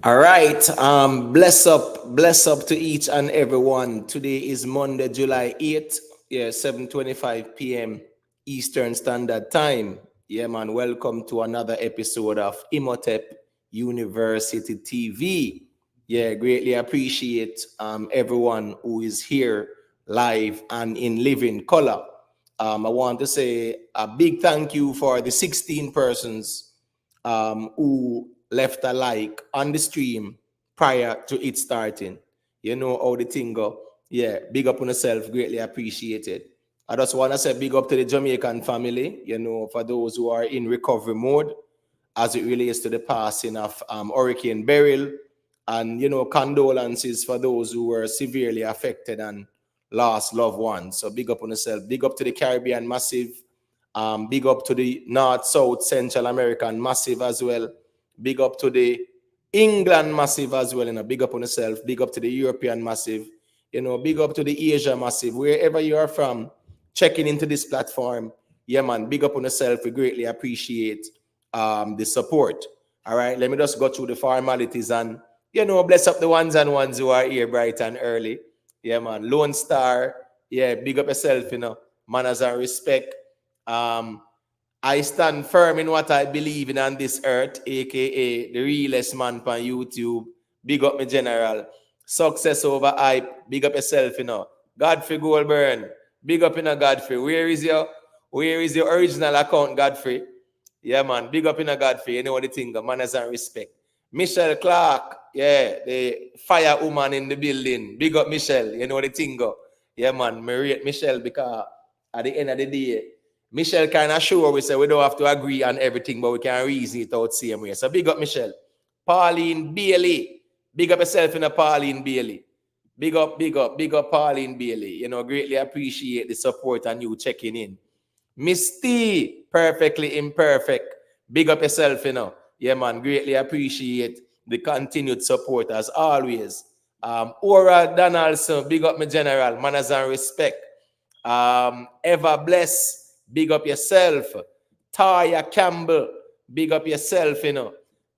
All right. Bless up to each and everyone. Today is Monday, July 8th. Yeah, 7:25 p.m. Eastern Standard Time. Yeah, man. Welcome to another episode of Imhotep University TV. Yeah, greatly appreciate everyone who is here live and in living color. I want to say a big thank you for the 16 persons who left a like on the stream prior to it starting. You know how the thing go. Yeah, big up on yourself, greatly appreciated. I just want to say big up to the Jamaican family, for those who are in recovery mode as it relates to the passing of Hurricane Beryl. And, condolences for those who were severely affected and lost loved ones. So big up on yourself. Big up to the Caribbean Massive. Big up to the North, South, Central American Massive as well. Big up to the England Massive as well. Big up on yourself. Big up to the European Massive. Big up to the Asia Massive. Wherever you are from, checking into this platform. Yeah, man. Big up on yourself. We greatly appreciate the support. All right. Let me just go through the formalities and, bless up the ones and ones who are here bright and early. Yeah, man. Lone Star. Yeah, big up yourself, manners and respect. Um, I stand firm in what I believe in on this earth, aka the realest man on YouTube. Big up my general. Success over hype. Big up yourself, Godfrey Goldburn. Big up Godfrey. Where is your original account, Godfrey? Yeah, man. Big up Godfrey. You know what the thing, manners and respect. Michelle Clark, yeah, the fire woman in the building. Big up Michelle. You know what the thing go. Yeah, man. Me rate Michelle because at the end of the day, Michelle kind of sure we say we don't have to agree on everything, but we can reason it out same way. So big up Michelle. Pauline Bailey. Big up yourself in a Pauline Bailey. Big up Pauline Bailey. Greatly appreciate the support and you checking in. Miss T, perfectly imperfect. Big up yourself, Yeah, man, greatly appreciate the continued support as always. Ora Donaldson, big up my general, manners and respect. Ever Bless, big up yourself. Taya Campbell, big up yourself,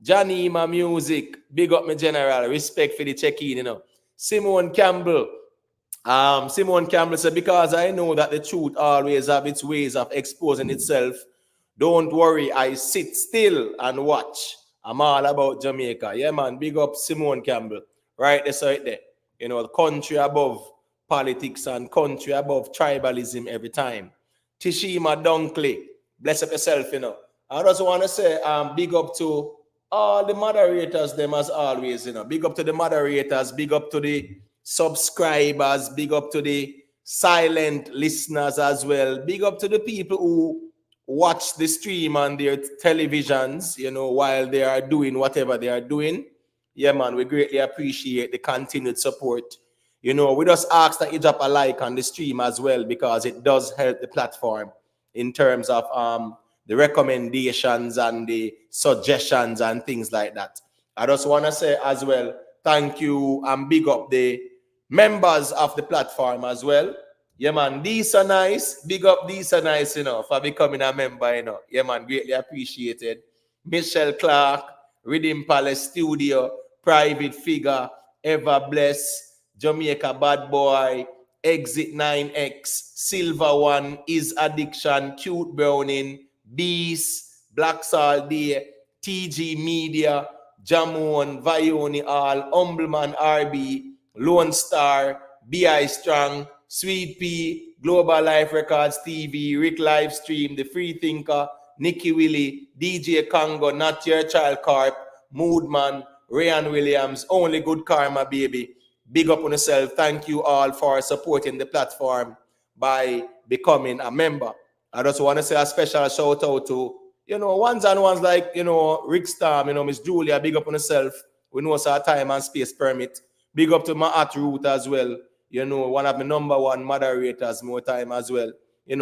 Janima Music, big up my general, respect for the check-in, Simone Campbell, Simone Campbell said, because I know that the truth always have its ways of exposing itself. Don't worry, I sit still and watch. I'm all about Jamaica. Yeah, man, big up Simone Campbell. Right there. The country above politics and country above tribalism every time. Tishima Dunkley, bless up yourself, I just want to say big up to all the moderators, them as always, Big up to the moderators, big up to the subscribers, big up to the silent listeners as well. Big up to the people who watch the stream on their televisions, while they are doing whatever they are doing. Yeah, man, we greatly appreciate the continued support. We just ask that you drop a like on the stream as well because it does help the platform in terms of the recommendations and the suggestions and things like that. I just want to say as well, thank you and big up the members of the platform as well. Yeah, man, these are nice. Big up, these are nice, for becoming a member, Yeah, man, greatly appreciated. Michelle Clark, Redeem Palace Studio, Private Figure, Ever Bless, Jamaica Bad Boy, Exit 9X, Silver One, Is Addiction, Cute Browning, Beast, Black Salt Day, TG Media, Jamon, Vioni All, Humbleman RB, Lone Star, BI Strong, Sweet Pea, Global Life Records TV, Rick Livestream, The Free Thinker, Nicky Willie, DJ Congo, Not Your Child Carp, Moodman, Ryan Williams, Only Good Karma Baby. Big up on yourself. Thank you all for supporting the platform by becoming a member. I just want to say a special shout out to, ones and ones like, Rick Storm, Miss Julia, big up on yourself. We know it's our time and space permit. Big up to my at root as well. One of the number one moderators more time as well.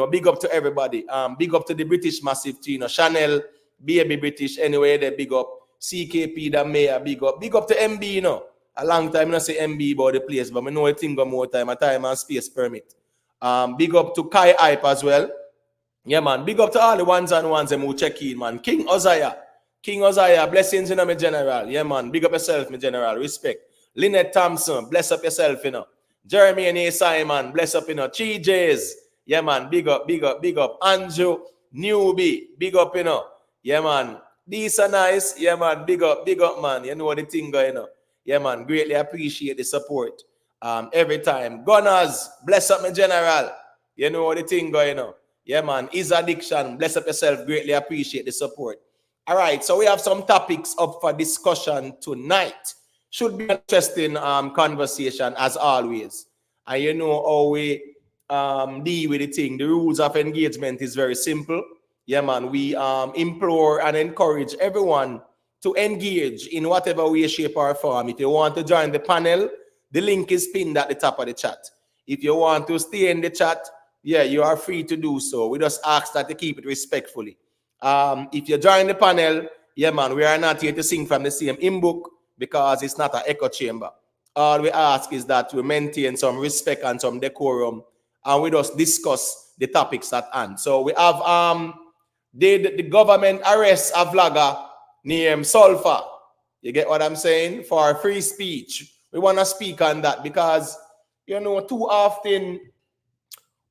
Big up to everybody. Big up to the British Massive team. Chanel, Baby British, anyway, they big up. CKP, the mayor, big up. Big up to MB, A long time, I don't say MB about the place, but I know a thing go more time, a time and space permit. Big up to Kai Hype as well. Yeah, man. Big up to all the ones and ones who check in, man. King Uzziah. King Uzziah, blessings, my general. Yeah, man. Big up yourself, my general. Respect. Lynette Thompson, bless up yourself, Jeremy and A. Simon, bless up, Chi J's. Yeah, man. Big up, big up, big up. Andrew, newbie, big up, Yeah, man. These are nice. Yeah, man. Big up, man. You know what the thing going, Yeah, man. Greatly appreciate the support. Every time. Gunners, bless up, my general. You know what the thing going, Yeah, man. Is addiction. Bless up yourself. Greatly appreciate the support. All right, so we have some topics up for discussion tonight. Should be an interesting conversation as always. And you know how we deal with the thing. The rules of engagement is very simple. Yeah, man. We implore and encourage everyone to engage in whatever way, shape, or form. If you want to join the panel, the link is pinned at the top of the chat. If you want to stay in the chat, yeah, you are free to do so. We just ask that you keep it respectfully. If you join the panel, yeah, man, we are not here to sing from the same hymn book because it's not an echo chamber. All we ask is that we maintain some respect and some decorum, and we just discuss the topics at hand. So we have did the government arrest a vlogger named Sulfa? You get what I'm saying? For free speech. We want to speak on that because, you know, too often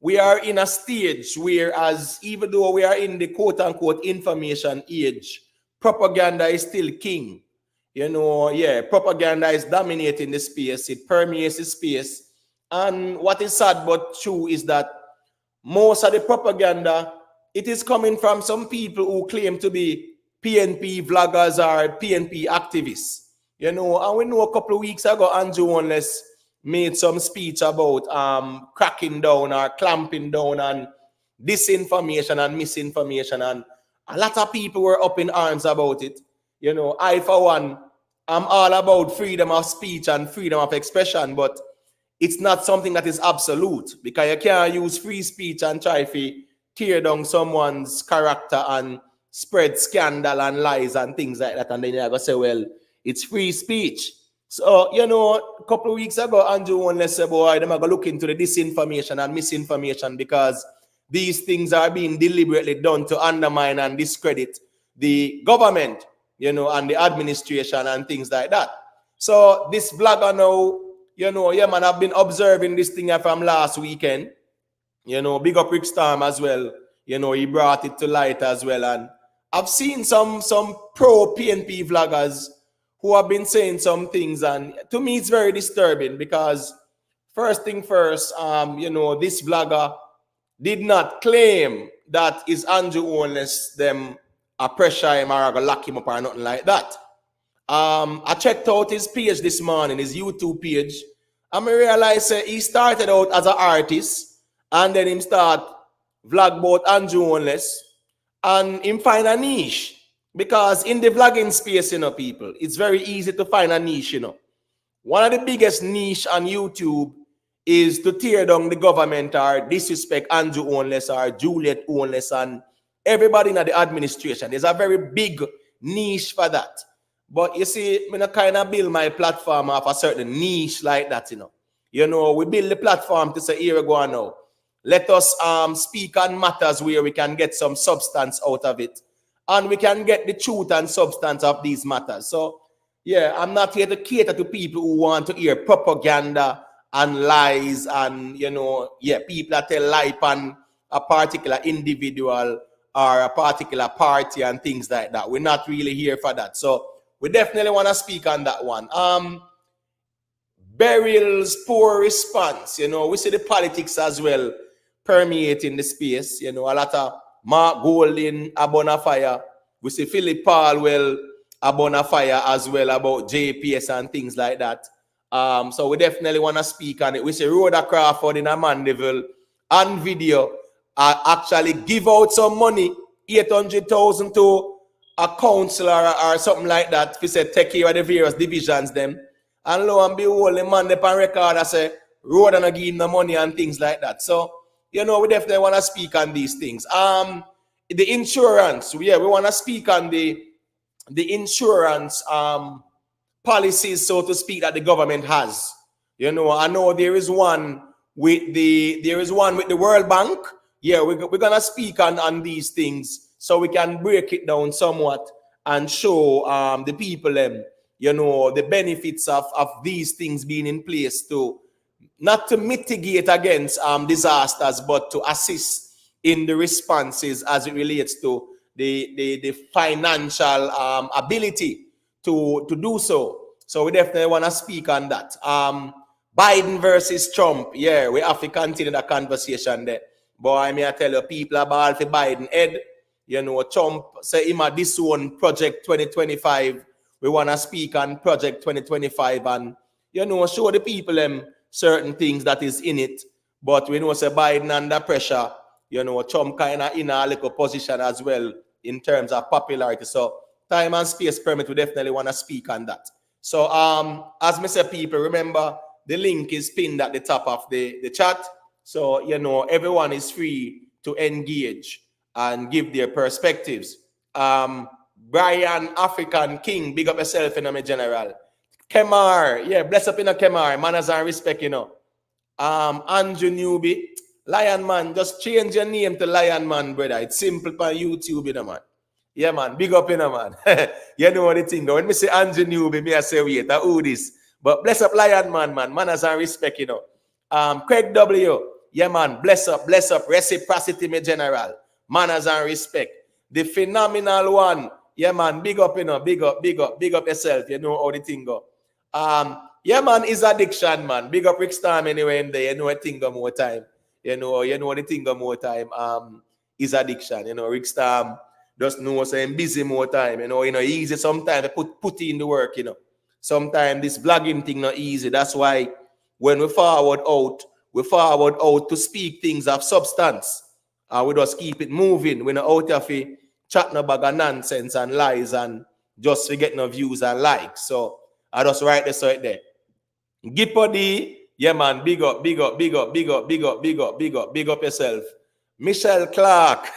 we are in a stage where, as even though we are in the quote-unquote information age, propaganda is still king. You know, yeah, propaganda is dominating the space. It permeates the space. And what is sad but true is that most of the propaganda, it is coming from some people who claim to be PNP vloggers or PNP activists. You know, and we know a couple of weeks ago, Andrew Oneless made some speech about cracking down or clamping down on disinformation and misinformation, and a lot of people were up in arms about it. You know, I for one, I'm all about freedom of speech and freedom of expression, but it's not something that is absolute, because you can't use free speech and try to tear down someone's character and spread scandal and lies and things like that, and then you're going to say, well, it's free speech. So, you know, a couple of weeks ago, Andrew Oneless said, boy, I'm going to look into the disinformation and misinformation because these things are being deliberately done to undermine and discredit the government, you know, and the administration and things like that. So this vlogger now, you know, yeah, man, I've been observing this thing from last weekend. You know, big up Rick Storm as well. You know, he brought it to light as well. And I've seen some pro PNP vloggers who have been saying some things, and to me it's very disturbing because first thing first, you know, this vlogger did not claim that is Andrew Oneless them a pressure him or a lock him up or nothing like that. I checked out his page this morning, his YouTube page, and I realized he started out as an artist and then him start vlog about Andrew Oneless and him find a niche. Because in the vlogging space, you know, people, it's very easy to find a niche, you know. One of the biggest niche on YouTube is to tear down the government or disrespect Andrew Oneless or Juliet Oneless and everybody in the administration. There's a very big niche for that. But you see, I kind of build my platform off a certain niche like that, you know. You know, we build the platform to say, here we go now. Let us speak on matters where we can get some substance out of it. And we can get the truth and substance of these matters. So, yeah, I'm not here to cater to people who want to hear propaganda and lies and, you know, yeah, people that tell lie on a particular individual or a particular party and things like that. We're not really here for that. So, we definitely want to speak on that one. Beryl's poor response, you know, we see the politics as well permeating the space, you know, a lot of Mark Golding, Abona Fire. We see Philip Palwell, Abona Fire as well about JPS and things like that. So we definitely want to speak on it. We see Rhoda Crawford in a Mandeville on video actually give out some money, 800,000 to a councillor or something like that. We said take care of the various divisions them. And lo and behold, the man up on record I say Rhoda not give him the money and things like that. So you know, we definitely want to speak on these things. The insurance, yeah, we want to speak on the insurance policies, so to speak, that the government has. You know, I know there is one with the World Bank. Yeah, we're gonna speak on these things so we can break it down somewhat and show the people them, the benefits of these things being in place to not to mitigate against disasters, but to assist in the responses as it relates to the financial ability to do so. So we definitely want to speak on that. Biden versus Trump. Yeah, we have to continue the conversation there. Boy, may I tell you, people are ball for Biden head. Trump say him a this one Project 2025. We want to speak on Project 2025 and, show the people them certain things that is in it. But we know say Biden under pressure, Trump kind of in a little position as well in terms of popularity. So time and space permit, we definitely want to speak on that. So as me say, people, remember the link is pinned at the top of the chat. So, everyone is free to engage and give their perspectives. Brian African King, big up yourself, my general. Kemar, yeah, bless up in a Kemar, manners and respect, Andrew Newby, Lion Man, just change your name to Lion Man, brother. It's simple on YouTube, man. Yeah, man, big up, man. You know what the thing, though. When me say Andrew Newby, me I say, wait, who this? But bless up Lion Man, manners and respect, Craig W, yeah, man, bless up, reciprocity, my general, manners and respect. The phenomenal one, yeah, man, big up, big up yourself, how the thing go. Yeah, man, is addiction, man. Big up Rick Storm anyway in there, a thing go more time. The thing go more time, is addiction, Rick Storm just know saying busy more time, easy sometimes put in the work, Sometimes this vlogging thing not easy. That's why when we forward out to speak things of substance. We just keep it moving. We're not out of it chat no bag of nonsense and lies and just forget no views and likes. So I just write this right there. Gipody, yeah man, big up yourself. Michelle Clark.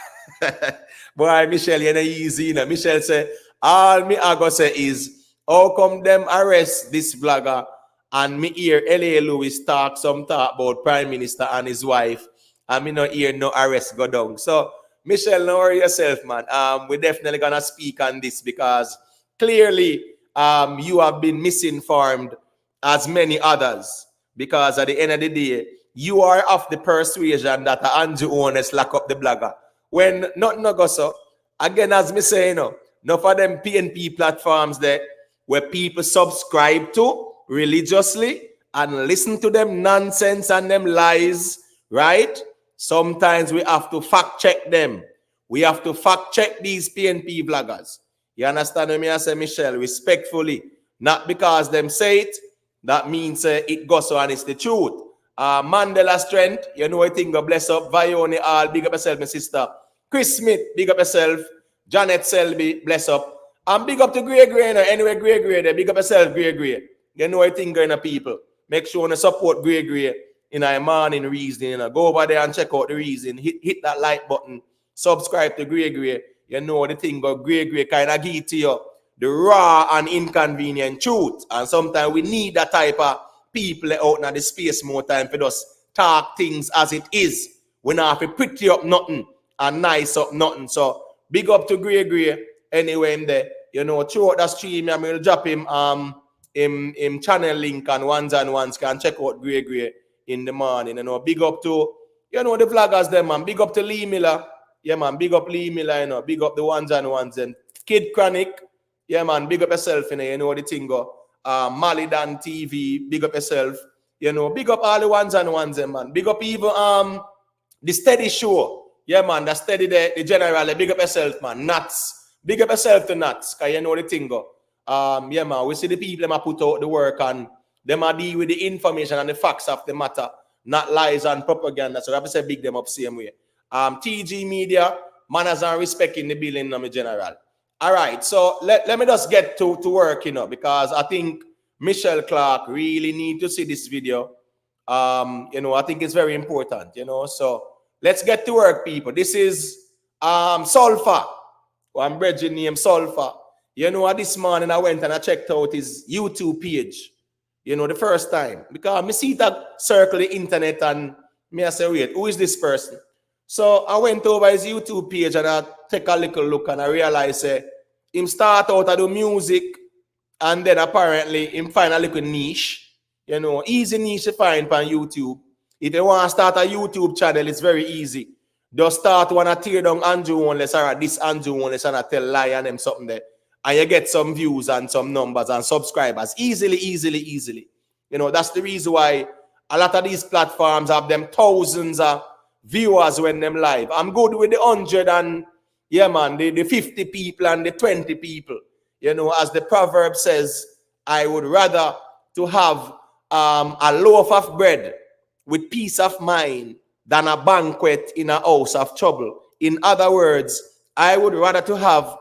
Boy, Michelle, you're not easy. Michelle say, all me I go say is, how come them arrest this vlogger and me hear L.A. Lewis talk about Prime Minister and his wife and me not hear no arrest go down. So, Michelle, don't worry yourself, man. We're definitely going to speak on this because clearly you have been misinformed as many others because at the end of the day, you are of the persuasion that Andrew Honest lock up the blogger. When nothing no go so, again, as me say, no for them PNP platforms there where people subscribe to religiously and listen to them nonsense and them lies, right? Sometimes we have to fact check them. We have to fact check these PNP bloggers. You understand what I say, Michelle? Respectfully. Not because them say it, that means it goes so and it's the truth. Mandela Strength, I think God bless up. Vione All, big up yourself, my sister. Chris Smith, big up yourself. Janet Selby, bless up. And big up to Grey Grey. Anyway, Grey Grey, big up yourself, Grey Grey. I think going to people. Make sure you support Grey Grey in a morning reason. Go over there and check out the reason. Hit that like button. Subscribe to Grey Grey. The thing about Grey Grey kind of give to you the raw and inconvenient truth. And sometimes we need that type of people out in the space more time for us talk things as it is. We not have to pretty up nothing and nice up nothing. So big up to Grey Grey anyway in there. Throughout the stream, I'm going to drop him him channel link and ones can check out Grey Grey in the morning. Big up to the vloggers them, man. Big up to Lee Miller. Yeah, man. Big up Lee Miller, Big up the ones and Kid Chronic. Yeah, man. Big up yourself, the thing go. Malidan TV, big up yourself. Big up all the ones them, man. Big up even the Steady Show. Yeah, man. The Steady the general. Big up yourself, man. Nuts. Big up yourself to Nuts, cause the thing go. Yeah, man, we see the people them put out the work and them are deal with the information and the facts of the matter, not lies and propaganda. So we have to say big them up same way. TG Media, manners and respect in the building, my general. All right, so let me just get to work, because I think Michelle Clark really need to see this video. I think it's very important, So let's get to work, people. This is Sulfa. One brethren named Sulfa. This morning I went and I checked out his YouTube page. The first time. Because I see that circle the internet and me I say, wait, who is this person? So I went over his YouTube page and I take a little look and I realized him start out to do music, and then apparently him find a little niche, you know, easy niche to find on YouTube. If you want to start a YouTube channel, it's very easy. Just start one to tear down Andrew unless or this Andrew unless and I tell lie and them something there. And you get some views and some numbers and subscribers easily. You know, that's the reason why a lot of these platforms have them thousands of viewers when them live. I'm good with the 100 and yeah, man, the 50 people and the 20 people. You know, as the proverb says, I would rather to have a loaf of bread with peace of mind than a banquet in a house of trouble. In other words, I would rather to have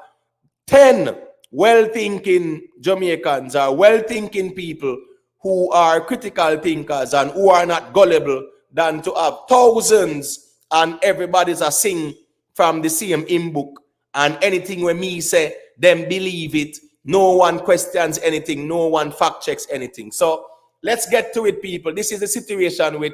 10 well-thinking Jamaicans or well-thinking people who are critical thinkers and who are not gullible than to have thousands and everybody's a sing from the same hymn book, and anything when me say, them believe it. No one questions anything. No one fact checks anything. So let's get to it, people. This is the situation with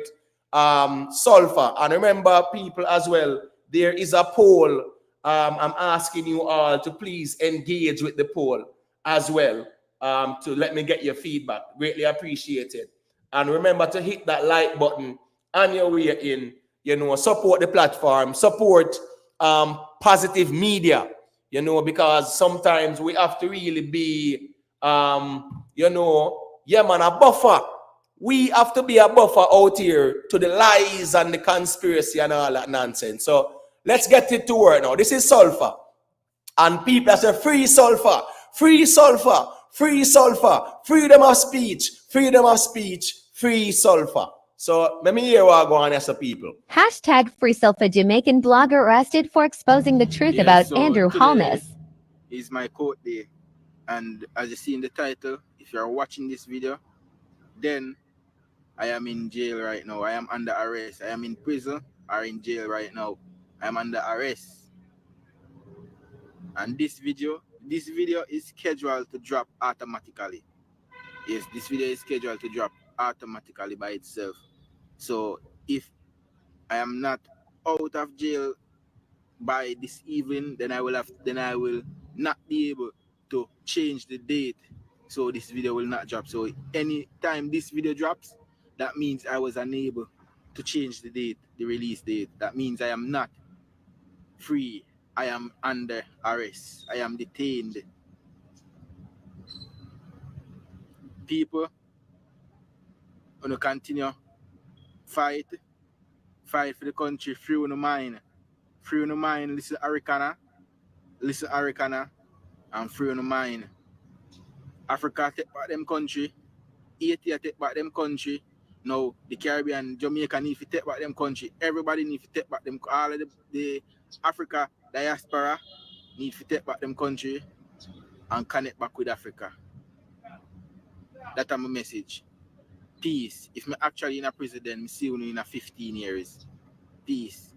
sulfa. And remember, people, as well, there is a poll. I'm asking you all to please engage with the poll as well, to let me get your feedback. Greatly appreciated. And remember to hit that like button on your way in. You know, support the platform, support positive media, you know, because sometimes we have to really be, you know, yeah, man, a buffer. We have to be a buffer out here to the lies and the conspiracy and all that nonsense. So let's get it to work now. This is sulfa. And people that say free sulfa, free sulfa, free sulfa, freedom of speech, free sulfa. So let me hear what go on as a people. Hashtag free sulfa. Jamaican blogger arrested for exposing the truth about Andrew Holness. Is my court day. And as you see in the title, if you're watching this video, then I am in jail right now. I am under arrest. I am in prison or in jail right now. I am under arrest. And this video is scheduled to drop automatically. Yes, this video is scheduled to drop automatically by itself. So if I am not out of jail by this evening, then I will not be able to change the date. So this video will not drop. So any time this video drops, that means I was unable to change the date, the release date. That means I am not free. I am under arrest. I am detained. People wanna continue fight for the country, free on the mind. Free on the mind, listen Arikana, and free on the mind. Africa take back them country, Haiti take back them country. Now the Caribbean, Jamaica need to take back them country. Everybody need to take back them. All of the Africa diaspora need to take back them country and connect back with Africa. That's my message. Peace. If me actually in a prison, then me see you in a 15 years. Peace.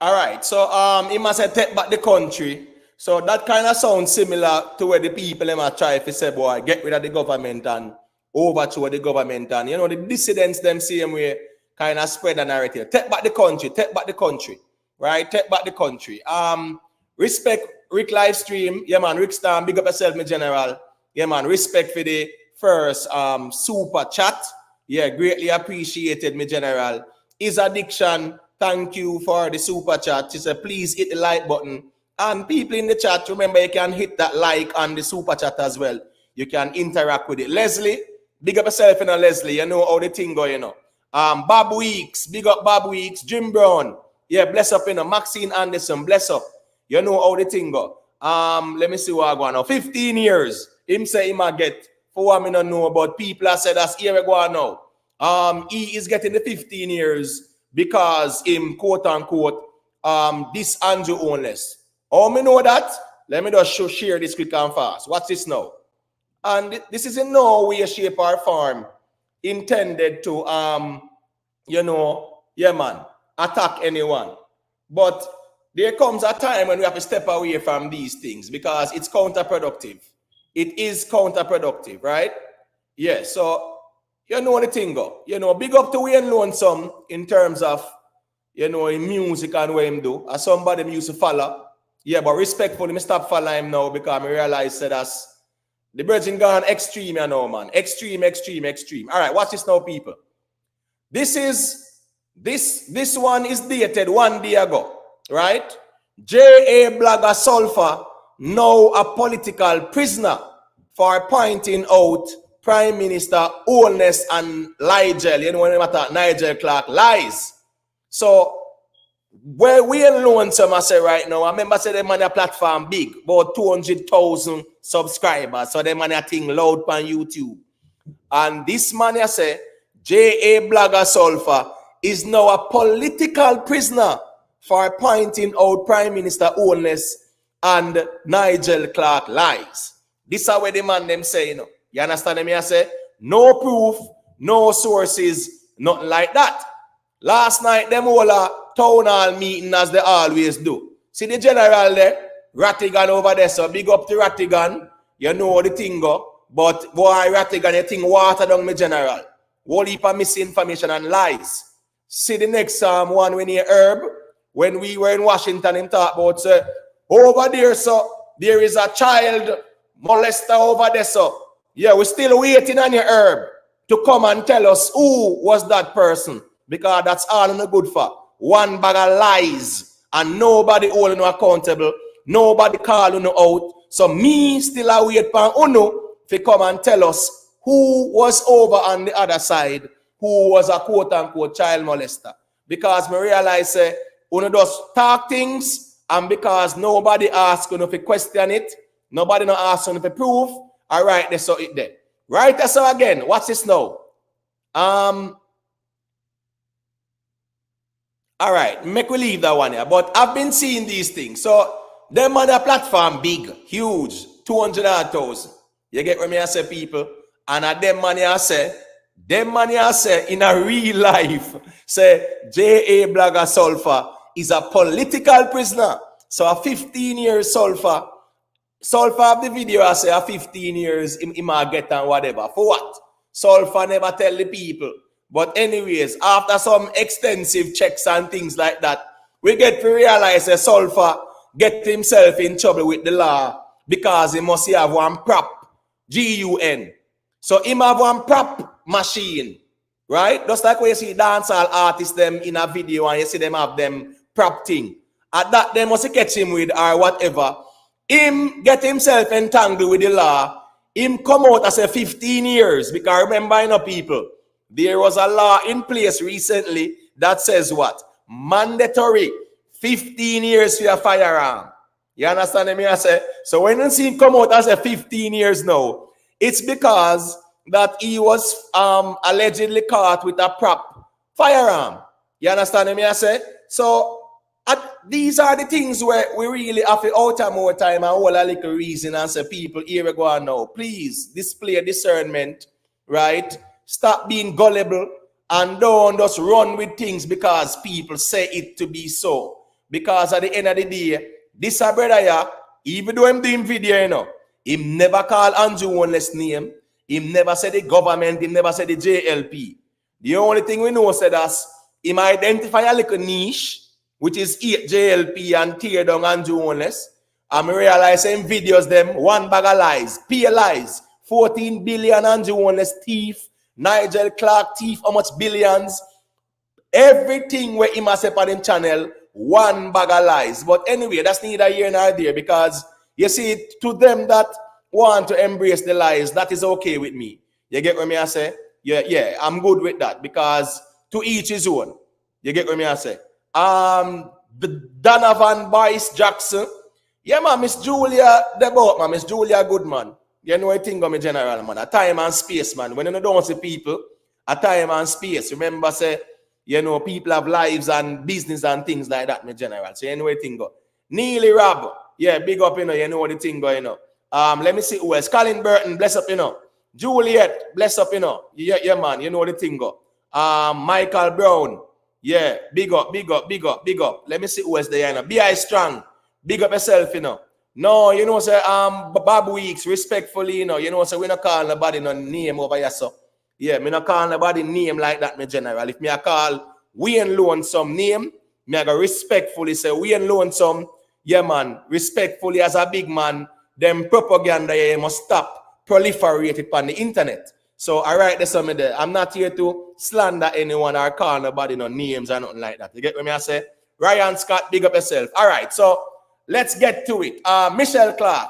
All right. So he must have take back the country. So that kind of sounds similar to where the people might try to say, boy, get rid of the government and overthrow the government. And, you know, the dissidents them same way kind of spread the narrative. Take back the country. Right? Take back the country. Respect Rick Livestream. Yeah, man. Rick Stam, big up yourself, my general. Yeah, man. Respect for the first super chat. Yeah, greatly appreciated, my general. His addiction, thank you for the super chat. She said, please hit the like button. And people in the chat, remember, you can hit that like on the super chat as well. You can interact with it. Leslie, big up yourself, you know, Leslie. You know how the thing go, you know. Bob Weeks, big up Bob Weeks. Jim Brown, yeah, bless up, you know. Maxine Anderson, bless up. You know how the thing go. Let me see what I go on now. 15 years. Him say he might get, for what I don't know about people, I said that's here we go on now. He is getting the 15 years because him, quote unquote, this Andrew Holness. Oh, me know that. Let me just share this quick and fast. What's this now? And this is in no way, shape, or form intended to, you know, yeah, man, attack anyone. But there comes a time when we have to step away from these things because it's counterproductive. It is counterproductive, right? Yeah, so you know the thing go. You know, big up to Wayne Lonesome in terms of, you know, in music and what him do. As somebody used to follow. Yeah, but respectfully, me stop following him now because I realize that that's the virgin gone extreme, you know, man. Extreme. All right, watch this now, people. This one is dated 1 day ago, right? J.A. blogger Sulfa, now a political prisoner for pointing out Prime Minister Holness and Nigel. You know when matter Nigel Clark lies. So where we alone, some I say right now, I remember say them on a platform big, about 200,000 subscribers. So them on a thing loud on YouTube. And this man I say, J.A. blogger Sulfa, is now a political prisoner for pointing out Prime Minister Holness and Nigel Clark lies. This is where the man them say, you know. You understand me? I say, no proof, no sources, nothing like that. Last night, them all a town hall meeting as they always do. See the general there, Rattigan over there, so big up to Rattigan. You know the thing go. But boy, Rattigan, you think water down me general. Whole heap of misinformation and lies. See the next one when he Herb, when we were in Washington, him talk about, say, over there, so there is a child molester over there, so yeah, we're still waiting on your Herb to come and tell us who was that person, because that's all in the good for. One bag of lies, and nobody holding you accountable, nobody calling you out. So me still a wait for Uno to come and tell us who was over on the other side, who was a quote-unquote child molester. Because me realize Uno does talk things, and because nobody asks Uno to question it, nobody no ask Uno to prove, all right, they saw it there. Right, so again, what's this now? All right, make we leave that one here. But I've been seeing these things. So them on the platform big, huge, 200,000. You get what me I say, people? And at them money I say in a real life, say J.A. blogger Sulfa is a political prisoner. So a 15 years Sulfa of the video I say a 15 years he might get and whatever. For what? Sulfa never tell the people. But anyways, after some extensive checks and things like that, we get to realize that Sulfa get himself in trouble with the law because he must have one prop, GUN. So he have one prop machine, right? Just like when you see dancehall artists them in a video and you see them have them prop thing. At that, they must catch him with or whatever. Him get himself entangled with the law. Him come out as a 15 years because remember, you know, people, there was a law in place recently that says what? Mandatory 15 years for your firearm. You understand me? I say, so when you see him come out as a 15 years now, it's because that he was allegedly caught with a prop firearm. You understand me? I say, so these are the things where we really have to out more time and all a little reason and say, people, here we go now. Please display discernment, right? Stop being gullible and don't just run with things because people say it to be so. Because at the end of the day, this a brother here, even though I'm doing video, you know, him never call Andrew Holness name. Him never said the government, him never said the JLP. The only thing we know said that him identify a little niche, which is JLP and tear down Andrew Holness. And we realize in videos them, one bag of lies, pure lies, 14 billion Andrew Holness thief, Nigel Clark thief, how much billions? Everything where he must say on him channel, one bag of lies. But anyway, that's neither here nor there because you see, to them that want to embrace the lies, that is okay with me. You get what me I say? Yeah, I'm good with that because to each his own. You get what me I say? The Donovan Boyce Jackson. Yeah, man, Miss Julia, the boat, man, Miss Julia Goodman. You know what I think of me general, man. A time and space, man. When you don't see people, a time and space. Remember, say, you know, people have lives and business and things like that, me general. So you know what I think of. Neely Rob, yeah, big up, you know what the thing go, let me see who else. Colin Burton, bless up, Juliet, bless up, Yeah, man, you know what the thing go. Michael Brown, yeah, big up. Let me see who else there, B.I. Strong, big up yourself, No, say, Bob Weeks, respectfully, so we not call nobody no name over here, so. Yeah, me not call nobody name like that, me general. If me I call Wayne Loan some name, me I go respectfully say Wayne Loan some, yeah, man, respectfully as a big man, them propaganda you must stop proliferated on the internet. So all right, there's something there. I'm not here to slander anyone or call nobody no names or nothing like that. You get what I say? Ryan Scott, big up yourself. All right, so let's get to it. Michelle Clark.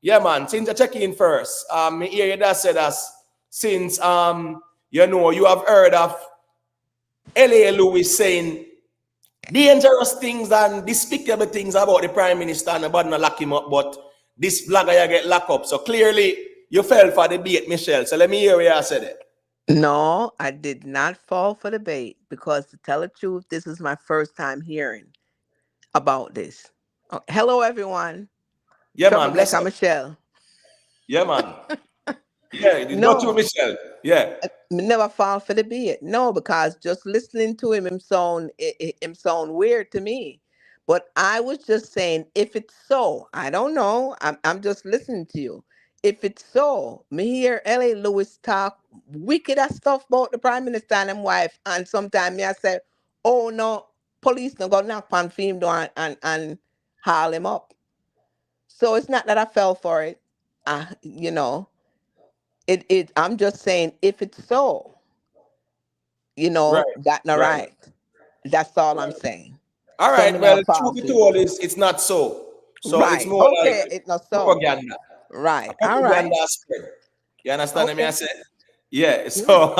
Yeah, man, since I check in first, me hear you that said us since you know you have heard of L.A. Lewis saying dangerous things and despicable things about the Prime Minister and about not lock him up, but this blogger you get locked up. So clearly you fell for the bait, Michelle. So let me hear what you said it. No, I did not fall for the bait because, to tell the truth, this is my first time hearing about this. Hello, everyone. Yeah, man, bless Troublemaker up. Michelle. Yeah, man. Yeah, it's not you, No, Michelle. Yeah. never fall for the bait. No, because just listening to him sound weird to me. But I was just saying, if it's so, I don't know. I'm just listening to you. If it's so, me hear L.A. Lewis talk wicked as stuff about the Prime Minister and him wife, and sometimes me I say, oh no, police no go knock on film door and haul him up. So it's not that I fell for it. You know, it I'm just saying, if it's so, Right, that not right, right. That's all I'm right. saying. All So right, me well, not fall truth be for it. told is it's not so. So it's Right. more like Okay, it's not so. propaganda. A Right. All propaganda right. spread. You understand what I Okay. say? Yeah, Yeah. so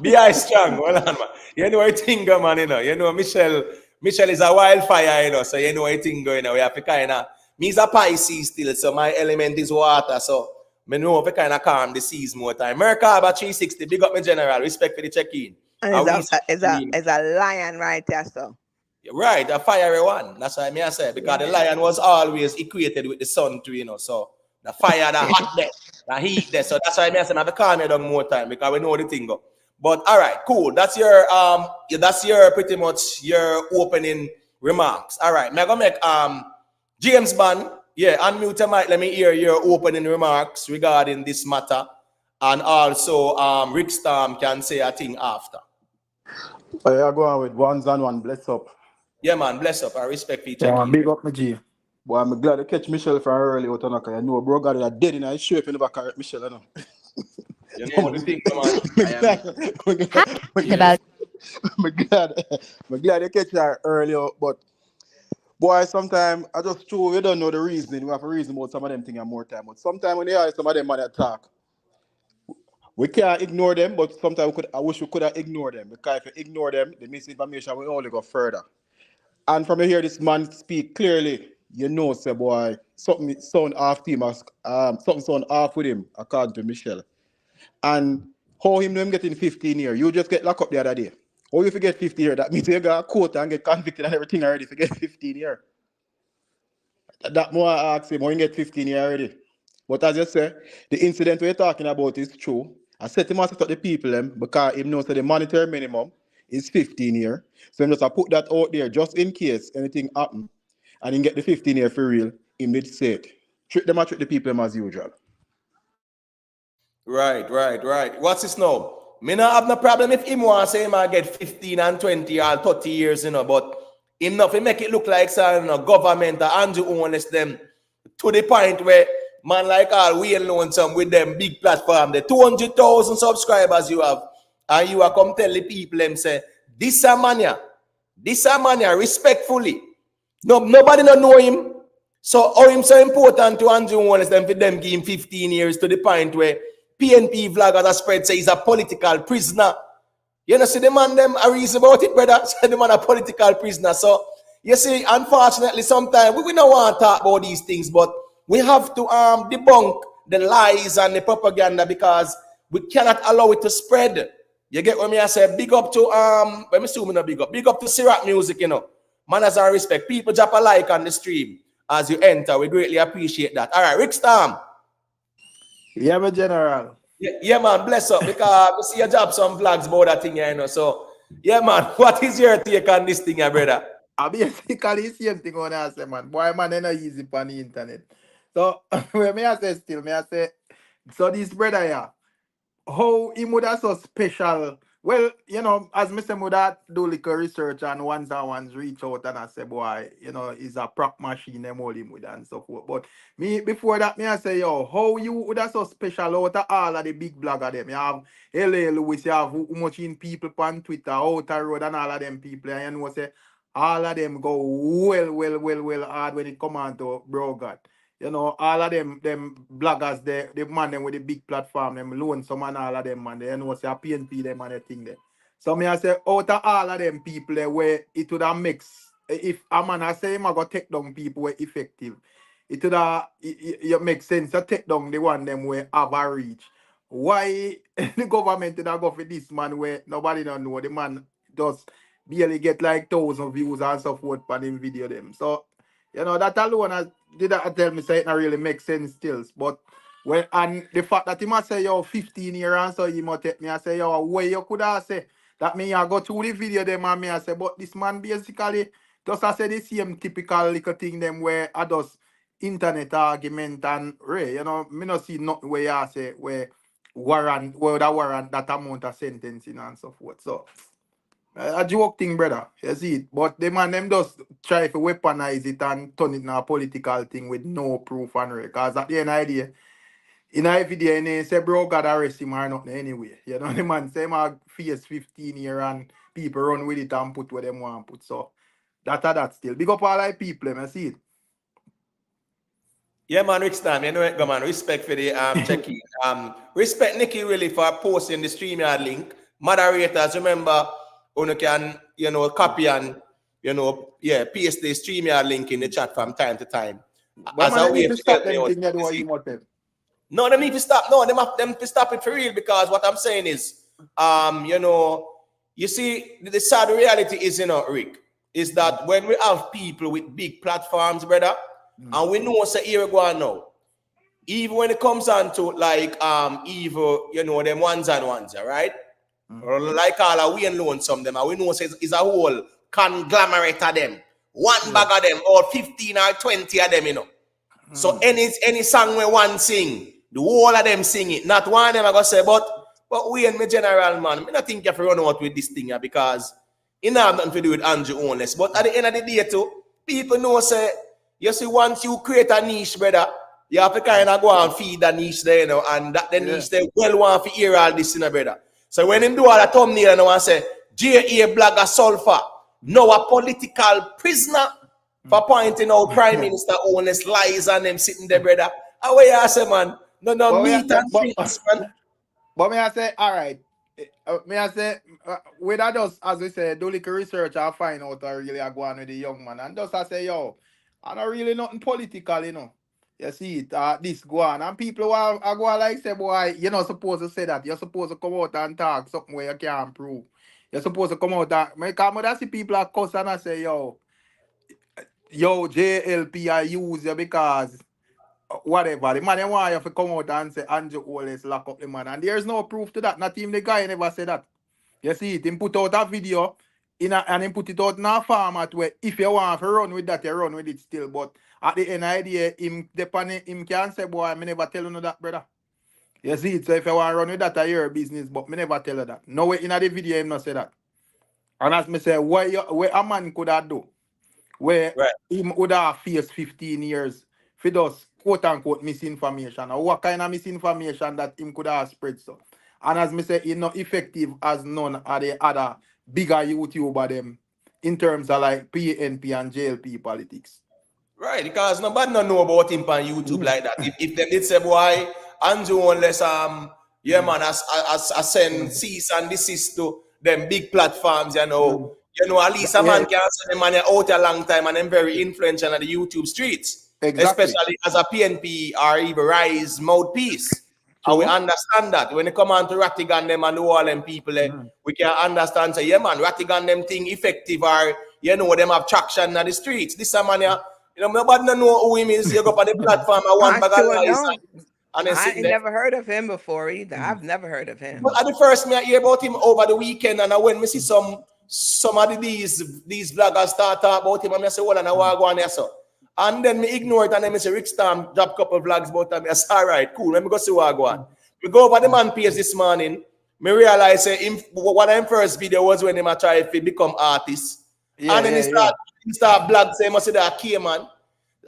be I strong. Hold on, man. You know what thing go, man, You know, Michelle is a wildfire, So you know what thing go, We have to kind of, me's a Pisces still, so my element is water. So me know if kind of calm the seas more time. Merkaba 360, big up my general. Respect for the check-in. And And it's we a see it's a you. it's a lion right there, so. Right, a fiery one. That's why I say because the Yeah. lion was always equated with the sun too, So the fire, the hot there, the heat there. So that's why I say I have to calm you down more time because we know the thing go. But all right, cool. That's your pretty much your opening remarks. All right, I'm gonna make James Bond, yeah, unmute your mic. Let me hear your opening remarks regarding this matter. And also Rick Storm can say a thing after. Oh, yeah, go on with ones and one, bless up. Yeah, man, bless up. I respect you Yeah, check man, in. big up my G. Boy, I'm glad to catch Michelle from early out on I know bro got it dead in his shape in the back of Michelle, You know the thing, man. I am Talked James. about I'm glad, I'm glad you catch her early out, but boy, sometimes I just true, we don't know the reasoning. We have a reason about some of them things and more time. But sometimes when you hear some of them man attack, we can't ignore them, but sometimes I wish we could have ignored them. Because if you ignore them, the misinformation will only go further. And from you hear this man speak clearly, say boy, something sound off him, something sound off with him, according to Michelle. And how him know him getting 15 years? You just get locked up the other day. How you forget 15 years? That means you got a court and get convicted and everything already. Forget 15 years. That more I ask him, how you get 15 years already? But as you say, the incident we're talking about is true. I said him must set up the people them because him knows that the monetary minimum is 15 years. So him just put that out there just in case anything happen and he get the 15 year for real, him did say it. Treat them and treat the people them as usual. Right. What's this now? Me not have no problem if him want say him I get 15 and 20 or 30 years, but him not make it look like some government or Andrew owners them to the point where man like all we alone some with them big platform, the 200,000 subscribers you have, and you are come tell the people them say this a mania respectfully. No, nobody don't know him. So how him so important to Andrew Wallace them for them give him 15 years to the point where PNP vloggers are spread say he's a political prisoner. You know, see the man them a reason about it, brother. Say the man a political prisoner. So you see, unfortunately, sometimes we don't want to talk about these things, but we have to debunk the lies and the propaganda because we cannot allow it to spread. You get what me I say? Big up to let me assume no big up. Big up to Syrup Music, Manners and respect. People drop a like on the stream as you enter. We greatly appreciate that. All right, Rick Storm. Yeah, my general. Yeah, man, bless up because we see you drop some vlogs about that thing, So, yeah, man, what is your take on this thing, brother? I basically the same thing when I say, man. Boy, man, they not easy on the internet. So, when me I say still, me I say, so this brother, yeah, how he would have so special Well, you know, as Mr. Muda do little research and ones reach out and I say, boy, you know, is a prop machine them hold him with and so forth. But me before that, me I say, yo, how you would have so special out of all of the big blogger them? You have LA Lewis, you have who much in people on Twitter, Outer Road and all of them people, and you know say all of them go well hard when it come on to bro God. You know, all of them bloggers, the man them with the big platform, them loan some and all of them, man. They you know say a PNP them and the thing there. So me I say out of all of them people there where it would have mix. If a man I say him I go take down people where effective, it would have it make sense to take down the one them where have a reach. Why the government did go for this man where nobody don't know the man does barely get like 1,000 views and so forth on him video them. So you know, that alone did that tell me say it not really make sense still. But when and the fact that he must say yo 15 years and so he must take me and say yo where you could have say that me I go through the video them and me I say but this man basically just I say the same typical little thing them where I just internet argument and you know me not see nothing where you say where warrant that amount of sentencing and so forth. So a joke thing, brother. You see it. But the man them just try to weaponize it and turn it into a political thing with no proof and because at the end of the day, in a video, they say bro God arrest him or nothing anyway. You know the man say I face 15 years and people run with it and put what them want put. So that still. Big up all like people, I see it. Yeah, man, Rich Time, you know it, go man. Respect for the checking. Respect Nikki really for posting the StreamYard link. Moderators, remember, you can, you know, copy and, you know, paste the StreamYard link in the chat from time to time. But As man, a they way need to to stop help me them out. thing that what you want them. No, they need to stop. No, them to stop it for real because what I'm saying is, you know, you see, the sad reality is, you know, Rick, is that when we have people with big platforms, brother, and we know say here we go on now. Even when it comes on to like evil, you know, them ones and ones, right? Or like all we and loan some them, and we know says is a whole conglomerate of them. One bag of them, or 15 or 20 of them, you know. So any song we one sing, the whole of them sing it. Not one of them I gonna say, but we and me general man, I don't think you have to run out with this thing because it have nothing to do with Andrew Honest. But at the end of the day too, people know say, you see, once you create a niche, brother, you have to kind of go and feed the niche there, you know, and that the niche they well want to hear all this, you know, brother. So when him do all the thumbnail, you know, and say, J.A. blogger sulfa, now a political prisoner for pointing out Prime Minister Honest lies and them sitting there, brother. How you say, man? No meat and drinks, man. But may I say, all right. May I say, with that just, as we say, do little research and find out how really I go on with the young man. And just I say, yo, I don't really nothing political, you know. You see it, this go on. And people who are go on like say, boy, you're not supposed to say that. You're supposed to come out and talk something where you can't prove. You're supposed to come out and, because I see people are cuss and I say, yo, JLP, I use you because whatever. The man they want you to come out and say Andrew always lock up the man. And there's no proof to that. Not even the guy never said that. You see it, him put out a video and him put it out in a format where if you want to run with that, you run with it still. But at the end of the day, him can say, boy, I never tell you that, brother. You see it, so if you want to run with that, I your business, but me never tell you that. No way in the video, him not say that. And as me say, what a man could have do? Where him would have faced 15 years for those quote unquote misinformation or what kind of misinformation that him could have spread so. And as me say, he's not effective as none of the other bigger YouTuber them in terms of like PNP and JLP politics. Right, because nobody don't know about him on YouTube like that. If they did say, boy, Andrew unless man, I send cease and desist to them big platforms, you know. You know, at least a man can send them man out a long time and them very influential on the YouTube streets. Exactly. Especially as a PNP or even Rise mouthpiece. And we understand that. When they come on to Rattigan them and all them people, we can understand, say, yeah, man, Rattigan them thing effective or, you know, them have traction on the streets. This a man, you know, nobody know who him is. You go up on the platform and one bag of lies. And I never heard of him before either. I've never heard of him. But at the first me I hear about him over the weekend, and when me see some of these bloggers start talk about him, and I say, well, and I want to go on there, so. And then me ignore it, and then me say, Rick Storm drop a couple of vlogs about him. I say, all right, cool, let me go see what I go on. We go over the man page this morning. me realize one of him first video was when him a try to become artist. And then he start blog say must say that K-man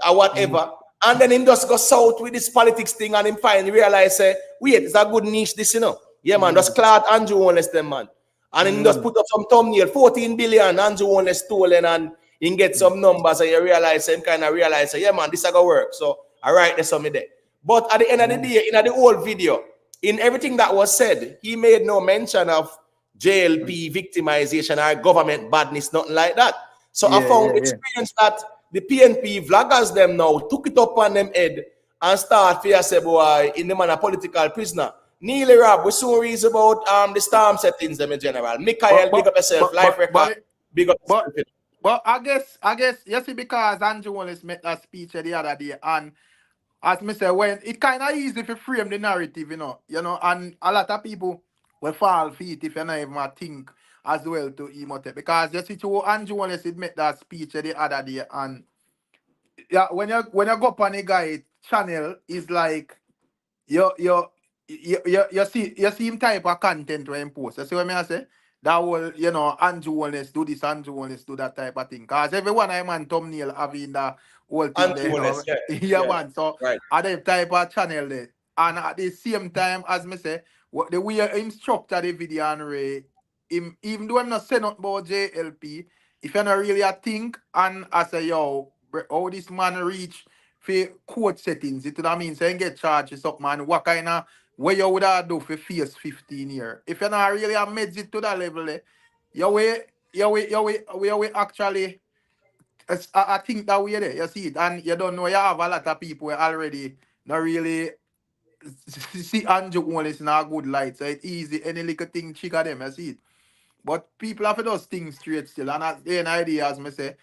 or whatever. And then him just go south with this politics thing and him finally realize say, wait, it's a good niche this, you know. Yeah, man, just Claude Andrew Holness them, man. And him just put up some thumbnail, 14 billion Andrew Holness stolen, and he get some numbers and you realize him kind of realize say, yeah, man, this is gonna work. So I write this on me there. But at the end of the day, in the whole video, in everything that was said, he made no mention of JLP victimization or government badness, nothing like that. So I found experience that the PNP vloggers them now took it up on them head and start fear say boy in the man a political prisoner. Nearly Rob, we soon reason about the storm settings them in general. Mikael, big up yourself, life record, big up yourself. But I guess you see because Andrew Wallace made that speech the other day, and as me say, when it kind of easy to frame the narrative, you know, and a lot of people will fall for it if you not even think as well to emote, because you see to Andrew Wallace made that speech the other day, and yeah, when you go up on a guy channel, is like you see him type of content when post. You see what I say? That will, Andrew Wallace do this, Andrew Wallace do that type of thing. Because everyone I'm on thumbnail having the whole thing Andrew there. Wallace, Yeah, man. So right. I have type of channel there. And at the same time, as me say, what the way him structure the video and Ray, him, even though I'm not saying nothing about JLP, if you're not really a think and I say, yo, how this man reach for court settings, it would I mean, so you get charged up, man. What kind of what you would have do for face 15 years? If you're not really a meds it to that level, you will actually I think that way there, you see it, and you don't know you have a lot of people already not really see Andrew Wallace in a good light, so it's easy, any little thing trigger them, you see it. But people have to do things straight still, and at the end idea, as me say,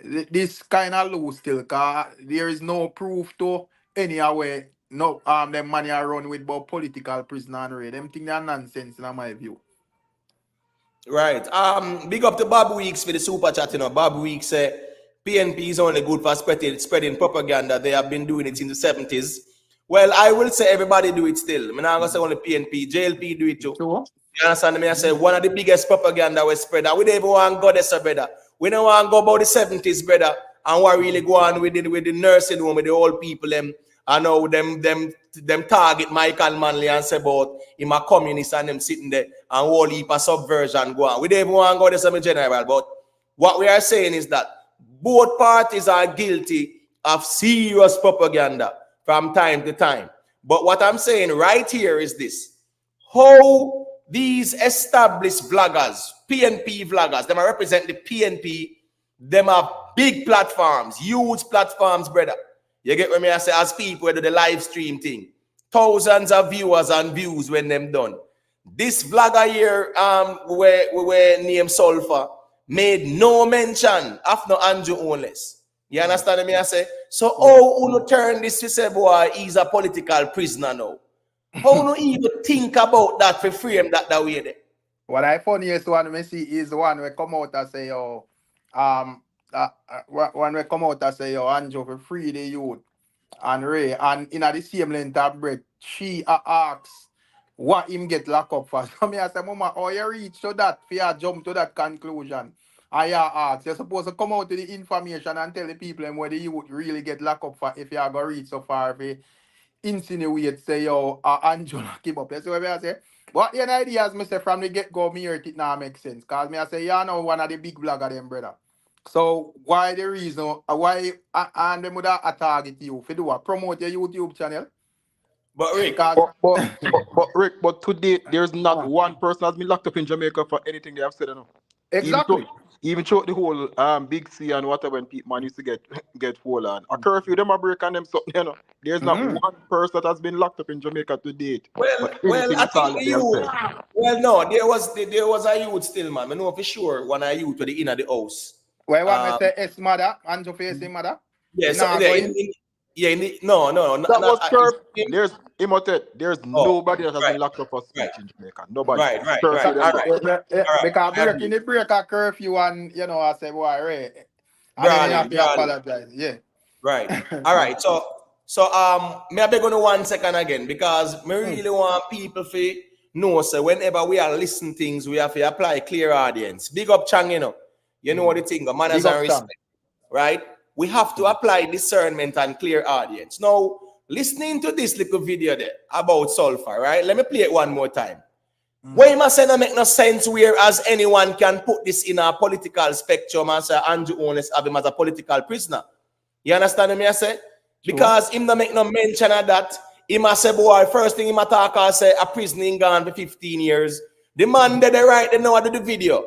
this kind of loose still, cause there is no proof to any way no them money are run with about political prisoner and raid. Them think they're nonsense in my view. Right. Big up to Bob Weeks for the super chat, you know. Bob Weeks say PNP is only good for spreading propaganda. They have been doing it in the 70s. Well, I will say everybody do it still. I'm not gonna say only PNP, JLP do it too. Sure. You understand me? I say one of the biggest propaganda we spread. We don't even want to go there, brother. We don't want to go about the 70s, brother. And what really go on with the nursing home with the old people them. I know them target Michael Manley and say about him a communist and them sitting there and whole heap of subversion go on. We don't even want to go there some general, but what we are saying is that both parties are guilty of serious propaganda from time to time. But what I'm saying right here is this. How these established vloggers, PNP vloggers, them represent the PNP, them have big platforms, huge platforms, brother. You get what I say? As people do the live stream thing, thousands of viewers and views when them done. This vlogger here, we were named Sulfa, made no mention of no Andrew Holness. You understand me? I say? So how you turn this to say, boy, he's a political prisoner now? How do you even think about that for frame that way there? What I funniest one we see is the one we come out and say, yo, when we come out and say, yo, Andrew for free the youth and Ray, and in the same length of breath, she asks what him get locked up for. So me I say, Mama, how you reach to that, for you jump to that conclusion? And you ask, you're supposed to come out with the information and tell the people where the youth really get locked up for if you are going to reach so far, if insinuate say yo Andrew lock him up. You see what I say? But the ideas me say from the get-go me hear it now make sense. Cause me I say you know one of the big blogger them brother. So why the reason why and them would target you for do what? Promote your YouTube channel? But Rick, Because But Rick, but today there's not one person has been locked up in Jamaica for anything they have said. No. exactly. Even throughout the whole Big C and whatever when people man used to get full on. A curfew them a break and them something, you know. There's not one person that has been locked up in Jamaica to date. well, I think the youth. Well, no, there was a youth still, man. I know for sure one of youth to the inner the house. Why want me say S mother, Andrew facing mother? Yes, Nah, no. That was curfew. There's Imotet. There's nobody that has been locked up for speech in Jamaica. Nobody. Right. Curfew them All because breaking the break a curfew and I say boy Ray. And then you have to apologize. Yeah. Right. All right. So may I beg on 1 second again because me really want people to know, so whenever we are listening things, we have to apply clear audience. Big up Chang, you know. You know what the thing, manners Big up, and respect, right? We have to apply discernment and clear audience. Now, listening to this little video there about sulfur, right? Let me play it one more time. Why must say no make no sense whereas anyone can put this in a political spectrum and say Andrew Honest have him as a political prisoner. You understand me I say? Because him no make no mention of that. He must say, boy, first thing he must talk and say a prison in gone for 15 years. The man that they right, they know how to do the video.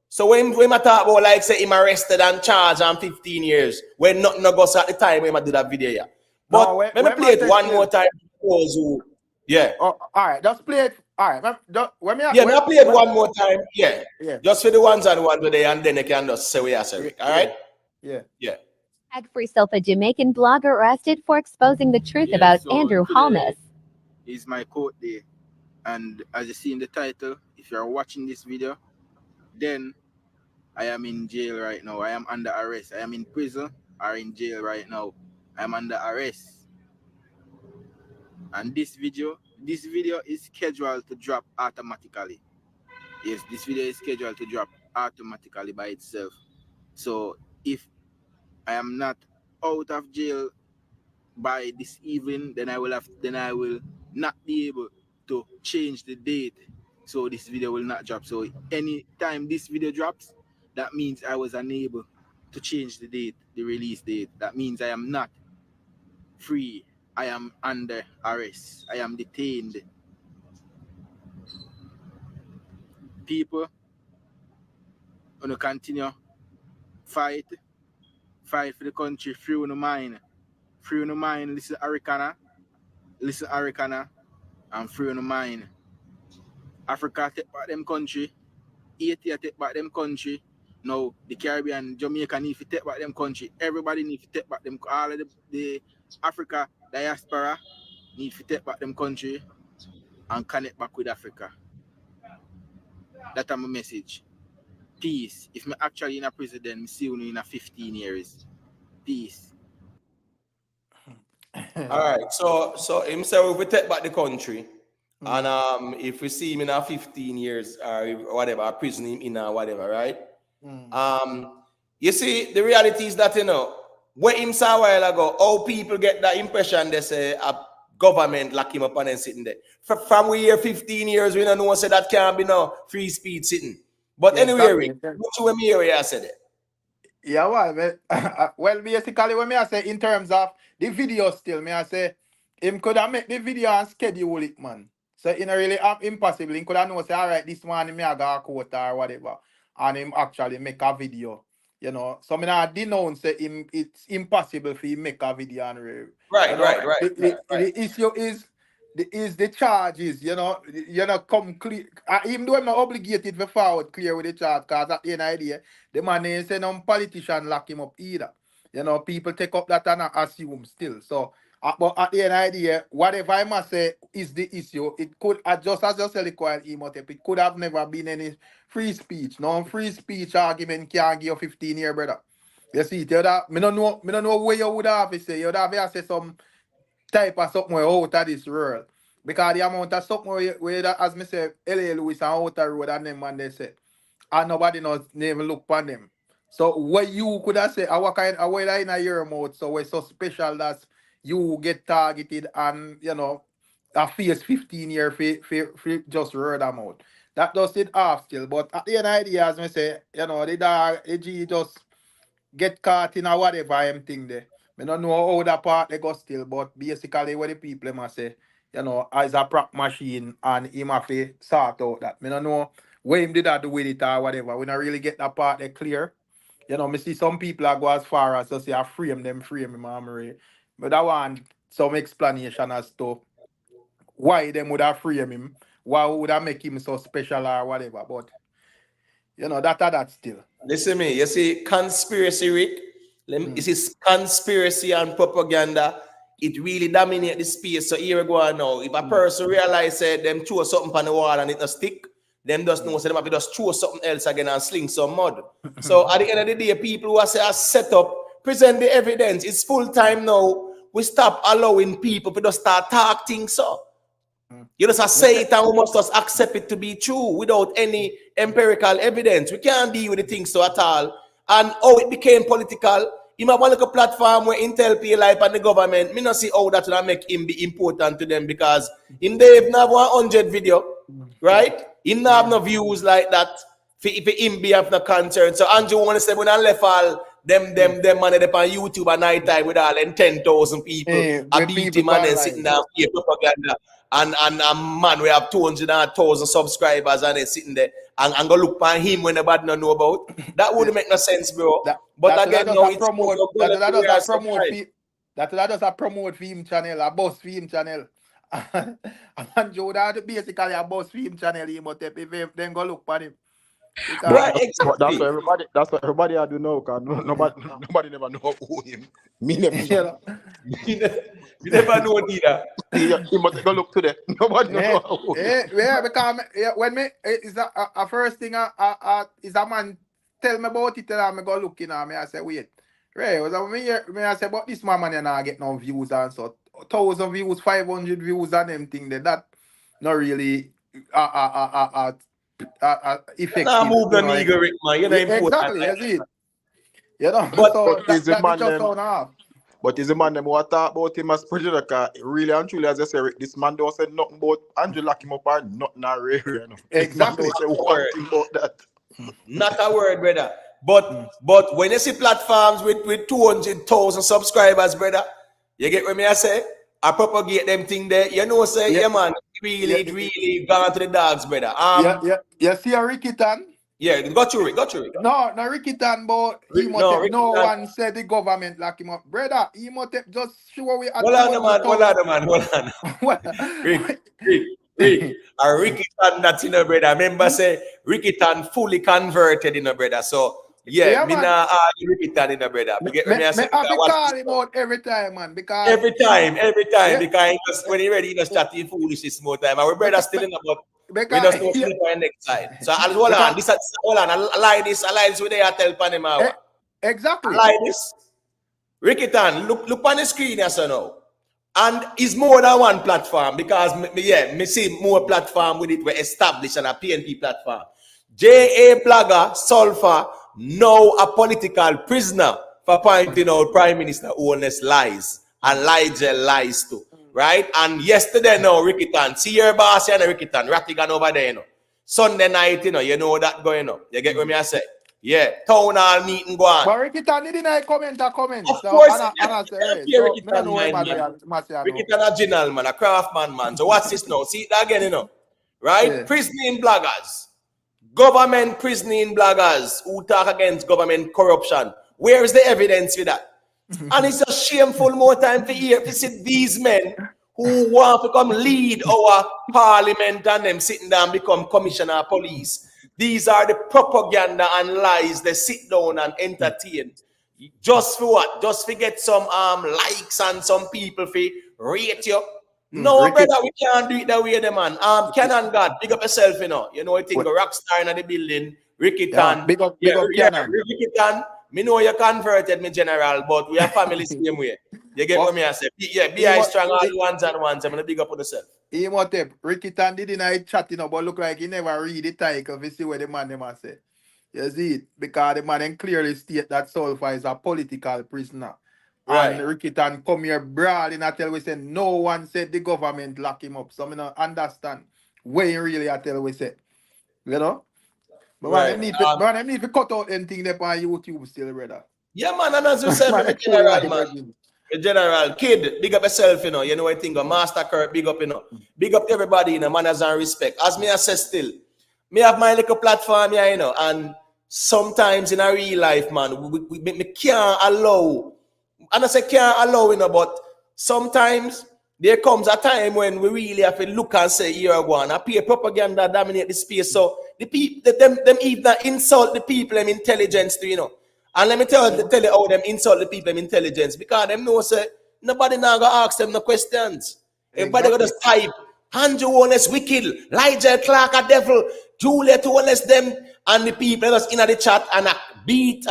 So when we talk about like say him arrested and charged on 15 years, when nothing no goes at the time when I do that video, yeah. But No, let me play it one more time for those who, yeah. Oh, all right, just play it. All right, when me, Yeah, I play it one more time. Yeah. Yeah. Just for the ones and one today, and then they can just say we are sorry. All right? Yeah. Yeah. Free sulfa Jamaican blogger arrested for exposing the truth about so Andrew today Holness. is my court day. And as you see in the title, if you're watching this video, then I am in jail right now. I am under arrest. I am in prison or in jail right now. I am under arrest. And this video is scheduled to drop automatically. Yes, this video is scheduled to drop automatically by itself. So if I am not out of jail by this evening, then I will not be able to change the date. So this video will not drop. So anytime this video drops, that means I was unable to change the date, the release date. That means I am not free. I am under arrest. I am detained. People gonna continue fight for the country, free on the mind. Free on the mind, listen Arikana, and free on the mind. Africa take back them country, Haiti take back them country. Now the Caribbean, Jamaica need to take back them country. Everybody need to take back them. All of the Africa diaspora need to take back them country and connect back with Africa. That's my message. Peace. If me actually in a prison, then me see you in a 15 years. Peace. All right. So him say we take back the country. And if we see him in a 15 years or whatever, prison him in or whatever, right? You see, the reality is that, you know, when him saw a while ago, how people get that impression they say a government lock him up and then sitting there. From we here 15 years, we don't know say that can't be no free speech sitting. But Yeah, anyway, exactly. what you me hear I said it. Yeah, well, basically, when me I say in terms of the video still, me I say him could have make the video and schedule it, man. So it really impossible. He could have know say, all right, this one me I got a quote or whatever, and him actually make a video. You know, so me not denounce say him. It's impossible for him make a video and Right. the issue is the charges, you know, come clear. Even though I'm not obligated to forward clear with the charge, because at the end of the day, the man ain't say no politician lock him up either. You know, people take up that and assume still. So, but at the end of the day, whatever I must say is the issue. It could, just as you said, it could have never been any free speech. No free speech argument can't give you 15 years, brother. You see, me don't know where you would have to say. You would have to say some type of something out of this world. Because the amount of something where as me say, L.A. Lewis and outer road and them man they say, and nobody knows never look upon them. So what you could have said, what kind of way in a your mouth, so we're so special that you get targeted and a face 15 year for just word amount. That does it off still. But at the end of the day, as me say, the dog, the G just get caught in a whatever I'm thing there. I don't know how that part they go still, but basically what the people must say, as a prop machine and him have to sort out that. I don't know where him did that do with it or whatever. We don't really get that part there clear. Me see some people that go as far as to say I frame him, Marie. But I want some explanation as to why them would have frame him, why would have make him so special or whatever. But that still. Listen me, you see, conspiracy, Rick. This is conspiracy and propaganda. It really dominates the space. So here we go now. If a person realize them throw something on the wall and it a stick, them just know say them have to just throw something else again and sling some mud. So at the end of the day, people who are set up, present the evidence. It's full time now. We stop allowing people to just start talking things so. You just say it and we must just accept it to be true without any empirical evidence. We can't deal with the things so at all. And how it became political, you might want a platform where Intel pay life and the government, me not see how that will make him be important to them because him they have 100 video, right? Him not have no views like that. If him be have no concern. So Andrew want to say when I left all them money up on YouTube at night time with all them 10,000 people, I beat him and then sitting down here propaganda. And man, we have 200,000 subscribers and they sitting there and go look for him when nobody don't know about. That wouldn't make no sense, bro. But again, no, it's that does a promote film channel, a boss film channel. And Joe that basically a boss film channel, but if then go look for him. Right, exactly. That's what everybody I do know, because nobody never know who him. Me never know. You never know either. He must go look today. Nobody know who him. Yeah, because when me is a first thing is a man tell me about it, and I go look in and I say, wait. Right, I say, but this man and I get no views and so 1,000 views, 500 views and them thing that not really effective. Nah, move the nigga, Rick, man. You know exactly, that's it. You know, but so is the man just them, don't have. But is the man them who talk about him as president? Really and truly, as I say, Rick, this man don't say nothing about Andrew lock him up or nothing rare. You know? Exactly. Don't say one thing about that. Not a word, brother. But when you see platforms with 200,000 subscribers, brother, you get what me I say? I propagate them thing there. You know, say, yeah man, really gone to the dogs, brother. You see a Ricky Tan? Yeah, got you, Rick. No, Ricky Tan, but no one said the government lock him up. Brother, he must just show we at Hold on, man. Rick. A Ricky Tan that's in a brother. Remember say Ricky Tan fully converted in a brother. So yeah, me nah argue Ricky Tan in a brother. Me have to call him out every time, man. Because every time. Because when he ready, he just chat in foolishness more time. Our brother still in about we just don't sleep on the next side. So I'll hold on. I like this with the tell Panama. Exactly. I like this. Ricky Tan, look on the screen as you know. And it's more than one platform because me see more platform with it were established on a PNP platform. JA blogger Sulfa now a political prisoner for pointing out Prime Minister Owen's lies and Ligel lies too. Right? And yesterday now, Ricky Tan, see your boss and Ricky Tan, Rattigan over there, you know. Sunday night, you know that going on. You get what me I say? Yeah, town hall meeting go on. But Ricky Tan didn't comment. Of so, course, Ricky Tan a general man, a craftsman man. So what's this now? See it again, you know. Right? Yeah. Prisoning bloggers. Government prisoning bloggers who talk against government corruption. Where is the evidence for that? And it's a shameful more time to hear to see these men who want to come lead our parliament and them sitting down become commissioner of police. These are the propaganda and lies they sit down and entertain. Just for what? Just to get some likes and some people for rate you. No, Ricky, brother, we can't do it that way, the man. Canon God, big up yourself, you know. You know, I think a rock star in the building, Ricky Tan. Big up Canon. Ricky Tan. Me know you converted me general, but we are family same way. You get what me I say? Yeah, be strong all ones and ones. I'm gonna big up on yourself. Ricky Tan didn't chat, but look like he never read the title. You see what the man them say. You see it? Because the man then clearly state that Sulfa is a political prisoner. Right. And Ricky Tan come here brawling and tell we say no one said the government lock him up. So I don't understand where you really I tell we say. You know? But right. I need to cut out anything there on YouTube still, brother. Yeah, man, and as you said, the general kid, big up yourself, you know. You know, I think Master Kurt, big up, you know. Big up everybody, you know, manners and respect. As me I say still, me have my little platform here, you know, and sometimes in a real life, man, we can't allow, and I say can't allow, you know, but sometimes there comes a time when we really have to look and say, here I go, and appear propaganda dominate the space. So the people, them even insult the people, them intelligence too, you know. And let me tell you how them insult the people, them intelligence, because them know say nobody now gonna ask them no questions. Everybody gonna just type, Andrew Honest wicked, Ligel Clark a devil, Juliet Honest them, and the people just in the chat and beat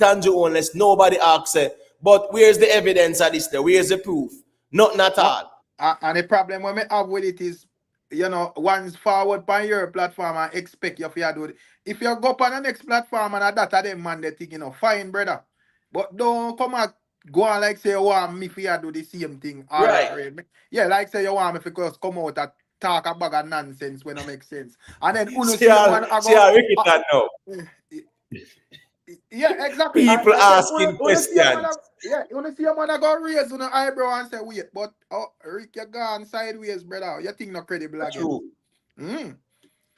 Andrew Honest. Nobody asks it. But where's the evidence of this there? Where's the proof? Nothing at all. And the problem when me have with it is, once forward by your platform and expect you to do it. If you go up on the next platform and that them man they think, fine, brother. But don't come and go on like say you want me to do the same thing all Right. that way. Yeah, like say you want me to just come out and talk a bag of nonsense when it makes sense. And then uno see a man I See go. how Ricky can now. Yeah, exactly. People And then asking wanna see a man, questions. you wanna see a man that go raise on the eyebrow and say, wait, but Rick, you gone sideways, brother. You think not credible again. True.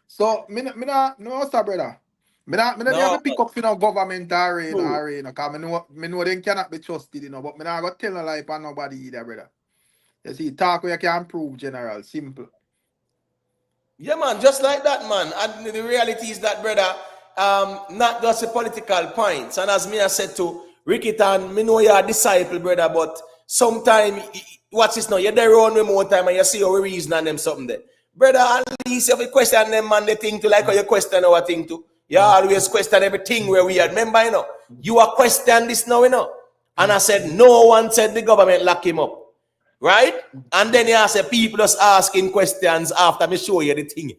So no sir, brother. Me not have No, to pick up for no government true. arena, cause me know they cannot be trusted, but me not go tell no lie on nobody either, brother. You see, talk where you can prove, general, simple. Yeah, man, just like that, man. And the reality is that, brother, not just a political points. And as me I said to Ricky Tan, me know you're a disciple, brother, but sometime, what's this now? You're there around me more time and you see our reason and them something there. Brother, at least if you question them, man, they think to like how you question our thing to. You always question everything where we are. Remember, you are question this now, And I said, no one said the government lock him up. Right? And then you say people just asking questions after me show you the thing,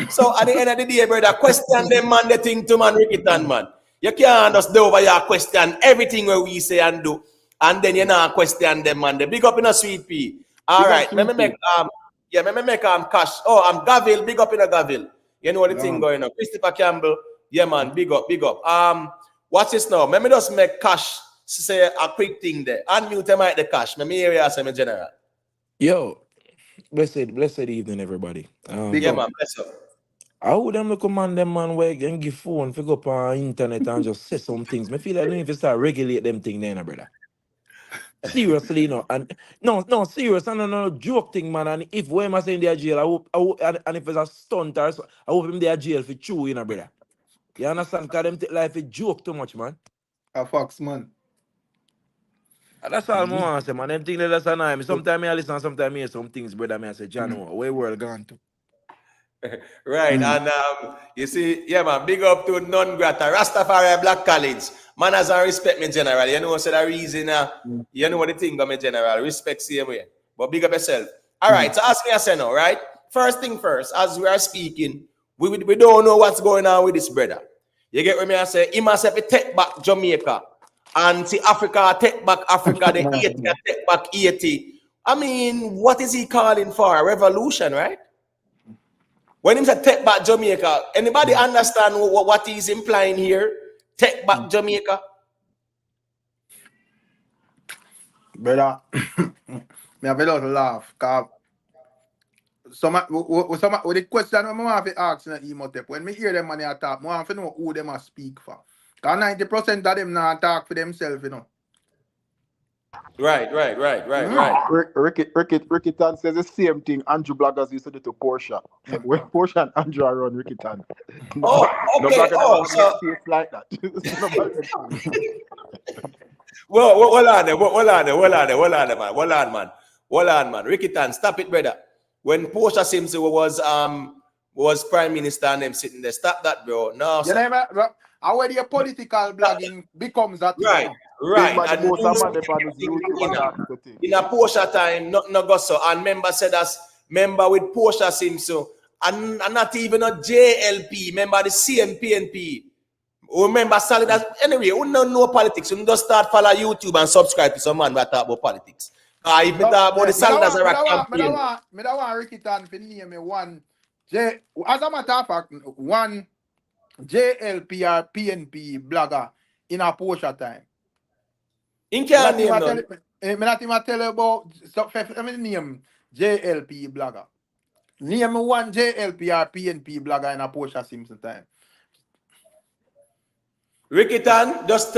So at the end of the day, brother, question them, man, the thing to man, Ricky Tan, man. You can't just do over your question everything where we say and do, and then you not question them, man. They big up in a sweet pea. All right, let me make cash. Oh, I'm Gavil, big up in a Gavil. You know the thing going on. Christopher Campbell, yeah, man, big up, big up. What's this now? Let me just make cash. Say a quick thing there. Unmute them at the cash. Let me hear you say me general. Yo, blessed evening, everybody. Big Yeah, up. man, bless up. How would them look man them man where and give phone, pick up on internet and just say some things? Me feel like I need to start regulate them thing then, brother. Seriously, no. And no, serious, and no joke thing, man. And if when am I saying they are jail, I hope and if it's a stunt or so, I hope him they are jail for true, brother. You understand? Cause them take life a joke too much, man. A fox, man. And that's all I want to say, man. Them things that's annoy me. Sometimes I listen, sometimes I hear some things, brother. Me I say, John, where world gone to? Right, and you see, yeah, man, big up to non-grata Rastafari Black College. Manners and respect me general. You know, so the reason, you know what the thing of me general. Respect same way. But big up yourself. All right, so ask me a say now, right? First thing first, as we are speaking, we don't know what's going on with this brother. You get what me I say? He must have to take back Jamaica. And see Africa, take back Africa, the 80, take back 80. I mean, what is he calling for? A revolution, right? When he said take back Jamaica, anybody understand what he's implying here? Take back Jamaica? Brother, me have a lot of laugh. Cause some with the question I want to ask in the email tape, when me hear them money talk, I want to know who them a speak for. Cause 90% of them not talk for themselves, Right. Ricky Tan says the same thing Andrew Bloggers used to do to Portia. When Portia and Andrew are on Ricky Tan. Oh, No okay. blogger Oh, never so have face like that. Nobody- well, hold on, man. Ricky Tan, stop it, brother. When Portia Simpson was prime minister and them sitting there, stop that, bro. No, You sir. never, already a political blogging becomes a thing, Right. Big Right. man, the And most news man on his YouTube attack the thing. in a Portia time, not no go so. And member said as member with Portia Simpson and not even a JLP, member the CMPNP. Remember solid as anyway, we don't know politics. We just start follow YouTube and subscribe to some man that talk about politics. If we talk about the solid as a campaign. Me da want Ricky Tan to name me one as a matter of fact, one JLP or PNP blogger in a Portia time. In can't name none. Me not even tell you about name JLP blogger. Name me one JLP or PNP blogger in a Portia Simpson time. Ricky Tan, just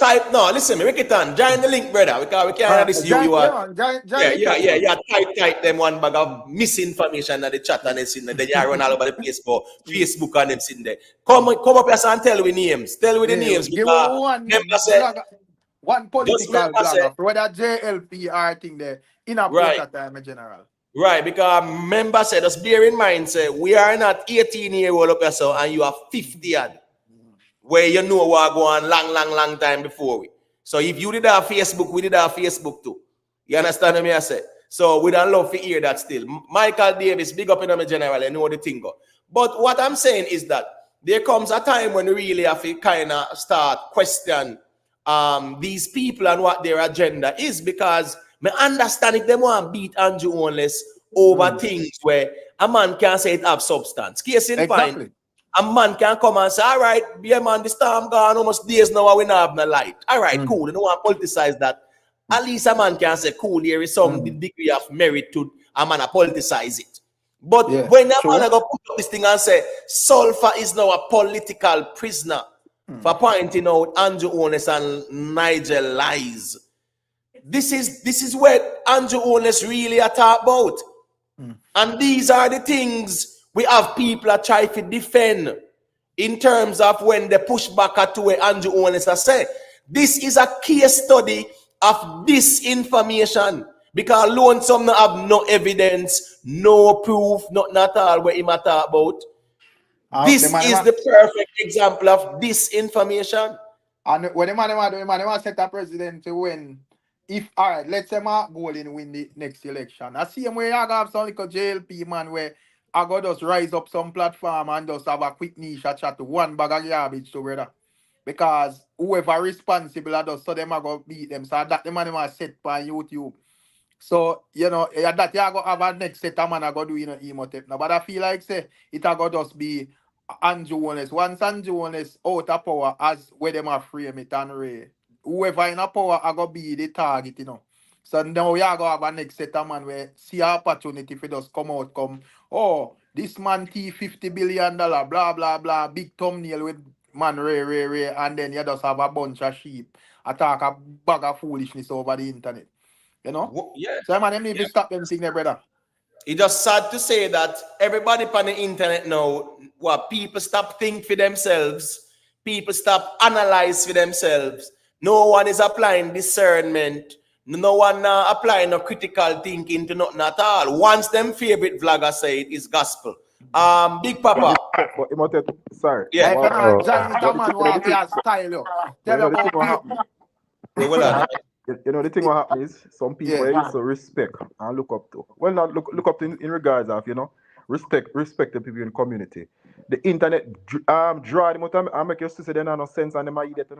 type no. Listen, me, Ricky Tan, join the link, brother. We can't have this you are. Yeah. Type them one bag of misinformation at the chat and it's in there. Then you run all over the place for Facebook and them sitting there. Come up here and tell we names. Tell we the names. Give one blogger, one political blogger, whether JLP or thing there in a Portia time in general. Right, because member said, just bear in mind, say we are not 18-year-old up here, so and you are 50 odd. Where you know what go on long time before we. So if you did our Facebook, we did our Facebook too. You understand what I say? So we don't love to hear that still. Michael Davis, big up in my general, I know the thing go. But what I'm saying is that there comes a time when we really have to kind of start question these people and what their agenda is, because me understand if they want to beat Andrew Holness over things where a man can say it have substance. Case in point, Exactly. a man can come and say, all right, yeah, man, the storm gone almost days now, we not have no light. All right, cool. You don't want to politicize that. At least a man can say, cool, there is some degree of merit to a man to politicize it. But Yeah. when a True. man go put up this thing and say, sulfa is now a political prisoner for pointing out Andrew Holness and Nigel lies. This is what Andrew Holness really are talk about. And these are the things we have people that try to defend in terms of when they push back at where Andrew Holness has said. This is a case study of disinformation. Because alone some have no evidence, no proof, nothing at all what he talk about. The This man, is the perfect example of disinformation. and when the man set a president to win, if all right, let's say my goal in win the next election. I see him where I have some like a JLP man where I go just rise up some platform and just have a quick niche a chat to one bag of garbage together. Because whoever responsible are just so them are gonna beat them. So that the man them are set by YouTube. So, that you go have a next set of man I go do in a emotep now. But I feel like say it a go just be Andrew Holness. Once Andrew Holness out of power as where them are frame it and Ray. Whoever in a power I go be the target. So now you go have a next set of man where see a opportunity for just come. Oh, this man $50 billion, blah blah blah, big thumbnail with man Ray, and then you just have a bunch of sheep attack a bag of foolishness over the internet. Yeah. So man, them need to stop them thing there, brother. It's just sad to say that everybody on the internet now, what people stop think for themselves, people stop analyze for themselves. No one is applying discernment. No one applying no critical thinking to nothing at all. Once them favorite vlogger say it is gospel. Big Papa. But Imhotep, sorry. Yeah. If What, you're not what, Johnny what the Little thing, man walk your style, yo. but Tell you you know the thing about what people. happen. Yeah, well, The thing what happen is some people Yeah. used to respect and look up to. Well, not look up to in regards of respect the people in the community. The internet draw them out and make you say they have no sense and them are idiot.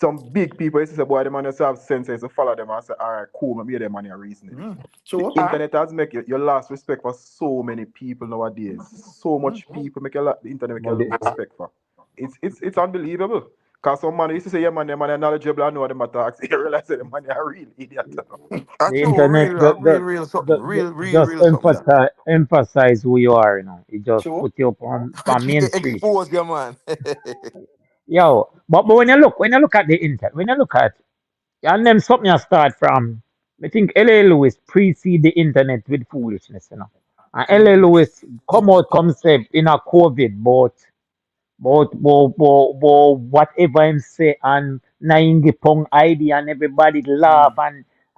Some big people used to say, boy, the man used to have sense, used to follow them and say, all right, cool, maybe them man are reasoning. The True. internet has make you lost respect for so many people nowadays. So much people make the internet make you lose respect for. It's unbelievable. Cause some man used to say, yeah man, them man are knowledgeable, I know them attacks. You realize that them man are real idiot. That's The true. internet Real something. just Real something. Yeah. emphasize who you are, It just True. put you up on Main Street. Expose your man. Yo, but when you look at the internet, when you look at and then something you start from, I think L.A. Lewis precede the internet with foolishness. And L.A. Lewis come out concept in a COVID, but whatever him say and nine the pong ID and everybody laugh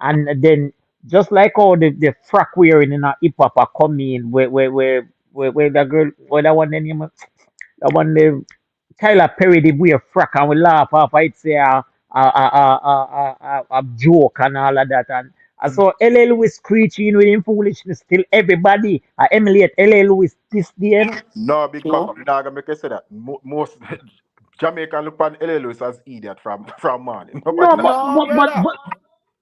and then just like how the frack wearing in a hip hop are coming where the girl where that one the name that one the Tyler Perry did wear frack and we laugh off I'd say a joke and all of that and so LA Lewis screeching with him foolishness till everybody emulate LA Lewis this day. No, big True. papa, I'm not gonna make you say that. Most Jamaican look on L.A. Lewis as idiot from morning. Nobody No, not. No, brother.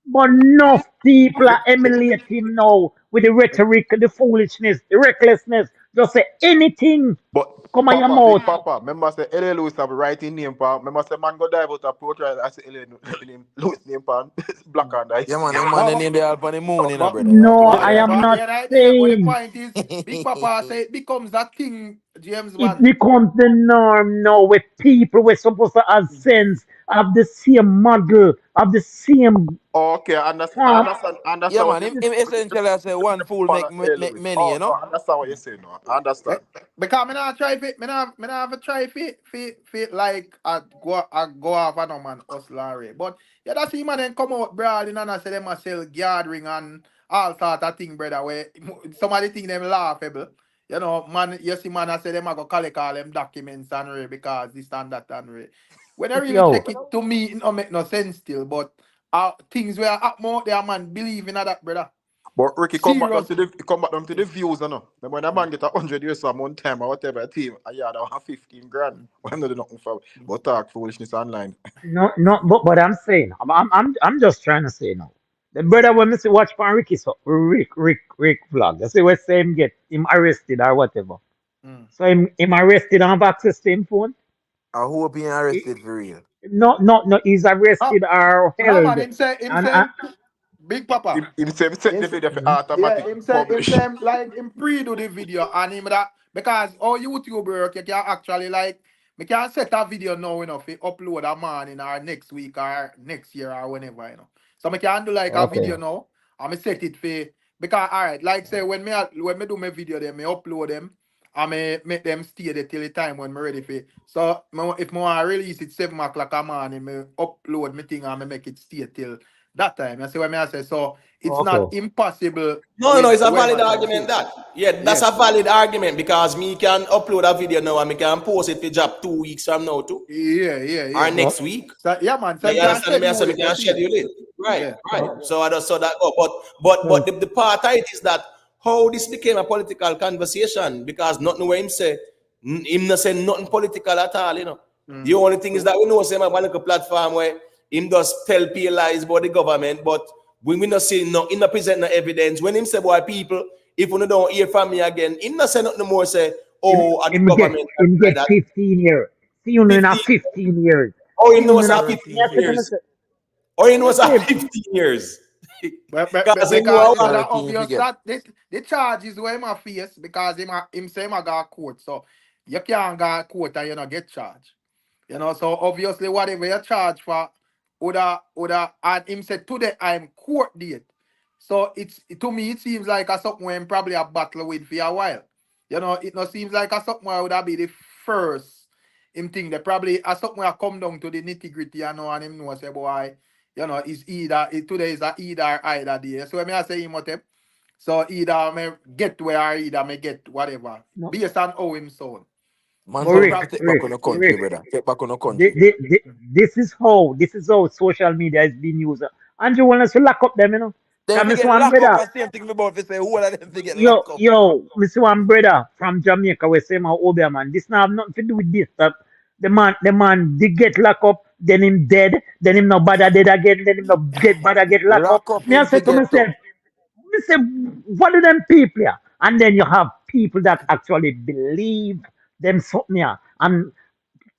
but enough people are emulating him now with the rhetoric, the foolishness, the recklessness. Just say anything But come on your Papa, big mouth. Papa, remember say L.A. Lewis have a writing name for. Remember say man go dive out a portrait. I say L.A. name Lewis name for black and Yeah, ice. man, them man No, they name the help on the moon, but brother. You No, give I me that. am But not yeah, there, but the saying point is, Big Papa say it becomes that thing, James it man. becomes the norm now with people we're supposed to have sense, have the same model, have the same okay, form. Yeah, understand what man. you Him essentially I say one fool follow make L.A. Lewis. many, Oh no, understand what you say no. I Be- understand. Because me not try fit, me not have a try fit like I go off and no man hustler. But yeah, that's him and then come out broad and I say them a sell gathering and all sort of thing, brother. Where somebody think them laughable. Man, you see man I say them a go collect all them documents and because this and that and When I really Yo, check it to me, it don't make no sense still. But things where happen out there, man. Believe in that, brother. But Ricky, Serious. come back down to the views, you know. Then when a man get 100 years some one time or whatever team, yeah, that have 15 grand. I'm not doing nothing for but talk foolishness online. No, no, but I'm saying, I'm just trying to say now. The brother when me see watch from Ricky, so Rick vlog. I say what say him get him arrested or whatever. Mm. So him arrested and have access to him phone. I hope he He- arrested for real. no, he's Ah, arrested or no, man. held. Him And say, Big Papa. Him say set the Him, video for Mhm. Yeah, automatic him publish. say like him pre-do the video and him that because all YouTube work you can actually like we can set a video now fi upload a morning or next week or next year or whenever So me can do like a Okay. video now and me set it for because alright like say when me do my video then me upload them and me make them stay there till the time when me ready for so if me want release it 7 o'clock a morning me upload me thing and me make it stay till that time. You see what I say? So it's not Okay. impossible No, with it's a valid whoever them argument say. that. Yeah, that's Yeah. a valid argument because me can upload a video now and me can post it for job 2 weeks from now too. Or Yeah. No, next week. So yeah, man. So Yeah, you you can understand me? I say schedule we it, you can see. schedule it. Right, Yeah. right. So I just saw that go. But so the part of it is that how this became a political conversation because nothing where him say him not say nothing political at all, The Mm. only thing is that we know him have one little platform where him just tell people lies about the government, but we not see no him not present no evidence. When him say boy people, if you don't hear from me again, him not say nothing more say, oh, at the government him like get that. 15 years. See you know in a 15. 15 years. Oh, See him you knows know in a a 15 15 years. I say to years. myself, Or he I knows a say, 15 years. But Because him know because a it's one. that 13 obvious forget. that the charges where him a face because him say him a got court. So you can't go court and you not get charged. So obviously whatever you charge for woulda and him said today I'm court date. So it's to me it seems like a something where him probably a battle with for a while. It not seems like a something where would be the first him thing. They probably a something where come down to the nitty gritty and him know say boy, it's either today is a either day. So when I say him what so either me get where or either me get whatever. no, Based on how him sound. Man but So told me Rick, to probably take back on the country, Rick, brother. Take back on the country. this is how social media is being used. Andrew want us to lock up them, Them Cause fi Miss get one locked up brother, and same thing me about fi say who of them fi get locked up. Miss one brother from Jamaica, we say my Obia man. This now have nothing to do with this. That the man did get locked up, then him dead, then him no bother dead again, then him no get bother get locked up. Lock up Me I him say fi to get myself, to. me say, what do them people here? And then you have people that actually believe them something here and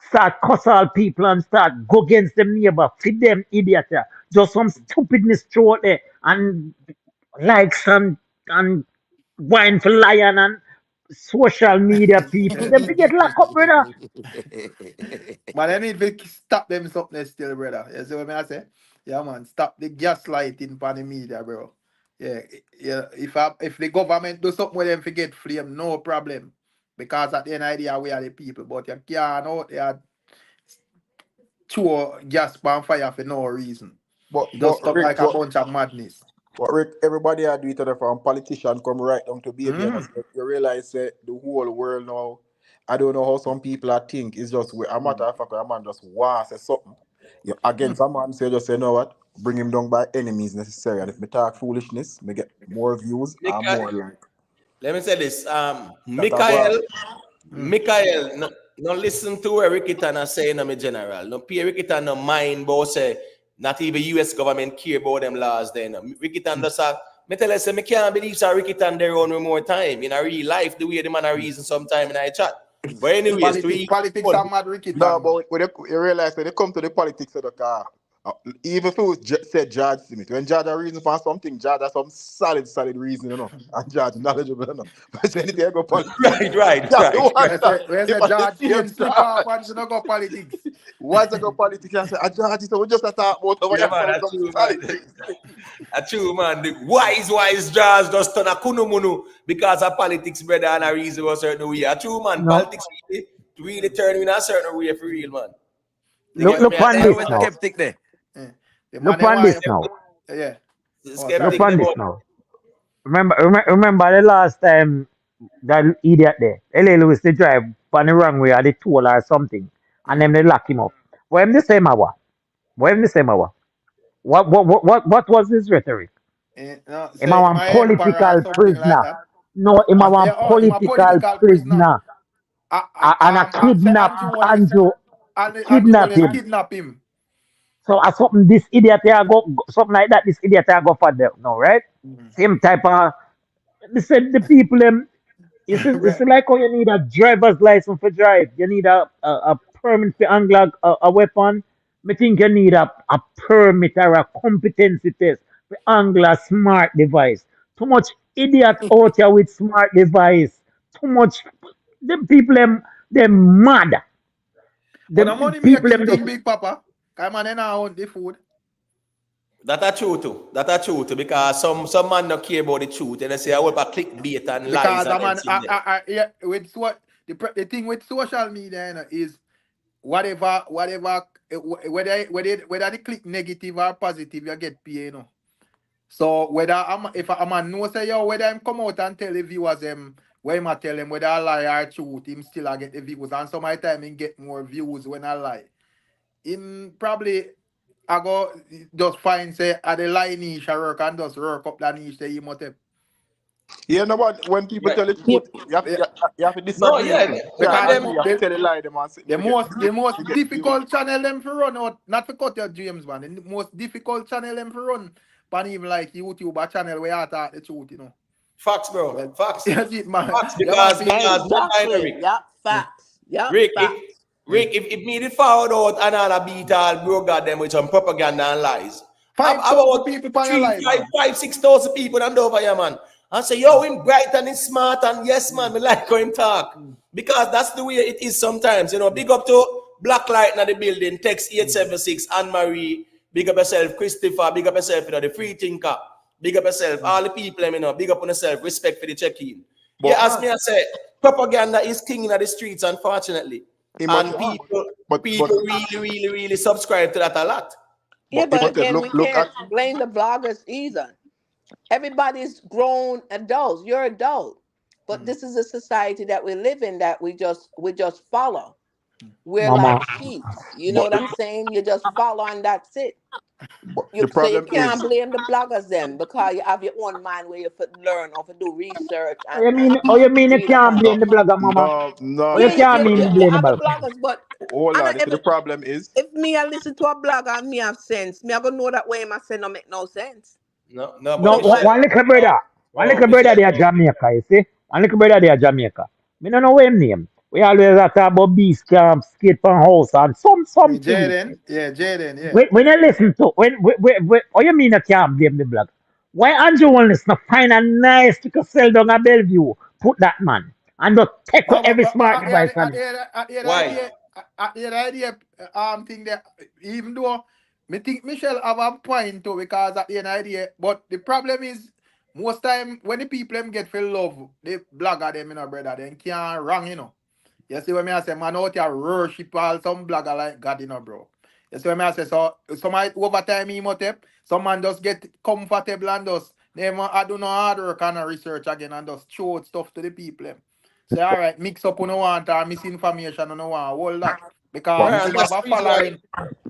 start cuss all people and start go against them neighbor, feed them idiot here. Just some stupidness through there and likes and wine for lion and social media people. Them to get locked up, brother. but I need to stop them something still, brother. You see what I say? Yeah, man. Stop the gaslighting on the media, bro. Yeah, yeah. If the government do something with them forget flame, no problem. Because at the end of the day, we are the people. But you can't out there throw gas on fire for no reason. But It but just look Rick, like a bunch of madness. everybody are doing it from politician come right down to baby and Mm. you realize the whole world now. I don't know how some people are think it's just a matter of fact a man just wants say something. You against a man say just say you know what? Bring him down by enemies necessary. And if me talk foolishness, me get more views and more like Let me say this. that I go on. Mm. No listen to what Ricky Tanner saying, me general. No pay Ricky Tanner mind about say not even US government care about them laws then. Ricky Tanner say, me tell you, say, me can't believe that Ricky Tanner they run one more time in a real life, the way the man a reason sometime in a chat. But anyways, to each Politics one, are mad wicked, No, man. but when you realize when they come to the politics of the car, even if it was said Judge Smith, when Judge a reason for something, Judge has some solid reason, and Judge knowledgeable, But so anything I go politics, Judge right. don't want that. Where's If the I the George same Ken slip off Judge, and no go politics? once I go politics, I say, Judge, so we just a talk about over Yeah, here, man, some that's true, solid man. things. That's true, man. The wise jazz just turn a kunumunu because of politics, brother, and a reason for a certain way. That's true, man. No, Politics really turn in a certain way for real, man. You look get look me? I on tell I you, this was man. now. skeptic there. Eh. The man Look they on want this you. now. Yeah. Oh, Look sorry. Skeptic on this about now. Remember the last time that idiot there, L.A. Lewis they drive on the wrong way or the toll or something, and Mm. then they lock him up. What him the same hour? What him the same hour? What was his rhetoric? No, Am I say one my emperor or political something like prisoner? that. No, am I one Oh, him a political political prisoner. prisoner? And a Say kidnap Andrew, Andrew kidnap Wallace him. kidnap him. So something this idiot here go something like that. This idiot here go for them, no, right? Same type of. They said the people them. It's like how you need a driver's license for drive. You need a permit to angle a weapon. I think you need a permit or a competency test to angle a smart device. Too much idiot out here with smart device. Too much. Them people them mad. But the Them money people making them thing, just. Big Papa. Come on, now own the food. That are true too. That are true too. Because some man don't care about the truth and they say I will clickbait and lies Because and I'm an, everything there. yeah, with what the thing with social media, you know, is whatever whether they click negative or positive, you get paid, you know. So whether if I'm a no say yo, whether I'm come out and tell the viewers when I tell them whether I lie or truth, him still I get the views, and some of the time he get more views when I lie. Him probably I go just find say at the lie niche I work and just work up that niche say he must have. Yeah, no, but when people Yeah. tell the truth, Yeah, you have to No, disagree with yeah. them. You can't because Because agree. You have to tell a lie them and sit there the most to get views. difficult channel them for run out, not for cut your James man. The most difficult channel them for run, pan even like YouTube a channel where you talk the truth, you know. facts, bro. Well, Facts. yes, it man. Facts. Yeah, man. Because one liner, Exactly. Rick. Yep. Facts. Yep. Rick, Facts. if me did forward out another beat all bro got them with some propaganda and lies. 5,000 About people on your three, live, five, man. 6,000 people and over here, man. I say, yo, him bright and he's smart and yes, man, me like how him talk. Because that's the way it is sometimes. You know, big up to Blacklight in the building, text 876, Anne Marie, big up yourself, Christopher, big up yourself, you know, the free thinker, big up yourself, all the people, you know, big up on yourself, respect for the check-in. But Yeah, as me I say, propaganda is king in the streets, unfortunately. And imagine, people but really subscribe to that a lot. Yeah, but Imhotep, again, we look at can't blame the bloggers either. Everybody's grown adults. You're adult, but this is a society that we live in that we just follow. We're Mama, like sheep. You know but what I'm saying? You just follow and that's it. the So you problem can't is blame the bloggers then because you have your own mind where you could learn or do research oh you mean you really can't come blame up. the blogger, mama? Oh you no. Yeah, can't you mean you blame the have the blogger? bloggers, but Hold I know on. You see, the problem is if me I listen to a blogger and me have sense, me I gonna know that way I say no make no sense. No, but No, So Michelle, one little oh, brother. One oh, little brother Michelle, there Jamaica, you see? One little brother there Jamaica. Me no know what him name. We always talk about beast camp, skate from house and some Yeah, things. Jaden. Yeah, Jaden. Yeah. When I listen to oh you mean I can't blame the blog? Why Andrew Wallace not find a nice to sell down a Bellevue, put that man and just take away No, every but smart device on him. at the why? idea, thing that even though me think Michelle have a point too because at the end of the day, but the problem is most time when the people them get feel love, they blogger them, you know, brother, then can't wrong, you know. You see what me I say, man out here worship all some blogger like God, you know, bro. You see what me I say, so some over time some man just get comfortable and just never I do no hard work and no research again and just throw stuff to the people. Them. Say, all right, mix up on no want or misinformation on no want, all that. but Because Yeah, and him Michelle. have that's a the reason why. following.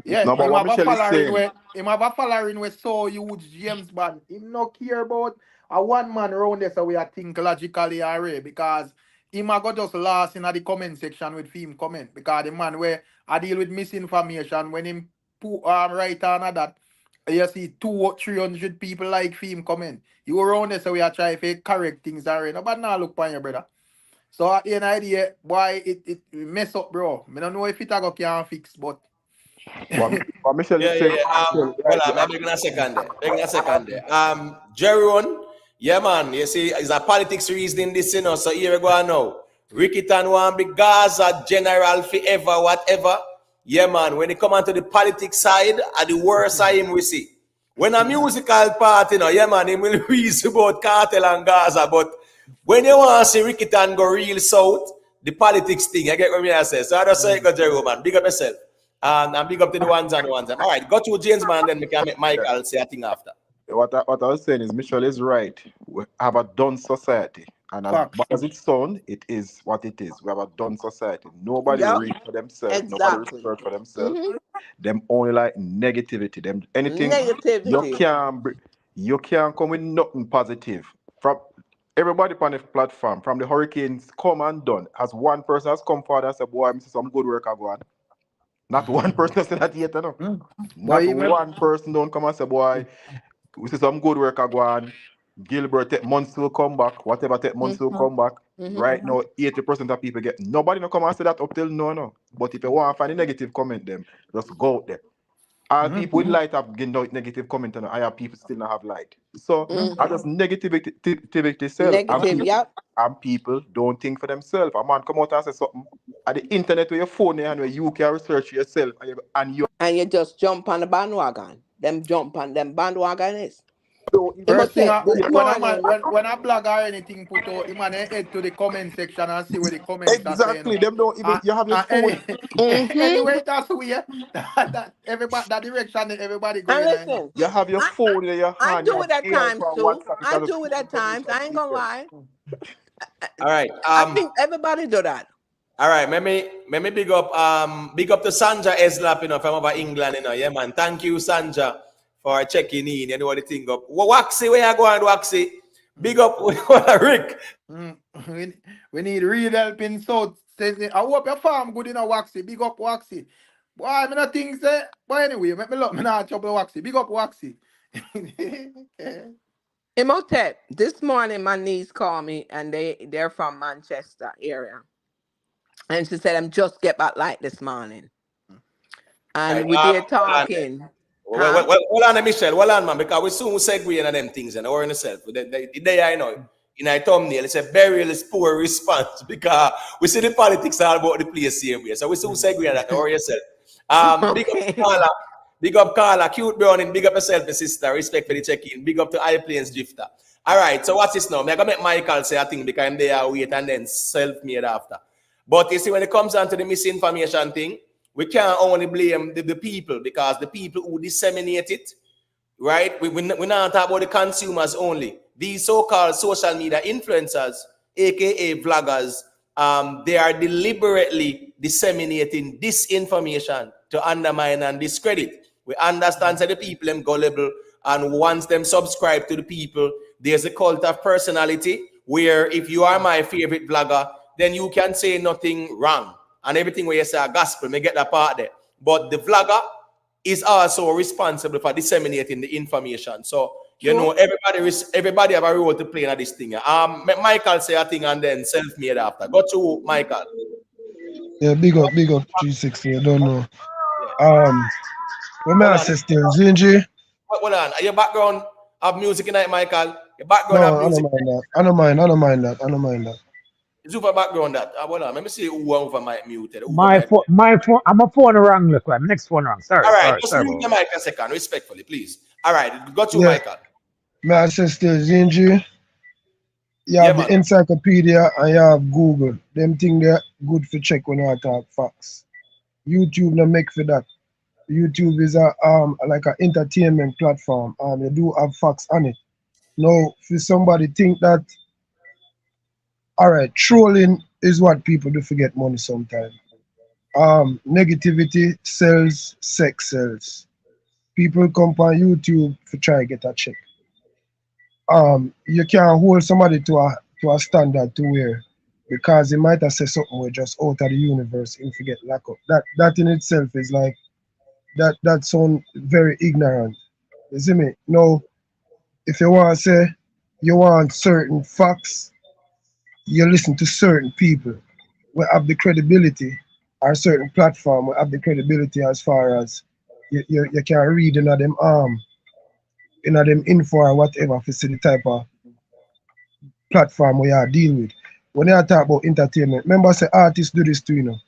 Yeah, No, but what Michelle is saying. him have a following with so huge James Bond. Him no care about a one man around there so we are think logically already because him a go just lost in the comment section with him comment because the man where I deal with misinformation when him put write on that you see 200-300 people like him comment. You around there so we are trying to correct things already. Nobody now look for you, brother. So at the end of the day, why it mess up, bro. I don't know if it a go can fix, but What Michelle is saying. Yeah. Michelle, Hold right? on, I'm begging a second there. Begging a second there. Jeron, yeah, man. You see, it's a politics reason this, you know. So here we go now. Ricky Tan want be Gaza general forever, whatever. Yeah, man. When it come on to the politics side, at the worst side him we see. When a musical part, you know, yeah, man, him will reason about cartel and Gaza, but when you want to see Ricky Tan go real south, the politics thing, I get what I say. So I just say, go Jerome, man. Big up yourself. And big up to the ones and ones. All right, go to James, man, then we can make Yeah. Michael say a thing after. What I was saying is Michelle is right. We have a done society. And as facts. bad as it sounds, it is what it is. We have a done society. Nobody Yep. read for themselves, nobody Exactly. research for themselves. Mm-hmm. Them only like negativity. Them anything Negativity. you can't come with nothing positive. From everybody on the platform, from the hurricanes come and done. As one person has come forward and said, boy, I see some good work I go on. Not one person said that yet, no. But Not one person don't come and say, boy, we see some good work I go on. Gilbert take months to come back, whatever take months to come back. Right now, 80% of people get nobody no come and say that up till no. But if you want to find a negative comment them, just go out there. All people with light have getting out negative comment and I have people still not have light. So I just negativity sell Negative, yep. and people don't think for themselves. A man come out and say something at the internet with your phone and where you can research yourself and you just jump on the bandwagon. Them jump on them bandwagon is. first thing, This when morning. when a blog or anything put out, you man head to the comment section and see what the comments are saying. exactly them don't even you have your phone. Anyway, that's weird. that everybody, that direction that everybody And going in. listen, You have your phone in your I hand. do it at times too. I WhatsApp, do it at times. I ain't gonna lie. All right. I think everybody do that. All right, let me big up to Sanja Eslap, from over England, yeah, man. Thank you, Sanja, for checking in. You know what the thing up. Waxy, where you going, Waxy? Big up Rick. We need real help in South. I hope your farm good in a Waxy. Big up Waxy. Boy, I not think say. But anyway, make me look, me not trouble Waxy. Big up Waxy. Imhotep, this morning my niece called me and they're from Manchester area. And she said, I'm just get back light this morning. And Right, we did talking. Well, hold on, Michelle. Hold on, man, because we soon segue into them things and or in yourself. The day I know, in a thumbnail, it's a Beryl is poor response because we see the politics all about the place same way. So we soon segue into that or yourself. Big up Carla, cute browning, big up yourself, my sister. Respect for the check-in. Big up to High Plains Drifter. All right, so what's this now? I'm gonna make Michael say a thing because I'm there wait and then self-made after. But you see, when it comes down to the misinformation thing, we can't only blame the people because the people who disseminate it, right? We're not talking about the consumers only. These so-called social media influencers, aka vloggers, they are deliberately disseminating disinformation to undermine and discredit. We understand that the people them gullible, and once them subscribe to the people, there's a cult of personality where if you are my favorite vlogger, then you can say nothing wrong. And everything where you say a gospel, may get that part there. But the vlogger is also responsible for disseminating the information. So, you know, everybody have a role to play in this thing. Michael say a thing and then self-made after. Go to Michael. Yeah, big up 360. I don't know. What may I say still, Zinji? Hold on. Your background have music tonight, Michael. Your background No, have music. I don't mind that. It's over background that. Hold on. Let me see who over mic muted. My phone, I'm a phone wrong, look, my next phone wrong. Sorry, all right, sorry. just mute the mic a second, respectfully, please. All right, got you, Yeah. Michael. May I say still, Zinji? You have the encyclopedia and you have Google. Them things they're good for check when you talk facts. YouTube no make for that. YouTube is a like an entertainment platform. You do have facts on it. Now, for somebody think that, all right, trolling is what people do forget money sometimes. Negativity sells, sex sells. People come on YouTube to try to get a check. You can't hold somebody to a standard to where because they might have said something where just out of the universe and forget lack of that in itself is like that sound very ignorant. You see me? Now, if you want to say you want certain facts, you listen to certain people will have the credibility or certain platform will have the credibility as far as you can read in them info or whatever to see the type of platform we are deal with. When I talk about entertainment, remember I say artists do this too, you know.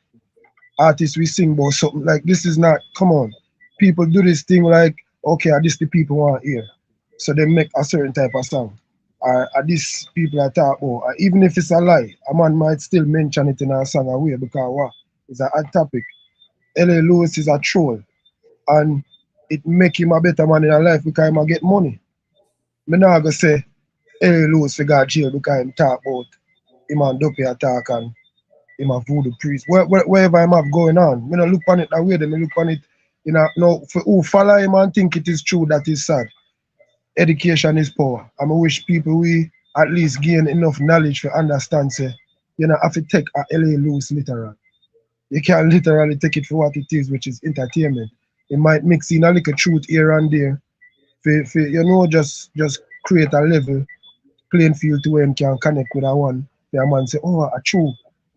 Artists we sing about something like this is not come on. People do this thing like, okay, this the people want to hear. So they make a certain type of song. Or these people I talk about, even if it's a lie, a man might still mention it in a song away because what? It's a hot topic. L.A. Lewis is a troll. And it make him a better man in life because he get money. Me not gonna say L.A. Lewis for got jail because him talk about him and Dopey attack and him a voodoo priest. Wherever him have going on. Me not look on it that way, me look on it You know, no, for who follow him and think it is true, that is sad. Education is power. And I wish people we at least gain enough knowledge to understand, say, you know, have to take a LA loose literal. You can't literally take it for what it is, which is entertainment. It might mix in a little truth here and there, for you know, just create a level playing field to where him can connect with a one. The man say, oh, a true,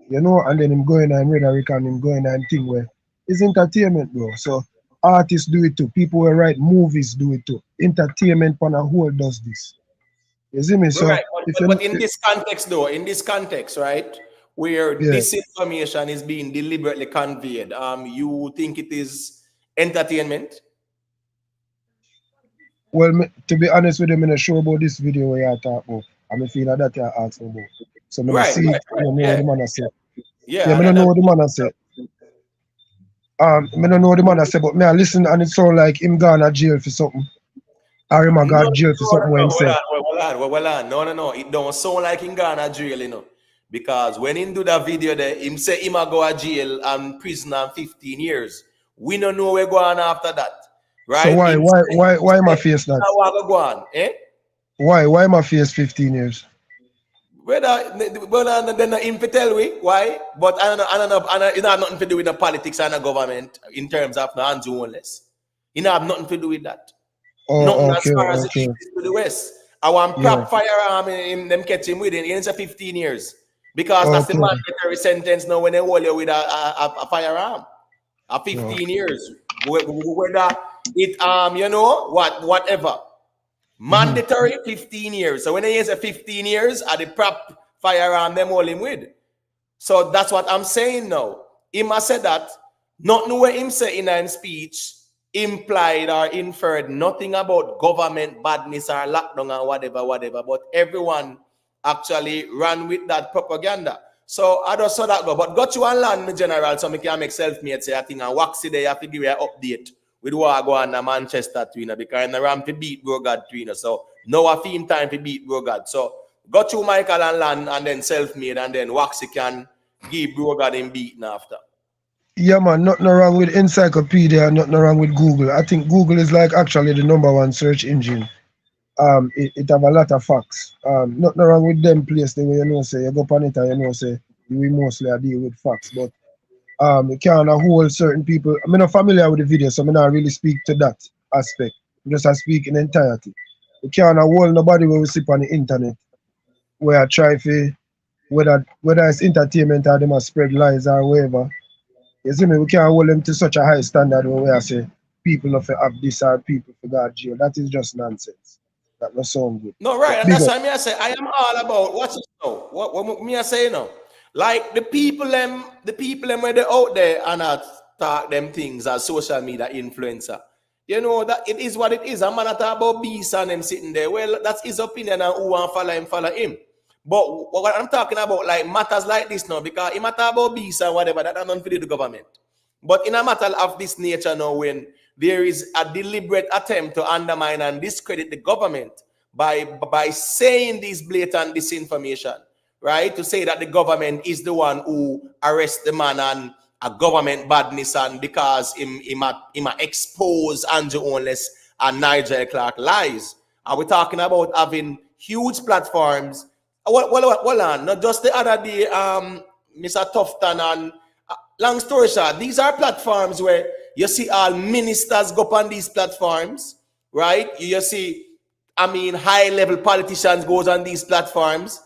you know, and then him going and rhetoric and him going and thing where it's entertainment, bro. So artists do it too. People who write movies do it too. Entertainment on a whole does this. You see me? So Right, if but you, in this context, though, in this context, right, where yeah, disinformation is being deliberately conveyed, you think it is entertainment? well, to be honest with you, I'm not sure about this video where you talk about. I'm feel like that you're asking about. So I'm gonna Right, see it. right, I don't know what yeah, the man has said. Yeah, yeah, I don't know what the man has said. I don't know what the man has said, but me I listen and it sound like him gone to jail for something. Or him a no, go to jail for something when he said. no. It don't sound like in Ghana jail, you know, because when he do that video there, him say him a go to jail and prison and 15 years. We don't know where go on after that, So right? why am I face that? What go on, eh? Why am I face 15 years? Whether then him to tell we why, but I don't know, it have nothing to do with the politics and the government in terms of the hands homeless. It have nothing to do with that. Nothing Oh, as okay, far as the okay. east is to the west. I want Yeah, prop firearm in them catch him with it. It's a 15 years. Because that's the okay. mandatory sentence now when they hold you with a firearm. A No. 15 years. Whether it you know, whatever. Mandatory 15 years. So when they say 15 years, are the prop firearm them hold him with. So that's what I'm saying now. Him has said that, not know what him say in his speech implied or inferred nothing about government badness or lockdown or whatever, but everyone actually ran with that propaganda. So I just saw that go. But got you and land me general, so I can make self-made say I think and Waxy there, you have to give you an update with what go on in Manchester tweener because in the ramp to beat Brogard tweener. So now I feel time to beat Brogard. So got you Michael and land and then self-made and then Waxy can give Brogard him beaten after. Yeah, man, nothing wrong with encyclopedia, nothing wrong with Google. I think Google is like actually the #1 search engine. It have a lot of facts. Nothing wrong with them place the way you know say you go on it and you know say we mostly deal with facts, but you can't hold certain people. I'm not familiar with the video, so I'm not really speak to that aspect. I'm just speak in entirety. You can't hold nobody when we sit on the internet where I try to whether it's entertainment or them a spread lies or whatever. You see me, we can't hold them to such a high standard where I say people of have this or people for God jail. That is just nonsense. That no sound good. No, right, But and big that's up. why me I say I am all about what's it now. What me I say now. Like the people them where they out there and not talk them things as social media influencer. You know that it is what it is. I'm not talk about beast and them sitting there. Well, that's his opinion and who want follow him. But what I'm talking about, like matters like this now, because he matter about beast and whatever, that don't fit the government. But in a matter of this nature now, when there is a deliberate attempt to undermine and discredit the government by saying this blatant disinformation, right? To say that the government is the one who arrests the man and a government badness and because him expose Andrew Holness and Nigel Clark lies. Are we talking about having huge platforms? Well, not just the other day, Mr. Tufton and long story short, these are platforms where you see all ministers go on these platforms, right? You see, high-level politicians goes on these platforms.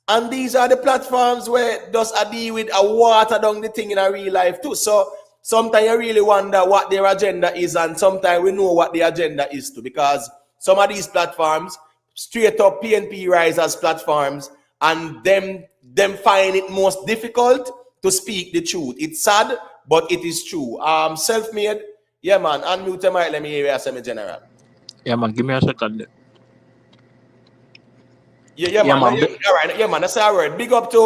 And these are the platforms where just a deal with a water down the thing in a real life too. So sometimes you really wonder what their agenda is, and sometimes we know what the agenda is too, because some of these platforms, straight up PNP risers platforms, and them find it most difficult to speak the truth. It's sad, but it is true. Self-made, yeah man, unmute your mic, let me hear you say me general. Yeah, man, give me a second. Yeah, Yeah, man. man. All right, yeah, man. That's our word. Big up to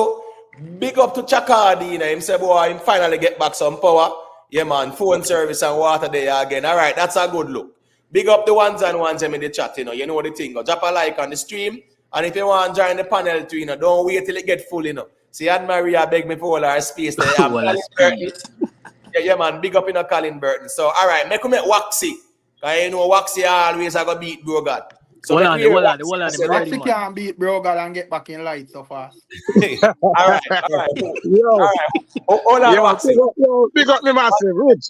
Chakadi, you know. Him say, boy, him finally get back some power. Yeah, man. Phone service and water there again. All right, that's a good look. Big up the ones and ones in the chat, you know. You know the thing. Drop a like on the stream. And if you want to join the panel too, you know, don't wait till it get full, you know. See, Anne Maria beg me for all our space there. I'm Well, fairly certain. speed. Yeah, man. Big up in a Colin Burton. So, all right, make Waxy. Because you know Waxy always are going to beat Bro God. So, Hold make on, me hear hold on, Waxy. hold on. I'm ready, Waxy man. can't beat Bro God and get back in light so fast. All right, all right. Yo, All right. Hold on, Waxy. big up me massive, Rich.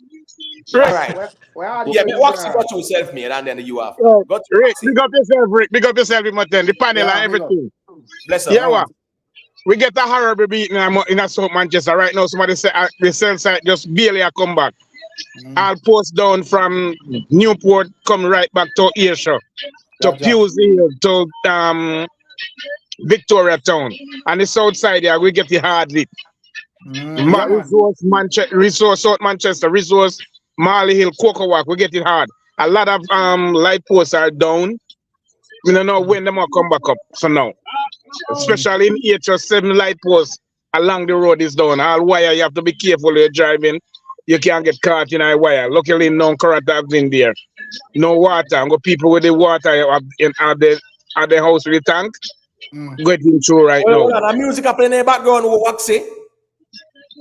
All Rich, right. Where are the Yeah, make things, Waxy go General? to self-made and then you after. yo, Go to Rick, Waxy. big up yourself, Rick. Big up yourself, with my ten, the panel and Yeah, big up. everything. Bless Yeah, up. what? We get a horrible beat in a South Manchester right now. Somebody say the sell side just barely a come back. I'll post down from Newport, come right back to Ayrshire, to Jaja. Pewsey, to Victoria Town. And the south side here, we get the hard lit. Yeah, man. Resource South Manchester, Resource Marley Hill, Cocoa Walk, we get it hard. A lot of light posts are down. We don't know when them will come back up for now. Especially in HS7 light posts along the road is down. All wire, you have to be careful when you're driving. You can't get caught in a wire. Luckily, no current tags in there. No water. I'm got people with the water at the house with the tank getting through right now. Hold on, the music up in the background with Waxy.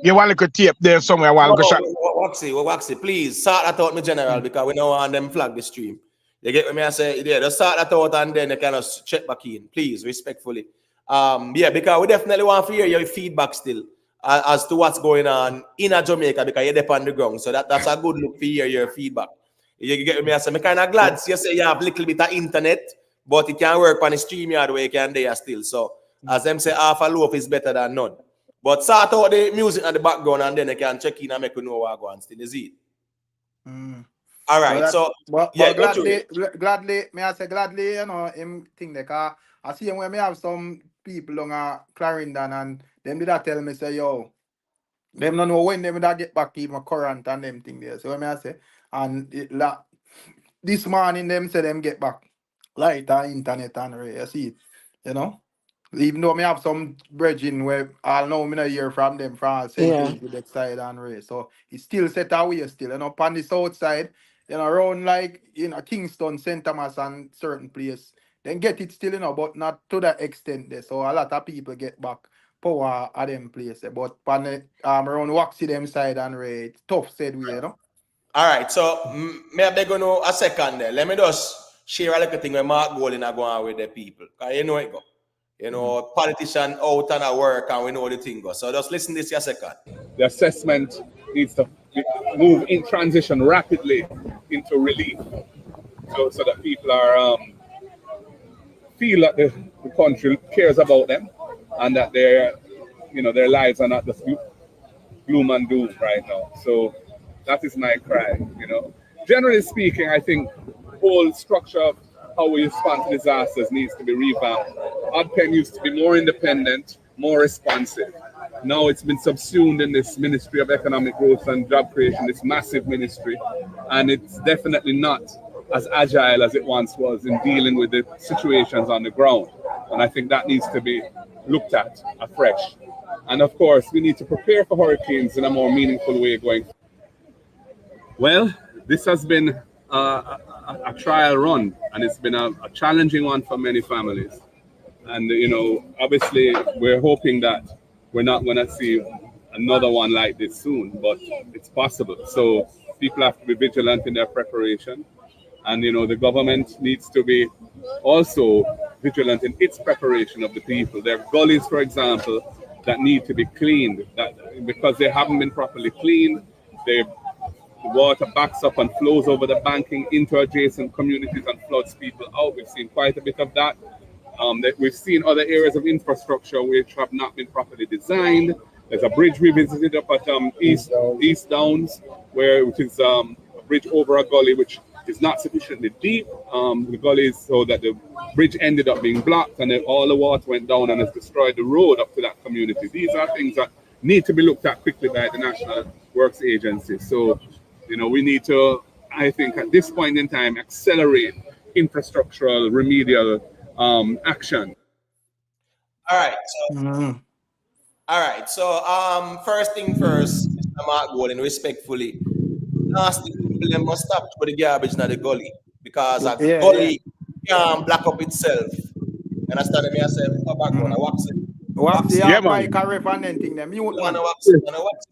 You want like a tape there somewhere while go shot. Waxy, please sort that out, my general, because we don't want them flag the stream. You get what me I say? Yeah, just sort that out and then you kind of check back in, please, respectfully. Yeah, because we definitely want to hear your feedback still as to what's going on in Jamaica, because you're there on the ground. So that's a good look to hear your feedback. You get what me I say? I'm kind of glad you say you have a little bit of internet, but it can work on the stream yard where you can there still. So as them say, half a loaf is better than none. But sort out the music at the background and then you can check in and make you know what going on still. Is it? All right, But yeah, gladly, may I say gladly, you know, him thing there, cause I see him when me have some people on Clarendon and them did that tell me say, yo, them don't know when them that get back even current and them thing there. So when me I say, and this morning them say them get back light and internet and you see it, you know. Even though me have some brethren where I'll know me not hear from them from St. Yeah. Elizabeth side and Ray. So it's still set away still, you know, on the south side, you know, around like, you know, Kingston, St. Thomas and certain place. Then get it still, you know, but not to that extent there. So a lot of people get back power at them places. But on the, around Waxy them side and Ray, it's tough said we, you know. All right, so may I beg you know a second there. Let me just share a little thing with Mark Golding and go on with the people. Because you know it go. You know, politician out and at work and we know the thing goes. So just listen this a second. The assessment needs to move in transition rapidly into relief, so that people are feel that the country cares about them and that their lives are not just gloom and doom right now. So that is my cry. Generally speaking, I think the whole structure of how we respond to disasters needs to be revamped. ODPEN used to be more independent, more responsive. Now it's been subsumed in this Ministry of Economic Growth and Job Creation, this massive ministry, and it's definitely not as agile as it once was in dealing with the situations on the ground. And I think that needs to be looked at afresh. And of course, we need to prepare for hurricanes in a more meaningful way going forward. Well, this has been a trial run, and it's been a challenging one for many families. And, obviously, we're hoping that we're not going to see another one like this soon, but it's possible. So people have to be vigilant in their preparation. And, the government needs to be also vigilant in its preparation of the people. There are gullies, for example, that need to be cleaned. That because they haven't been properly cleaned, the water backs up and flows over the banking into adjacent communities and floods people out. We've seen quite a bit of that. We've seen other areas of infrastructure which have not been properly designed. There's a bridge we visited up at East Downs, which is a bridge over a gully which is not sufficiently deep. The gully is so that the bridge ended up being blocked, and then all the water went down and has destroyed the road up to that community. These are things that need to be looked at quickly by the National Works Agency. So, we need to, I think, at this point in time, accelerate infrastructural remedial action. All right. So, first thing first, Mr. Mark Golden, respectfully, nasty people them must stop for the garbage in the gully because a gully can't black up itself. Understand me? I say, background, I wax it. Wax the bike and revenant thing them. Mute man. Wax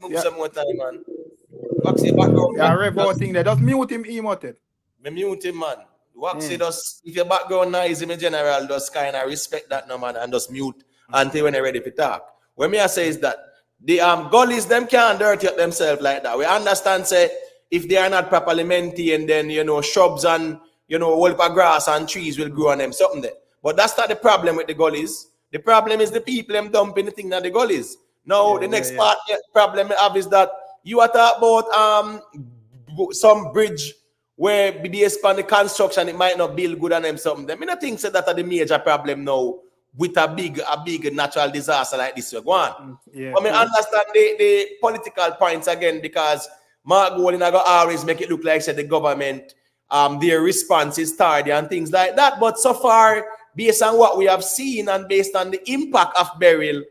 move some more time, man. Waxy background. Yeah, Revo thing there. Just mute him, emoted. Me mute him, man. Waxy does, if your background noise in general, just kind of respect that, no, man, and just mute until when they're ready to talk. What me I say is that the gullies, them can't dirty up themselves like that. We understand, say, if they are not properly maintained, then, you know, shrubs and, you know, whole heap of grass and trees will grow on them, something there. But that's not the problem with the gullies. The problem is the people them dumping the thing that the gullies. Now, the next part problem I have is that you are talking about some bridge where based on the construction, it might not build good on them something. I mean, I think that are the major problem now with a big natural disaster like this. Go on. Yeah, I mean, understand the political points again, because Mark Golding I always make it look like said the government, their response is tardy and things like that. But so far, based on what we have seen and based on the impact of Beryl,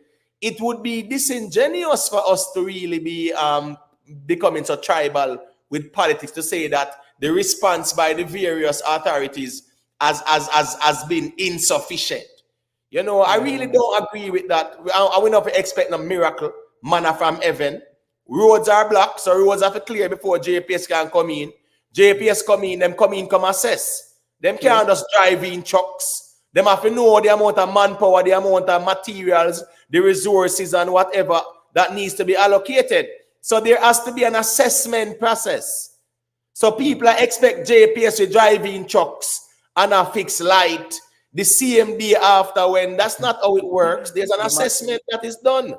it would be disingenuous for us to really be becoming so tribal with politics to say that the response by the various authorities has been insufficient. You know, I really don't agree with that. I will not expect a miracle manna from heaven. Roads are blocked, so roads have to clear before JPS can come in. JPS come assess. Them can't just drive in trucks. Them have to know the amount of manpower, the amount of materials, the resources, and whatever that needs to be allocated. So there has to be an assessment process. So people expect JPS to drive in trucks and a fixed light the same day after, when that's not how it works. There's an assessment that is done.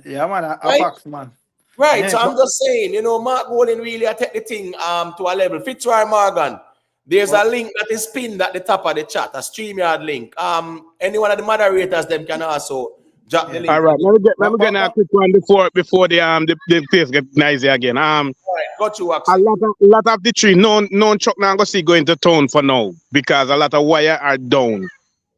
Yeah, man, a right? box, man. Right, Yeah, so I'm just saying, you know, Mark Golding really take the thing to a level. Fitzroy Morgan, there's a link that is pinned at the top of the chat, a StreamYard link. Any one of the moderators them can also drop the link. All right, let me get a quick one before the place get noisy again. Right, got you, a lot of the tree, no truck now go see going to town for now because a lot of wire are down.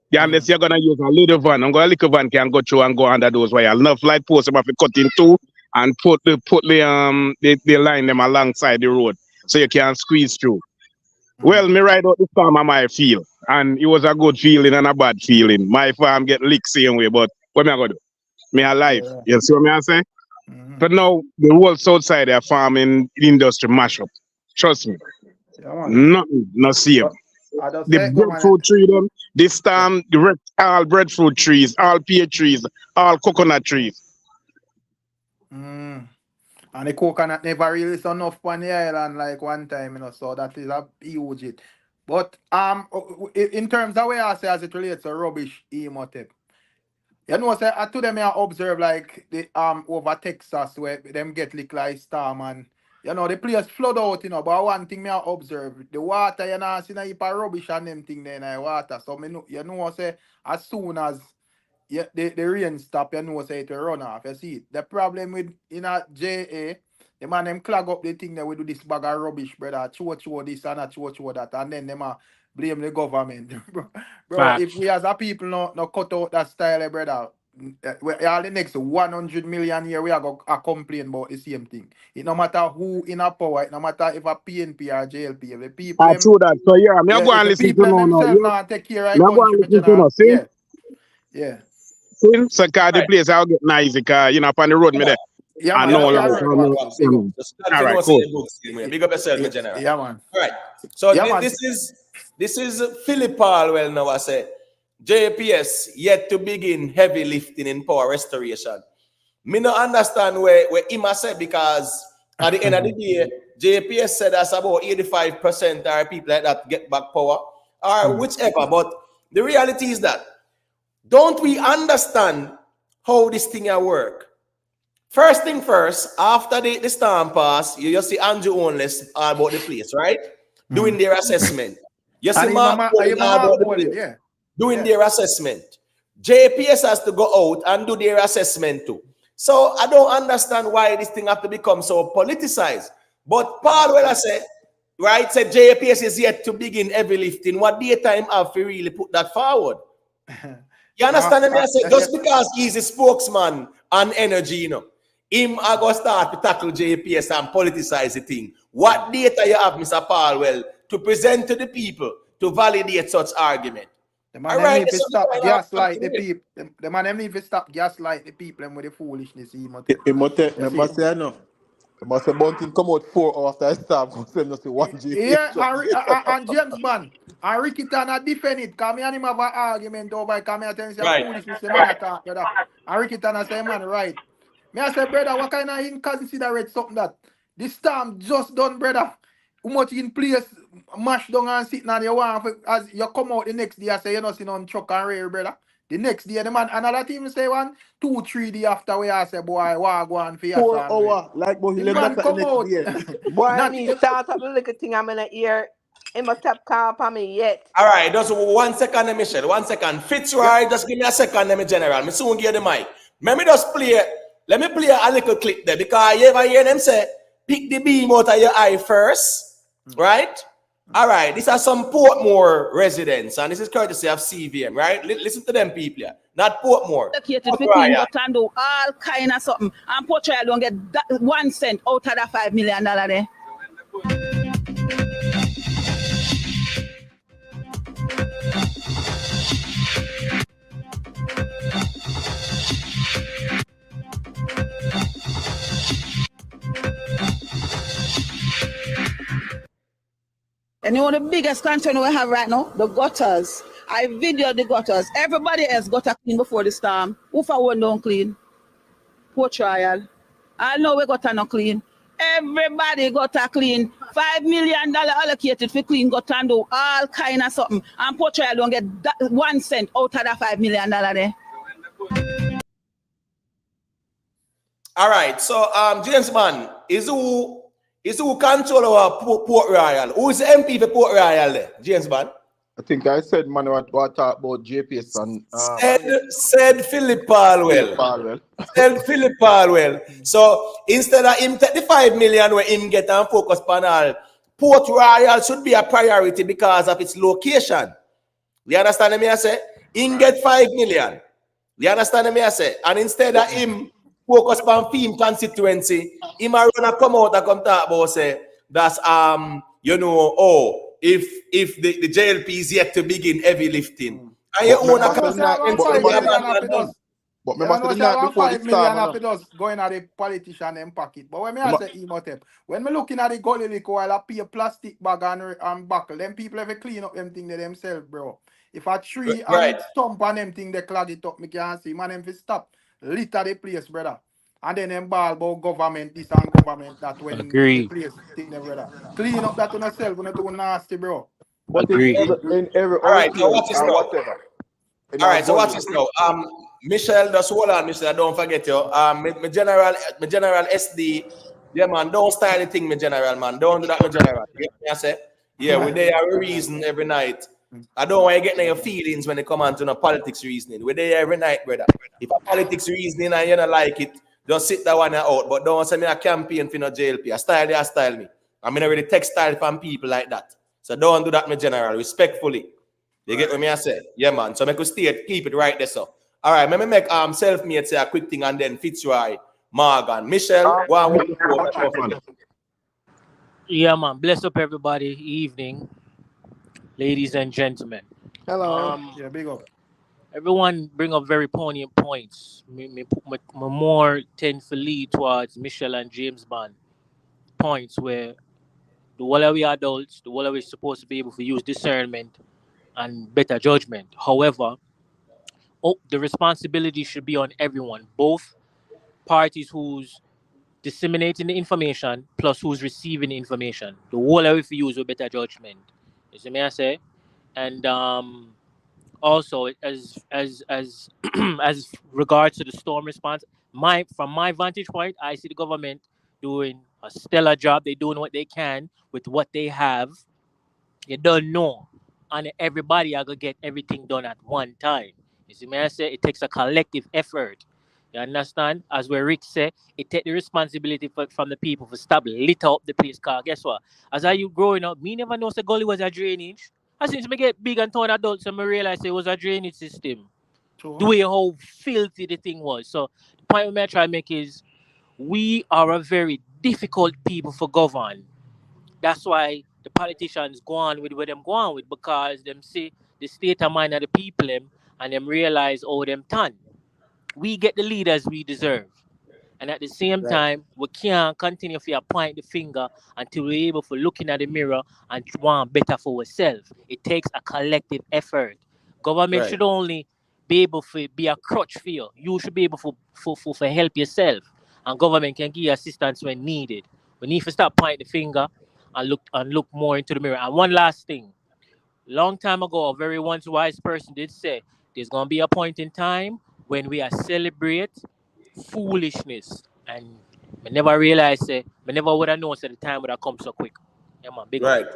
Yeah, unless you're gonna use a little van, a little van can go through and go under those wires. Enough light posts have to cut in two and put the line them alongside the road so you can squeeze through. Well, me ride out the storm of my field, and it was a good feeling and a bad feeling. My farm get licked same way, but what me I gonna do? Me alive. You see what me I say? But now the whole south side of farming industry mash up. Trust me. Nothing, no same. The breadfruit tree them, this time all breadfruit trees, all pear trees, all coconut trees. And the coconut never really saw enough on the island like one time, you know, so that is a huge hit. But in terms of where I say as it relates to rubbish emotive, you know, say to them I observe like the over Texas where them get like storm and you know the place flood out, you know, but one thing me I observe, the water you know see a heap of rubbish and them thing there in the water. So me know, you know say as soon as the rain stop, you know say it will run off. You see it. The problem with JA, the man them clog up the thing that we do this bag of rubbish, brother. Chow this and chow that, and then them blame the government. Bro, if we as a people no cut out that style, brother, all the next 100 million year we are going to complain about the same thing. It no matter who in a power, it no matter if a PNP or JLP, if the people I true that. So yeah, me go and listen to themselves now take care of the country, general. See? Yeah. See? So car the place I'll get noisy car, you know, up on the road me there. Yeah, I man, know yeah, like all right, cool. Big up yourself, my general. Yeah, man. All right. So Yeah, this is Philip Palwell now. I say JPS yet to begin heavy lifting in power restoration. Me no understand where Ima said, because at the end of the day, JPS said that's about 85% are people like that get back power or whichever. But the reality is that don't we understand how this thing work? First thing first, after the storm pass, you just see Andrew Onless about the place, right? Doing their assessment. You see Mark doing their assessment. JPS has to go out and do their assessment too. So I don't understand why this thing have to become so politicized. But Paul I said, right, said JPS is yet to begin heavy lifting. What daytime have to really put that forward? You understand me? I said, just because he's a spokesman on energy, you know, him I go start to tackle JPS and politicize the thing. What data you have, Mr. Palwell, to present to the people to validate such argument? The man need to stop gaslight the people. The man need to stop gaslight the people and with the foolishness. He must say enough. Must say Bunting come out 4 hours after I start. Must say not say one Yeah, GPS truck. and James Bond. And Ricky Tanner defend it. Come and him have an argument over. Come here and say Right. foolishness. The man attack, brother. And Ricky Tanner say, man, right. Me I say, brother, what kind of inconsiderate something that? This storm just done, brother. How much in place mash down and sitting on your one as you come out the next day, I say you not see none truck and rail, brother. The next day, the man, another team say 2-3 days after we I say, boy, what go on for your 4 hours. Like, but he the left man that the come next out. day. Boy, and Not he start up the little thing I'm in the ear. He must have called for me yet. All right, just 1 second, Michelle. 1 second. Fitzroy, just give me a second, let me general. Me soon give the mic. Let me just play. Let me play a little clip there because you ever hear them say, pick the beam out of your eye first, right? All right, these are some Portmore residents, and this is courtesy of CVM, right? Listen to them people here. Not Portmore. Allocated for Queen got and do all kind of something. And Portugal don't get 1 cent out of that $5 million there. And you know the biggest concern we have right now? The gutters. I videoed the gutters. Everybody else got clean before the storm. Who for one don't clean? Port Royal. I know we got no clean. Everybody got a clean. $5 million allocated for clean got and do all kind of something. And Port Royal don't get 1 cent out of that $5 million there. All right, so James Man, is who control our Port Royal? Who is the MP for Port Royal there? James Man? I think I said, man, what talk about JPS and Said Philip Palwell. Said Philip Palwell. So instead of him take the 5 million where him get and focus on all, Port Royal should be a priority because of its location. You understand me? I say him get 5 million. You understand me? I say, and instead of him focus on film constituency, him a run a come out and come talk about say that's you know, if the JLP is yet to begin heavy lifting. And you own a but me must say 5 million after just going at the politician in pocket. But when me I say Imhotep, when me looking at the gully liquor while I pay a plastic bag and buckle, them people have to clean up them thing themselves, bro. If a tree and stump on them thing they clog it up, me can't see. Man, them fi stop. Litter the place, brother. And then them ball about government this and government that when the place thing there, brother. Clean up that on yourself when you too nasty, bro. But in every all right, so watch this now. whatever. All right, so watch this now. Michelle, just hold on, Michelle. Don't forget you. My general SD. Yeah, man. Don't style anything, my general, man. Don't do that, my general. You get me? I say, yeah, we there a reason every night. I don't want you getting your feelings when they come on to no politics reasoning. We're there every night, brother. If a politics reasoning and you don't like it, just sit that one out. But don't say me a campaign for no JLP. I style me. I mean, I really textile from people like that. So don't do that, my general. Respectfully. You get what me I say? Yeah, man. So make us stay, keep it right there, so. All right, let me make self-made say a quick thing and then Fitzroy, Morgan, Michelle, go on. Yeah, man. Bless up everybody. Evening, ladies and gentlemen. Hello. Yeah, big up. Everyone bring up very poignant points. Me more tend to lead towards Michelle and James Bond points where the whole of we adults, the whole of we supposed to be able to use discernment and better judgment. However, the responsibility should be on everyone, both parties who's disseminating the information plus who's receiving the information. The whole of we use with better judgment. You see me I say? And also as as regards to the storm response, from my vantage point, I see the government doing a stellar job. They're doing what they can with what they have. You don't know, and everybody are gonna get everything done at one time. You see me I say? It takes a collective effort. You understand? As where Rick said, it take the responsibility from the people to stop litter up the place. Cause guess what? As I you growing up, me never know the gully was a drainage. As soon as I get big and turn adult, so I realize it was a drainage system. The way how filthy the thing was. So the point I try to make is we are a very difficult people for govern. That's why the politicians go on with what them go on with, because them see the state of mind of the people them and them realize them turn. We get the leaders we deserve. And at the same time, we can't continue to point the finger until we're able to looking at the mirror and want better for ourselves. It takes a collective effort. Government Right. should only be able to be a crutch for you. You should be able to help yourself. And government can give you assistance when needed. We need to stop pointing the finger and look more into the mirror. And one last thing. Long time ago, a very once wise person did say, there's gonna be a point in time when we are celebrate foolishness. And I never realized it. I never would have known at the time would have come so quick. Yeah man, big up. Right.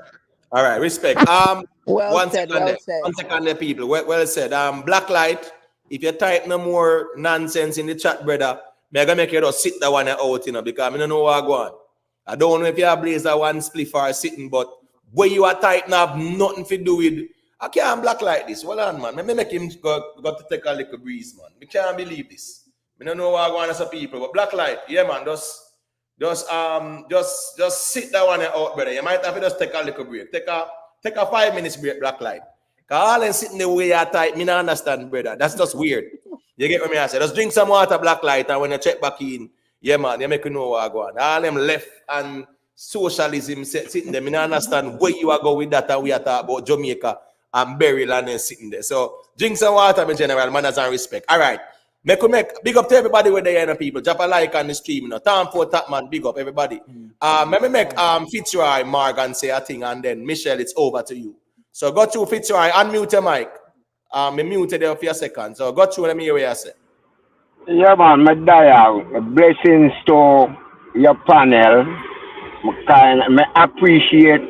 All right. Respect. Well One said, second well there. said. 1 second there, people. Well said. Black light. If you type no more nonsense in the chat, brother, me gonna make you just sit that one out, because I don't know what I go on. I don't know if you have blazer one spliff or sitting, but where you are tight now have nothing to do with. I can't black like this. Well on, man. Me make him got to take a little breeze, man. Me can't believe this. I don't know what I go on as a people, but black light, yeah, man. Just sit that one out, brother. You might have to just take a little break. Take a 5 minutes break, black light. Cause all them sitting the way you type, me not understand, brother. That's just weird. You get what me I say? Just drink some water, black light, and when you check back in, yeah, man, you make you know what I go on. All them left and socialism sitting there. Me not understand where you are going with that, and we are talking about Jamaica and Beryl and then sitting there. So drink some water, my general, manners and respect. All right. Make big up to everybody where they are, people. Drop a like on the stream, Time for Tapman, big up everybody. Let me make Fitzroy Morgan say a thing, and then Michelle, it's over to you. So go to Fitzroy, unmute your mic. Me muted there for a second. So go through, let me hear what you say. Yeah, man, my dialogue. Blessings to your panel. Me appreciate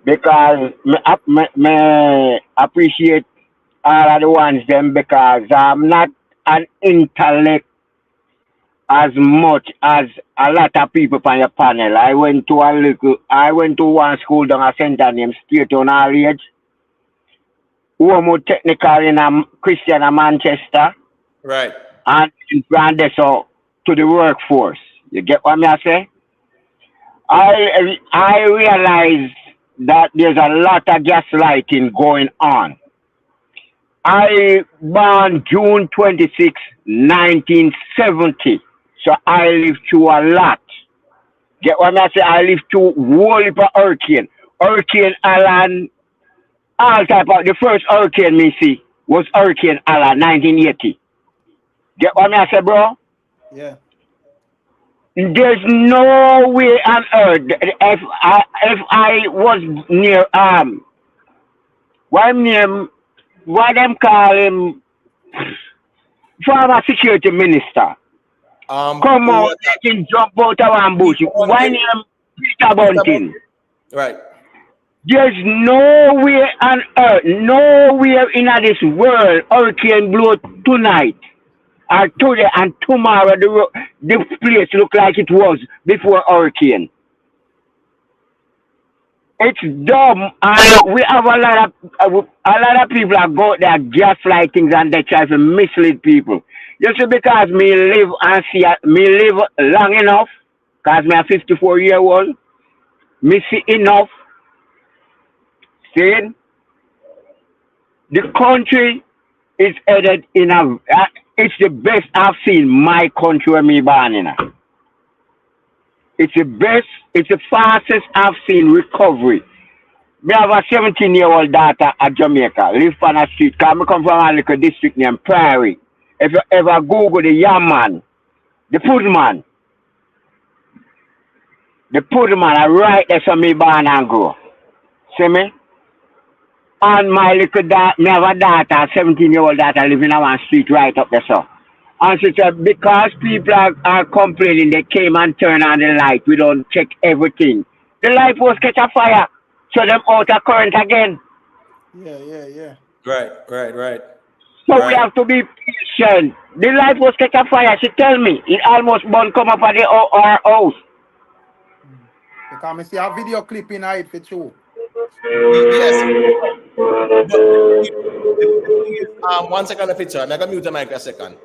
because me appreciate all of the ones them because I'm not an intellect as much as a lot of people on your panel. I went to one school down a center named State on our age. Who are more technical in a Christian in Manchester. Right. And brand so to the workforce. You get what I say? I realize that there's a lot of gaslighting going on. I born June 26, 1970. So I lived through a lot. Get what I say? I lived through whole heap of hurricane. Hurricane Alan, all type of the first hurricane me see was Hurricane Alan 1980. Get what I say, bro? Yeah. There's no way on earth if I was near why them call him former security minister. Come on, they can jump out of one bush. Why name Peter Bunting? Right. There's nowhere on earth, nowhere in this world hurricane blow tonight or today and tomorrow the place look like it was before hurricane. It's dumb, and we have a lot of people that go there gaslight things and they try to mislead people. You see, because me live long enough, because me a 54-year-old, me see enough. See, the country is headed in it's the best I've seen my country where me born in. It's the best, it's the fastest I've seen recovery. Me have a 17-year-old daughter at Jamaica, live on a street, because I come from a little district named Prairie. If you ever Google the yam man, the Pudman, I right there so me born and grow. See me? And my little daughter, me have a daughter, a 17-year-old daughter living on one street right up there, so. And she said, because people are complaining, they came and turned on the light. We don't check everything. The light was catch a fire, so them out of current again. Yeah. Right. So we have to be patient. The light was catch a fire. She tell me it almost burned come up at our house. Because I see a video clip in it for you. Yes. But, 1 second, Fitzroy. I'm going to mute the mic a second.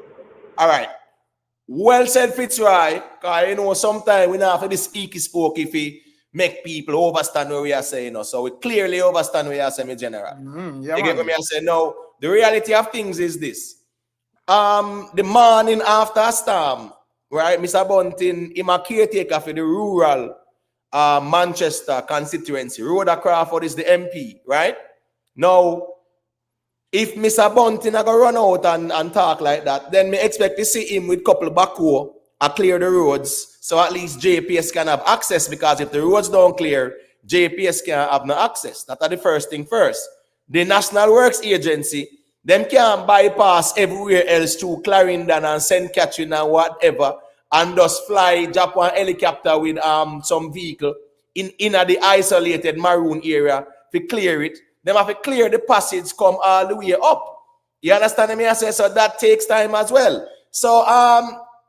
All right. Well said, Fitzroy. Because, sometimes we don't have to speak spoke if we make people understand what we are saying. So we clearly understand what we are saying in general. Yeah, you get what I say? No, the reality of things is this. The morning after a storm, right? Mr. Bunting, I'm a caretaker for the rural Manchester constituency. Rhoda Crawford is the MP, right? Now, if Mr. Bunting are going to run out and talk like that, then me expect to see him with couple backhoe and clear the roads so at least JPS can have access, because if the roads don't clear, JPS can't have no access. That's the first thing first. The National Works Agency, them can't bypass everywhere else to Clarendon and St. Catherine and whatever and just fly Japan helicopter with some vehicle in the isolated maroon area to clear it. Them have to clear the passage, come all the way up. You understand me? I say so that takes time as well. So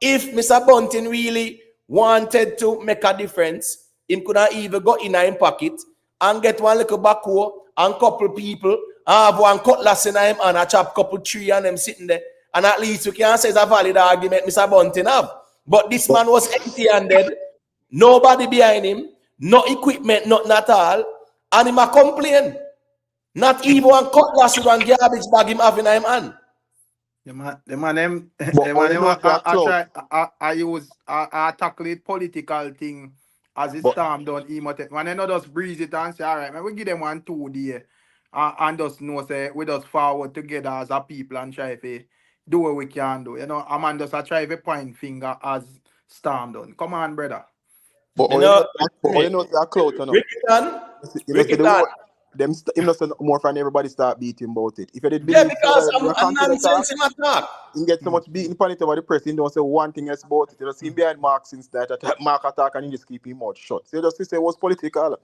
if Mr. Bunting really wanted to make a difference, him could have even got in his pocket and get one little backhoe and couple people, have one cutlass in him and a chop couple tree and them sitting there. And at least we can say it's a valid argument Mr. Bunting have. But this man was empty-handed, nobody behind him, no equipment, nothing at all, and him a complain. Not even one cutlass with one garbage bag him having in him hand. I tackle it political thing as it storm done. When I know just breeze it and say, all right, man, we give them 1 2 day and just know say we just forward together as a people and try to do what we can do. You know, a man just try to point finger as storm done. Come on, brother. But you know that clout, you know. Them more from everybody start beating about it. If you did believe because I'm nonsense in my talk. You get so much beating upon it over the press, you don't say one thing else about it. You just see him behind Mark since that Mark attack and you just keep him mouth shut. So you just say it was political.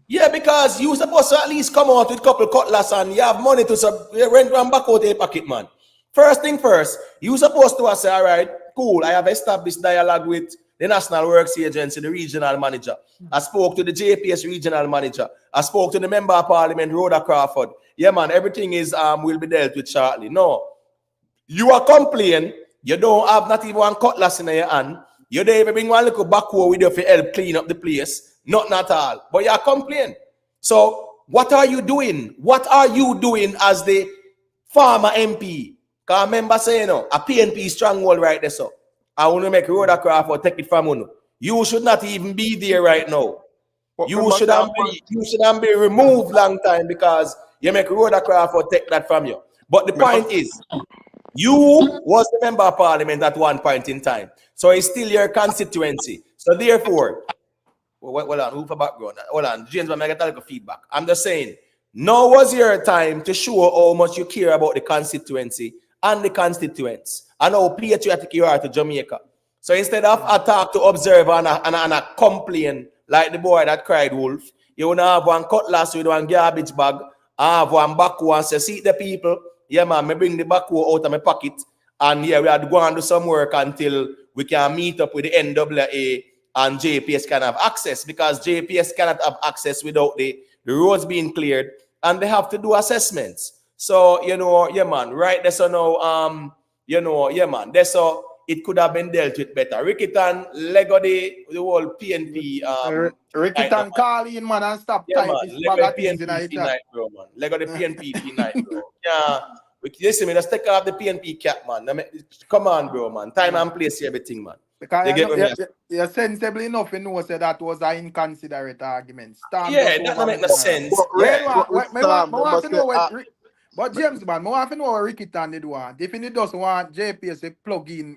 Yeah, because you supposed to at least come out with a couple cutlass and you have money to rent one back out of your pocket, man. First thing first, you supposed to say, all right, cool, I have established dialogue with the National Works Agency, the regional manager. I spoke to the JPS regional manager. I spoke to the member of parliament, Rhoda Crawford. Yeah, man, everything is will be dealt with shortly. No. You are complaining, you don't have not even one cutlass in your hand. You don't even bring one little backhoe with you to help clean up the place. Nothing at all. But you are complaining. So what are you doing? What are you doing as the former MP? Because remember saying, a PNP stronghold right there, so. I want to make Rhoda Crawford take it from you. You should not even be there right now. You shouldn't be removed long time because you make Rhoda Crawford take that from you. But the point is, you was the member of parliament at one point in time. So it's still your constituency. So therefore, hold on, who for background? Hold on, James, I'm going to get a feedback. I'm just saying, now was your time to show how much you care about the constituency and the constituents and how patriotic you are to Jamaica. So instead of a talk to observe and a complain like the boy that cried wolf, you want to have one cutlass with one garbage bag, have one backhoe and say, see the people, yeah man, me bring the backhoe out of my pocket and yeah, we had to go and do some work until we can meet up with the NWA and JPS can have access, because JPS cannot have access without the roads being cleared and they have to do assessments. So, yeah man, right there, so now, yeah man, that's so it could have been dealt with better. Rickitan, Lego the whole PNP. Rickitan call in, man, and stop type this bag of things in night, bro, man. Lego the PNP night, bro. Yeah, listen, me, let's take off the PNP cap, man. Come on, bro, man. Time and place, everything, man. Because you're sensible enough, you know, say that was an inconsiderate argument. Yeah, that don't make no sense. But James, man, I want to know what Ricky Tan did want. If he doesn't want JPS to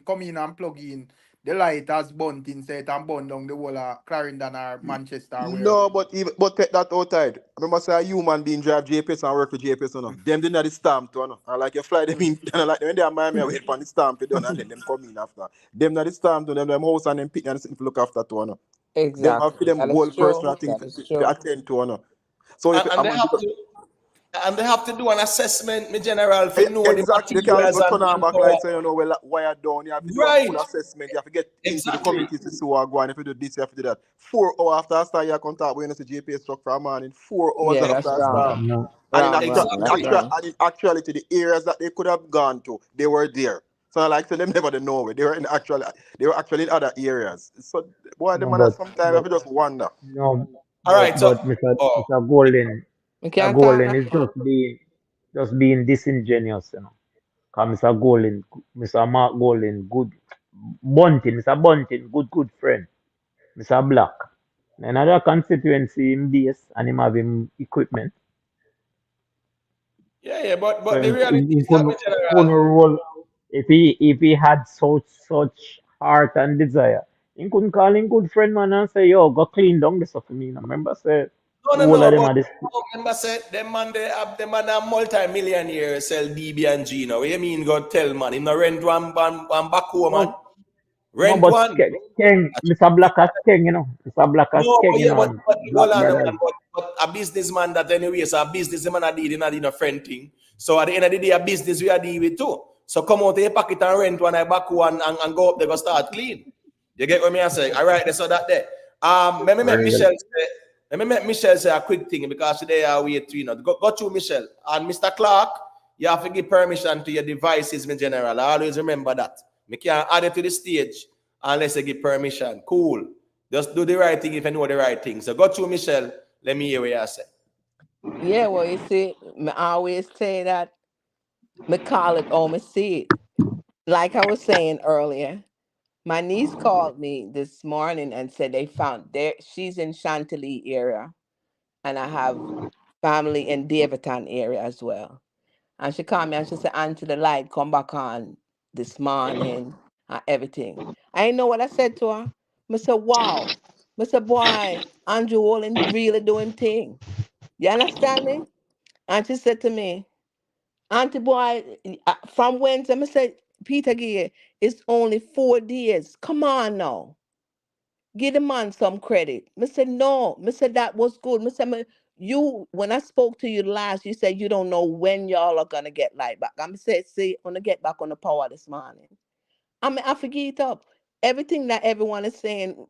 come in and plug in the light as Bunting said and burn down the whole of Clarendon or Manchester. No, but take that outside. Remember, say a human being drive JPS and work for JPS, no. Them did not the stamp to, no. And like you fly them in, and like when they are Miami, wait for the stamp to done, and then them come in after. Them not the stamp to them house and them pick and to look after to, no. Exactly. Them have for them whole personal thing to attend to, no. So if and they have to do an assessment, my general, for know exactly. They can't turn on back like say, wire down. You have to do a full assessment. You have to get into the community to see what going. If you do this, you have to do that. 4 hours after I start your contact, when you see GPS truck from morning, 4 hours after I start. And in actuality, the areas that they could have gone to, they were there. So like so them never know where they were they were actually in other areas. So boy, the man sometimes I just wonder. No. All right, so Mr. Golden. Mr. Golden is just being disingenuous, Mr. Golden, Mr. Mark Golden, good Bunting, Mr. Bunting, good friend. Mr. Black. Another constituency in base and him have him equipment. Yeah, but So the reality he is that in couldn't general, roll if he had such heart and desire. He couldn't call him good friend man and say, yo, go clean down this stuff for me. Now remember say no, the no, whole of no, them but are this remember said them man a multi-millionaire sell DB and G now. What you mean go tell man? Him no rent one back home, man. no no Rent but one. King, Mr. Black as King, you know. Mr. Black as No, King, but you yeah, know, but, and but Black hold on, man. brothers. But a businessman that anyway, so a businessman I deal in a friend thing. So at the end of the day, a business we are deal with too. So come out of your pocket and rent one I back one and go up there go start clean. You get what me I say? All right, so that there. Let me make Real. Michelle say. Let me make Michelle say a quick thing because today I wait to go to Michelle and Mr. Clark. You have to give permission to your devices, in general. I always remember that. Me can add it to the stage unless you give permission. Cool. Just do the right thing if you know the right thing. So go to Michelle. Let me hear what you say. Yeah, well, you see, I always say that, me call it, me see it. Like I was saying earlier, my niece called me this morning and said they found there. She's in Chantilly area, and I have family in Davidton area as well. And she called me and she said, "Auntie, the light come back on this morning and everything." I know what I said to her. I said, "Wow." I said, "Boy, Andrew Wolin really doing thing." You understand me? And she said to me, "Auntie boy, from Wednesday," I said, "Peter Gear, it's only 4 days. Come on now. Give the man some credit." I said, "No." I said, "That was good." I said, "You, when I spoke to you last, you said you don't know when y'all are gonna get light back." I said, "See, I'm gonna get back on the power this morning." I forget it up. Everything that everyone is saying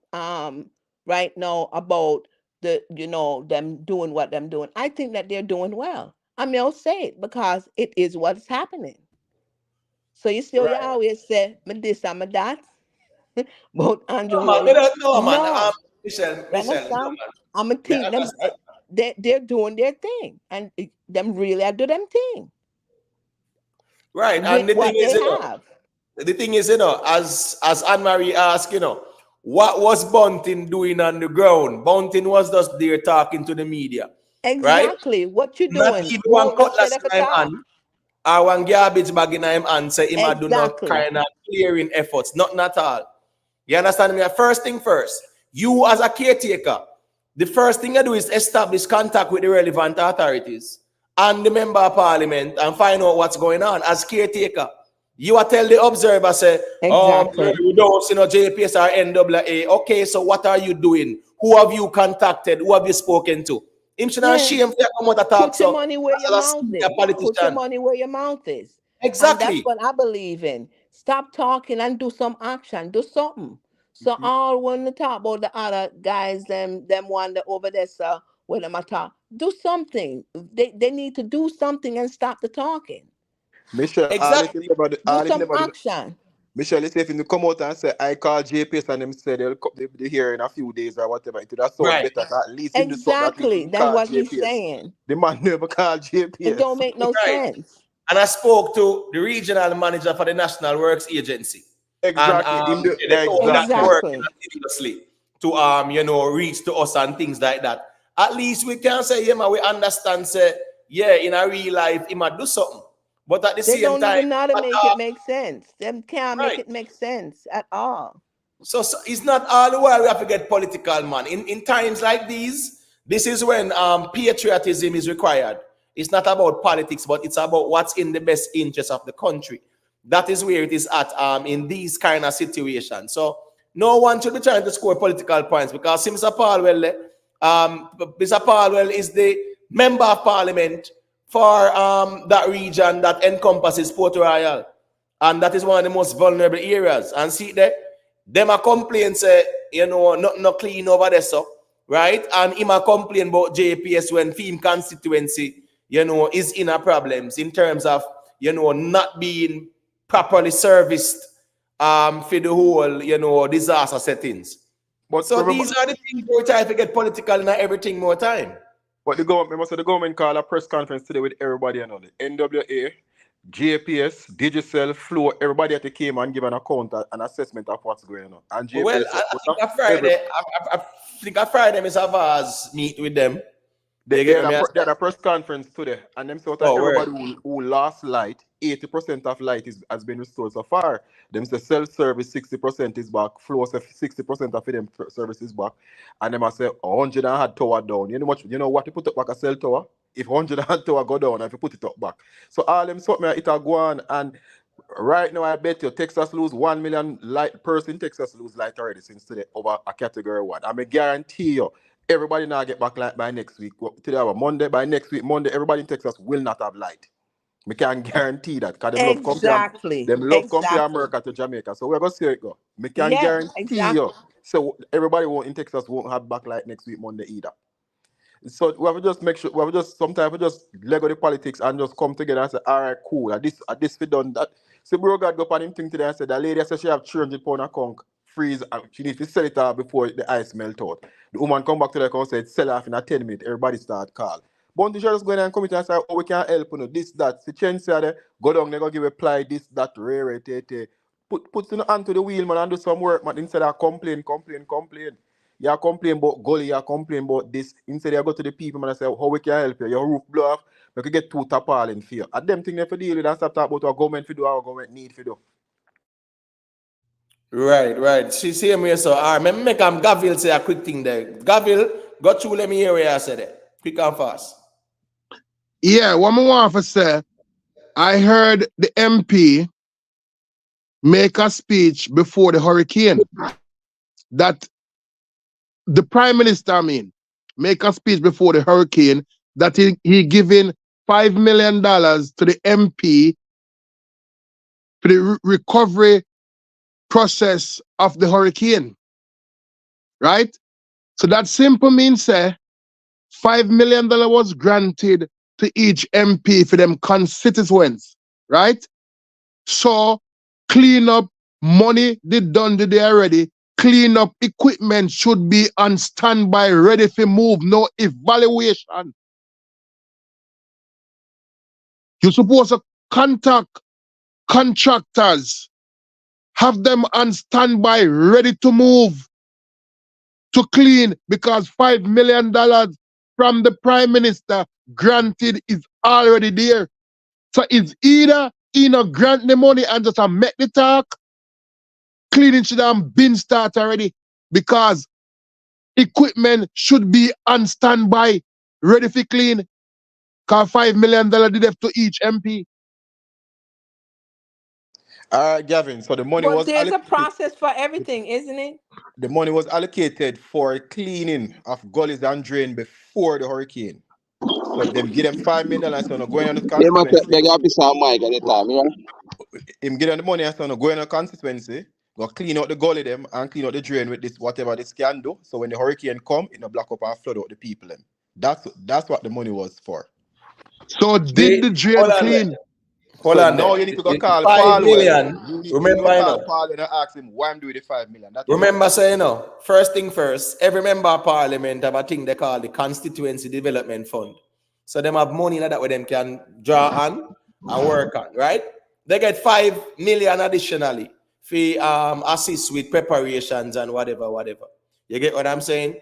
right now about them doing what them doing, I think that they're doing well. I'll say it because it is what's happening. So you see, you Right. always say, "Me this and me that," but Andrew No, man. Wallen, No, man. no. Michelle, You no, understand? man. I'm a Me think them understand. they're doing their thing, and them really are do them thing Right. with And the thing what is, they have. as Anne Marie asked, what was Bunting doing on the ground? Bunting was just there talking to the media, right? Exactly. What you Not doing? even one Won't not cutlass shut up in a him talk. hand or one garbage bag in him hand, say him a do no Exactly. kind of clearing efforts, nothing at all. You understand me? First thing first, you as a caretaker, the first thing you do is establish contact with the relevant authorities and the member of parliament and find out what's going on. As caretaker, you will tell the observer, say, Exactly. you don't see no JPS or NAA. Okay, so what are you doing? Who have you contacted? Who have you spoken to? Him should not Yeah. shame for come out to talk Put your so money where your as a mouth senior is. Put your politician. money where your mouth is. And that's Exactly. what I believe in. Stop talking and do some action. Do something. So all when they talk about the other guys, them one that over there, sir, with them I talk, do something. They need to do something and stop the talking. Michelle, Exactly. Do some action. Michelle, let's say if you come out and say, I call JPS and them say they'll hear in a few days or whatever, it would sound Right. better. So at least him do something, at least Exactly. him That's call what he's JPS. saying. The man never called It don't JPS. make no Right. sense. And I spoke to the regional manager for the National Works Agency. And Exactly. they told me that they're Exactly. working Exactly. assiduously to reach to us and things like that. At least we can say, yeah, man, we understand, say, yeah, in a real life, he might do something. But at the They same don't time, even know how to make it make sense. Them can't make right. it make sense at all. So it's not all the while we have to get political, man. In times like these, this is when patriotism is required. It's not about politics, but it's about what's in the best interest of the country. That is where it is at in these kind of situations. So no one should be trying to score political points because Mr. Palwell is the member of parliament for that region that encompasses Port Royal. And that is one of the most vulnerable areas. And see that them a complain say, nothing no clean over there, so right? And him a complain about JPS when Theme constituency, is in a problems in terms of not being properly serviced for the whole disaster settings. But So remember, these are the things we try to get political and everything more time. but the government, remember, so the government called a press conference today with everybody and all the NWA, JPS, Digicel, Flow, everybody at the came and give an account, an assessment of what's going on. And JPS Well, said, I think a Friday, I think a Friday, Mr. Vaz meet with them. They You get had me? a press conference today, and them sort of Oh, word. everybody who lost light, 80% of light has been restored so far. Them say self-service 60% is back, Flow say 60% of them service is back, and them I say 100 and had tower down. You know what you put up back a cell tower? If 100 and had tower go down, and if you put it up back. So all them something it a go on, and right now I bet you Texas lose 1 million light person. Texas lose light already since today over a category 1. I may guarantee you. Everybody now get back light by next week. Today our Monday, by next week, Monday, everybody in Texas will not have light. We can guarantee that because Exactly. them love compare Exactly. America to Jamaica. So we're gonna see it go. We can Yeah, guarantee you. exactly. So everybody won't in Texas won't have back light next week, Monday either. So we have to just make sure we have to just sometimes we just let go the politics and just come together and say, all right, cool. At this we done that. So bro God go on him thing today and said the lady said she have 300 pound account freeze and she needs to sell it out before the ice melt out. The woman come back to the account and said sell off in a 10 minutes. Everybody start call. But she just go in and come in and say, oh, we can help this, that. The change say go down, they go give a ply, this, that, rare, put your hand to the wheel, man, and do some work, man, instead of complain. You complain about gully, you complain about this. Instead, you go to the people and say, how we can help you? Your roof blow off, you can get 2 tarpaulin for you. And them things they for deal with and stop talking about our government for do, our government need for do. Right. See me so. All right, make Gavil say a quick thing there. Gavil, go through let me hear what I said there. Quick and fast. Yeah, what I want to say, I heard the MP make a speech before the hurricane that the Prime Minister, make a speech before the hurricane that he giving $5 million to the MP for the recovery process of the hurricane, right? So that simple means say $5 million was granted to each MP for them constituents, right? So clean up money they done today already. Clean up equipment should be on standby, ready for move. No evaluation. You're supposed to contact contractors, have them on standby, ready to move, to clean, because $5 million from the Prime Minister granted is already there. So it's either grant the money and just make the talk, cleaning should have been started already, because equipment should be on standby, ready for clean. Because $5 million did have to each MP. All right, Gavin. So the money But was there's a allocated. process for everything, isn't it? The money was allocated for cleaning of gullies and drain before the hurricane. So them give them $5 million and so no going on the They must constituency. beg up his mic at the time, Him give them the money and so no going on the constituency. Go clean out the gully them and clean out the drain with this whatever this can do. So when the hurricane come, it no block up and flood out the people them. That's what the money was for. So did the Hold drain on there. clean? Hold So on now there. you need to go The call 5 Falwell. million. You need to go Remember, call Falwell and ask him why I'm doing the 5 million. That is Remember, say, first thing first, every member of parliament have a thing they call the Constituency Development Fund. So them have money like that where them can draw on and work on, right? They get 5 million additionally for assist with preparations and whatever. You get what I'm saying?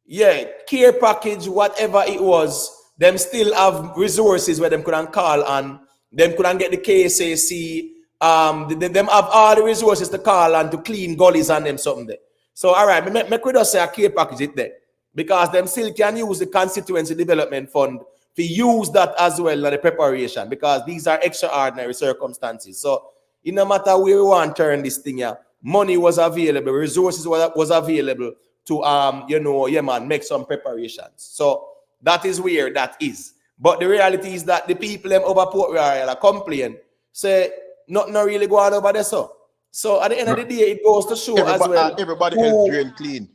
Yeah, care package, whatever it was, them still have resources where them couldn't call on, them couldn't get the KSAC, them have all the resources to call on to clean gullies and them something there. So all right, make we just say a care package it there. Because them still can use the constituency development fund to use that as well in the preparation, because these are extraordinary circumstances. So it no matter where we want to turn this thing here, money was available, resources was available to make some preparations. So that is where that is. But the reality is that the people them over Port Royal complain, say nothing really going over there. So at the end of the day, it goes to show as well. Everybody else drain clean.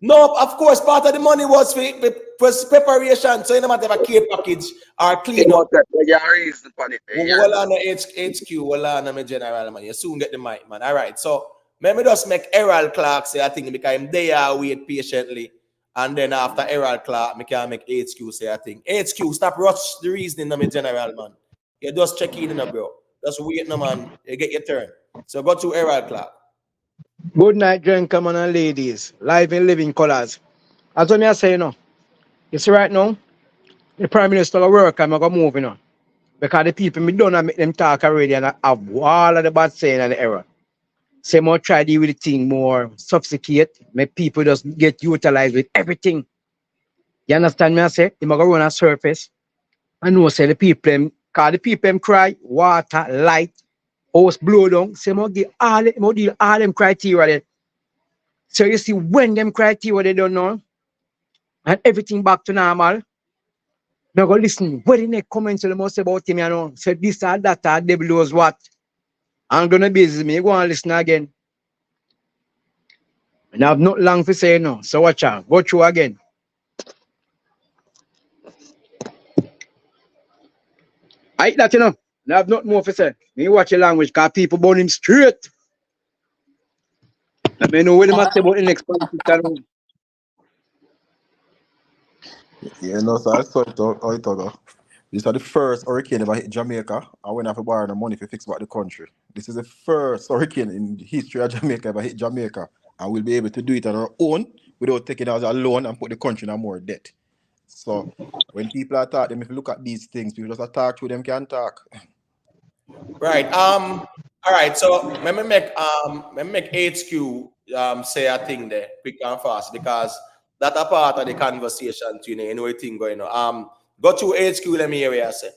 No, of course, part of the money was for preparation. So you no matter if a care package or clean up. Well on the HQ, well on the general man. You soon get the mic, man. All right. So let me just make Errol Clark say I think because him there wait patiently. And then after Errol Clark, I can make HQ say I think. HQ, stop rush the reasoning, my general man. You just check in, bro. Just wait, no man. You get your turn. So go to Herald Clark. Good night, gentlemen and ladies. Live in living colors. As what me I say, you see right now, the Prime Minister will work and I'm going to move, because the people me done and make them talk already and I have all of the bad saying and the error. Say more try to deal with the thing more sophisticated, make people just get utilized with everything. You understand me I say? They going to run a surface. I know say the people them, cause the people them cry, water, light, house blow down. Say more give all them criteria there. So you see when them criteria they don't know and everything back to normal. Now go listen. What the next comments you must say about him, Say this or that or devil knows what. I'm gonna busy me. Go and listen again. And I have not long to say no. So watch out. Go through again. I that And I have not more to say. Me watch your language because people burn him straight. Let me know what they must say about the next politician. Yeah, no, so I saw it how it go. This is the first hurricane ever hit Jamaica. I went have to borrow the money to fix back the country. This is the first hurricane in the history of Jamaica ever hit Jamaica. And we'll be able to do it on our own without taking it as a loan and put the country in more debt. So when people are talking, if you look at these things, people just talk to them can talk. Right. All right. So let me make HQ say a thing there quick and fast because that's a part of the conversation too, you know thing going on. Go to HQ, let me hear what you say.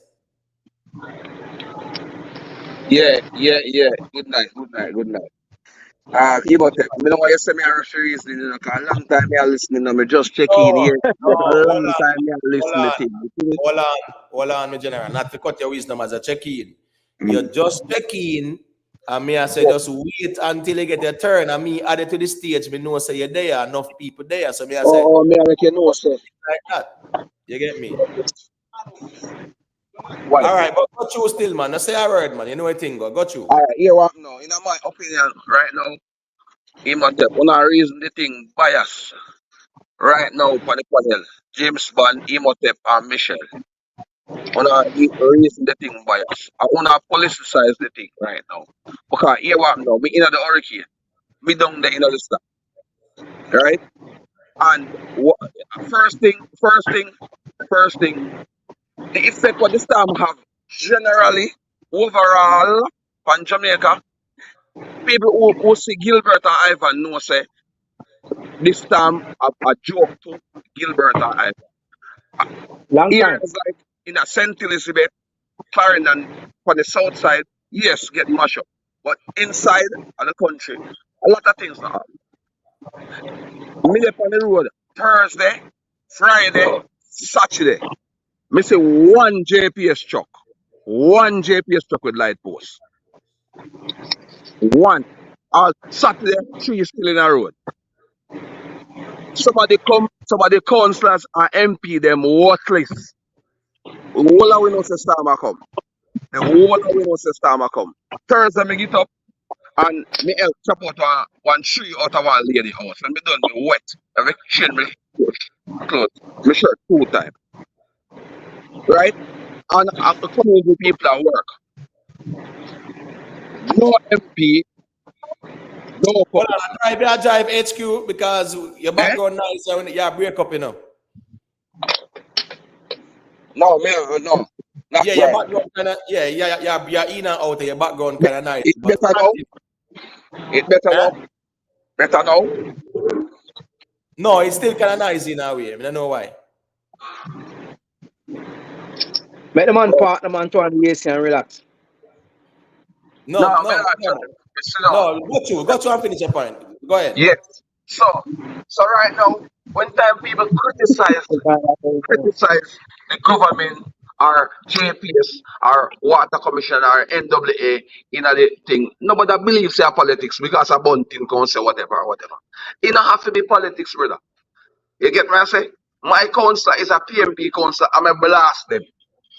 Yeah. Good night. Imhotep, I know why you say me a rush reasoning, cause a long time me a listening, me just check in No, here. no, But a long time me a listening to you. hold on, my general. Not to cut your wisdom as a check-in. You just check in, and me I say just wait until you get your turn. And me add it to the stage. Me know say you're there, enough people there. So me I say Me a make you know, sir. like that. You get me? Why? All right, but got you still, man. I say a word, man. You know what thing go. Got you. Alright, here what now. In my opinion, right now, Imhotep, una reason the thing bias. Right now, for the panel, James Bond, Imhotep, and Michelle. Una reason the thing bias. I wanna politicize the thing right now. Because here what now, me in the hurricane, me down there in the stuff, right? And first thing, the effect what the storm have generally overall on Jamaica, people who see Gilbert and Ivan know say this storm a joke to Gilbert and Ivan. Long time. Areas like in a St. Elizabeth, Clarendon, on the south side, yes, get mashed up. But inside of the country, a lot of things not happen. Me dey on the road Thursday, Friday, Saturday. Me see one JPS truck with light post. One. Saturday, three still in a road. Some of the councillors and MP, them worthless. The whole of we know say storm come. Thursday, me get up and me help chop out one tree out of one lady house. And me done me wet. And me change me clothes. Me shirt 2 times. Right? And the community people at work. No MP, no Hold council. on, I drive HQ because your Eh? background nice and you break up, you know. No. Not Yeah, your drive. background kind of you're in and out of your background kind of nice. It But better now. It better huh? now. Better now. No, it's still kind of nice in a way. I don't know why. Make the man park the man turn on the AC and relax. No, No, me no, not no, drive. Sit down. no. Go to and finish your point. Go ahead. Yes. So right now, when time people criticize the government or JPS or Water Commission or NWA in a thing, nobody believes their politics because a bunting council, whatever. It don't have to be politics, brother. You get what I say? My council is a PMP council. I'm a blast them.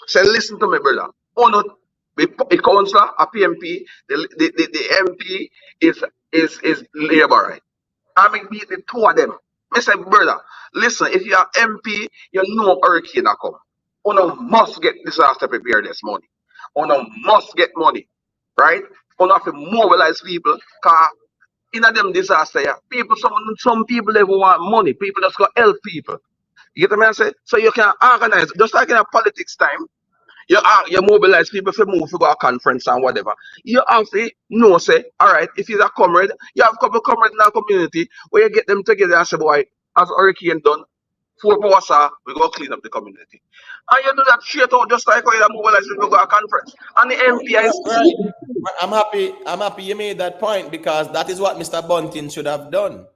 Say, listen to me, brother. Oh no, a councillor, a PMP, the MP is Labour, right? I mean, beat the two of them. I say, brother, listen, if you are MP, you know hurricane a come. You know, must get disaster preparedness money. Una must get money, right? Una have to mobilize people, cause in a them disaster, yeah, people, some people they want money. People just go help people. You get what I say? So you can organize, just like in a politics time. You mobilize people to move to go a conference and whatever. You have to know, say, all right, if he's a comrade, you have a couple of comrades in our community where you get them together and say, boy, as hurricane done, 4 hours, we go clean up the community. And you do that straight out, just like how you mobilize people to go a conference. And the MPI is Right. I'm happy. I'm happy you made that point because that is what Mr. Bunting should have done.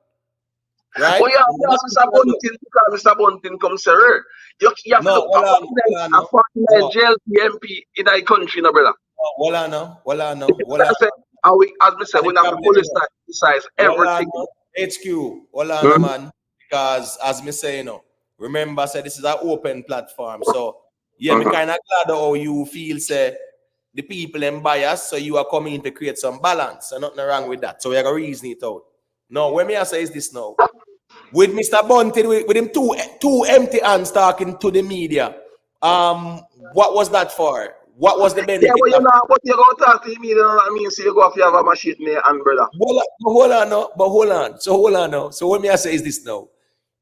Right? Well, you have Mr. Bunting because Mr. Bunting comes here. You have to No, look hold on, a 49 no, jail MP in the country, no, brother. hold on, no, hold on, no, hold Like on. I said, and we, as we said, The we have to problem is, politicize hold on, everything. no, HQ, hold on, no, Hmm? man, because as me say, remember, say this is an open platform, so yeah, me kind of glad how you feel, say the people in bias, so you are coming in to create some balance, and nothing wrong with that. So we are gonna reason it out. No, what me I say is this now. With Mr. Bunting, with him two empty hands talking to the media. What was that for? What was the Yeah, benefit but you of? know, but you go talk to me, you know what I mean? So you go if you have a machine there and brother. Hold on, no, but hold on. So hold on now. So what me I say is this now.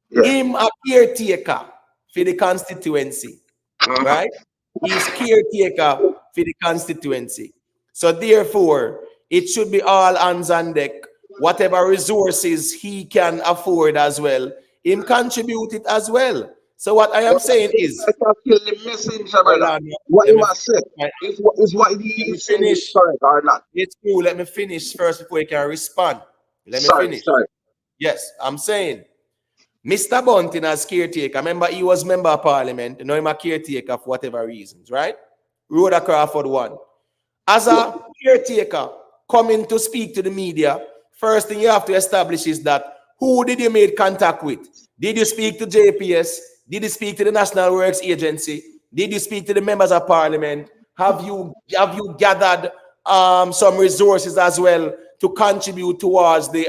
Yeah. Him a caretaker for the constituency, right? He's caretaker for the constituency. So therefore, it should be all hands on deck. Whatever resources he can afford as well, him contribute it as well. So what I am But saying is, I can kill the messenger, hold brother. on, What let you me must say finish. is what Let he me is saying is finish. correct or not. It's cool. Let me finish first before you can respond. Let me Sorry, finish. sorry. Yes, I'm saying Mr. Bunting as caretaker. Remember, he was member of parliament. You know, him a caretaker for whatever reasons, right? Rhoda Crawford won. As a caretaker coming to speak to the media, first thing you have to establish is that who did you make contact with? Did you speak to JPS? Did you speak to the National Works Agency? Did you speak to the members of parliament? Have you gathered some resources as well to contribute towards the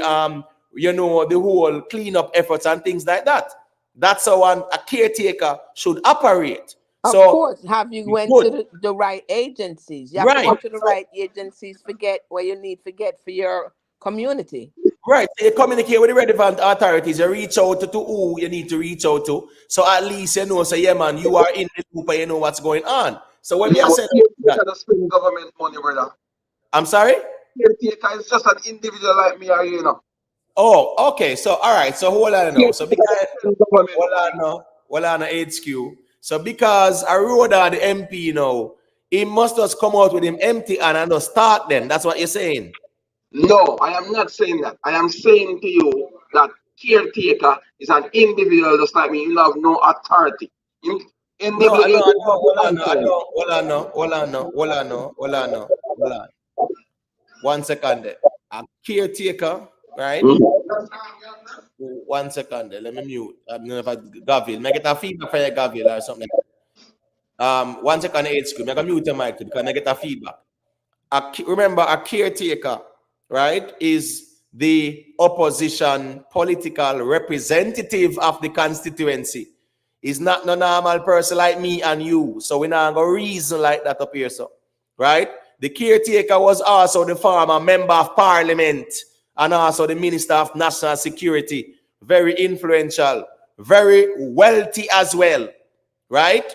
the whole cleanup efforts and things like that? That's how a caretaker should operate. Of So course, have you went good, to the right agencies? You have to right? go to the right agencies. Forget where you need to get for your community. Right. So you communicate with the relevant authorities. You reach out to who you need to reach out to. So at least you know, say, yeah, man, you are in the loop and you know what's going on. So when me Yeah, I but said that, caretaker does spend government money, brother. I'm sorry? Caretaker is just an individual like me or you know. Oh, okay. So all right. So hold on now. So Caretaker does because spend government hold money. on now, hold on now, HQ. So because I wrote on the MP now, he must just come out with him empty and I just start then. That's what you're saying. No, I am not saying that. I am saying to you that caretaker is an individual just like me. You have no authority. No, I NWA know, I don't know. have the Hold on, no, I control. know. Hold on, no, hold on, no, hold on, no, hold on, no, hold on. 1 second there. A caretaker, right? Mhm. 1 second there. Let me mute. I don't know if I Gavil. May I get a feedback for your Gavil or something. 1 second, HQ. May I mute your mic too, because I get a feedback. Remember, a caretaker, right, is the opposition political representative of the constituency. He's not no normal person like me and you. So we're not going to reason like that up here, so. Right? The caretaker was also the former member of parliament and also the minister of national security. Very influential, very wealthy as well. Right?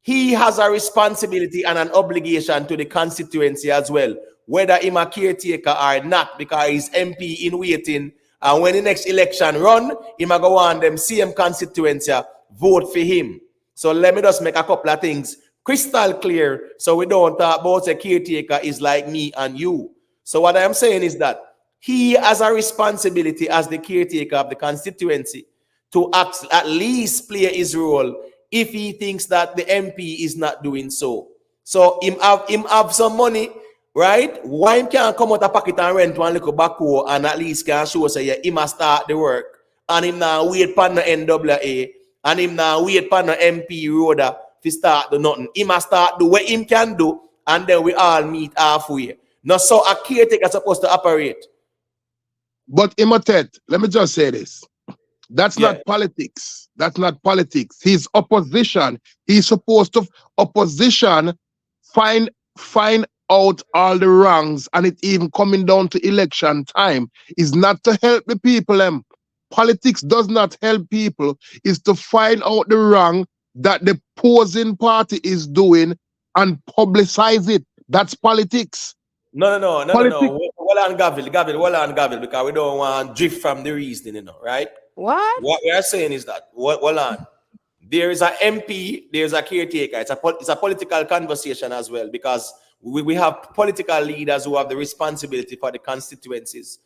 He has a responsibility and an obligation to the constituency as well, whether him a caretaker or not, because he's MP in waiting. And when the next election run, him a go on them same constituency, vote for him. So let me just make a couple of things crystal clear so we don't talk about a caretaker is like me and you. So what I am saying is that he has a responsibility as the caretaker of the constituency to at least play his role if he thinks that the MP is not doing so. So him have some money, right? Why him can't come out of pocket and rent one little backhoe and at least can show say yeah, he must start the work and him now wait for the NWA and him now wait for the MP Rhoda to start do nothing. He must start do what him can do and then we all meet halfway. Now so a caretaker is supposed to operate. But Imotet, let me just say this. That's Yeah. not politics. That's not politics. He's opposition. He's supposed to opposition find find out all the wrongs and it even coming down to election time is not to help the people. Politics does not help people, is to find out the wrong that the opposing party is doing and publicize it. That's politics. No. Politics. Well on Gavil, because we don't want to drift from the reasoning, right? What? What we are saying is that, well on. There is an MP, there's a caretaker. It's a political conversation as well, because we have political leaders who have the responsibility for the constituencies.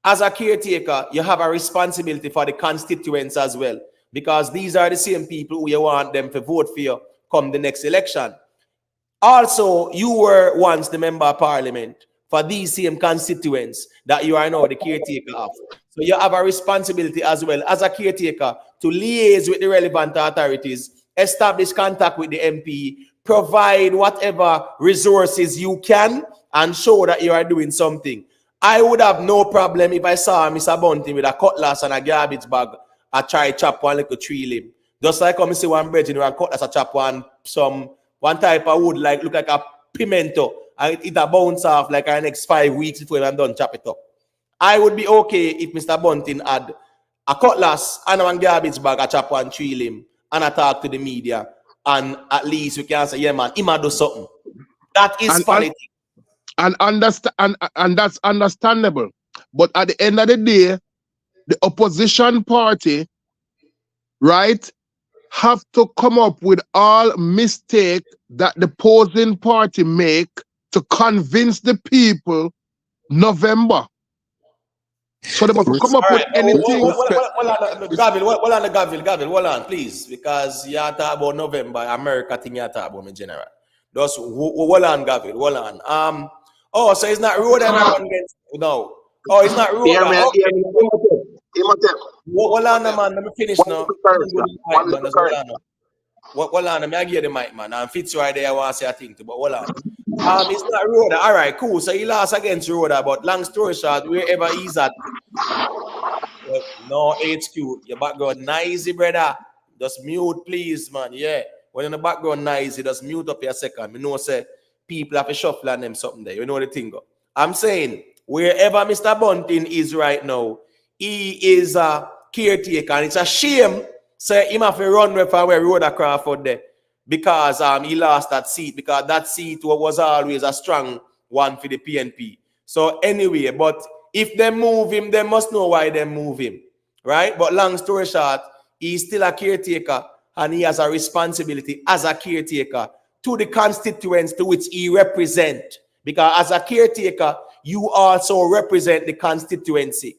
As a caretaker, you have a responsibility for the constituents as well, because these are the same people who you want them to vote for you come the next election. Also, you were once the member of parliament for these same constituents that you are now the caretaker of. So you have a responsibility as well as a caretaker to liaise with the relevant authorities, establish contact with the MP, provide whatever resources you can, and show that you are doing something. I would have no problem if I saw Mr. Bunting with a cutlass and a garbage bag, I try chop one little tree limb. Just like I see one bridge and one cutlass, I chop one type of wood, like look like a pimento, and it bounce off like our next 5 weeks before I'm done chop it up. I would be okay if Mr. Bunting had a cutlass and one garbage bag, I chop one tree limb, and I talk to the media, and at least we can say, yeah man, he might do something. That is politics. And that's understandable. But at the end of the day, the opposition party, right, have to come up with all mistake that the opposing party make to convince the people November. So they must come up with anything. Gavil, hold on, please, because you talk about November, America thing you talk about in general. Just hold on, Gavil, hold on. Oh, so it's not road and run against no. Oh, it's not road. Yeah, man. Okay. Hold on, man. Let me finish now. Hold on, let me give you the mic, man. And Fitz right there, I want to say a thing too, but hold on. It's not Rhoda. All right, cool. So he lost against Rhoda, but long story short, wherever he's at, no HQ. Your background noisy, brother. Just mute, please, man. Yeah. When in the background noisy, just mute up your second. Me know say people have to shuffle on them something there. You know the thing. I'm saying wherever Mr. Bunting is right now, he is a caretaker, and it's a shame. Say him have to run with where Rhoda Crawford there, because he lost that seat, because that seat was always a strong one for the PNP. So anyway, but if they move him, they must know why they move him, right? But long story short, he's still a caretaker, and he has a responsibility as a caretaker to the constituents to which he represents. Because as a caretaker, you also represent the constituency.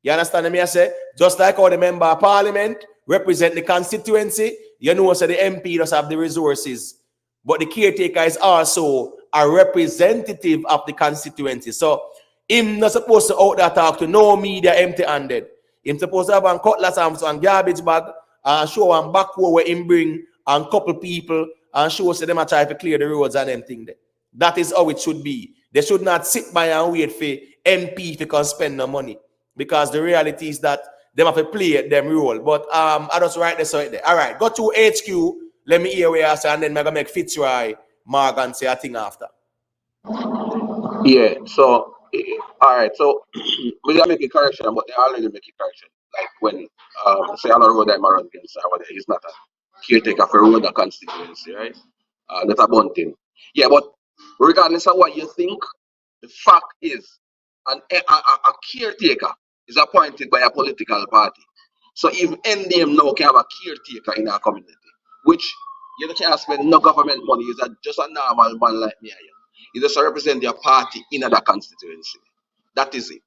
You understand me? I say, just like how the member of parliament represent the constituency, you know, so the MP does have the resources, but the caretaker is also a representative of the constituency. So him not supposed to out there talk to no media empty-handed. Him supposed to have a cutlass and garbage bag and show and back where him bring and couple people and show us them a try to clear the roads and them thing there. That is how it should be. They should not sit by and wait for MP to come spend no money, because the reality is that them have to play them role. But I just write this right there. All right, go to HQ. Let me hear where I say, and then I'm gonna make Fitzroy Morgan say a thing after. Yeah, so all right, so we gotta make a correction, but they already make a correction. Like when say on a road that run against someone, he's not a caretaker for road constituency, right? That's a bunting. Yeah, but regardless of what you think, the fact is a caretaker is appointed by a political party. So if NDM now can have a caretaker in our community, which you can't spend no government money, is just a normal man like me. You just represent your party in that constituency. That is it.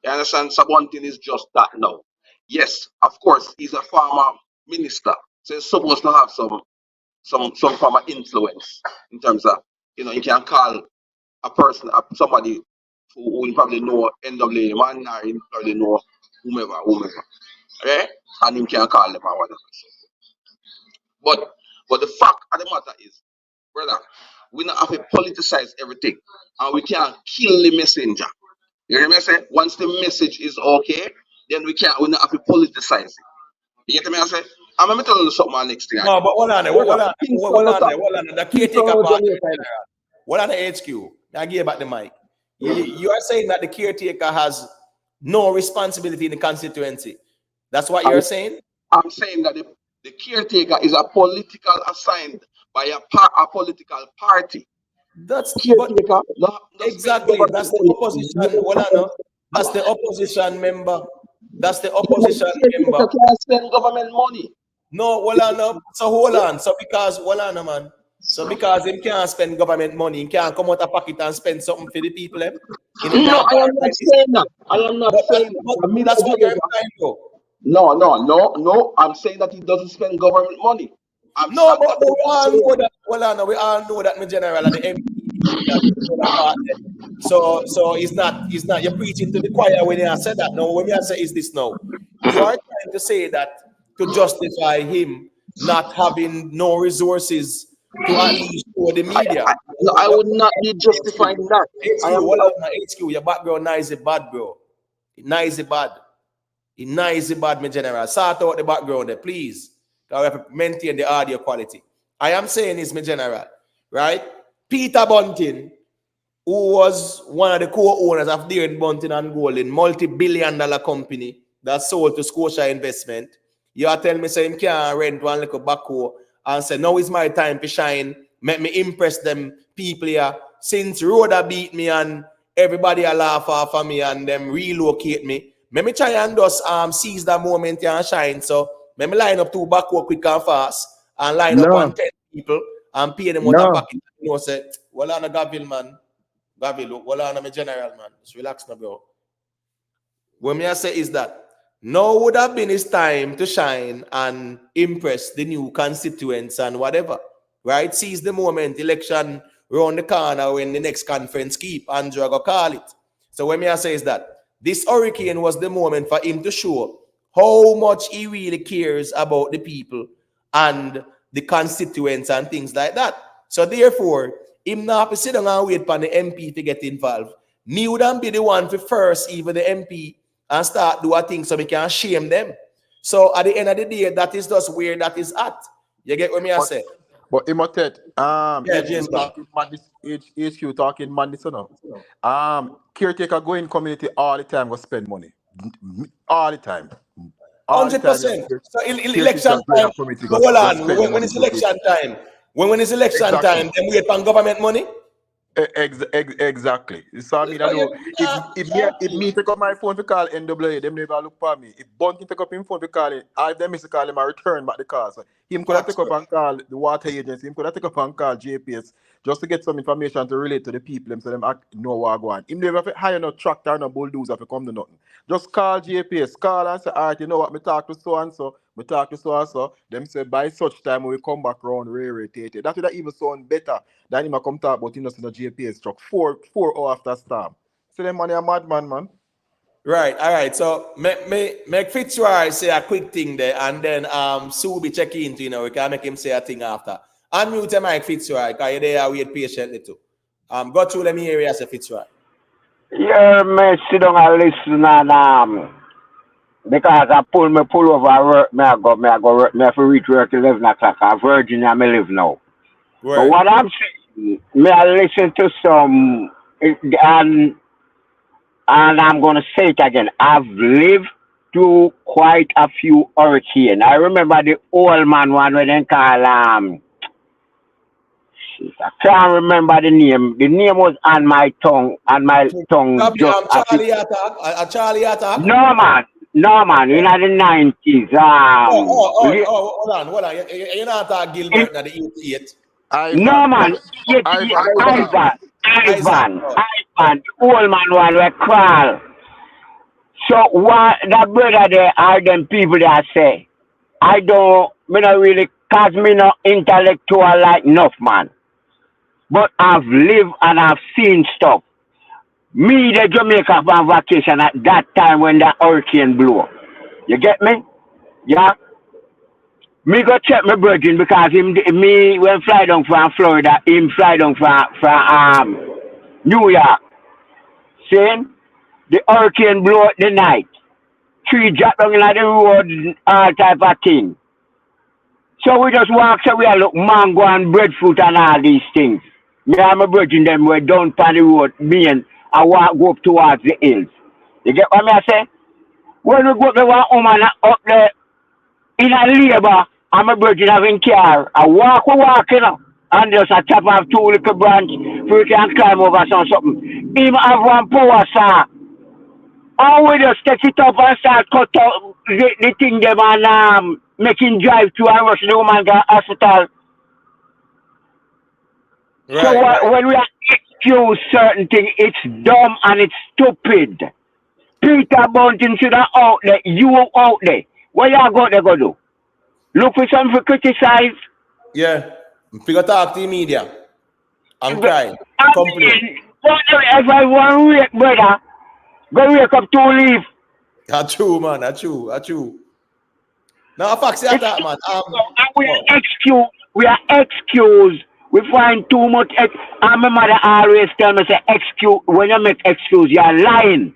You understand? So one thing is just that now. Yes, of course, he's a former minister, so he's supposed to have some form of influence in terms of, you know, you can call a person, somebody who you probably know NWA man, or you probably know whomever, okay? And you can call them or whatever. But the fact of the matter is, brother, we don't have to politicize everything, and we can't kill the messenger. You hear me say? Once the message is okay, then we don't have to politicize it. You get me? I say, I'm gonna tell you something next thing. No, but hold on. The caretaker part. What on the HQ? I give back the mic. You are saying that the caretaker has no responsibility in the constituency. That's what you're saying? I'm saying that the caretaker is a political assigned by a political party. That's but Caretaker, not spend exactly. government That's the money. opposition. Well, I know. That's the opposition member. That's the Yeah, but opposition the caretaker member. can't spend government money. No, hold on. No. So hold on. So because hold on, man. So because him can't spend government money, he can't come out of pocket and spend something for the people in No, a I am part not like this. saying that. I am not But saying that. I mean, that's what you're implying, though. No. I'm saying that he doesn't spend government money. No, but That's what we I'm all saying. know that. Well, I know we all know that, my general, and the MP that part there. So it's not you're preaching to the choir when you said that. No, when you say is this now, you are trying to say that to justify him not having no resources to at least show the media. No, I would not be justifying that. HQ, I am. well, HQ, your background nice bad, bro. Nice bad. Nice bad, my general. Sort out the background there, please. We have to maintain the audio quality. I am saying is, my general, right? Peter Bunting, who was one of the co-owners of Deering Bunting and Golden, multi-billion-dollar company that sold to Scotia Investment. You are telling me, say, him can't rent one little backhoe and say, now is my time to shine. Make me impress them people here. Since Rhoda beat me and everybody a laugh off of me and them relocate me, let me try and just seize that moment and shine. So let me line up two backhoe quick and fast and line up on 10 people and pay them out of No. pocket. You know, say, well, on a Gavil, man. Gavil, look, well, on a general, man. Just relax now, bro. What me I say is that now would have been his time to shine and impress the new constituents and whatever, right? Seize the moment, election round the corner when the next conference keep, Andrew go call it. So what me I say is that this hurricane was the moment for him to show how much he really cares about the people and the constituents and things like that. So therefore, him not have to sit down and wait for the MP to get involved. Me wouldn't be the one to first, even the MP, and start do a thing so we can shame them. So at the end of the day, that is just where that is at. You get what me I say? But Imotet, Yeah, James HQ Bond. talking madness, HQ talking madness, you know. Caretaker go in community all the time, go spend money. All the time. All the time, 100%. So caretaker election go in time. a community, So hold go on. spend When money. it's election time, when it's election Exactly. time, then we wait on government money. Exactly. So I mean, I So know if me take up my phone to call NWA, them never look for me. If Bunting take up his phone to call it, I them miss call him, I return back the call. So him could have take up and call the water agency. Him could have take up and call JPS just to get some information to relate to the people. Them so them know what go on. Him never have to hire no tractor, no bulldozer to come to nothing. Just call JPS, call and say, all right, you know what, me talk to so and so. We talk to so and so. Them say by such time we come back around re-irritated. That would have even sound better than him a come talk about him just in a JPS truck 4 hours after storm. So them money a madman, man. Right, all right. So make Fitzroy say a quick thing there, and then Sue be checking into, you know, we can make him say a thing after. Unmute the mic, Fitzroy, because you're there wait patiently too. Go through them areas, Fitzroy. Yeah, me sit down and listen and because I pull over work, me I go work, me have to reach work 11 o'clock. Virginia me live now. Word. But what I'm saying, me I listen to some and I'm gonna say it again. I've lived through quite a few hurricanes. I remember the old man one when they call I can't remember the name. The name was on my tongue, just Charlie attack. Charlie attack. No man, in the 90s. Hold on. You're not talking Gilbert now, the 88. No man, Ivan. The old man one will crawl. So what that brother there are them people that say, me not really, cause me not intellectual like enough man. But I've lived and I've seen stuff. Me the Jamaica on vacation at that time when the hurricane blew. You get me? Yeah. Me go check my virgin because me when fly down from Florida, him fly down from New York. Saying the hurricane blow up the night. Tree drop down in the road, all type of thing. So we just walk, so we look mango and breadfruit and all these things. Me and my virgin them were down on the road, me and I walk go up towards the hills. You get what me I say? When we go to one woman up there in a labor, and my virgin having car, I walk, you know, and just a chop off two little branch so we can climb over something. Him have one power saw. And we just take it up and start cut out the thing them and make him drive to and rush the woman to the hospital. So when we excuse certain things, it's dumb and it's stupid. Peter Bunting should have out there, you out there. What y'all got there go do? Look for something to criticize. Yeah. Figure talk to the media. And cry. I Complain. mean, if I want to wake, brother, go wake up to leave. That's true, man. That's true. That's true. Now, Foxy, that, man. We are excused. We find too much. And my mother always tell me, say, excuse. When you make excuse, you are lying.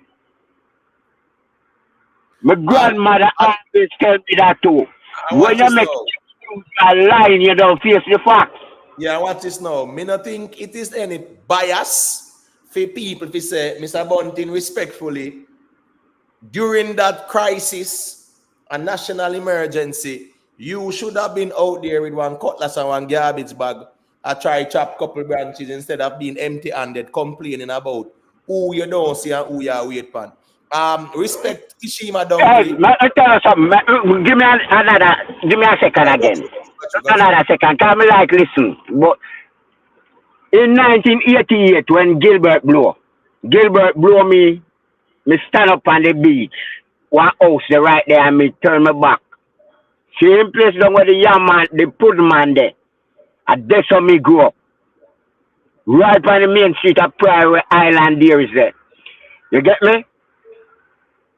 My grandmother always tell me that too. When you make excuse, you are lying. You don't face the facts. Yeah, watch this now. Me not think it is any bias for people to say, Mr. Bunting, respectfully, during that crisis, a national emergency, you should have been out there with one cutlass and one garbage bag. I try chop couple branches instead of being empty-handed, complaining about who you don't see and who you wait for. Respect Tishima Dunkley. Hey, tell us something. Give me a second again. Another second. Can me like listen. But in 1988, when Gilbert blew me stand up on the beach. One house there right there and me turn my back. Same place down where the young man, the pudding man there. And that's how me grew up. Right on the main street of Prairie Island there is there. You get me?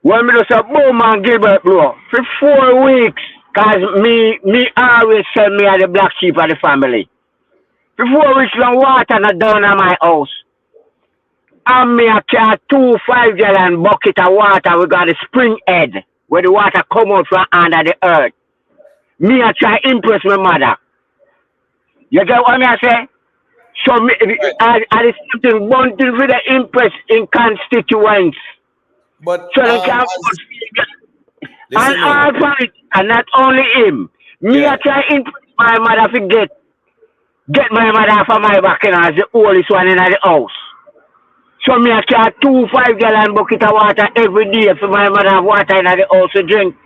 When me just say, boom man, Gilbert blow. For 4 weeks. Cause me always sell me as the black sheep of the family. For 4 weeks long water not down at my house. And me a carry 2 5-gallon bucket of water. We got a spring head where the water come out from under the earth. Me a try impress my mother. You get what me I say? So me, I something wanting for the impress in constituents. But so they can and all politics, and not only him. Me I try impress my mother to get my mother from my back as the oldest one in the house. So me I carry 2 5-gallon bucket of water every day for my mother have water in the house to drink.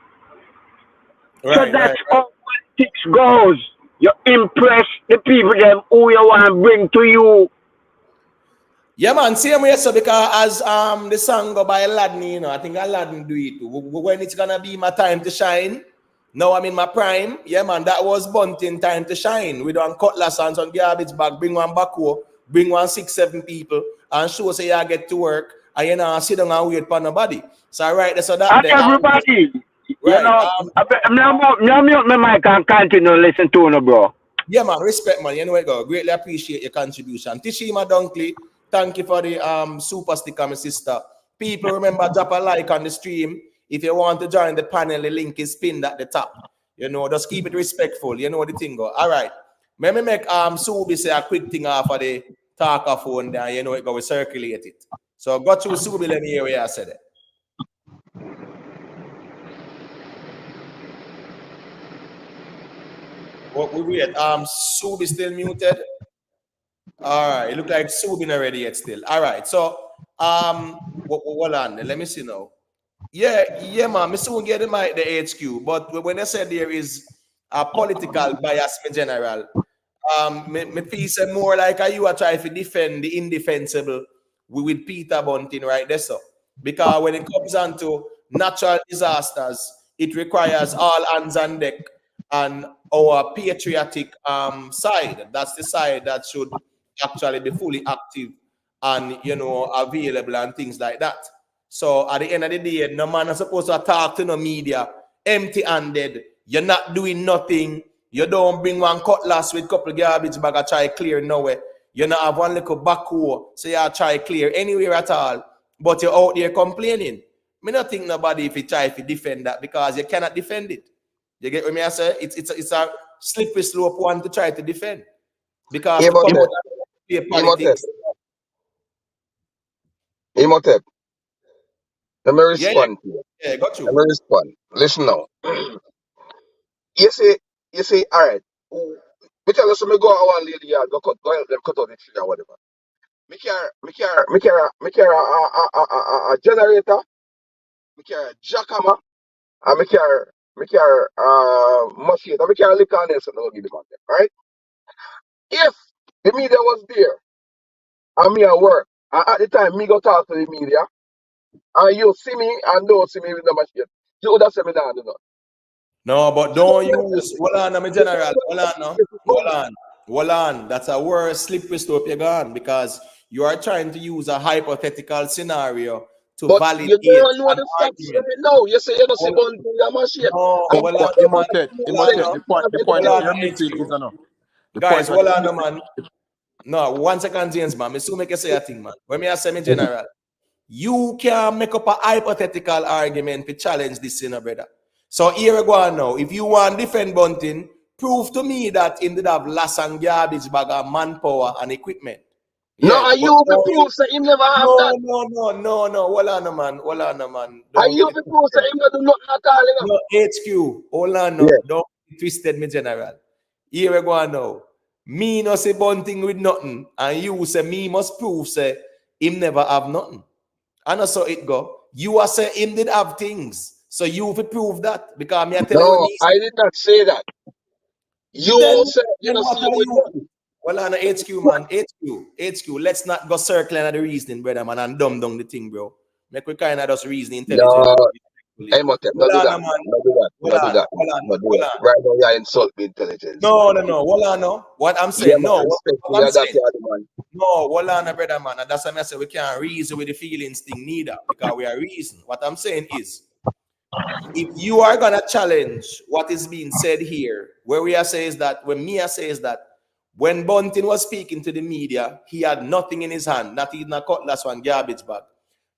So that's how politics goes. You impress the people them who you want to bring to you. Yeah, man, same way, so because as the song go by Aladdin, you know, I think Aladdin do it too. When it's gonna be my time to shine, now I'm in my prime. Yeah, man, that was Bunting time to shine. We don't cutlass and some garbage bag, bring one backhoe, bring 1 6 7 people, and show say you get to work, and you know, sit down and wait for nobody. So right, so that and everybody, right, you know, now mute my mic and continue listen to you, bro. Yeah, man, respect, man. You know what, go. Greatly appreciate your contribution. Tishima Dunkley, thank you for the super sticker, my sister. People, remember, drop a like on the stream. If you want to join the panel, the link is pinned at the top. You know, just keep it respectful. You know the thing go. All right. Let me make Subi say a quick thing off of the talker phone there. You know it go, we circulate it. So go through Subi, let me hear what I said it. What we wait? Subi still muted. All right, it look like Subin already yet still. All right, so hold on, let me see now. Yeah, man, I soon get the HQ, but when I said there is a political bias in general, me feel say more like you are trying to defend the indefensible with Peter Bunting right there, so because when it comes down to natural disasters, it requires all hands on deck and our patriotic side. That's the side that should actually be fully active and, you know, available and things like that. So at the end of the day, no man is supposed to talk to no media empty-handed. You're not doing nothing. You don't bring one cutlass with a couple garbage bag and try clear nowhere. You not have one little backhoe, so you try clear anywhere at all. But you're out there complaining. Me not think nobody if you try to defend that because you cannot defend it. You get what I say? It's a slippery slope one to try to defend. Because yeah, but play Imhotep. politics. Imhotep. Let me Yeah, yeah, respond to you. yeah, got Let you. me respond. Listen now. You see, all right. Me tell you, so me go out one lady yard, go help them cut out the tree or whatever. Me carry a generator, me carry a jackhammer, and me carry machine, and me carry liquor and else, and I'll give them on them, right? If the media was there, and me at work, and at the time me go talk to the media, and you see me and don't see me with the machine, you would have said me nah do nothing. No, but You don't don't use. Hold on, I'm a general. Hold on, no. Hold on. Hold on. That's a worse slippery slope you're gone because you are trying to use a hypothetical scenario to But validate you don't know an the facts argument. right now. You say you don't see Hold, bun to your machine. no, And hold you on, But no, say man. Imhotep, Hold on, Imhotep, no. the Hold point that on, you're no, missing is HQ. no. The point Guys, that hold you're on, no, missing. man. No, 1 second, James, man. Me soon make you say a thing, man. When me I say me general, you can make up a hypothetical argument to challenge this, brother. So here we go on now. If you want defend Bunting, prove to me that him did have loss and garbage bag of manpower and equipment. no, Yeah, are but you the no, proof say him never have no, that? no, no, no, no. Hold on, no, man. Hold on, no, man. Are Don't you get it the proof say twisted. him not do nothing at all, you know? No, HQ. Hold on, no. Yeah. Don't get it twisted, me general. Here we go on now. Me no say Bunting with nothing, and you say me must prove say him never have nothing. And that's how it go. You are saying him did have things. So you will prove that. Because me I tell you what No, me I say. did not say that. Then, You said you then don't what see him are with you? nothing. Well, on HQ, man. HQ. Let's not go circling at the reasoning, brother, man, and dumb down the thing, bro. Make we kind of just reason No, intelligently. Imhotep, Well, not do on, that. man. Not do that. Well, Not do on. that. Well, on. Not do Well, that. on. Right now you insult me intelligence, man. No, no, no. Well, on, no. What I'm Yeah, saying, man, no. What respectfully, I'm that saying. you are the man. No, hold on, brother, man. And that's why I say we can't reason with the feelings thing neither. Because we are reason. What I'm saying is, if you are gonna challenge what is being said here, where we are saying is that when Mia says that when Bunting was speaking to the media, he had nothing in his hand, not even a cutlass one garbage bag.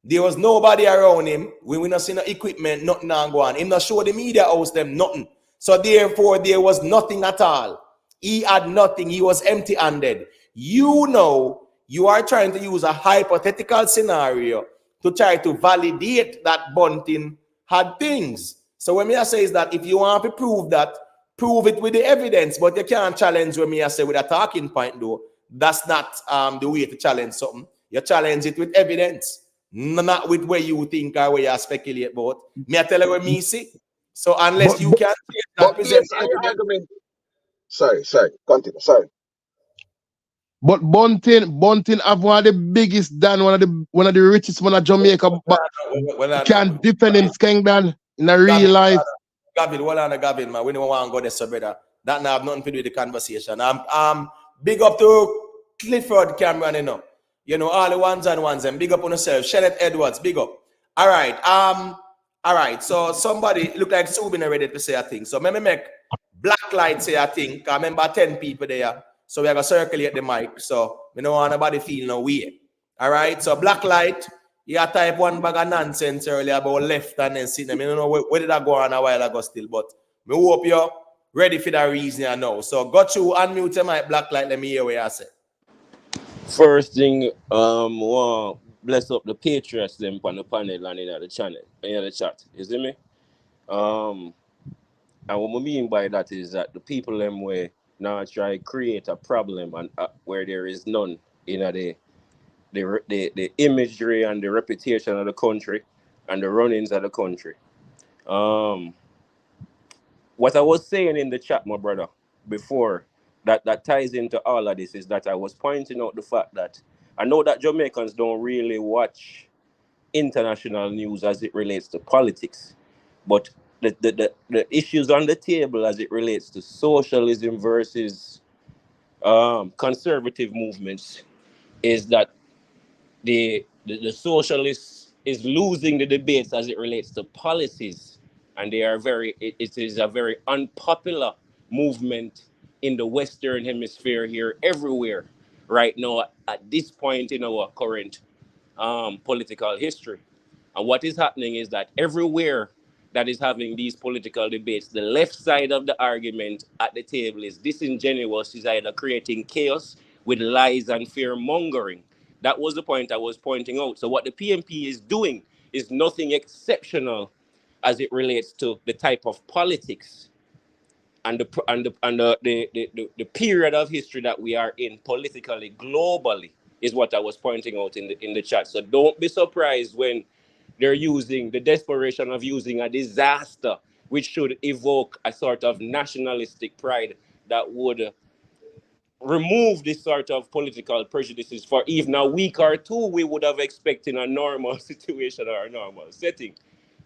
There was nobody around him. We not see no equipment, nothing on go on. Him not show the media house them nothing. So therefore, there was nothing at all. He had nothing. He was empty-handed. You know, you are trying to use a hypothetical scenario to try to validate that Bunting had things. So when me I say is that if you want to prove that, prove it with the evidence, but you can't challenge when me I say with a talking point though. That's not the way to challenge something. You challenge it with evidence, not with where you think or where you speculate about. Me I tell you what me see. So unless But, you but can take and But present based the on your evidence, argument, sorry, continue. Sorry. But Bunting have one of the biggest than one of the richest man of Jamaica, but well, I can't know. defend him Skengdan in a Gavin, real life. Gavin, well on Gavin, man. We don't want to go there, so brother. That now have nothing to do with the conversation. Big up to Clifford Cameron, You know, all the ones and ones, and big up on yourself. Shannon Edwards, big up. All right. All right. So somebody look like Subin ready to say a thing. So let me make black light say a thing. I remember 10 people there. So we are gonna circulate the mic. So we don't want nobody feel no way. All right. So black light. You type one bag of nonsense earlier about left and then sitting. I don't know where did I go on a while ago still, but me hope you're ready for that reason I know. So got you unmute your mic, black light. Let me hear what you say. First thing, want bless up the Patriots them on the panel and in the channel, in the chat. You see me? And what I mean by that is that the people them way now try create a problem and where there is none in the imagery and the reputation of the country and the runnings of the country. What I was saying in the chat, my brother, before that ties into all of this is that I was pointing out the fact that I know that Jamaicans don't really watch international news as it relates to politics, but the issues on the table as it relates to socialism versus conservative movements is that the socialists is losing the debates as it relates to policies, and they are it is a very unpopular movement in the Western Hemisphere here, everywhere right now at this point in our current political history. And what is happening is that everywhere that is having these political debates, the left side of the argument at the table is disingenuous, is either creating chaos with lies and fear mongering. That was the point I was pointing out. So what the PMP is doing is nothing exceptional as it relates to the type of politics and the period of history that we are in politically globally is what I was pointing out in the chat. So don't be surprised when they're using the desperation of using a disaster, which should evoke a sort of nationalistic pride that would remove this sort of political prejudices for even a week or two we would have expected in a normal situation or a normal setting,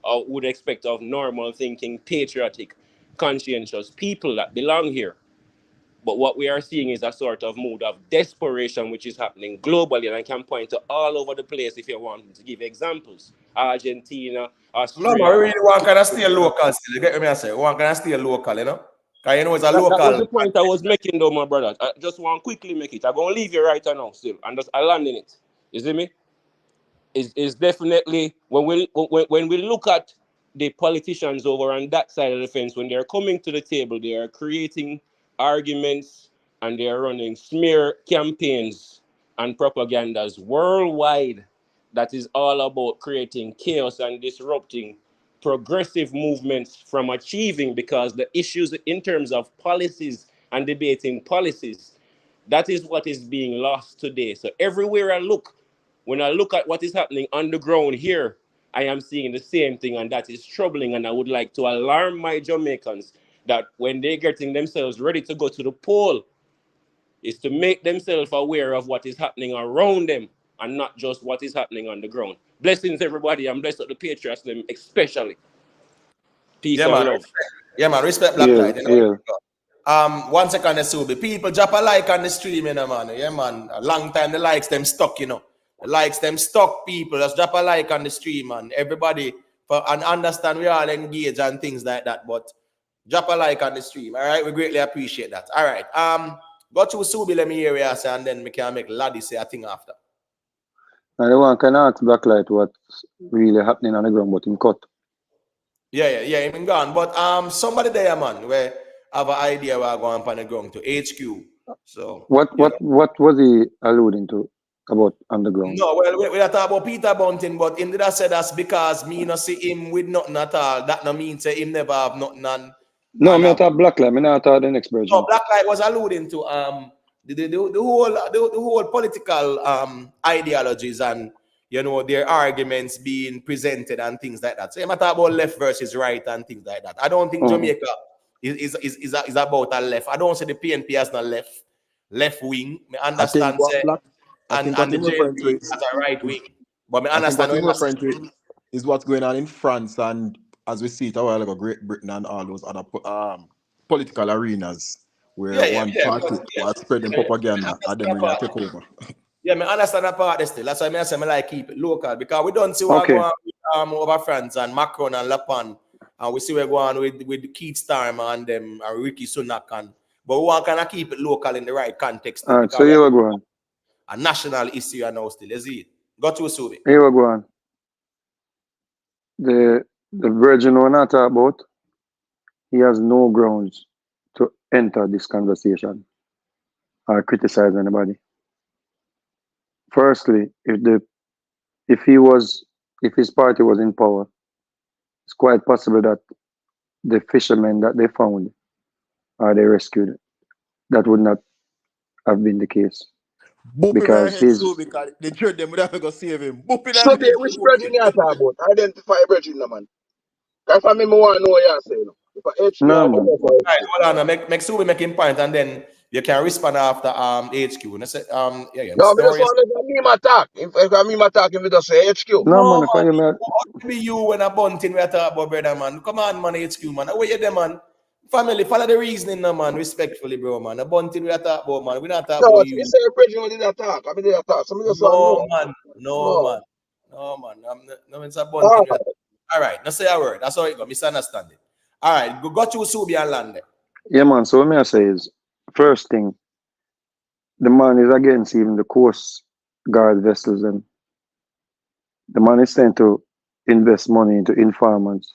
or would expect of normal thinking, patriotic, conscientious people that belong here. But what we are seeing is a sort of mood of desperation which is happening globally, and I can point to all over the place if you want to give examples. Argentina, No, but we Australia. really want kind of stay local still. You get what me I say? We want kind of stay local, you know? Because you know it's a That was local. the point I was making though, my brother. I just want to quickly make it. I'm going to leave you right now still, and just I land in it. You see me? Is definitely when we look at the politicians over on that side of the fence, when they're coming to the table, they are creating arguments and they are running smear campaigns and propagandas worldwide that is all about creating chaos and disrupting progressive movements from achieving, because the issues in terms of policies and debating policies, that is what is being lost today. So everywhere I look, when I look at what is happening on the ground here, I am seeing the same thing, and that is troubling. And I would like to alarm my Jamaicans that when they're getting themselves ready to go to the poll, is to make themselves aware of what is happening around them and not just what is happening on the ground. Blessings, everybody, and bless up the Patriots, them especially. Peace Yeah, and man. love. Yeah, man. Respect Black Yeah, Light. You know? yeah. 1 second, Subi. People drop a like on the stream, you know, man. Yeah, man. A long time the likes them stuck, you know. The likes them stuck, people. Just drop a like on the stream, man. Everybody and understand we all engage and things like that. But drop a like on the stream. All right, we greatly appreciate that. All right. Go to Subi, let me hear you say, and then we can make Laddie say a thing after. And the one can ask Blacklight what's really happening on the ground, but him cut. Yeah, him gone. But somebody there, man, where have an idea where going on the ground to HQ. So What you know. what was he alluding to about underground? No, well, we are talking about Peter Bunting, but him did I say that's because me not see him with nothing at all. That no mean say him never have nothing No, and me have. thought Blacklight. Me not thought the next No, version. Black Light was alluding to the whole political ideologies and you know their arguments being presented and things like that. So I'm talking about left versus right and things like that. I don't think Uh-huh. Jamaica is about a left. I don't say the PNP has no left wing. Me I think understand what say black I and think what the him referring to JP has a right is wing. But me I think understand what what him you referring to say. is what's going on in France and as we see it a while ago, Great Britain and all those other political arenas where one Yeah. party was spreading Me propaganda and them understand really part. take over. Yeah, me understand that part still. That's why I say me like keep it local because we don't see what go Okay. on with, over France and Macron and Le Pen, and we see what go on with Keith Starmer and them and Ricky Sunak and but we want kind of keep it local in the right context still All right. So because we here we have go on. a national issue and now still. You see it? Go to Subi. Here we go on. The virgin we're not talking about, he has no grounds to enter this conversation or criticize anybody. Firstly, if he was if his party was in power, it's quite possible that the fishermen that they found or they rescued, that would not have been the case. Boop in my Because head his so because the church them would have to go save him. Boop in my So head they so. which brethren you talk about? Identify brethren, no man. That's why me want to know what you say. No. If I HQ, no I go man. there for All right, HQ. hold on. Make Subi making point and then you can respond after HQ. And I say yeah, No, me don't just worry. want to me my talk. If I me my talk, if you just say HQ. No No, man, because man. you may, How be you when a bunting we are talking about, brother, man? Come on, man, HQ, man. Where you there, man? Family, follow the reasoning, no, man. Respectfully, bro, man. A bunting we are talking about, man. We not talking No, about you you. say brethren we did not talk. I mean, did not talk. So me just want to No, know. man. No, No. man. No, man. No, it's a Ah, bunting we are talking about. All right, now say a word. That's how it go. Misunderstanding. All right, go to Subi and land there. yeah man, so what me I say is, first thing, the man is against even the coast guard vessels, and the man is trying to invest money into informants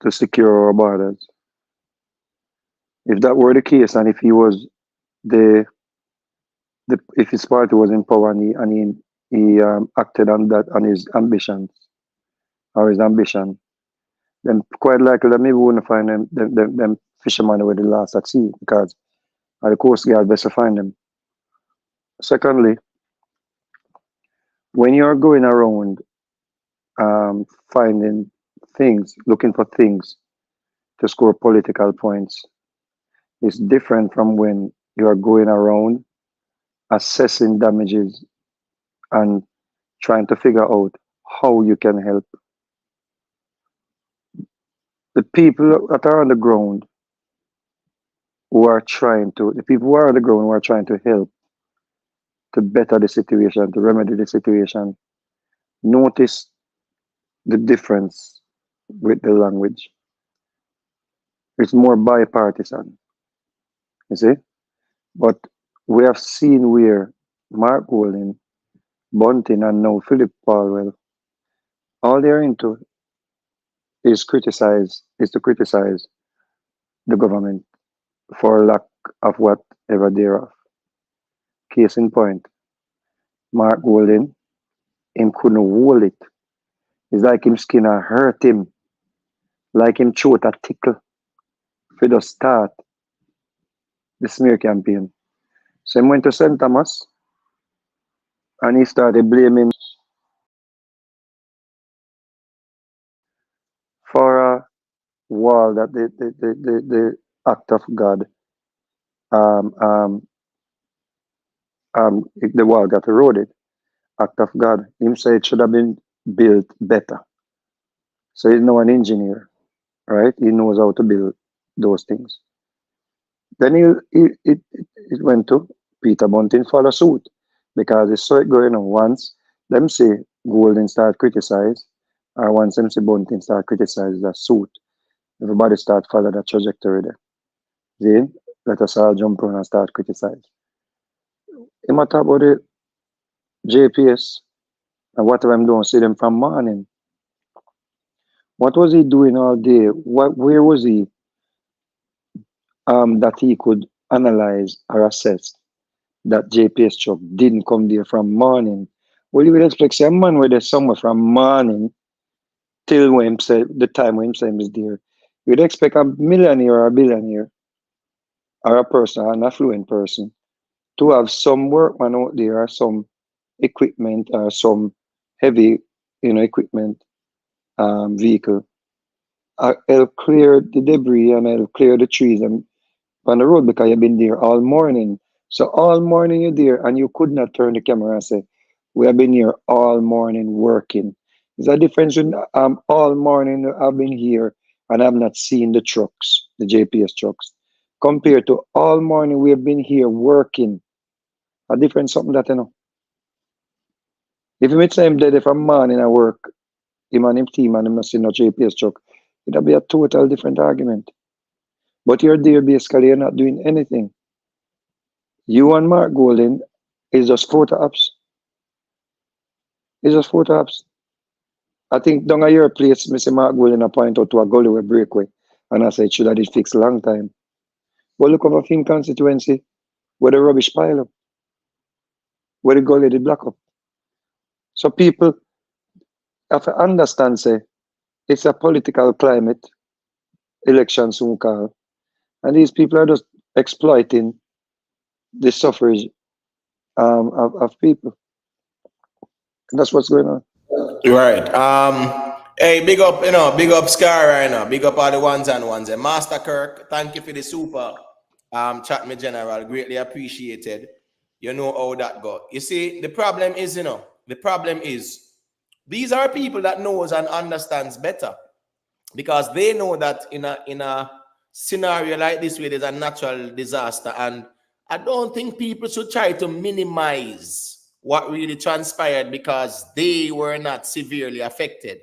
to secure our borders. If that were the case, and if he was the if his party was in power and he acted on that on his ambitions or his ambition, then quite likely that maybe we wouldn't find them fishermen with the last at sea because the Coast Guard best to find them. Secondly, when you're going around finding things, looking for things to score political points, it's different from when you are going around assessing damages and trying to figure out how you can help. The people that are on the ground the people who are on the ground who are trying to help to better the situation, to remedy the situation, notice the difference with the language. It's more bipartisan, you see? But we have seen where Mark Golding, Bunting, and now Philip Palwell, all they're into is to criticize the government for lack of whatever thereof. Case in point, Mark Golding, him couldn't hold it. It's like him skin a hurt him, like him throat a tickle. For the start the smear campaign. So he went to St. Thomas and he started blaming for a wall that the act of God, um, um, the wall got eroded. Act of God. Him say it should have been built better. So he's now an engineer, right? He knows how to build those things. Then it went to Peter Bunting follow suit because he saw it going on. Once them say Golden start criticize, or once them say Bunting start criticize the suit, everybody start follow that trajectory there. Then let us all jump on and start criticize. He matter about the JPS and whatever I'm doing, see them from morning. What was he doing all day? Where was he that he could analyze or assess that JPS truck didn't come there from morning? Well, you would expect some man where there's somewhere from morning till when say the time when him is there. You'd expect a millionaire or a billionaire or a person, an affluent person, to have some workman out there or some equipment or some heavy, equipment vehicle. I'll clear the debris and I'll clear the trees and on the road because you've been there all morning. So all morning you're there and you could not turn the camera and say, we have been here all morning working. There's a difference when all morning I've been here and I've not seen the trucks, the JPS trucks, compared to all morning we have been here working. A difference something that If you meet him dead from morning I work, him and him team and him not see no JPS truck, it'll be a total different argument. But you're there basically, you're not doing anything. You and Mark Golding is just photo ops. It's just photo ops. I think down at your place, Mr. Mark Golding point out to a gully with breakaway. And I said it should have been fixed long time. But look over Finn constituency where the rubbish pile up, where the gully did block up. So people have to understand, say, it's a political climate, election soon call. And these people are just exploiting the suffrage of people. And that's what's going on. Right. Hey, big up Scar right now. Big up all the ones and ones. And Master Kirk, thank you for the super chat, me general. Greatly appreciated. You know how that go. You see, the problem is, these are people that knows and understands better because they know that in a scenario like this where there's a natural disaster, and I don't think people should try to minimize what really transpired because they were not severely affected,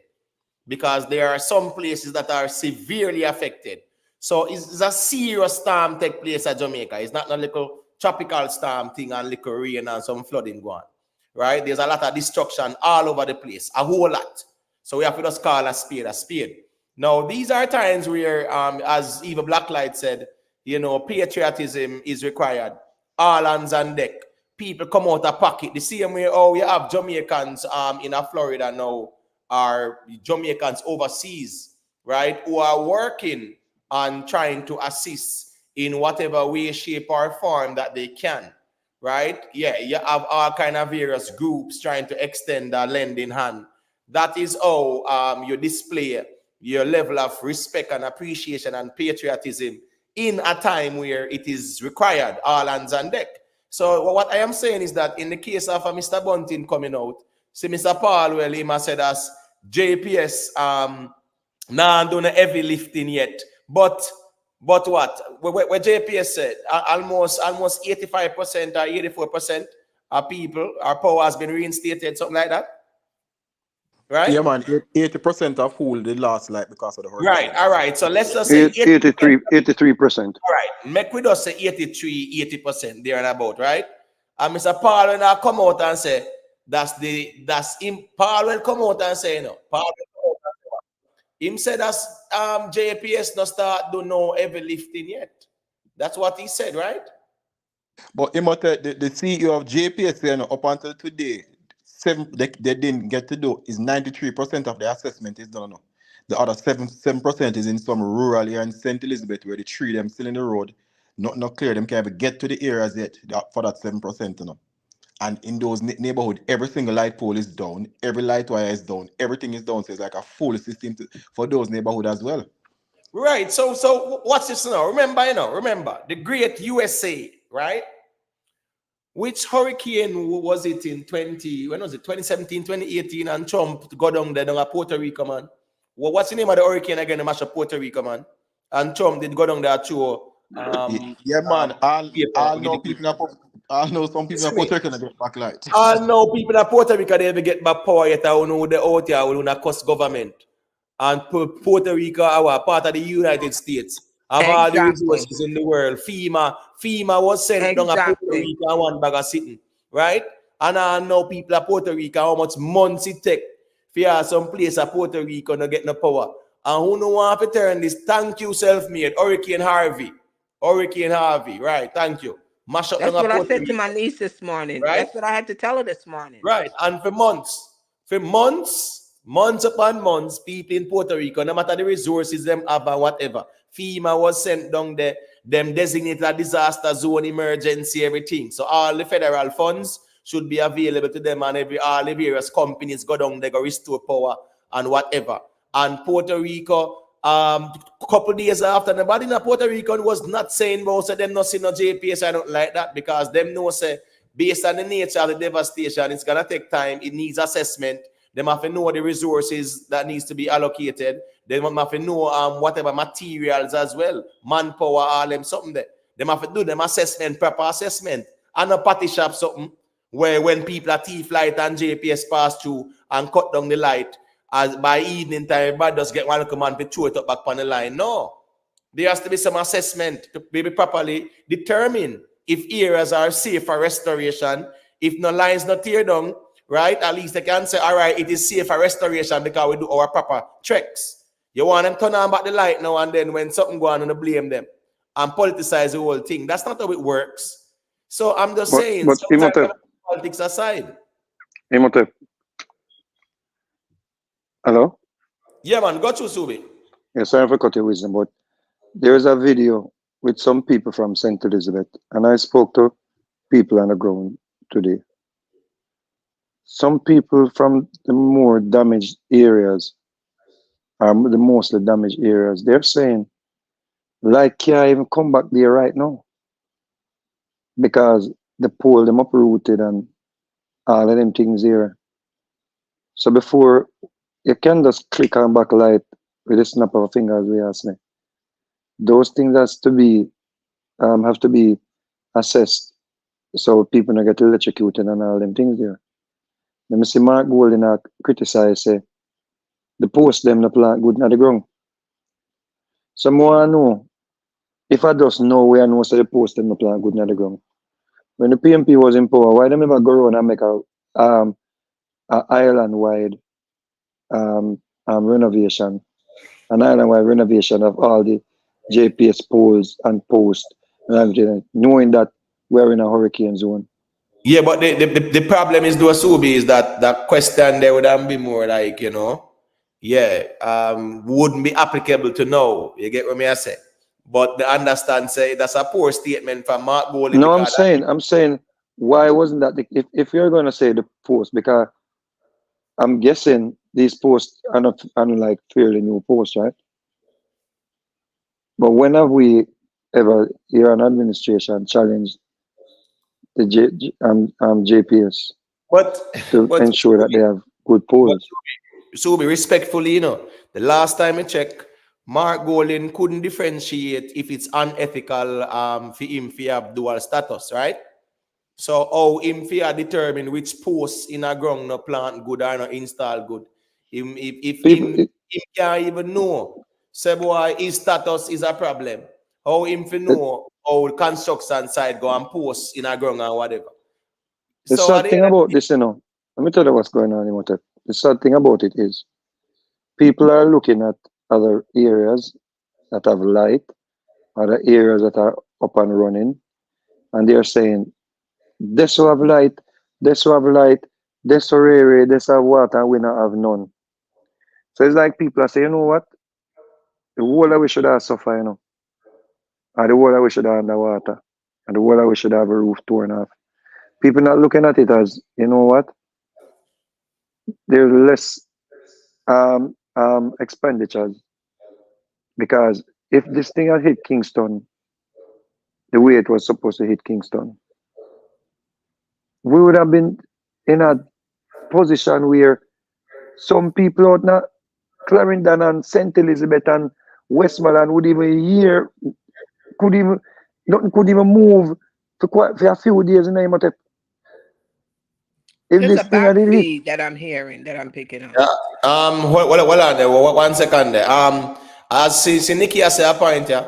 because there are some places that are severely affected. So it's a serious storm take place at Jamaica. It's not a little tropical storm thing and little rain and some flooding going on, right? There's a lot of destruction all over the place, a whole lot. So we have to just call a spade a spade. Now, these are times where, as Eva Blacklight said, patriotism is required. All hands on deck. people come out of pocket. The same way oh you have Jamaicans in Florida now, are Jamaicans overseas, right, who are working on trying to assist in whatever way, shape, or form that they can, right? Yeah, you have all kind of various groups trying to extend a lending hand. That is how you display your level of respect and appreciation and patriotism in a time where it is required, all hands on deck. So what I am saying is that in the case of Mr. Bunting coming out, see Mr. Paul, well, he must said as JPS nah doing heavy lifting yet. But what? Where JPS said almost 85% or 84% of people, our power has been reinstated, something like that. Right? Yeah, man. 80% of who they lost like because of the Right. hurricane. All right. So let's just say 80%. 83%. All right. Make we just say 80% there and about, right? And Mr. Paul when I come out and say that's him. Paul will come out and say no. Paul will come out and say what? Him said that's JPS not start do no heavy lifting yet. That's what he said, right? But the CEO of JPS up until today, they didn't get to do is 93% of the assessment is done now. The other 7% is in some rural area in St. Elizabeth where the tree them still in the road, not clear. Them can't even get to the areas yet for that 7%, And in those neighborhood, every single light pole is down, every light wire is down, everything is down. So it's like a full system for those neighborhood as well. Right. So what's this now? Remember the great USA, right? Which hurricane was it in 2017, 2018, and Trump got down there down Puerto Rico, man? Well, what's the name of the hurricane again? The mash up Puerto Rico, man. And Trump did go down there too. Yeah, man. I'll know People. people. I know some people in Puerto Rico get back light. I know people in Puerto Rico they ever get back power yet. I know the out here will not cost government. And Puerto Rico, our part of the United States, have all the Exactly. resources in the world. FEMA was sent down to Puerto Exactly. Rico and one bag of sitting, right? And I know people at Puerto Rico how much months it take for you some place at Puerto Rico not get no power. And who no want to turn this? Thank you, self-made Hurricane Harvey. Hurricane Harvey, right? Thank you. Mash up down That's at what I Puerto said to my Rico, niece this morning. right? That's what I had to tell her this morning. Right. And for months upon months, people in Puerto Rico, no matter the resources them have or whatever, FEMA was sent down there, them designated a disaster zone, emergency, everything. So all the federal funds should be available to them and all the various companies go down there, go restore power and whatever. And Puerto Rico, couple days after, nobody in Puerto Rico was not saying about so them not see no JPS. I don't like that because them know say based on the nature of the devastation, it's gonna take time. It needs assessment. They have to know the resources that needs to be allocated. They have to know whatever materials as well, manpower, all them something there. They have to do them assessment, proper assessment, and a party shop something where when people are thief light and JPS pass through and cut down the light, as by evening time, everybody just get one command to throw it up back on the line. No, there has to be some assessment to be properly determine if areas are safe for restoration. If no lines not tear down, right? At least they can say, all right, it is safe for restoration because we do our proper checks. You want them turn on back the light now and then when something go on and blame them and politicize the whole thing. That's not how it works. So I'm just saying, But sometimes politics aside. Imhotep, hello? Yeah, man, got you, Subi. Yeah, sorry for cutting your wisdom, but there is a video with some people from St. Elizabeth, and I spoke to people on the ground today. Some people from the more damaged areas, the mostly damaged areas, they're saying, like, can't even come back there right now because the pole them uprooted and all of them things there. So before you can just click on back light with a snap of a finger, as we ask me. Those things have to be assessed so people don't get electrocuted and all them things there. Let me see Mark Golden criticize say the post them the plant good in the ground. So more I know if I just know where I know say the post them the plant good in the ground. When the PMP was in power, why them ever go around and make a island wide renovation, an island wide renovation of all the JPS poles and posts and everything, knowing that we're in a hurricane zone. Yeah, but the problem is, though, Subi, is that that question there would have been more like, wouldn't be applicable to now. You get what me I say? But the understand say that's a poor statement from Mark Bowley No, because I'm saying, why wasn't that if you're gonna say the post, because I'm guessing these posts are not unlike fairly new posts, right? But when have we ever hear an administration challenge the JPS but to but ensure that they have good but polls? Subi, respectfully, the last time I checked, Mark Golden couldn't differentiate if it's unethical for him to have dual status, right? So how him fear determine which post in a ground no plant good or no install good. Him if People, him can't even know. Say boy, his status is a problem. How him fi the, know how construction site go and post in a ground or whatever. the So at sad the thing end of about this, let me tell you what's going on, Imhotep. The sad thing about it is people are looking at other areas that have light, other areas that are up and running, and they're saying, this will have light, this will have light, this will rare, this have water, and we not have none. So it's like people are saying, you know what? The whole that we should have suffer, and the whole that we should have underwater, and the whole that we should have a roof torn off. People not looking at it as, you know what? There's less expenditures, because if this thing had hit Kingston the way it was supposed to hit Kingston, we would have been in a position where some people out now, Clarendon and St. Elizabeth and Westmoreland would even hear, could even, nothing could even move for a few days in the if There's this a thing had back hit. feed that I'm hearing that I'm picking up. hold on there, 1 second there. As see Nikki has a point here.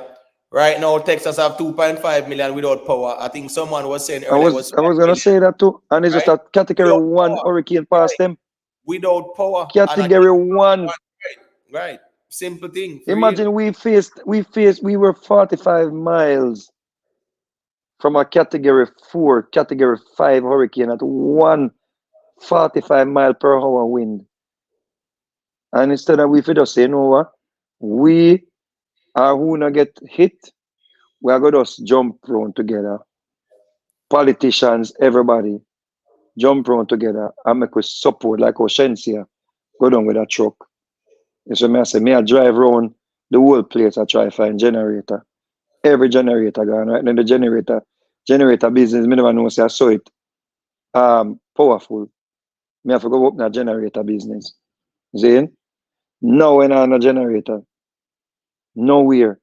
Right now, Texas have 2.5 million without power. I think someone was saying I earlier it was was I 5 was gonna million, say that too. And it's just right? a category Without one power, hurricane past right? them. Without power, and I think Category one. right. Simple thing for real. Imagine we were 45 miles from a category 4, category 5 hurricane at 145 mile per hour wind. And instead of we just say, you know what? We are who not get hit, we are gonna just jump round together. Politicians, everybody, jump round together and make us support like Oshensia. Go down with a truck. And so I say, I drive around the whole place, I try to find generator. Every generator gone right now. The generator business, me never know say I saw it powerful. Me have to go open a generator business. See? No when on a generator. Nowhere.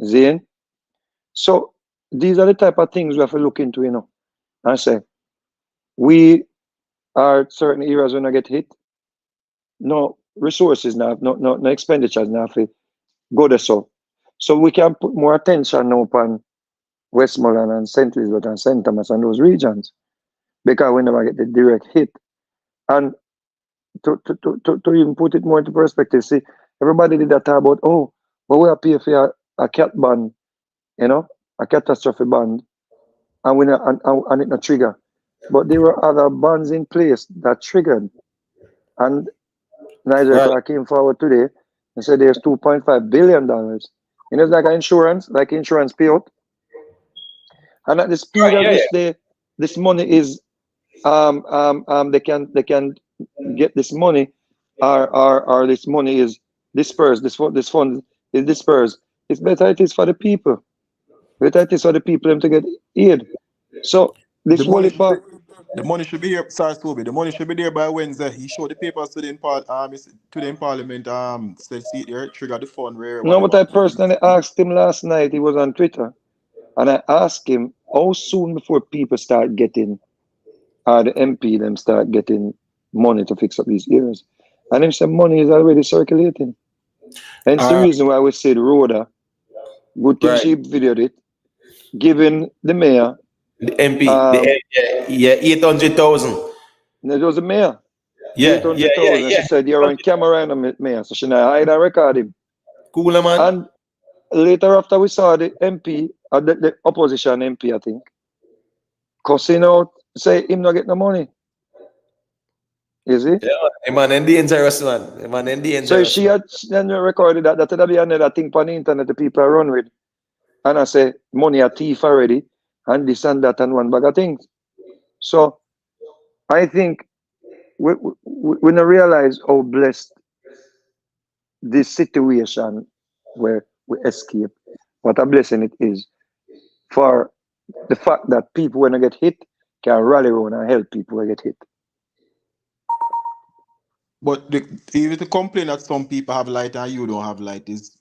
See? So these are the type of things we have to look into, and say, we are certain areas when I get hit. No resources now, no expenditures now for go there so. So we can put more attention now upon Westmoreland and St. Elizabeth and St. Thomas and those regions, because we never get the direct hit. And to even put it more into perspective, see, everybody did that talk about, oh, but we are paying for a cat band, a catastrophe band, and we not, and it not trigger. But there were other bands in place that triggered. And Right. Nigeria came forward today and said there's $2.5 billion. It's like insurance payout. And at the speed Right. at Yeah. which this money is they can get this money, or this money is dispersed, this fund is dispersed. It's better it is for the people. Better it is for the people them to get aid. So The this money whole should be, part, the money should be here. Sorry, Toby. The money should be there by Wednesday. He showed the papers today in Parliament. Said see it there, trigger the fund where no, but whatever. I personally asked him last night, he was on Twitter, and I asked him how soon before people start getting, the MP them start getting money to fix up these areas. And him said money is already circulating. Hence the All right. reason why we said Rhoda, good thing Right. she videoed it, giving the mayor, The MP, yeah, 800,000. it was the mayor, Yeah, yeah, yeah, 800,000. She yeah. said you're on camera and the mayor, so she not hide and record him. Cooler man. And later after we saw the MP, the opposition MP, I think, cussing out, say him not get no money. Is he? Yeah, man, and dangerous man. Man, and So dangerous she man. had then recorded that would be another thing on the internet the people are run with. And I say money a thief already, and this and that and one bag of things. So I think we don't realize how blessed this situation where we escape, what a blessing it is for the fact that people when they get hit can rally around and help people when get hit. But even to complain that some people have light and you don't have light is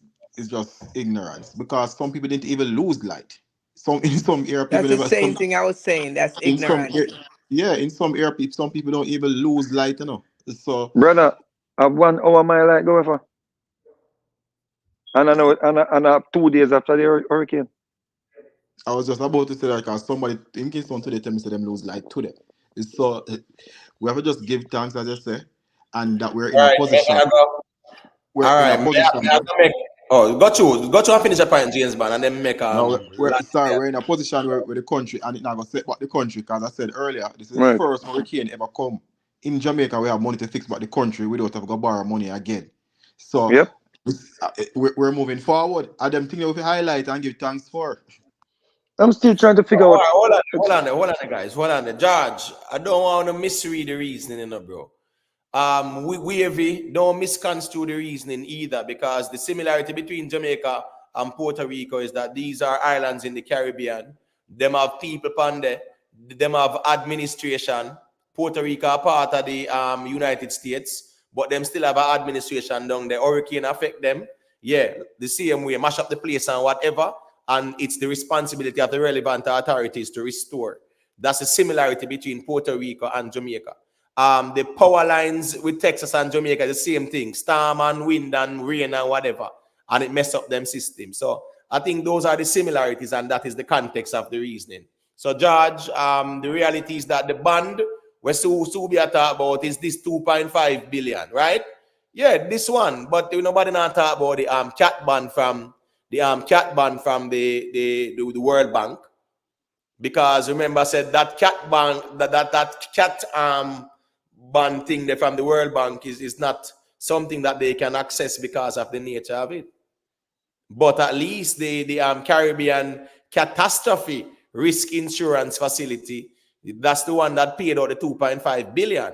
just ignorance because some people didn't even lose light. Some in some area That's people the never same thing I was saying. That's in some ignorance. yeah in some area some people don't even lose light, you know. So Brother, I have 1 hour my light go for, and I know and I have 2 days after the hurricane. I was just about to say that because somebody in case someone today tell me say them lose light today. So we have to just give thanks as I say, and that we're in All a right, position. all We're in a right. position. Got you finish a point, James Bond, and then make No, last sorry, year. we're in a position where the country and it now gonna set back the country because I said earlier this is the Right. first hurricane ever come in Jamaica. We have money to fix back the country without having to borrow money again. So Yep. we're moving forward. And them things we highlight and give thanks for. I'm still trying to figure All out. right, hold on, guys. Hold on, there. George. I don't want to misread the reasoning, you know, bro. We don't misconstrue the reasoning either because the similarity between Jamaica and Puerto Rico is that these are islands in the Caribbean. Them have people upon there. Them have administration. Puerto Rico are part of the United States, but them still have an administration down there. Hurricane affect them. Yeah, the same way, mash up the place and whatever. And it's the responsibility of the relevant authorities to restore. That's the similarity between Puerto Rico and Jamaica. The power lines with Texas and Jamaica, the same thing. Storm and wind and rain and whatever. And it mess up them system. So I think those are the similarities, and that is the context of the reasoning. So, George, the reality is that the bond we're so be talk about is this 2.5 billion, right? Yeah, this one. But nobody not talk about the cat band from the World Bank. Because remember, I said that cat bank, that cat band thing there from the World Bank is not something that they can access because of the nature of it. But at least the Caribbean catastrophe risk insurance facility, that's the one that paid out the 2.5 billion.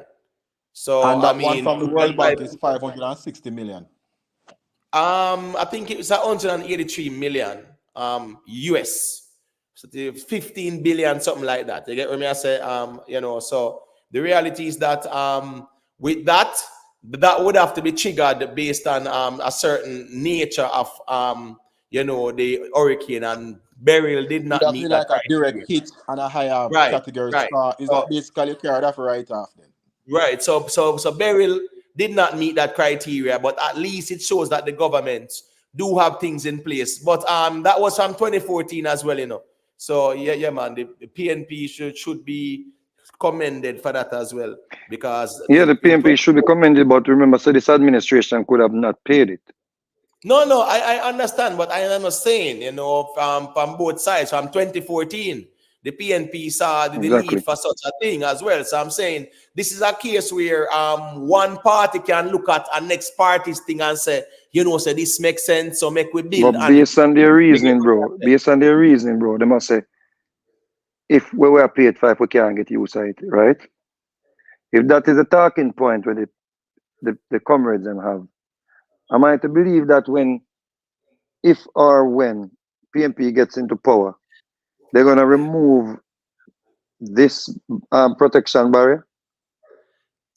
So And I that one mean, from the World 2.5. Bank is 560 million. I think it was 183 million US. So 15 billion, something like that. You get what I say? So the reality is that with that would have to be triggered based on a certain nature of the hurricane, and Beryl did Would not that be meet that like a criteria. direct hit and a higher Right, category right. star? Is So that basically carried off right off then? right. So Beryl did not meet that criteria, but at least it shows that the government do have things in place. But that was from 2014 as well, So yeah, man, the PNP should be commended for that as well. Because Yeah, the PMP should be commended, but remember, so this administration could have not paid it. No, I understand, but I am not saying, from both sides, from 2014, the PNP saw the need Exactly. for such a thing as well. So I'm saying this is a case where one party can look at a next party's thing and say, say this makes sense, so make we But build on it. based on their reasoning, bro, they must say, if we were paid five, we can't get used to it, right? If that is a talking point with the comrades and have, am I to believe that if or when PMP gets into power, they're going to remove this protection barrier?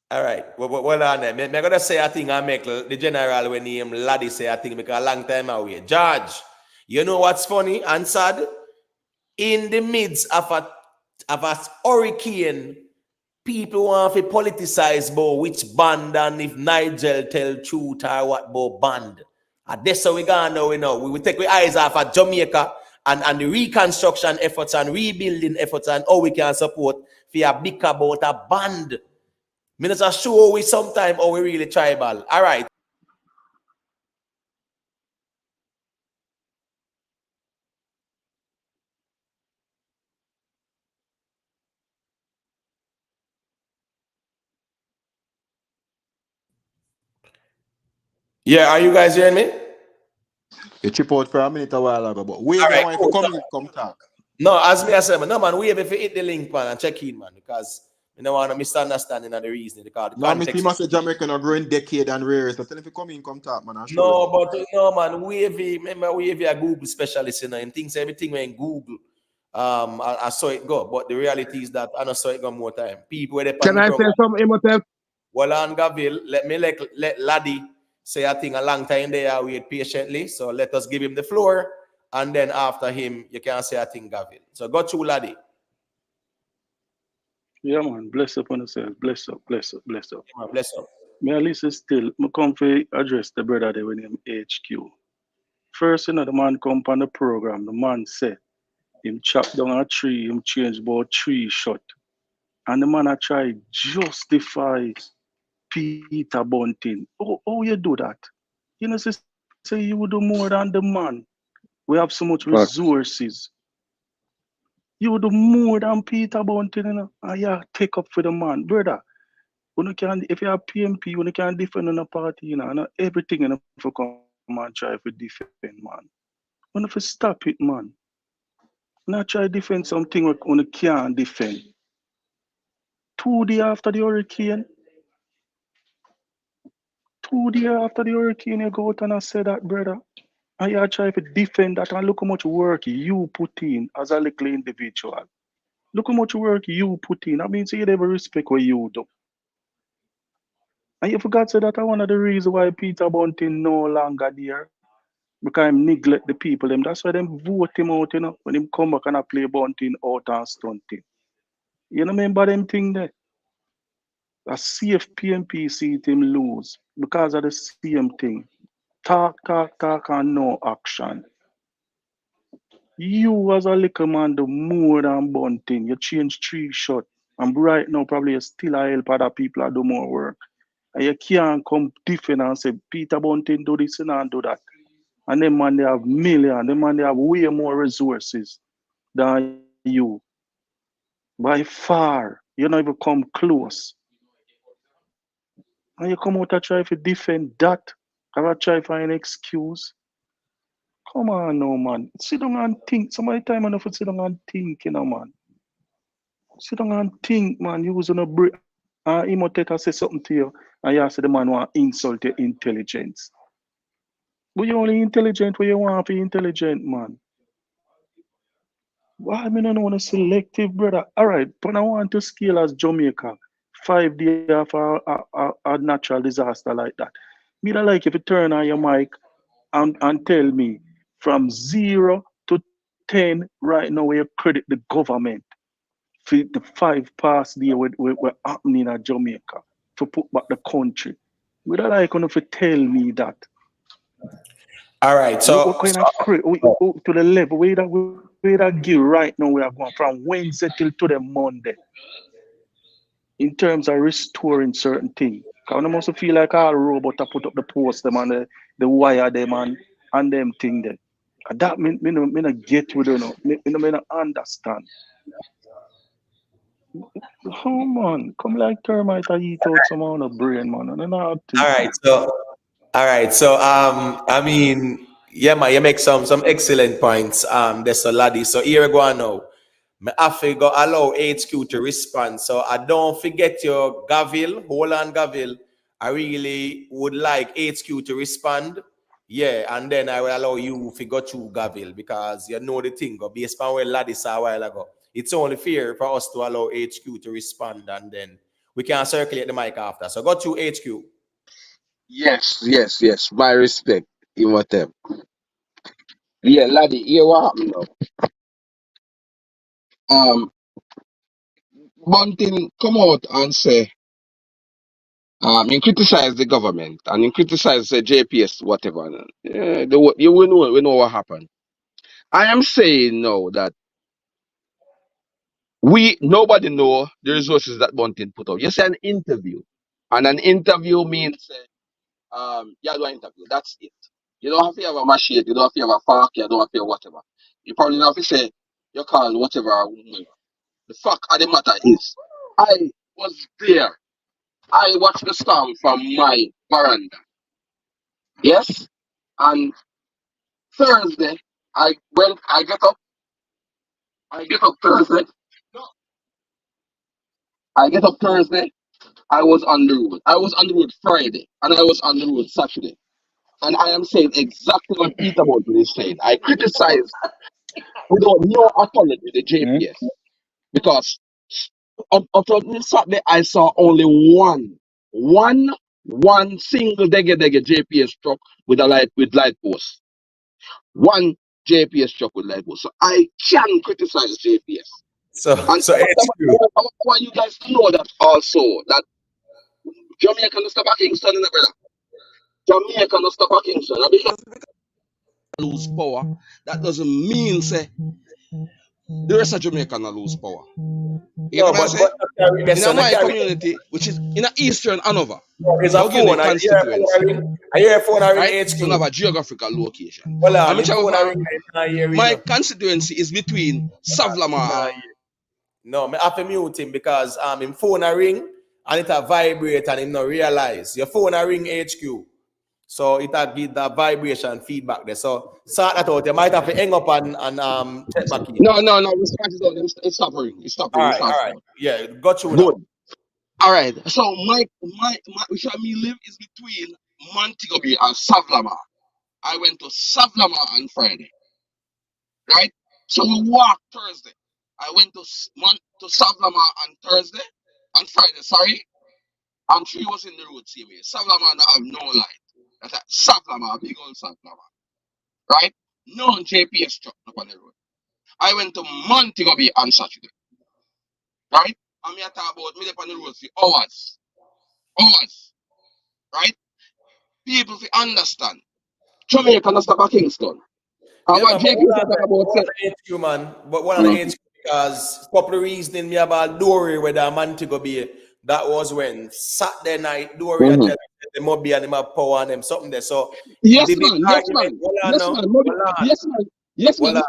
All right. Well on there. I'm going to say a thing I make the general when he laddie say a thing because a long time away. George, you know what's funny and sad? In the midst of a hurricane, people want to politicize about which band and if Nigel tell truth or what about band. And that's how we gonna know, We will take our eyes off at Jamaica and the reconstruction efforts and rebuilding efforts and how we can support for a big about a band. Minister show we sometime how we really tribal. All right. Yeah, are you guys hearing me? You chip out for a minute a while ago, but All wave your right, want if you cool. come in, come talk. No, as me I said, man, no man, wave if you hit the link, man, and check in, man, because you don't want to misunderstanding of the reason because the No, me see context must is say Jamaica no growing decade and rare. So tell him if you come in, come talk, man, and show him. no, but no man, Wavy, remember Wavy a Google specialist, you know, and thinks everything when Google. I saw it go, but the reality is that I don't saw it go more time. People where they on Can the I ground. say something, Imhotep? Well, on Gavil, let me let Laddie say a thing a long time there, wait patiently. So let us give him the floor, and then after him, you can say a thing, Gavil. So go through Laddie. Yeah, man. Bless up on yourself. Bless up, bless up, bless up. Bless up. Me at least still, me come for address the brother there when him HQ. First, you know, the man come on the program. The man said him chop down a tree, him change about tree shot. And the man I try justify Peter Bunting. Oh, you do that? You know, say you would do more than the man. We have so much Facts. resources. You would do more than Peter Bunting, you know. And yeah, take up for the man. Brother, when you can, if you are PMP, when you can defend on a party, you know, and everything you know, for come and try to defend, man. When you stop it, man. Not try defend something when you can't defend. 2 days after the hurricane, 2 days after the hurricane, you go out and I say that, brother. And you try to defend that and look how much work you put in as a little individual. Look how much work you put in. That means you never respect what you do. And you forgot to say that one of the reasons why Peter Bunting no longer there. Because him neglect the people them. That's why them vote him out, you know, when him come back and I play Bunting out and stunting. You know remember them thing there? A safe PMP seat him lose because of the same thing. Talk, talk, talk and no action. You as a little man do more than Bunting. You change three shot. And right now probably you still a help other people do more work. And you can't come defend and say Peter Bunting do this and do that. And them man they have million, them man they have way more resources than you. By far. You not even come close. And you come out and try to defend that. Or try to find an excuse. Come on no man. Sit down and think. Some of the time enough to sit down and think, you know, man. Sit down and think, man. You was on a break. Imhotep say something to you, and you say the man want insult your intelligence. But you only intelligent when you want to be intelligent, man. Why me not want a selective, brother? All right, but I want to scale as Jamaica, 5 days after a natural disaster like that. Me don't like if you turn on your mic and tell me from 0 to 10 right now where you credit the government for the 5 past days we're happening in Jamaica to put back the country. We don't like enough to tell me that. All right, What kind of to the level where that give right now we are going from Wednesday till to the Monday in terms of restoring certain things. Cause I must feel like all robot to put up the post them and the wire them and them thing there. And that me not get with you know. Me not understand. Oh man, come like termite I eat out some on the brain, man. And then I All think, right, man. so I mean, yeah, man, you make some excellent points. There's a laddie. So here we go now. Me have to go allow HQ to respond. So I don't forget your Gavil. Hold on, Gavil. I really would like HQ to respond. Yeah, and then I will allow you to go through Gavil because you know the thing. Go based on where laddie saw a while ago. It's only fair for us to allow HQ to respond, and then we can circulate the mic after. So go through HQ. Yes. My respect, Imhotep. Yeah, laddie, here what happened now? Um, Bunting come out and say, he criticize the government and he criticize the JPS, whatever. Yeah, we know what happened. I am saying now that nobody know the resources that Bunting put out. You say an interview, and an interview means you do an interview. That's it. You don't have to have a machine. You don't have to have a fork. You don't have to have whatever. You probably don't have to say you call whatever. The fact of the matter is, I was there. I watched the storm from my veranda. Yes. And Thursday, I get up Thursday. I get up Thursday. I was on the road. I was on the road Friday, and I was on the road Saturday. And I am saying exactly what Peter Bolton is saying. I criticize without no apology the JPS because up until Saturday I saw only one single dege JPS truck with light post. One JPS truck with light post. So I can criticize JPS. So And so HQ. I want you guys to know that also that Jamaica no stop at Kingston, brother. Jamaica no stop at Kingston. And because lose power, that doesn't mean say the rest of Jamaica not lose power. You get No, what I say? In my community, which is in Eastern Hanover, there's a phone. I hear a phone constituency, ring. I hear a phone ring right? So we have HQ. a geographical location. Hold I on, mean, him phone ring. I hear you my know. constituency is between Savlama. No, I have to mute him because him phone a ring and it a vibrate and him not realize. Your phone a ring HQ. So it a give that vibration feedback there. So sort that out. You might have to hang up and check back in. No. It's stop ring. It's stop ring. All right. Yeah, got you Good. now. All right. So my which I me live is between Montego Bay and Savlama. I went to Savlama on Friday, right? So we walked Thursday. I went to Savlama on Friday, sorry. And she was in the road same way. Savlama I have no light. That's like Savlama, big old Savlama, right? No JPS truck up on the road. I went to Montego Bay on Saturday, right? And me I talk about me up on the road for hours, right? People to understand. Jamaica not stop at Kingston. And Yeah, what man, but JPS talk about what say, on the HQ, man. But what on the HQ because couple of reasoning me about Dory where the Montego Bay. That was when Saturday night Dory I tell the Mobi and him have power on them something there. So yes the man, argument, yes man.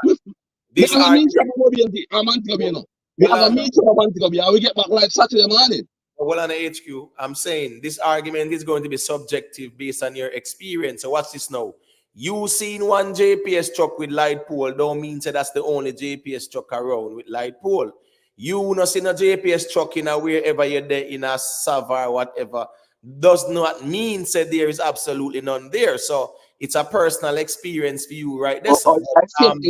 We This have a meeting argument, about Montego Bay now. We have a meeting about Montego Bay and we get back live Saturday morning. well, on the HQ, I'm saying this argument is going to be subjective based on your experience. So watch this now. You seen one JPS truck with light pole don't mean say that's the only JPS truck around with light pole. You not seen a JPS truck in a wherever you're there in a Sava or whatever does not mean say there is absolutely none there. So it's a personal experience for you right there. So I see on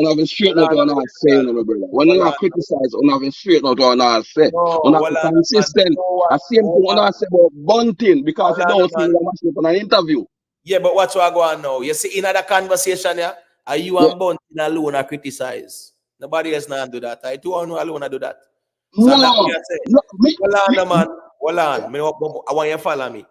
have a straight note on our saying, my brother. When you are criticize, on have a straight note on our say. On have consistent. I see him to I say about bunting because he don't see the on an interview. Yeah, but what you are going now? You see, in other conversation, yeah, are you and Bunting alone are criticize? Nobody else not do that. I two are alone I do that. So no, that me I say, hold on, man. Hold on. I want you to follow me.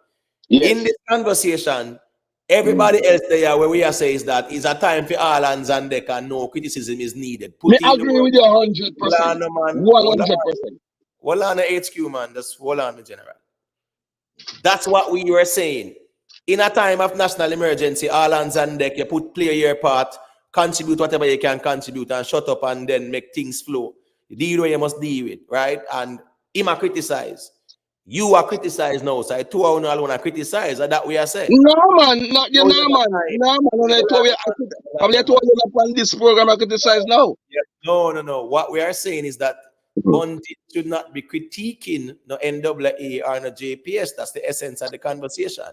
Yes. In this conversation, everybody else there where we are saying is that it's a time for all hands on deck and no criticism is needed. Me agree with you 100%. 100%. Hold on the HQ, man. Just hold on, the general. That's what we were saying. In a time of national emergency, all hands on deck, you play your part, contribute whatever you can contribute, and shut up and then make things flow. You deal what you must deal with, right? And him a criticize. You are criticized now, so I two are alone and criticize. That we are saying. No man, not you, no man. I told you on this program I criticize now. No. What we are saying is that Bunty should not be critiquing no NAA or no JPS. That's the essence of the conversation.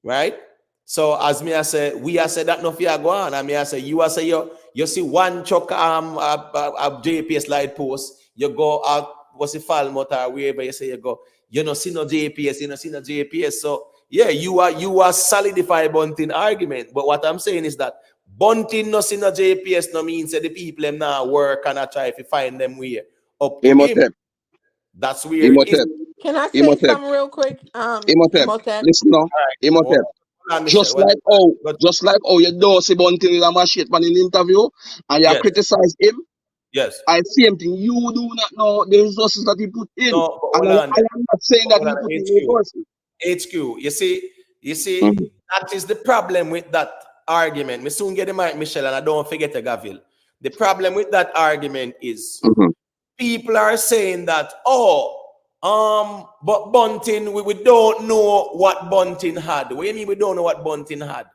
Right? So as me I say, we are say that no fear go on. And me I say you are say you see one chuck a JPS light post, you go out what's the fall motor wherever you say you go, you no see no JPS, you no see no JPS. So yeah, you are solidify Bunting argument. But what I'm saying is that Bunting no see no JPS no means that the people them now work and I try to find them way up to him. That's where it is. Can I say something real quick? Imhotep. Listen now. Imhotep. Just like how you don't see Bunting in a machine in an interview and you criticize him. Yes. I same thing. You do not know the resources that he put in. No, and I am not saying that he put in the person. HQ. You see, that is the problem with that argument. We soon get the mic, Michelle, and I don't forget the Gavil. The problem with that argument is people are saying that, But Bunting, we don't know what Bunting had. What do you mean we don't know what Bunting had?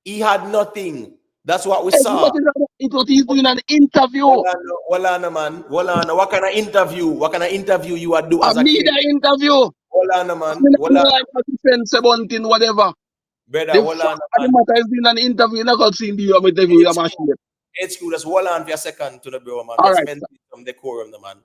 He had nothing. That's what we saw. It was he's doing an interview. Well, man. What kind of interview? What kind of interview you would do A as a media kid? interview. Man. Like a defense bunting, whatever. Brother, The fact of the matter is doing an interview. You're not going to see the interview. You're machine. It's cool. Just hold on for a second to the bro, man. All Let's right, maintain some decorum, man.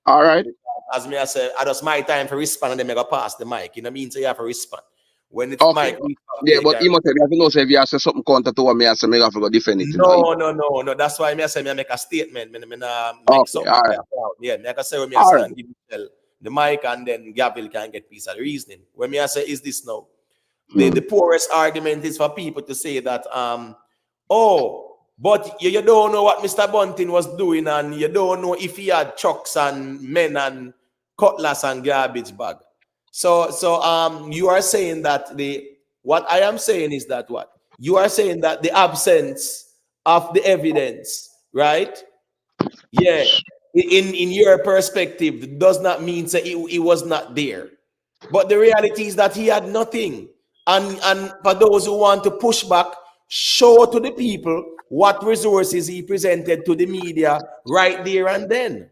All right. As me I say, I just my time for respond and then I go pass the mic. You know what I mean? So you have to respond. When it's Okay. mic, Yeah, but you must have to know if you have to say something counter to what me I say, me have to go defend it. No. That's why I say me make a statement. Me make something. All right. Yeah, me I say what me I say and give Michelle the mic and then Gabriel can get piece of the reasoning. When me I say is this now? The poorest argument is for people to say that but you don't know what Mr. Bunting was doing and you don't know if he had chucks and men and cutlass and garbage bag. So you are saying that what I am saying is that what? You are saying that the absence of the evidence, right? Yeah. In your perspective, does not mean that he was not there. But the reality is that he had nothing. And for those who want to push back, show to the people what resources he presented to the media right there and then.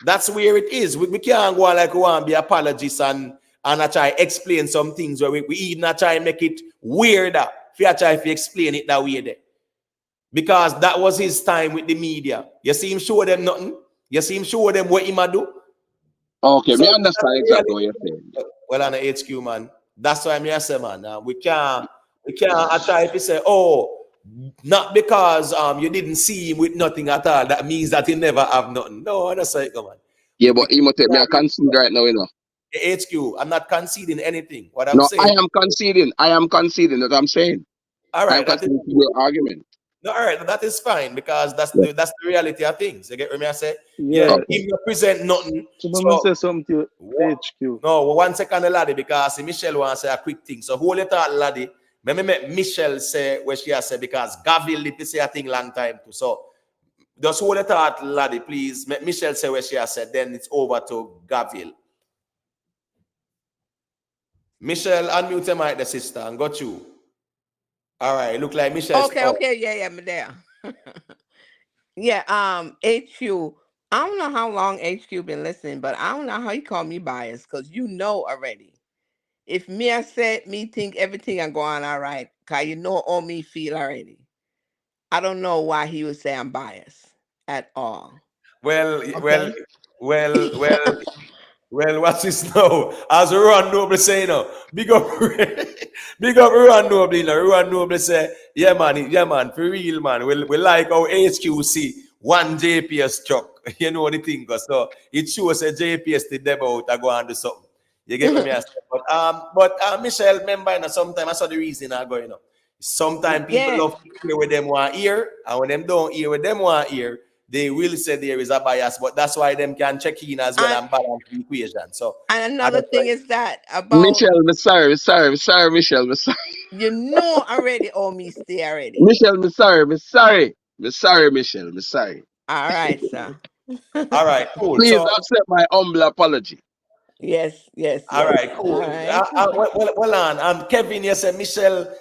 That's where it is. We can't go like we want to be apologists and I try to explain some things where we even try to make it weirder. If you try to explain it that way there. Because that was his time with the media. You see him show them nothing. You see him show them what he might do. Okay, so, me understand exactly what you're saying. Well, on the HQ, man. That's why I say, man, we can't I try to say, not because you didn't see him with nothing at all, that means that he never have nothing. No, that's like, come on. Yeah, but he must take me a concede right now, you know. HQ, I'm not conceding anything. What I'm saying. I am conceding. What I'm saying. All right, I am conceding your argument. No, all right, that is fine because that's the reality of things. You get what I say? Yeah. If you present nothing. So say something to HQ. No, 1 second, laddie, because Michelle wants to say a quick thing. So hold it out, laddie. Let me make Michelle say what she has said because Gabriel did say a thing long time too. So just hold it out, laddie, please. Make Michelle say what she has said. Then it's over to Gabriel. Michelle, unmute your mic, the sister, and got you. All right, look like Michelle. Okay, yeah, I'm there. Yeah, HQ. I don't know how long HQ been listening, but I don't know how you call me biased because you know already. If me I said me think everything I'm going all right, cause you know all me feel already. I don't know why he would say I'm biased at all. Well, what's this now? As Ruan Noble say, big up Ruan Noble, Ruan Noble say, yeah, man, for real, man. We like our HQC, one JPS truck. You know the thing, so it shows a JPS the demo out to go and do something. You get what me asking? But Michelle, remember, sometimes I saw the reason I go, sometimes people love to hear what them want hear, and when them don't hear what them want hear, they will say there is a bias, but that's why them can check in as well and balance the equation. So and another thing is that about Michelle, me sorry, Michelle, me sorry. You know already, me stay already. Michelle, me sorry, Michelle, me sorry. All right, sir. All right, cool. Please accept my humble apology. Yes. All right, cool. All right. Well on. Kevin, you said Michelle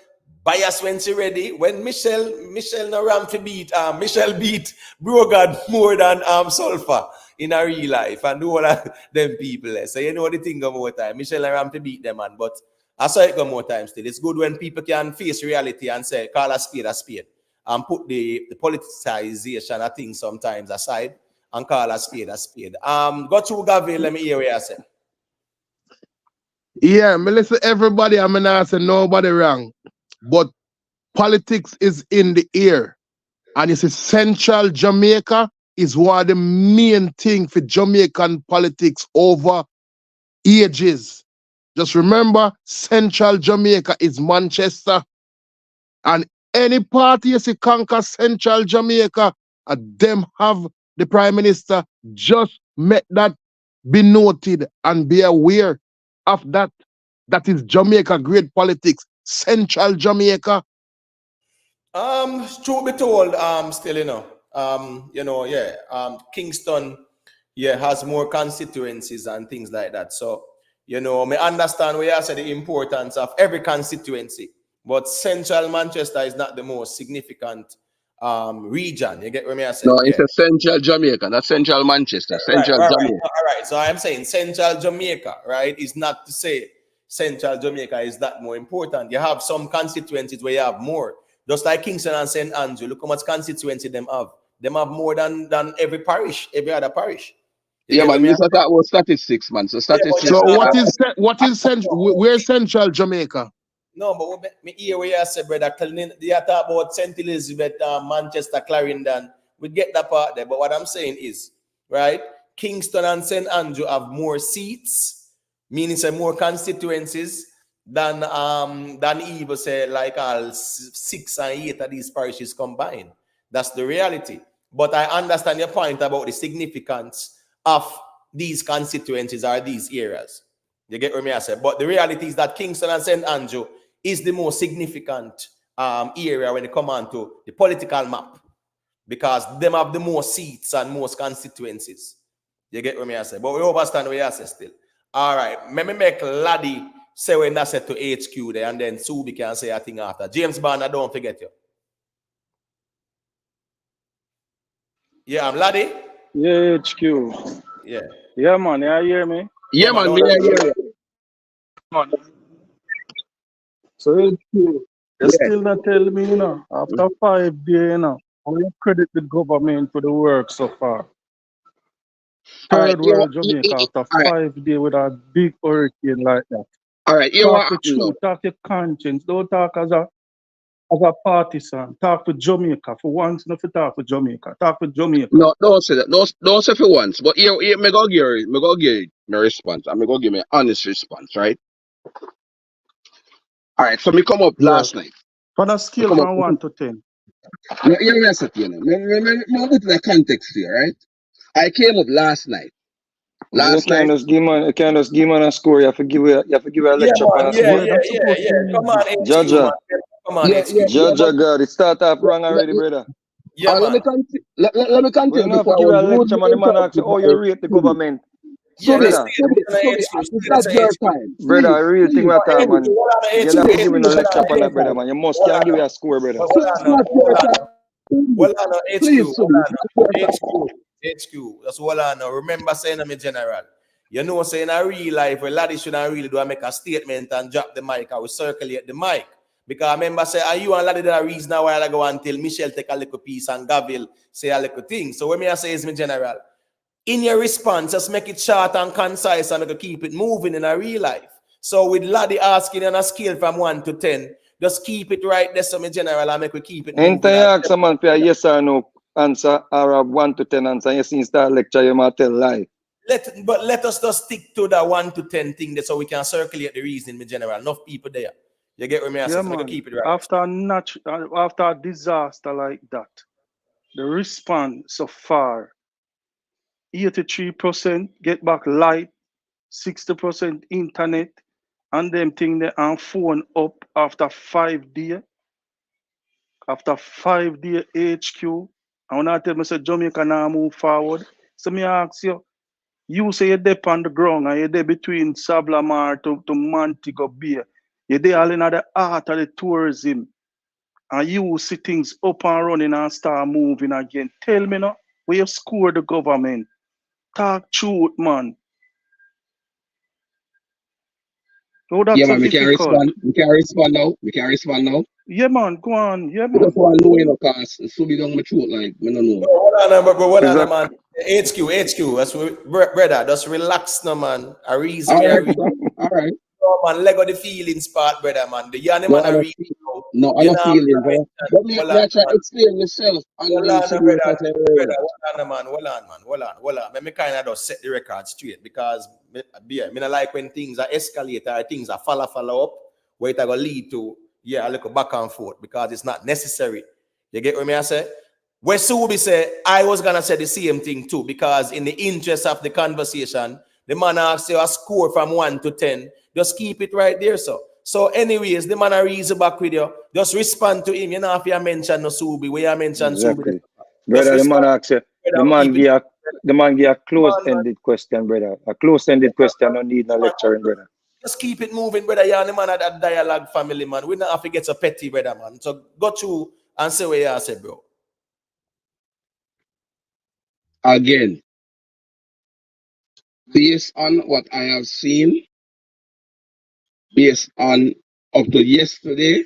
bias when she ready. When Michelle no ram to beat, Michelle beat Brogard more than sulfa in a real life and do all of them people. So you know the thing go more time. Michelle no ram to beat them, man. But I saw it go more time still. It's good when people can face reality and say, call a spade and put the politicization of things sometimes aside and call a spade a spade. Go to Gabriel, let me hear what you say. Yeah, me listen everybody, I'm not saying nobody wrong. But politics is in the air. And it's essential Jamaica is one of the main thing for Jamaican politics over ages. Just remember, Central Jamaica is Manchester. And any party you see conquer Central Jamaica, them have the Prime Minister, just make that be noted and be aware of that. That is Jamaica great politics. Central Jamaica. Truth be told, still, Kingston yeah, has more constituencies and things like that. So, you know, me understand where you say the importance of every constituency, but central Manchester is not the most significant region. You get what I say? No, it's Yeah. a central Jamaica, not central Manchester, Right, central all right, Jamaica. all right. So I'm saying central Jamaica, right, is not to say central Jamaica is that more important. You have some constituencies where you have more. Just like Kingston and St. Andrew, look how much constituency them have. Them have more than every parish, every other parish. You Yeah, get what man, me? we talk about statistics, man. So Yeah, but you statistics So talk are where's Central Jamaica? no, but what me hear where you say, brother, they are talk about St. Elizabeth, Manchester, Clarendon. We get that part there. But what I'm saying is, right, Kingston and St. Andrew have more seats, meaning say more constituencies than even say like all 6 and 8 of these parishes combined. That's the reality. But I understand your point about the significance of these constituencies or these areas. You get what I say? But the reality is that Kingston and St. Andrew is the most significant area when it comes on to the political map because them have the most seats and most constituencies. You get what I say? But we understand what you say still. All right. Let me make Laddie say when that's set to HQ there and then Subi can say a thing after. James Bond, I don't forget you. Yeah, I'm Laddie. Yeah, HQ. Yeah. Yeah, man, you hear me? Yeah, yeah, man. man, No, me that's I hear you. Man. So HQ, you Yeah. still not tell me, you know, after 5 days, you know, how you credit the government for the work so far. All right, Third world Jamaica after all right, 5 days with a big hurricane like that. all right. Here Talk what the happened now? truth, talk your conscience. Don't talk as a partisan. Talk for Jamaica. For once, not for talk for Jamaica. Talk for Jamaica. No, don't say that. Don't say for once. But here me go give you my response. I'm go give me honest response, right? All right. So me come up Yeah. last night. On a Me scale come up. from 1 to 10. No, hear me say, you know. Me put the context here, right? I came up last night. You Last night. you can't just give man a score. You have to give a Yeah, lecture man. on a Yeah, Yeah, score. yeah, that's yeah, supposed to yeah. be Come on, easy. HQ, man. Jaja, Come on, HQ. Yeah, Jaja God, it start off wrong let, already, brother. Yeah, let me man. continue. Let me We continue don't have before to I give was a lecture, rudely man. The man asks you, interrupted oh, by you rate the Subi. government. Yeah, Subi, just Brother, stay there. Put on Subi, HQ. it's Stay there, not say your HQ. time. brother, I really think Please, what time, HQ, man. hold on, You HQ, have to please, give me HQ, no please, hold it's lecture not on, on your that, HQ. brother, time. man. You must Hold can on, give you a score, brother. hold It's on, not hold your on. time. Please, Hold on, please, HQ. Hold Subi, it's on, not your time. HQ. That's hold on. Remember saying I'm a general. You know, saying in real life, where laddie shouldn't really do, I make a statement and drop the mic. I will circulate the mic. Because I remember say, are you and laddie that a reason why I go until Michelle take a little piece and Gavil say a little thing. So when me I say is my general, in your response, just make it short and concise and keep it moving in a real life. So with laddie asking on a scale from 1 to 10, just keep it right there, so my general, and make we keep it Anytime moving. you ask someone for a yes or no answer or a 1 to 10 answer, you see start lecture, you might tell lie. Let us just stick to the 1 to 10 thing there so we can circulate the reason in general. Enough people there. You get what me I say? Yeah, So we can man. keep it right. After a disaster like that, the response so far, 83% get back light, 60% internet, and them thing they and phone up after 5 days. After 5 days HQ, I wanna tell me say Jamaica now move forward. So me ask you, you say you're there on the ground and you're there between Sablamar to Montego Bay. You're there all in the heart of the tourism. And you see things up and running and start moving again. Tell me now, where you score the government. Talk truth, man. Oh, Yeah, that's so man, we can difficult. respond. We can respond now. We can respond now. Yeah, man, go on. Yeah, I just man. want to know, you know, cause Subi don't my throat like, I don't know. No, hold on, but hold Is on, that man. HQ. That's brother. Just relax, no man. A reason All me a right, reason. bro. All right. No, man, let go the feelings part, brother, man. The yarn No, man I a don't read feel, out. no, I You don't know, feel it, bro. But hold me on, I try to man. explain myself and Hold then on, Subi brother. try to hear Brother, it. hold on, man. Hold on. Let me kind of just set the record straight because me not like when things are escalate or things are follow up, where it going lead to, yeah, a little back and forth because it's not necessary. You get what me I say? Where Subi say, I was going to say the same thing too because in the interest of the conversation, the man asks you a score from 1 to 10. Just keep it right there, so. So, anyways, the man a reason back with you. Just respond to him. You know, if you mention no Subi, where you mention Subi, exactly? just Brother, the man respond asks you, to him. Keep it. the man give a Come on, man. close-ended question, brother. A close-ended question, no need no lecturing, brother. Just keep it moving, brother. You're the man of that dialogue family, man. We not have to get so petty, brother, man. So go through and say what you say, bro. Again, based on what I have seen, based on up to yesterday,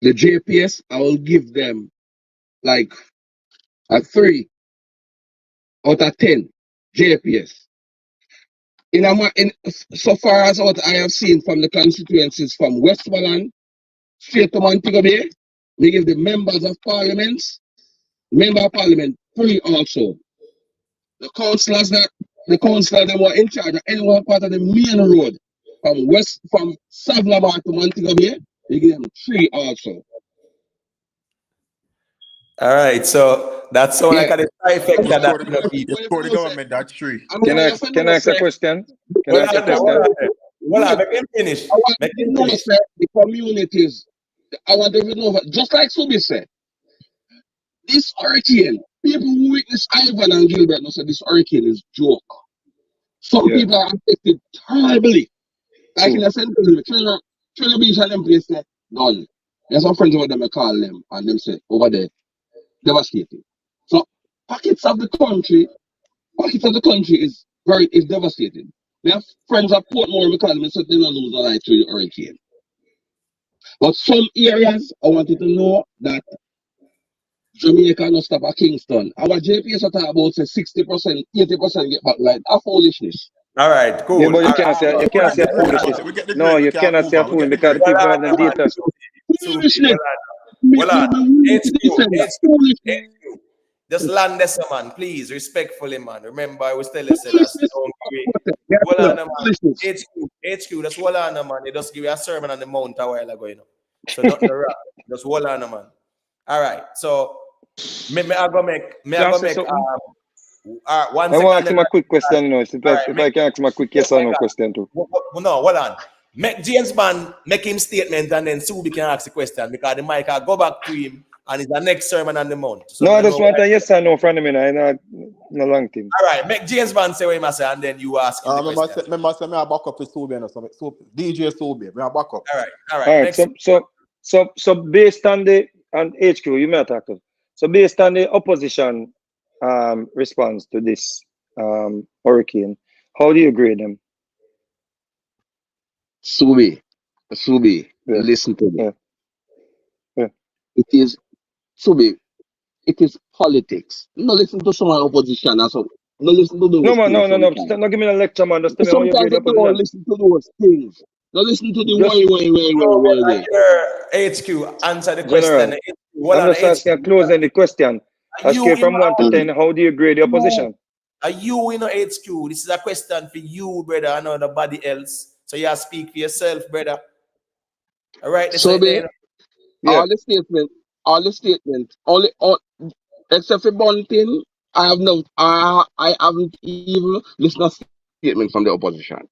the JPS, I will give them like a 3 out of 10 JPS. In so far as what I have seen from the constituencies from Westmoreland straight to Montego Bay, we give the members of member of parliament 3 also. The councillors that were in charge of any one part of the main road from Savlamar to Montego Bay, we give them 3 also. All right, so that sounds like Yeah. a trifecta You that score you know, you people. score the government that tree. Can I ask a question? Can I Hold ask a on, hold question? on, hold on. Wait, Make him finish. I want Make to him know, finish. sir, the communities. I want to know, just like Subi said, this hurricane, people who witness Ivan and Gilbert know say this hurricane is joke. Some Yeah, people are affected terribly. Like in true. the St. Trevor Beach and them place say, done. There's some friends over them I call them and them say, over there, devastating. So pockets of the country is devastating. We have friends at Portmore because they said they don't lose a life through the hurricane. But some areas, I wanted to know that Jamaica no stop at Kingston. Our JPS are talking about say 60%, 80% get back like that foolishness. All right, Yeah, cool. but All right. So, you hold can't on, say hold on, foolishness. We get the No, grade, we you can't cannot move say on. We get foolishness the because the grade, we people hold have can't the move on, on. data. Subi, Foolishness. hold on. Me, Hold me, on. me, me, HQ, December. HQ, Foolishness. HQ. Just land this, man, please, respectfully, man. Remember, I was telling you that Foolishness. don't give it. Yeah, Hold on, man. foolishness. HQ, just hold on, man. They just give you a sermon on the mount a while ago, you know. So not the rap. Just hold on, man. All right. So me I Can I go say make something? 1 I want to second. ask him a quick question, you know. All right, If I can ask him a quick yes or no question too. no, hold on. Make James Bond make him statement and then Subi can ask the question because the mic will go back to him and it's the next sermon on the mount. So No, I I don't just know. want a yes or no from him, you know. I know no long thing. All right, make James Bond say what he must say and then you ask him the question. Remember, say me a back up to Sobe and something. So DJ Sobe, me a back up. All right. All right. Next. So based on the HQ, you may attack us. So based on the opposition response to this hurricane, how do you grade them? Subi, Yeah, listen to me. yeah, yeah. It is Subi. It is politics. No listen to some opposition or so. No listen to No those man, things no. sometimes. Don't give me a lecture, man. Just tell me how you Sometimes grade the you don't opposition. listen to those things. No listen to the Just So your HQ answer the question. general. Hold I'm on, just asking a HQ. close-ended question. Are A you scale in from 1 to 10, how do you grade the opposition? Are you in HQ? This is a question for you, brother, and nobody else. So you speak for yourself, brother. All right, this ain't Sobe, there. Yeah. all the statement, except for Bunting, I haven't even listened to a statement from the opposition.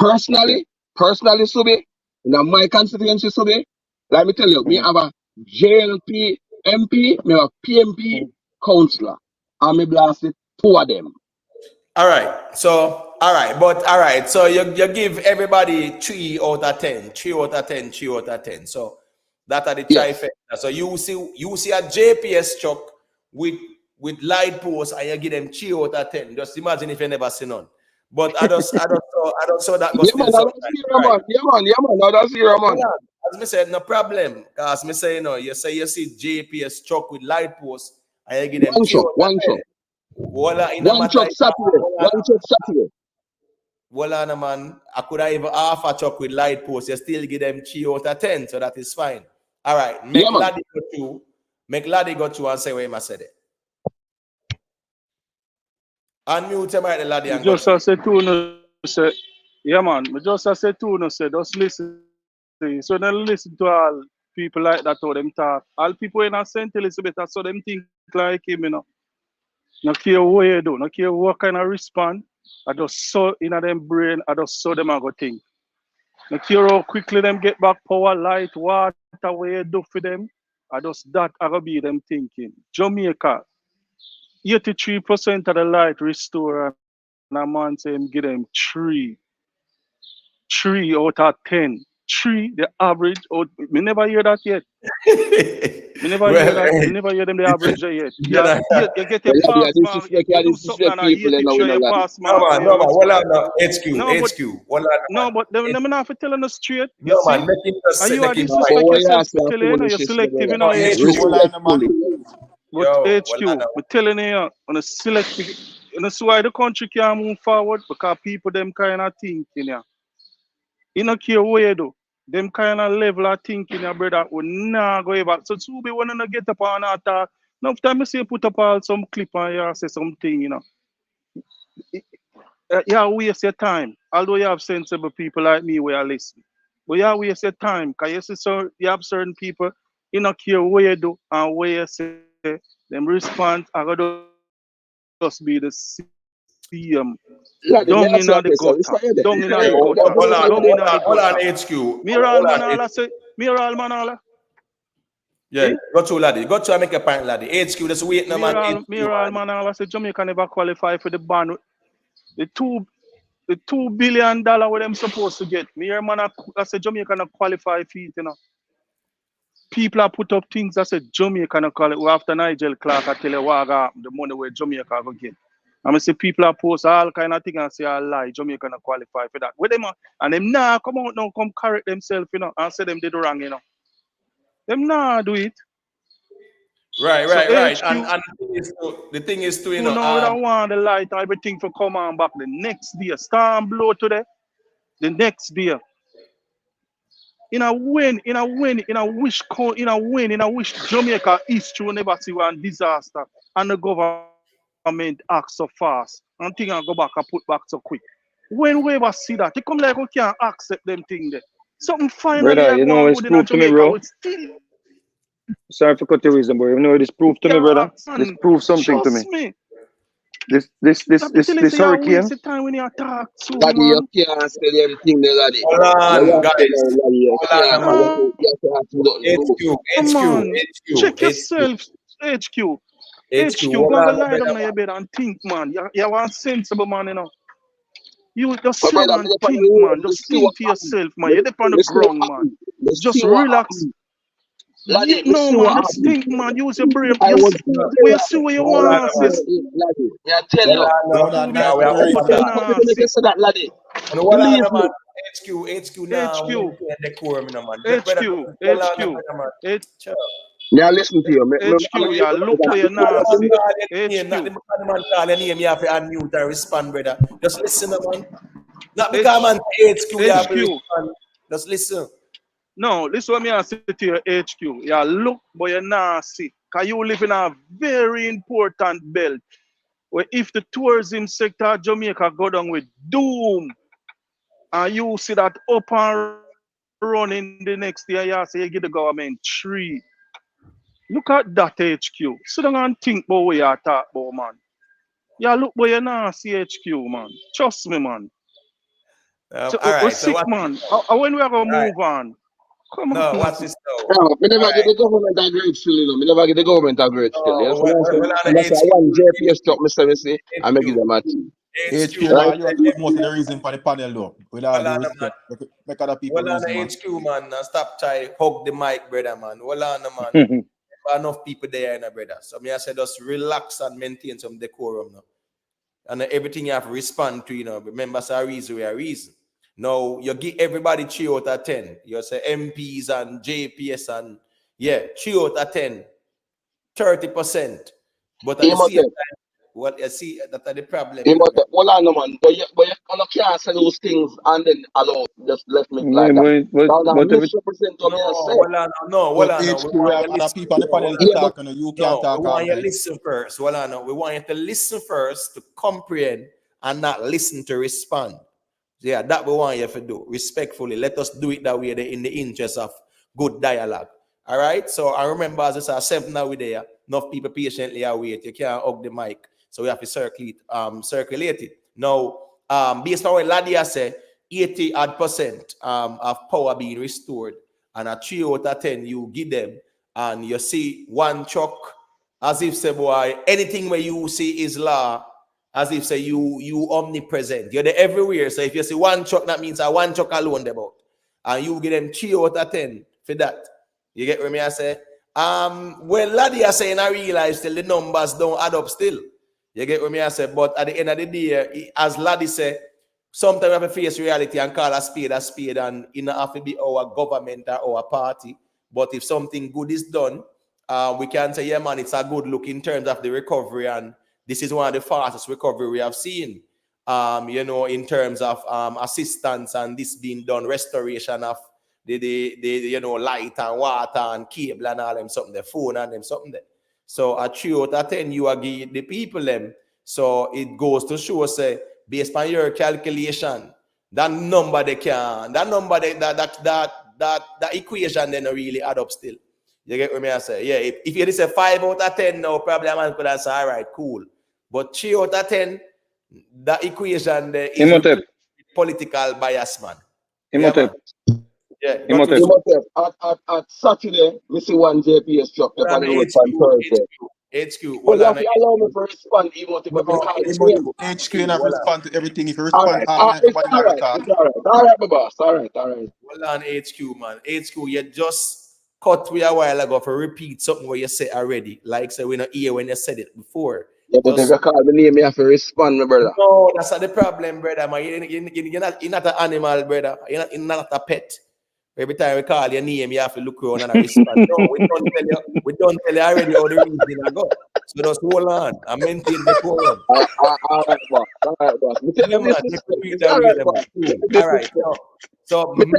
Okay. Personally, Sobe, in my constituency, Sobe, let me tell you, me Mm-hmm. have a JLP MP, me have a PMP councillor, and me blasted 2 of them. All right. So, So you give everybody 3 out of 10, 3 out of 10, 3 out of 10. So that are the Yes. trifecta. So you see a JPS truck with light posts and you give them 3 out of 10. Just imagine if you never see none. But I don't saw that go Yeah, still man, that's sometimes. zero, Right. man. Yeah, man, that's zero, Hold man. on. As me said, no problem. Cause me say you say you see JPS truck with light posts and you give them 3 out of One 10. truck. Voila, in a One matter truck Saturday. One truck Saturday. Voila, no man. I could have even half a truck with light posts. You still give them 3 out of 10, so that is fine. All right, Yeah, make man. Laddie go through. Make Laddie go through and say what he must say there. Unmute him right, the Laddie, Me and go just through. a say two no say, yeah man, me just a say two no say, just listen. So don't listen to all people like that how them talk. All people in a St. Elizabeth, so them think like him, you know. No care what you do, no care what kind of respond. I just saw in them brain, I just saw them I go think. No care how quickly them get back power, light, water, what you do for them. I just that I gonna be them thinking. Jamaica, 83% of the light restore and a man say him give them three out of 10. Three, the average. Oh, me never hear that yet. Me never hear Well, that. Me never hear them the average there yet. you know, You get a Well, you pass mark. You do something disrespect and I people, you know, 83 we know you that. pass mark there. no man, What's well on no, no, but HQ, well on no, man. but them not for telling us straight. You No man, see, make him just and say, you are make him But fight. disrespect what you yourself ask for till you know you're foolishness, selective. You brother. know No, HQ. HQ, well on Respectfully. man. But Yo, well HQ, on I'm telling you, on a selective. And that's why the country can't move forward because people them kind of thinking. Yeah. You don't care where you do. Them kind of level of thinking, your brother, will not go ever. So to be when you get up on that talk, enough time you see you put up all some clip and you say something, you know. You waste your time. Although you have sensible people like me where you listen. But you waste your time because you see so you have certain people, you don't care what you do and what you say, them response are gonna just be the same. Down in the gutter, Laddie, may I ask you a down in question? the Which one you gutter, there? Which one you there? down What in which the one you there? gutter. hold on HQ. Miral Hold on Manala HQ. say, Miral Manala. Yeah, Eh? go to laddie. Go to and make a point, laddie. HQ, just wait no man. HQ, Miral man. Manala say Jamaica never qualify for the ban. The $2 billion what them supposed to get. Me man I say Jamaica not qualify for it, you know. People have put up things that say Jamaica not qualify. After Nigel Clark, I tell you what the money where Jamaica go get. I say people are post all kind of things and say I lie. Jamaica not qualify for that. Where them and them nah come out now, come correct themselves, you know, and say them did wrong, you know. Them nah do it. Right, So right, right. HQ And the thing is to, who know we don't want the light and everything for come on back the next day. Storm blow today. The next day. In a wish Jamaica history will never see one disaster and the government act so fast and things and go back and put back so quick. When we ever see that, it come like we can't accept them thing there. Something finally Brother, are you know going it's good in a proved to me, Jamaica. bro. We still Sorry for cut your reason, but you know this proved to me, can't brother. accept. This proved something to Trust me. me. This this this Stop this till you this say you waste hurricane. your time when you talk to me, Laddie, you man. can't say them thing there, laddie. hold You on, have to guys. know, laddie. You Hold on, can't man. say Come you have to ask me nothing to. on. Check HQ. yourself, HQ. HQ, HQ, hold go and go on, lie down brother, on your bed and think, man. You want sensible man, you know. You just My sit down brother, and me up on the think, road, man. me Just see what think to happened. yourself, man. You're up on the Me see what ground, man. happened. Me Just see what relax. happened. Laddie, me No, see what man. Just happened. think, man. Use your brain. I was You see what you hold on, want, man. sis. laddie. Me I tell Hold you. on, Brother, To be, because we that's are the open but you that. reason. Continue to make nasty. you say that, laddie. And hold Believe on, man. me. HQ now, we HQ, play the quorum, you know, man. Brother, HQ, hold on, HQ, brother, man. H- Sure. Me I listen to you. I HQ. mean, Yeah, look where you Man, don't nasty. call your name, not the HQ, man call your name, you have to unmute and respond, brother. Just listen, man. Not because H, man HQ, you have to HQ. respond. Just listen. No, this what me I say to your HQ. Yeah, look, but you're nasty. Cause you live in a very important belt where if the tourism sector of Jamaica go down with doom, and you see that up and running the next year, you say you give the government three. Look at that HQ. Sit down and think about what you talk about, man. Yeah, look, but you're nasty HQ, man. Trust me, man. So All we're right, so sick, what? man. When we are gonna All right, move on? Come on, no, man. what's this now? No, me All never give right, the government a great skill, you know. Me never give the government a great skill. You no, understand what I'm saying? well on And the that's why one JPS HQ, truck, me say, I may give them a thing. HQ, HQ, man, Right? man, you are the most of the reason for the panel, though. With all well due on, man. respect. Make other people Well on reason, the man. HQ, man, and stop try hug the mic, brother, man. Well on, man. Enough people there, brother. So me I say just relax and maintain some decorum now. And everything you have to respond to, remember, it's a reason, we are reason. Now, you give everybody 3 out of 10. You say MPs and JPS and, 3 out of 10, 30%. But at the Him a same tell. time, what you see, that's the problem, Him a tell. Hold on, no, man. But you can't say those things and then allow just left me Yeah, like that. Now, now but if it, misrepresent what No, me I say. well, But no. We HQ, we want have you to other listen. people on the panel to Yeah, but talk, and you can't No, we talk all want you to night. listen first. Well, no. We want you to listen first to comprehend and not listen to respond. Yeah, that we want you to do respectfully. Let us do it that way in the interest of good dialogue. All right. So I remember as I said, 7 now we there. Enough people patiently await. You can't hug the mic, so we have to circulate it. Now, based on what Ladia said, 80 odd percent of power being restored, and a 3 out of 10 you give them, and you see one truck, as if say, boy, anything where you see is law, as if say you omnipresent, you're there everywhere. So if you see one truck, that means a one truck alone about, and you give them 3 out of 10 for that. You get what me I say? Well, laddie are saying I realize still the numbers don't add up still. You get what me I say? But at the end of the day, as laddie say, sometimes we have to face reality and call a spade, and it not have to be our government or our party. But if something good is done, we can say, yeah, man, it's a good look in terms of the recovery, and this is one of the fastest recovery we have seen. In terms of assistance and this being done, restoration of the light and water and cable and all them something, the phone and them something there. So a 3 out of 10 you agree the people them. So it goes to show, say, based on your calculation, that number that equation then really add up still. You get what I say? Yeah, if you say 5 out of 10 now, probably a man could say, all right, cool. But 3 out of 10, the equation there is political bias, man. Yeah, man. Yeah, At Saturday, we see one JPS truck up on the road on Thursday. HQ. But you have to allow me to respond even if you call it name. HQ and have respond to everything. If you All respond, right, it's all right, it's all right. All right, my boss. All right. Well on HQ, man. HQ, you just cut me a while ago for repeat something what you said already. Like say we not hear when you said it before. Yeah, but if you call the name, you have to respond, my brother. No, that's not the problem, brother. Man. You're not an animal, brother. You're not a pet. Every time we call your name, you have to look around and respond. No, we don't tell you already how the reason I go. So just hold on. I maintain the forum. All right, boss. Yeah, man. All right. So let me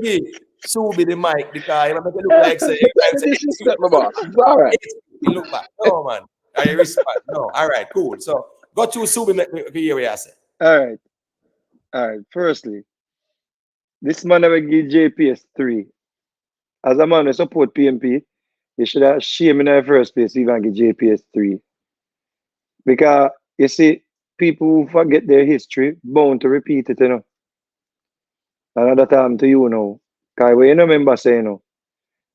give Subi the mic because I make it look like say disrespect, my boss. All right. You look back. No, man. I respect. No. All right. Cool. So go to Subi. Make me hear what I say. All right. Firstly, this man never give JPS 3. As a man who support PMP, you should have shame in the first place even give JPS 3. Because you see, people who forget their history bound to repeat it, Another time to you now. Because we remember saying,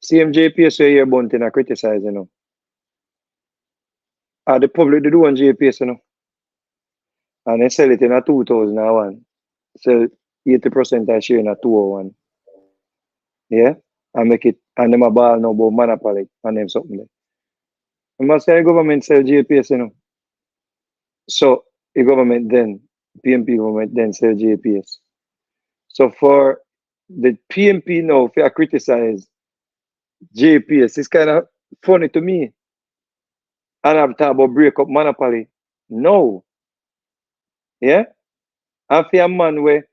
same JPS where you're bunting and criticizing, Are the public they do on JPS, And they sell it in a 2001. Sell 80% I share in a 201. Yeah? And make it, and them a ball now about monopoly and them something there. I must say the government sell JPS, So the government then, PMP government then sell JPS. So for the PMP now, if you criticize JPS, it's kind of funny to me. And I'm talking about break up monopoly. No. Yeah? And for a man where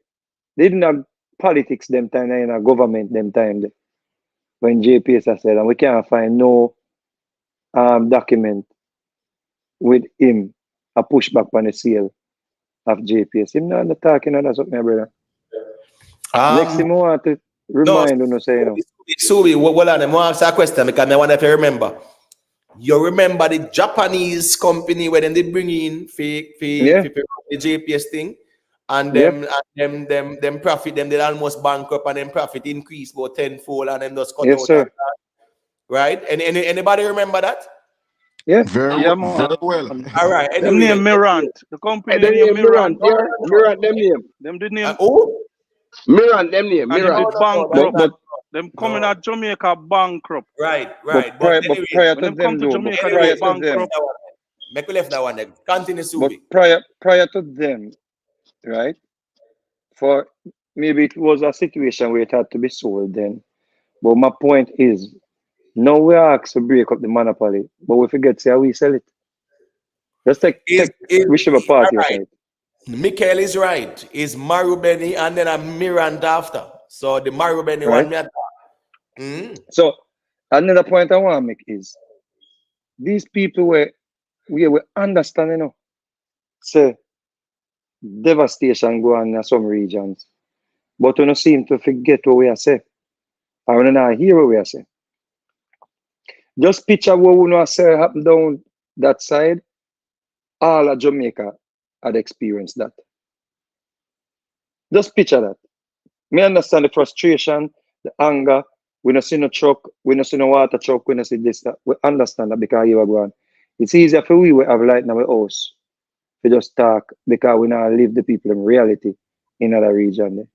they didn't have politics them time in a government them time there, when JPS has said, and we can't find no document with him a pushback on the sale of JPS. Him not talking on something, my brother. Next thing I want to remind you, Subi, well, I want to ask a question because I want to remember. You remember the Japanese company where they bring in fake the JPS thing, and them profit them they almost bankrupt and them profit increase about tenfold and them just cut out. Sir. Right? Anybody remember that? Yeah. Very well. All right. Them name Mirant. The company name Mirant. Mirant, them name. Them the name. Who? Mirant, them name. And Mirant. bankrupt. Them coming at Jamaica bankrupt. Right. But But prior when to them come to Jamaica, prior they bankrupt. Make left that one. Continue, But Subi. prior to them, right? For maybe it was a situation where it had to be sold then. But my point is, now we are asked to break up the monopoly, but we forget to say how we sell it. Let's take whichever party right. Michael is right. Is Marubeni and then a Mirant after. So the Marubeni Right. one me So another point I want to make is these people we understand, say devastation go on in some regions, but we don't seem to forget what we are saying. I want to hear what we are saying. Just picture what we know say happen down that side. All of Jamaica had experienced that. Just picture that. Me understand the frustration, the anger. We don't see no truck, we don't see no water truck, we don't see this, that. We understand that because you are going. It's easier for we have light in our house to just talk because we now live the people in reality in other region. There.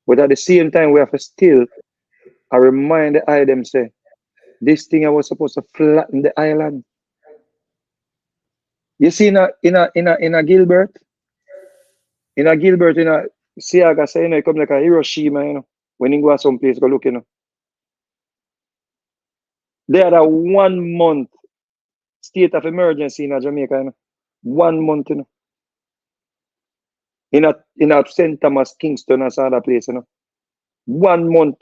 But at the same time, we have to still remind the them say, this thing I was supposed to flatten the island. You see in a Gilbert, in a Siaga say, it come like a Hiroshima, when you go someplace, go look, They had a 1 month state of emergency in Jamaica, 1 month, in a St. Thomas, Kingston, and some other place, 1 month.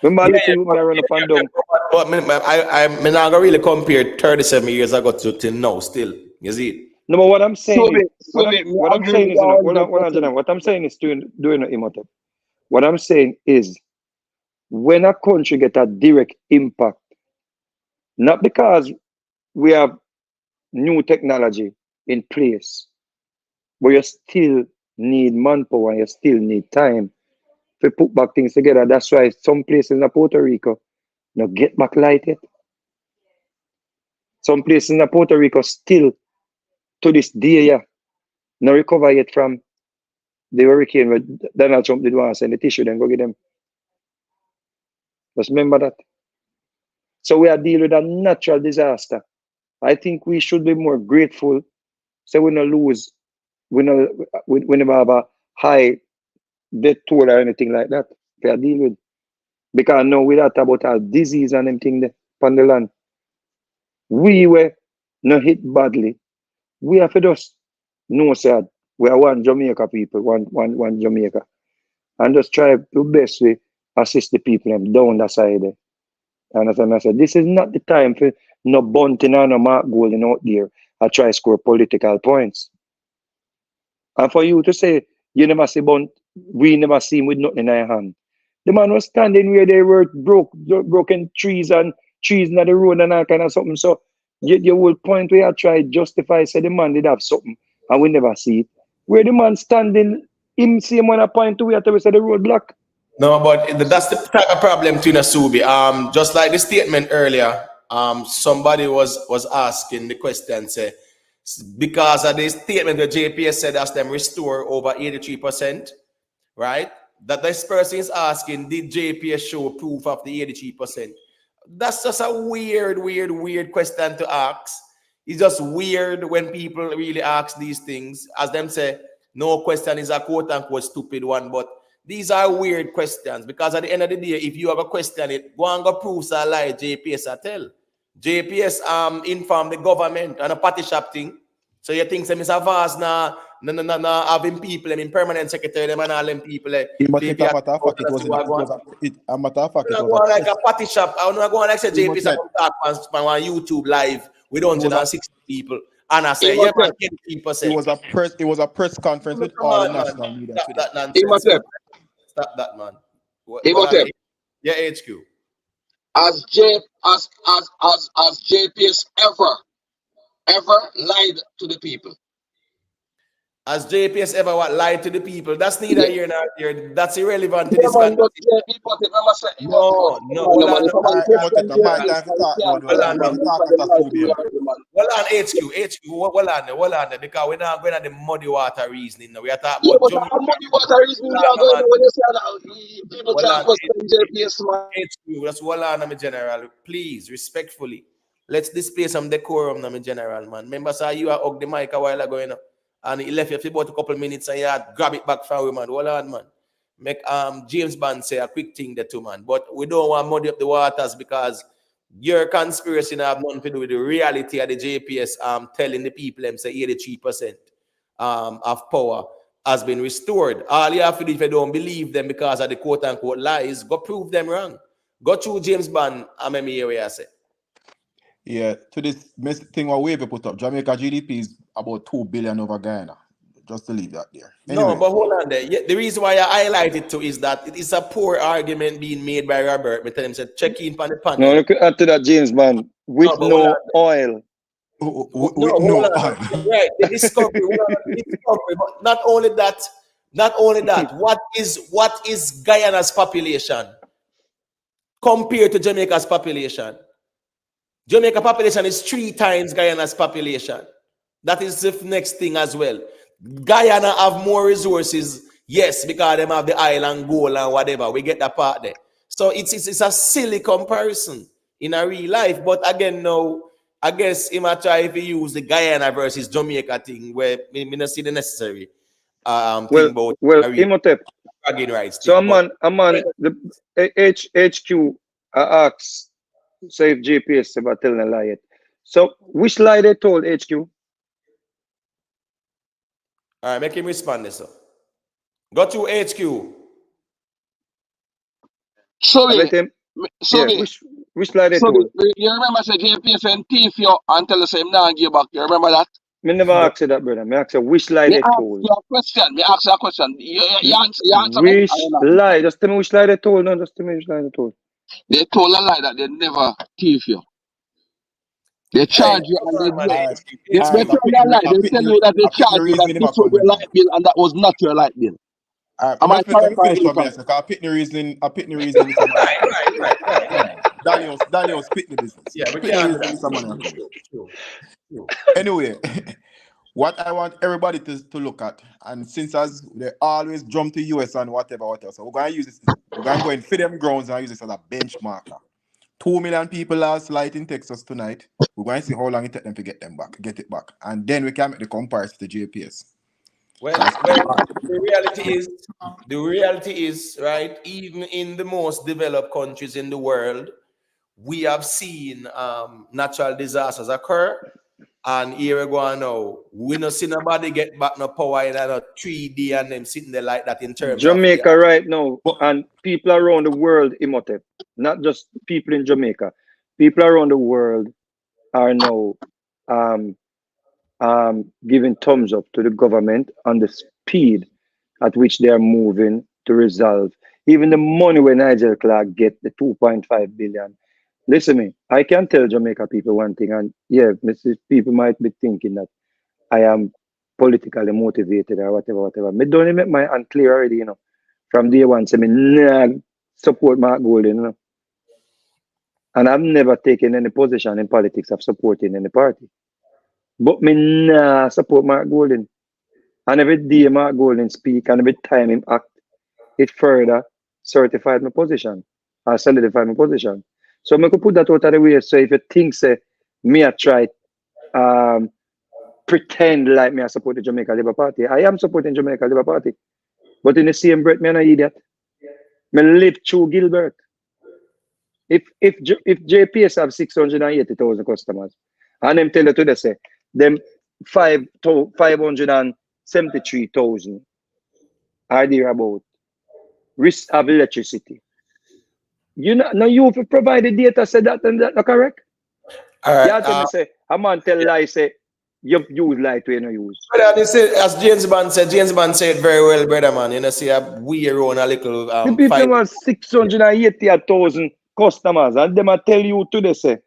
Remember, little me run up and down. But I'm not gonna really compare 37 years ago to now. Still, you see. No, but what I'm saying is, me what I'm agree saying with is, you hold on, General. What I'm saying is doing Imhotep. What I'm saying is, when a country get a direct impact, not because we have new technology in place, but you still need manpower and you still need time to put back things together. That's why some places in Puerto Rico no get back light yet. Some places in Puerto Rico still to this day, yeah, no recover yet from the hurricane where Donald Trump did want to send the tissue, then go get them. Just remember that. So we are dealing with a natural disaster. I think we should be more grateful so we don't lose, we never have a high death toll or anything like that. We are dealing with. Because now we that about our disease and everything there on the land. We were not hit badly. We have to just know sad. We are one Jamaica people, one Jamaica. And just try the best way assist the people them down that side there. And as I said, this is not the time for no bunting and no Mark Golden out there I try to score political points. And for you to say you never see Bunt, we never see him with nothing in our hand. The man was standing where they were broken trees and trees in the road and all kind of something. So you will point where I try to justify say the man did have something and we never see it. Where the man standing, him same one a point to where we say the road block. No, but that's the type of problem to Nasubi. Just like the statement earlier, somebody was asking the question, say, because of the statement the JPS said as them restore over 83%, right? That this person is asking, did JPS show proof of the 83%? That's just a weird question to ask. It's just weird when people really ask these things. As them say, no question is a quote unquote stupid one, but these are weird questions because at the end of the day, if you have a question, it go and go prove a lie, JPS a tell. JPS inform the government on a party shop thing. So you think Mr. Vaz na having people, I mean permanent secretary, them and all them people. But it a matter of fact, it was a matter of fact, it I was go a on like press. a party shop. I want to go on like say JPS Imhotep, talk on YouTube live with it was a 160 people. And I say, yeah, man, Imhotep, 83%. it was a press conference with Come all the on, man. national media Stop today. that nonsense, man. Imhotep, Stop that, man. Well, Imhotep. yeah, HQ. As JPS ever lied to the people. Has JPS ever lied to the people? That's neither Yeah, here nor there. That's irrelevant to yeah this man, but conversation. Imhotep, I must say, No, come no. on, Hold man. on, If hold I'm on, on I hold Imhotep, question on, my hold on, time to JPS, talk I now. can't hold blame on, You have hold to on. them talk for the at a lie to Subium. the man. Hold on, hold on, because we're not going to the muddy water reasoning. Now. We are talking Yeah, about but Jamaica. how money what a reason we are Hold going on, when you say that people hold can't on. question JPS, man. HQ, that's hold on, my general. Please, respectfully. Let's display some decorum, my general, man. Remember, sir, you are up the mic a while ago, and he left you for about a couple minutes and you had grab it back from him, man. Hold on, man. Make James Bond say a quick thing there too, man. But we don't want to muddy up the waters because your conspiracy now have nothing to do with the reality of the JPS telling the people them say 83% of power has been restored. All you have to do if you don't believe them because of the quote unquote lies, go prove them wrong. Go through James Bond, I'm area say. Yeah, to this thing what Wavy put up, Jamaica GDP is about 2 billion over Guyana. Just to leave that there. No, Anyway, but hold on there. Yeah, the reason why I highlight it too is that it is a poor argument being made by Robert. Me tell him, say, check in on the No, panel. look at that James Bond No, with but hold on. no oil. No, with hold no on. oil. Right, the discovery, but not only that, Not only that, what is Guyana's population compared to Jamaica's population? Jamaica population is 3 times Guyana's population. That is the next thing as well. Guyana have more resources, yes, because they have the island gold and whatever. We get that part there. So it's a silly comparison in a real life. But again, now, I guess he might try if you use the Guyana versus Jamaica thing, where me not see the necessary thing about Imhotep. bragging rights So thing. the HQ asks, say if GPS about telling a lie yet. So which lie they told HQ? All right, make him respond this. Go to HQ. Sorry, Which lie they told? You remember say JPS and thief you and tell us him now give back. You remember that? Me never asked you that, brother. Me asked you which lie they told. Me ask you a question. You answer me. Which lie? Just tell me which lie they told. No, just tell me which lie they told. They told a lie that they never thief you. They charge you and they tell you a lie. They tell you that they charge you that this was your light bill and that was not your light bill. Am I correct? I pick the reasoning. Right. Daniel's pick the business. Yeah, we can't. Anyway, what I want everybody to look at, and since as they always jump to US and whatever, so we're going to use this. We're going to go in for them grounds and use this as a benchmarker. 2 million people last light in Texas tonight. We're going to see how long it takes them to get it back. And then we can make the comparison to JPS. Well, the reality is, right, even in the most developed countries in the world, we have seen natural disasters occur. And here we go now. We don't see nobody get back no power in a 3D and them sitting there like that in terms Jamaica right now, and people around the world, Imhotep, not just people in Jamaica, people around the world are now giving thumbs up to the government on the speed at which they are moving to resolve. Even the money when Nigel Clark get, the 2.5 billion. Listen to me, I can tell Jamaica people one thing, and yeah, people might be thinking that I am politically motivated or whatever. Me don't make my hand clear already, you know. From day one, say me nah support Mark Golden, you know. And I've never taken any position in politics of supporting any party. But me nah support Mark Golden. And every day Mark Golden speak and every time him act, it further certified my position or solidified my position. So I could put that out of the way. So if you think say me I try pretend like me I support the Jamaica Labour Party, I am supporting Jamaica Labour Party. But in the same breath, me an idiot. Me live through Gilbert. If JPS have 680,000 customers, and them tell you today say them 573,000 are there about risk of electricity. You know, now you provide the data say that and that not correct. All right. You tell me say a man tell lie say you use light we no use. As James Bond said very well, brother man. You know, see we around a little the people have 680,000 customers and them tell you today say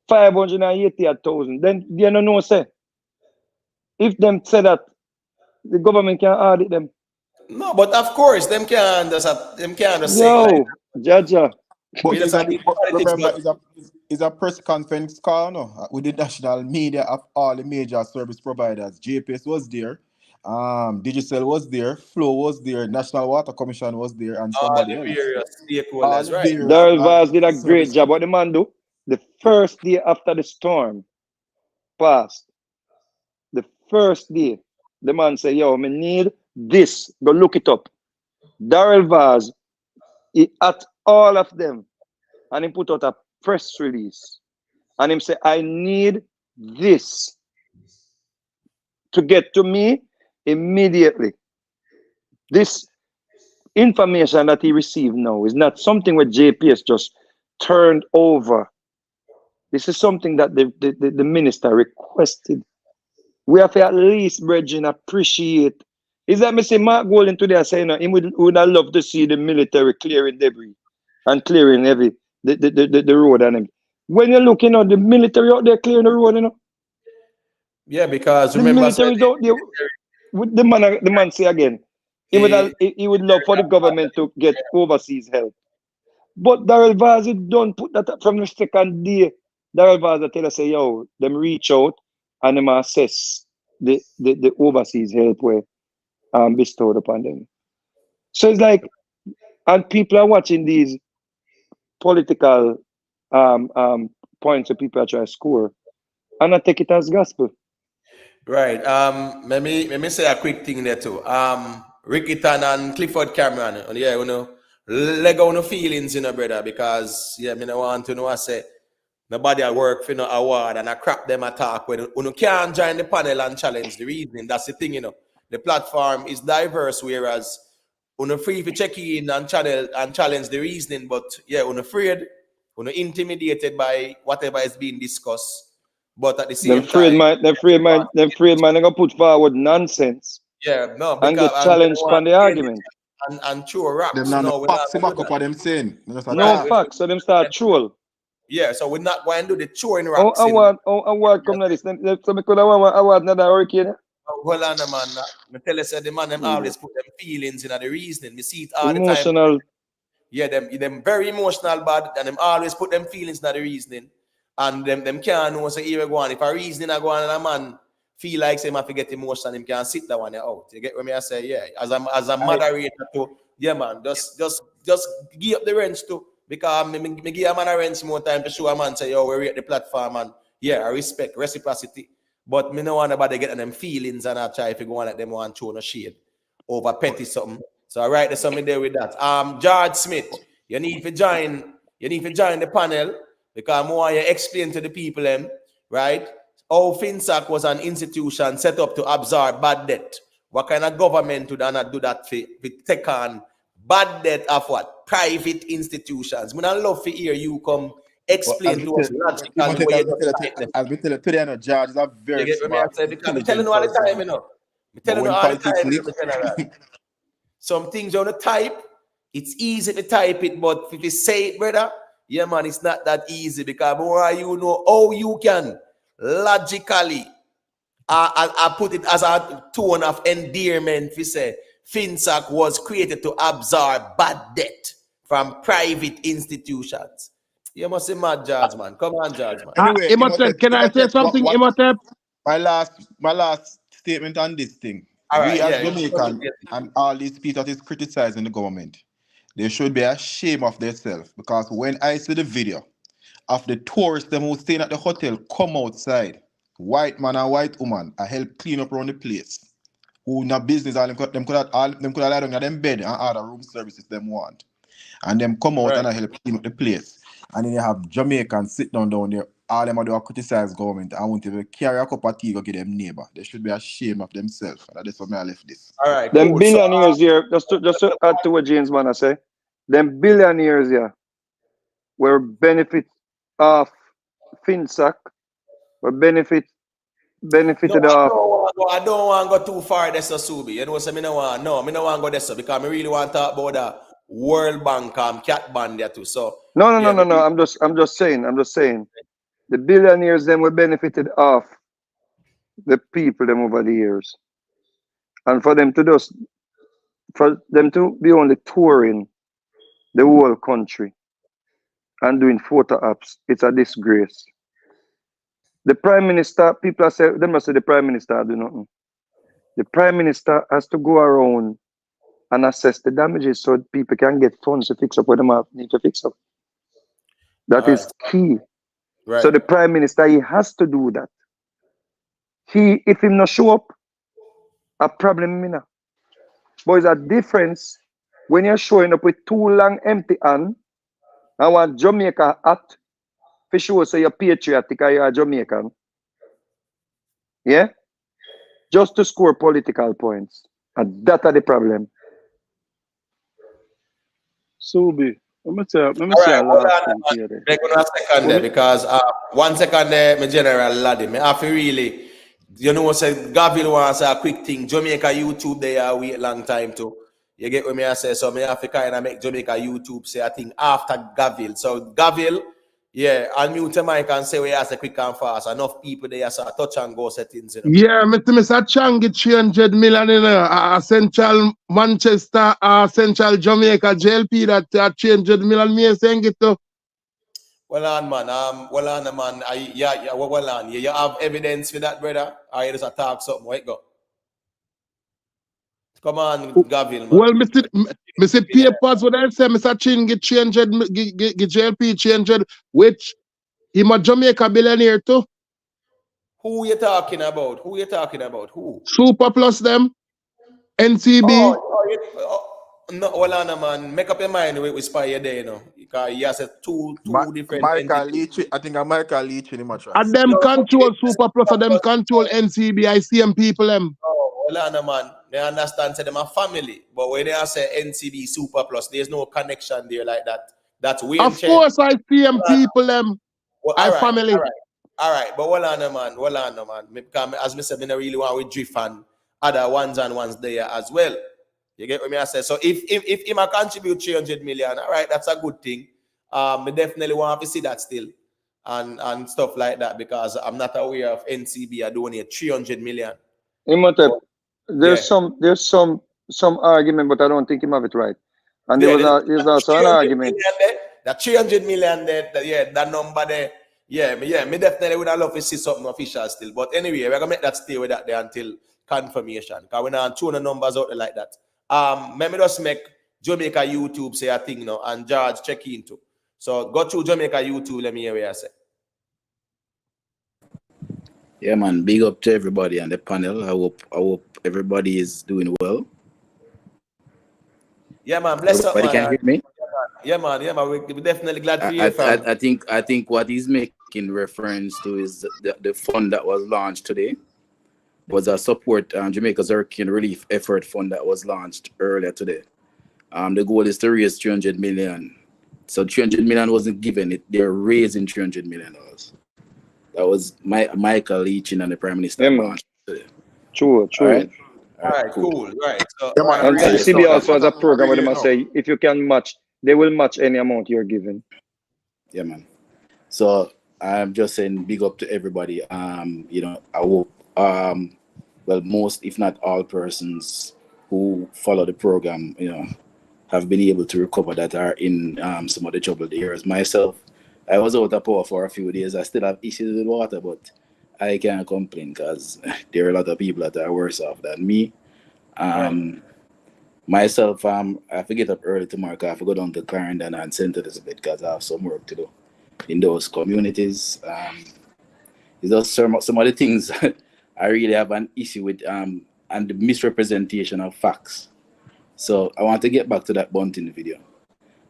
580,000. Then you don't know say if them say that the government can audit them. No, but of course them can't just say like Jaja. But remember, it's a press conference call no? With the national media of all the major service providers. JPS was there, Digicel was there, Flow was there, National Water Commission was there, and somebody else. Beryl Vaz did a great job. What the man do? The first day after the storm passed, the first day, the man say, yo, me need this. Go look it up. Beryl Vaz, he at all of them, and he put out a press release. And him say, I need this to get to me immediately. This information that he received now is not something where JPS just turned over. This is something that the minister requested. We have to at least, brethren, appreciate. Is that me say Mark Golden today saying he would have loved to see the military clearing debris and clearing the road and everything. When you look, you know, the military out there clearing the road, you know. Yeah, because the remember military is out there. The man say again, He would love for the government to get overseas help. But Daryl Vazi don't put that up from the second day. Daryl Vazi tell us, say, yo, them reach out and them assess the overseas help where bestowed upon them. So it's like, and people are watching these political points that people are trying to score, and I take it as gospel. Right. Let me say a quick thing there too. Ricky Tan and Clifford Cameron. And yeah, leg on the feelings, brother, because yeah, me no want to know I say nobody at work for no award and I crap them attack when you can't join the panel and challenge the reasoning. That's the thing, The platform is diverse, whereas free to check in and challenge the reasoning, but yeah, afraid, intimidated by whatever is being discussed. But at the same time, them afraid man, gonna put forward nonsense. Yeah, no, And because get challenged from the argument. And throw rocks. Them not No, no we're not facts going to back do up that. what them saying. They just No attack. facts, so them start troll. Yeah, so we're not going to do the throwing Oh, rocks. award come to this. So me could have award another hurricane. Well, on man, I tell you, say the man them always put them feelings in the reasoning. We see it all the time. Emotional. Yeah, them very emotional bad, and them always put them feelings in the reasoning. And them can't know so here go on. If a reasoning I go on and a man feel like say, I forget emotion, him can sit that one out. You get what me I say? Yeah. As a moderator too, yeah man, just give up the wrench too. Because me give a man a wrench more time to show a man say, yo, we rate the platform and yeah, I respect reciprocity. But me no want nobody getting them feelings and I try if you go on let them want throw no shade over petty something. So I write something there with that. George Smith, you need to join the panel because more you explain to the people right? How FinSac was an institution set up to absorb bad debt. What kind of government would not do that for take on bad debt of what? Private institutions. I love to hear you come explain to us logically where you as we tell you today, George is a very smart, I'm telling you all the time, I'm telling you all the time, Some things on the type, it's easy to type it, but if you say it, brother, yeah, man, it's not that easy because more you know how you can logically, I put it as a tone of endearment. We say FinSac was created to absorb bad debt from private institutions. You must say mad, George, man. Come on, George, man. Anyway, Imhotep, can I say something, Imhotep? My last statement on this thing. All we right, as yeah, Jamaican and all these people that is criticizing the government, they should be ashamed of themselves because when I see the video of the tourists them who staying at the hotel come outside, white man and white woman, I help clean up around the place. Who in a business, all them could have lie down in them bed and order room services them want. And them come out and I help clean up the place. And then you have Jamaicans sit down there, all them do criticize government. I want to carry a cup of tea go give them neighbor. They should be ashamed of themselves. And that's why I left this. All right, them cool. billionaires here, just to add to what James Manna say, them billionaires here will benefit of FinSac, will benefited of. I don't want to go too far this Subi. You know, so I don't want to go this because I really want to talk about the World Bank cat band there too. So No. I'm just saying. The billionaires them were benefited off the people them over the years. And for them to be only touring the whole country and doing photo ops, it's a disgrace. The Prime Minister, people are saying, they must say the Prime Minister do nothing. The Prime Minister has to go around and assess the damages so people can get funds to fix up what they need to fix up. That is key. Right. So the Prime Minister, he has to do that. If him not show up, a problem mina. But it's a difference when you're showing up with too long empty hand and want Jamaica hat for sure say you're patriotic or you're a Jamaican. Yeah? Just to score political points. And that's the problem. Subi, let me say Right, a last thing here. They're going to second there because 1 second there, my general laddie, me have to really, say Govt wants a quick thing. Jamaica YouTube there wait a long time too. You get what me I say? So me have to kind of make Jamaica YouTube say I think after Govt. So Govt, Yeah, unmute your mic and say we ask a quick and fast. Enough people there, so touch and go settings. Yeah, Mr. Changi 300 million in Central Manchester, Central Jamaica, JLP that 300 million me saying it to. Well on, man. Well on, man. Well on. You have evidence for that, brother? Or you just a talk something? Where it go? Come on, Gavil, man. Well, Mr. Papers, what I say, Mr. Chin get 300, get JLP 300, which him a Jamaica billionaire too. Who you talking about? Who? Super Plus them, NCB. No, hold on, man. Make up your mind with spy you there, you know. Because he has two different Michael entities. Leach, I think I'm Michael Leach in my And them control Super Plus, and them control NCB. I see them people them. Oh, hold on, man. They understand say them a family. But when they say NCB Super Plus, there's no connection there like that. That's weird. Of course, I see them people them. Well, I family. All right. But hold on, man. Because as I said, I really want to drift and other ones there as well. You get what I say? So if him contribute 300 million, all right, that's a good thing. I definitely want to see that still and stuff like that because I'm not aware of NCB are donate 300 million. Imhotep, there's some argument, but I don't think him have it right. And there's also an argument. That 300 million there, that number there. Me definitely would have loved to see something official still. But anyway, we're gonna make that stay with that there until confirmation. Because we're not throwing the numbers out there like that. Let me just make Jamaica YouTube say a thing now and George check into. So go through Jamaica YouTube, let me hear what I say. Yeah, man. Big up to everybody on the panel. I hope everybody is doing well. Yeah, man. Bless everybody up, man. Can hear me? Yeah, man. We're definitely glad for you, fam. I think what he's making reference to is the fund that was launched today was a support Jamaica's Hurricane Relief Effort Fund that was launched earlier today. The goal is to raise 300 million. So 300 million wasn't given; they're raising 300 million dollars. That was Michael Leach and the Prime Minister launched today. True. All right, cool. Right. So, and CB also has a program where they must say if you can match, they will match any amount you're given. Yeah, man. So I'm just saying big up to everybody. I hope most, if not all persons who follow the program, have been able to recover that are in some of the troubled areas. Myself, I was out of power for a few days. I still have issues with water, but I can't complain because there are a lot of people that are worse off than me. Myself, I have to get up early tomorrow because I have to go down to Clarendon and St. Elizabeth because I have some work to do in those communities. It's just some of the things I really have an issue with and the misrepresentation of facts. So I want to get back to that Bunting video.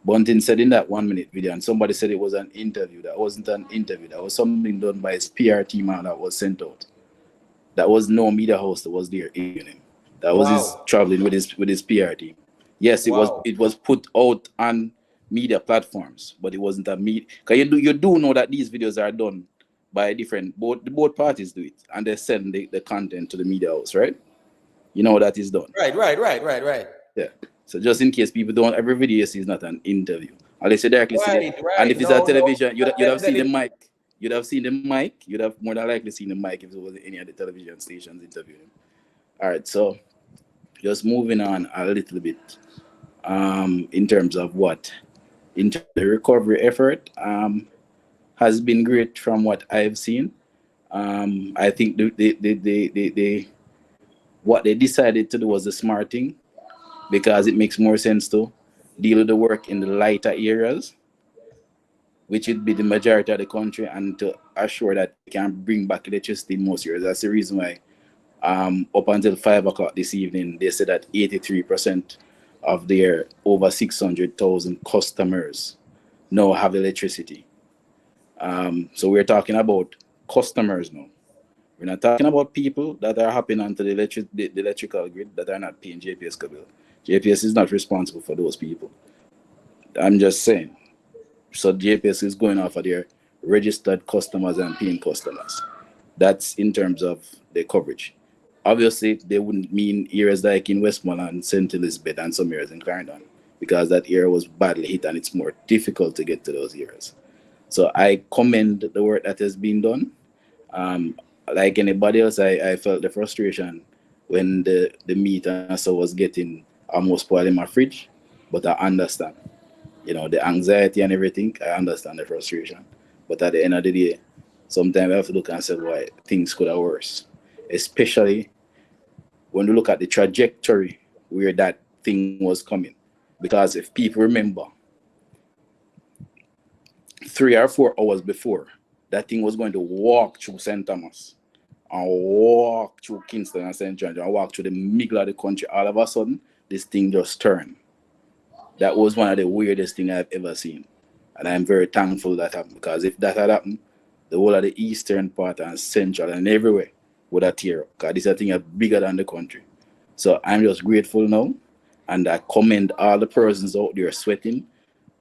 Bunting said in that 1 minute video, and somebody said it was an interview. That wasn't an interview. That was something done by his PR team and that was sent out. That was no media host that was there interviewing him. That was his traveling with his PR team. Yes, it was put out on media platforms, but it wasn't a media. Because you do know that these videos are done by both parties do it, and they send the content to the media house, right? You know that is done. Right. Yeah. So just in case people don't, every video you see is not an interview. Unless you directly see it. And if it's a television, you'd have seen the mic. You'd have seen the mic. You'd have more than likely seen the mic if it was any of the television stations interviewing him. All right, so just moving on a little bit. In terms of the recovery effort has been great from what I've seen. I think what they decided to do was the smart thing, because it makes more sense to deal with the work in the lighter areas, which would be the majority of the country, and to assure that they can bring back electricity in most areas. That's the reason why up until 5 o'clock this evening, they said that 83% of their over 600,000 customers now have electricity. So we're talking about customers now. We're not talking about people that are hopping onto the electrical grid that are not paying JPS bill. JPS is not responsible for those people. I'm just saying. So JPS is going off of their registered customers and paying customers. That's in terms of the coverage. Obviously, they wouldn't mean areas like in Westmoreland, St. Elizabeth, and some areas in Clarendon, because that area was badly hit and it's more difficult to get to those areas. So I commend the work that has been done. Like anybody else, I felt the frustration when the meat and so was getting almost spoiled in my fridge. But I understand, the anxiety and everything. I understand the frustration. But at the end of the day, sometimes I have to look and say, why things could have worse. Especially when you look at the trajectory where that thing was coming. Because if people remember, 3 or 4 hours before, that thing was going to walk through St. Thomas and walk through Kingston and St. John and walk through the middle of the country. All of a sudden, this thing just turned. That was one of the weirdest things I've ever seen. And I'm very thankful that happened, because if that had happened, the whole of the eastern part and central and everywhere would have tear up, because this is a thing bigger than the country. So I'm just grateful now, and I commend all the persons out there sweating,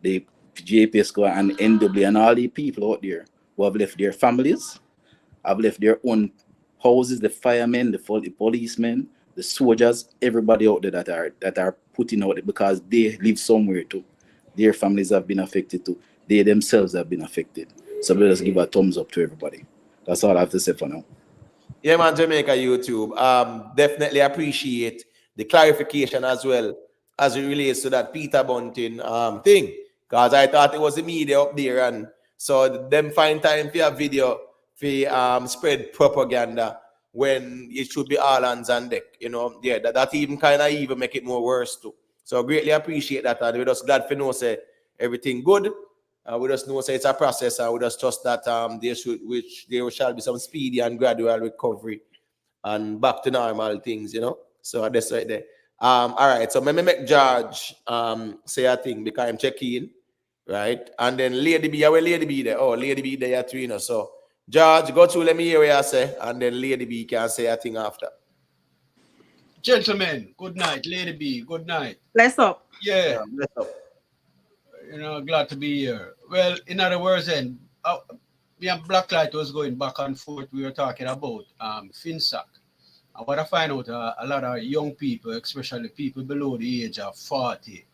the JPS and NW and all the people out there who have left their families, have left their own houses, the firemen, the policemen, the soldiers, everybody out there that are putting out it, because they live somewhere too. Their families have been affected too. They themselves have been affected. So let us give a thumbs up to everybody. That's all I have to say for now. Yeah, man, Jamaica YouTube. Definitely appreciate the clarification as well as it relates to that Peter Bunting thing. Because I thought it was the media up there, and so them find time for a video for spread propaganda when it should be all hands on deck. Yeah, that even kind of even make it more worse too. So greatly appreciate that, and we're just glad for know say everything good. We just know say it's a process, and we just trust that there shall be some speedy and gradual recovery and back to normal things. So that's right there. All right. So let me make George say a thing because I'm checking, right? And then Lady B, where Lady B there? Oh, Lady B there too. So George, go through, let me hear what you say, and then Lady B can say a thing after. Gentlemen, good night. Lady B, good night. Bless up. Yeah. Bless up. Glad to be here. Well, in other words, then, me and Blacklight was going back and forth. We were talking about FinSac. And what I find out, a lot of young people, especially people below the age of 40,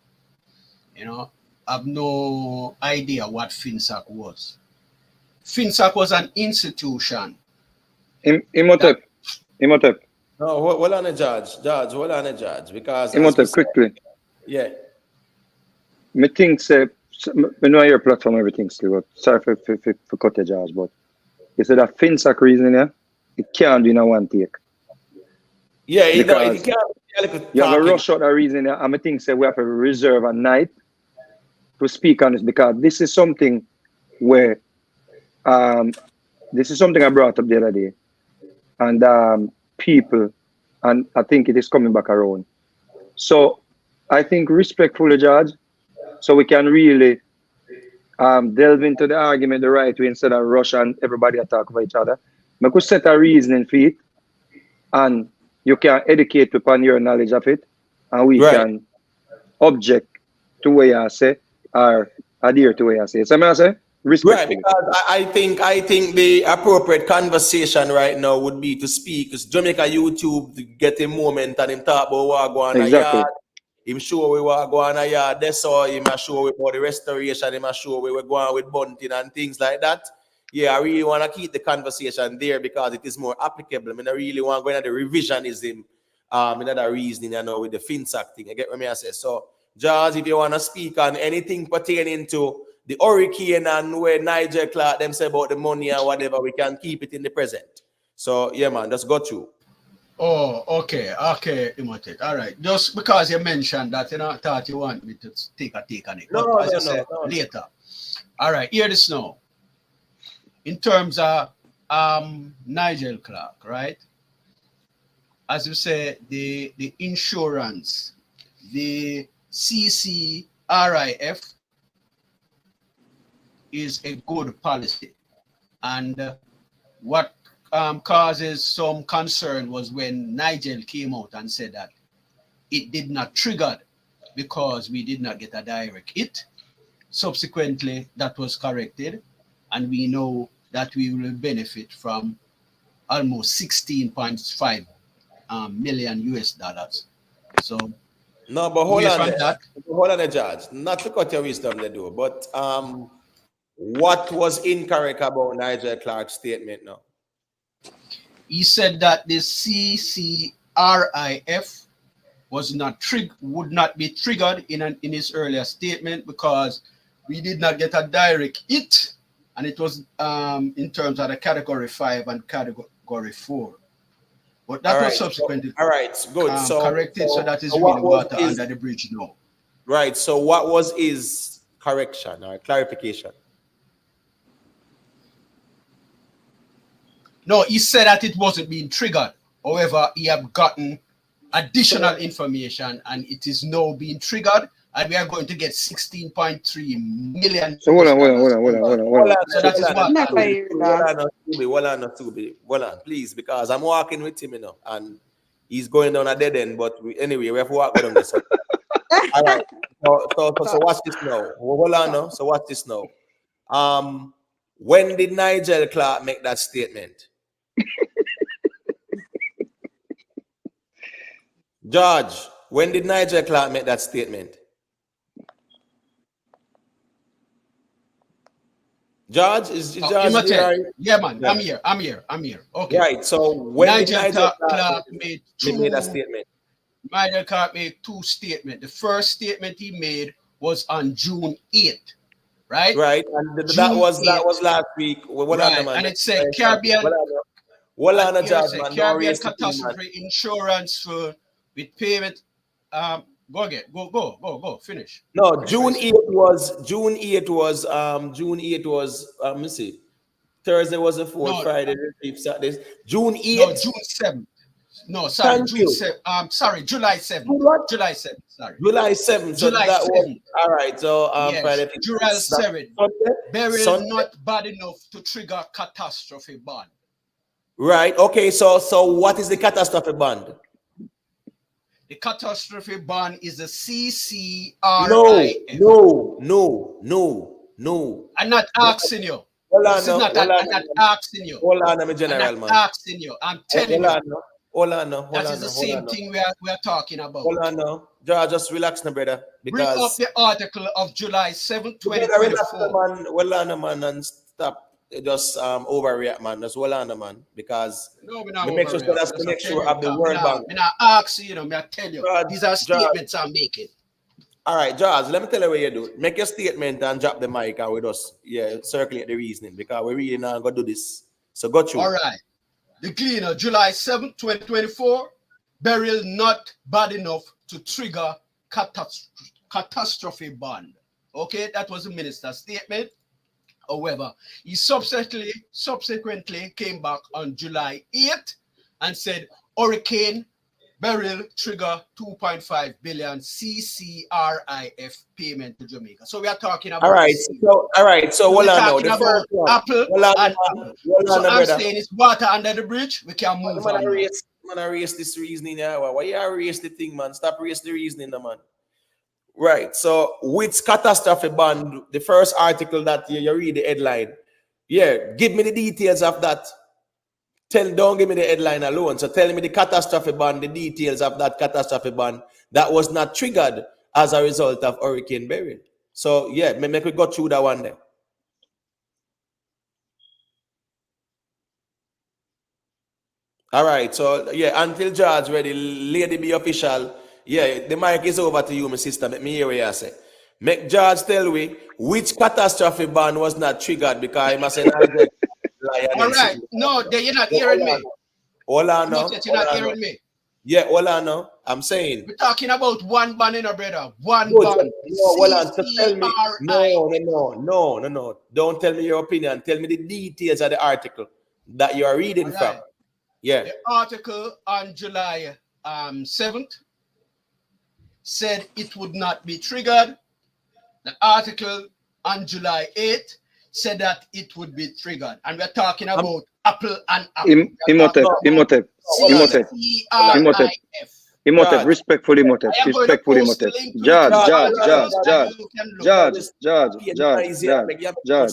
have no idea what FinSac was. FinSac was an institution. Imhotep. No, hold on a judge. Hold on a judge. Because Imhotep, quickly. Yeah. Me think say, me know your platform everything still, but sorry for cut your judge, but you said that FinSac reason, yeah, it can't do in a one take. Yeah, it because can't. You have a rush out a reason, yeah, and I think say we have to reserve a night to speak on this, because this is something where this is something I brought up the other day, and people, and I think it is coming back around. So I think respectfully, Judge, so we can really delve into the argument the right way instead of rush and everybody attack over each other. We could set a reasoning for it, and you can educate upon your knowledge of it, and we can object to what you say or adhere to what you say. So I say respectfully. Right, because I think the appropriate conversation right now would be to speak. Because Jamaica YouTube to get a moment and him talk about what go on a yard. Him show we what go on a yard. That's all. Him a show about the restoration. Him a show we were going with bunting and things like that. Yeah, I really want to keep the conversation there because it is more applicable. I mean, I really want to go into the revisionism, another reasoning, with the FinSac thing. I get what I say. So, George, if you want to speak on anything pertaining to the hurricane and where Nigel Clark them say about the money and whatever, we can keep it in the present. So, yeah, man, just go through. Oh, okay, Imhotep. All right. Just because you mentioned that, I thought you want me to take a take on it. But as I said, later. All right, hear this now. In terms of Nigel Clark, right? As you say, the insurance, the CCRIF is a good policy. And what causes some concern was when Nigel came out and said that it did not trigger because we did not get a direct hit. Subsequently, that was corrected, and we know that we will benefit from almost 16.5 million US dollars. So no, but hold on there. Hold on there, Judge. Not to cut your wisdom they do, but what was incorrect about Nigel Clark's statement now? He said that the CCRIF would not be triggered in his earlier statement because we did not get a direct hit, and it was in terms of the category 5 and category 4. But that was subsequently good. corrected, so that is really water under the bridge now. Right. So what was his correction or clarification? No, he said that it wasn't being triggered. However, he have gotten additional information, and it is now being triggered, and we are going to get 16.3 million. So hold on. So that is what. Hold on, please, because I'm walking with him, you know, and he's going down a dead end. But anyway, we have to walk down this. All right. So watch this now. Hold on now. So watch this now. When did Nigel Clark make that statement? George, when did Nigel Clark make that statement? George, is George there? Yeah, man. Yeah. I'm here. Okay. Right. So when Nigel did Clark made that statement? Nigel Clark made two statements. The first statement he made was on June 8th. Right? Right. And that was last week. Right. And it said Caribbean. Caribbean catastrophe insurance for with payment. Go. Finish. No, June 8th was let me see. Thursday was the 4th, Friday the 5th, Saturday. June 8th. No, June 7th. No, sorry, June 7th. Sorry, July 7th. July 7th. Sorry. July 7th. So July that 7th. was all right. So yes, Friday. July 7th. Beryl not bad enough to trigger catastrophe bond. Right. Okay. So what is the catastrophe bond? The catastrophe bond is a CCRIF. No. I'm not asking you. I'm not asking you. Hold on, I'm a general I'm man. not asking you. I'm telling you. Hold on. That is the same thing we are talking about. Hold on now. Just relax now, brother. Bring up the article of July 7th, 2024. Hold on, man, and stop. Just overreact, man. Just hold on, man. Because we make sure of the World Bank. I ask you, I tell you. These are statements I'm making. All right, George, let me tell you what you do. Make your statement and drop the mic and we just circulate the reasoning because we're really not going to do this. So go through. All right. The Gleaner, July 7th, 2024. Beryl not bad enough to trigger catastrophe bond. Okay, that was the minister's statement. However, he subsequently came back on July 8th and said Hurricane Beryl trigger 2.5 billion CCRIF payment to Jamaica. So we are talking about. All right. So hold on now. The first one. Apple and so I'm saying it's water under the bridge. We can move on. Man, I raise this reasoning. Why you erase the thing, man? Stop raising the reasoning, man. Right. So with catastrophe bond, the first article that you read the headline. Yeah, give me the details of that. Don't give me the headline alone. So tell me the catastrophe bond, the details of that catastrophe bond that was not triggered as a result of Hurricane Beryl. So yeah, make we go through that one there. All right. So yeah, until George ready, lady be official. Yeah, the mic is over to you, my sister. Let me hear what you say. Make George tell me which catastrophe bond was not triggered because I must say. All right. No, you're not hearing me. Hold on now. You're not hearing me. Yeah, hold on now. I'm saying. We're talking about one band in a brother. One band. No, hold on. So tell me. No. Don't tell me your opinion. Tell me the details of the article that you are reading from. Yeah. The article on July 7th said it would not be triggered. The article on July 8th said that it would be triggered. And we're talking about Apple and Apple. Imhotep. Respectfully, Imhotep. Judge.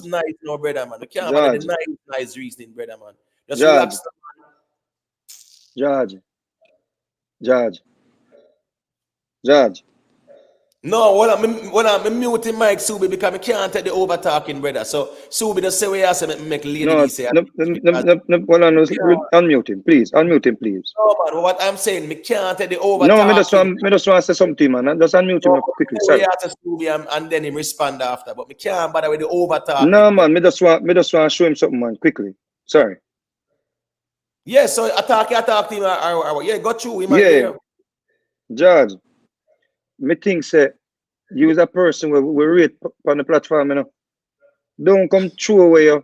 Nice, no, brother, man. You can't have the nice reasoning, brother, man. Just relax. Judge. No, I'm muting Mike Subi because I can't take the over talking, brother. So Subi just say what you say, make Lady No, D say. hold on, unmute him, please. Unmute him, please. No, man, what I'm saying, me can't take the over No, talking. me just want to say something, man. Just unmute him quickly. So Sorry. we have to Subi and then him respond after. But me can't bother with the over talking. No, man. Me just want to show him something, man. Quickly. Sorry. Yeah, so I talk to him. Yeah, got you. Him Yeah, here. George. Me think say you as a person we rate on the platform, you know. Don't come throw away your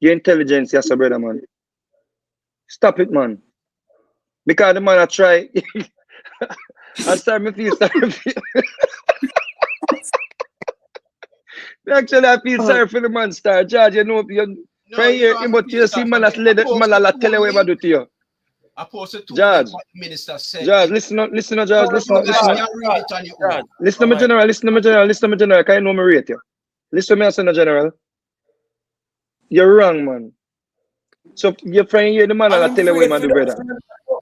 intelligence, yes, brother, man. Stop it, man. Because the man I try. I start me feel sorry for you. Actually, I feel sorry for the man, Star George. You know, you No, you don't have to but feel you see, sorry man, for me. that's led, man, I tell you what I do to you. I posted two George, links what the minister said. George, listen, George, listen. You guys can read it on your own. Listen to me, general. Listen to me, general. Can you know me rate you? Listen to me, I say, general. You're wrong, man. So your friend here, the man, I tell you what I do, brother.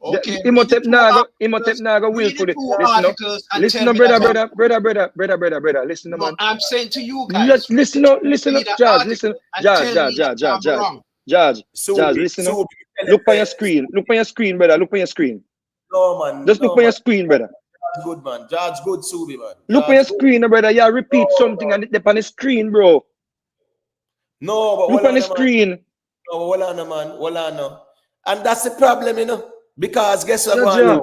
Okay, Imhotep Naga willfully. Listen, brother. Listen, no, man. I'm saying to you guys. Listen, George. Listen, George. Listen. Look on your screen. Look on your screen, brother. Look on your screen. No, man. Just look on your screen, brother. Good, man. George good, Subi, man. Look on your screen, brother. Yeah, repeat something and it's on the screen, bro. No, but look on the screen. No, hold on, man. Hold on. And that's the problem, you know. Because guess what, man?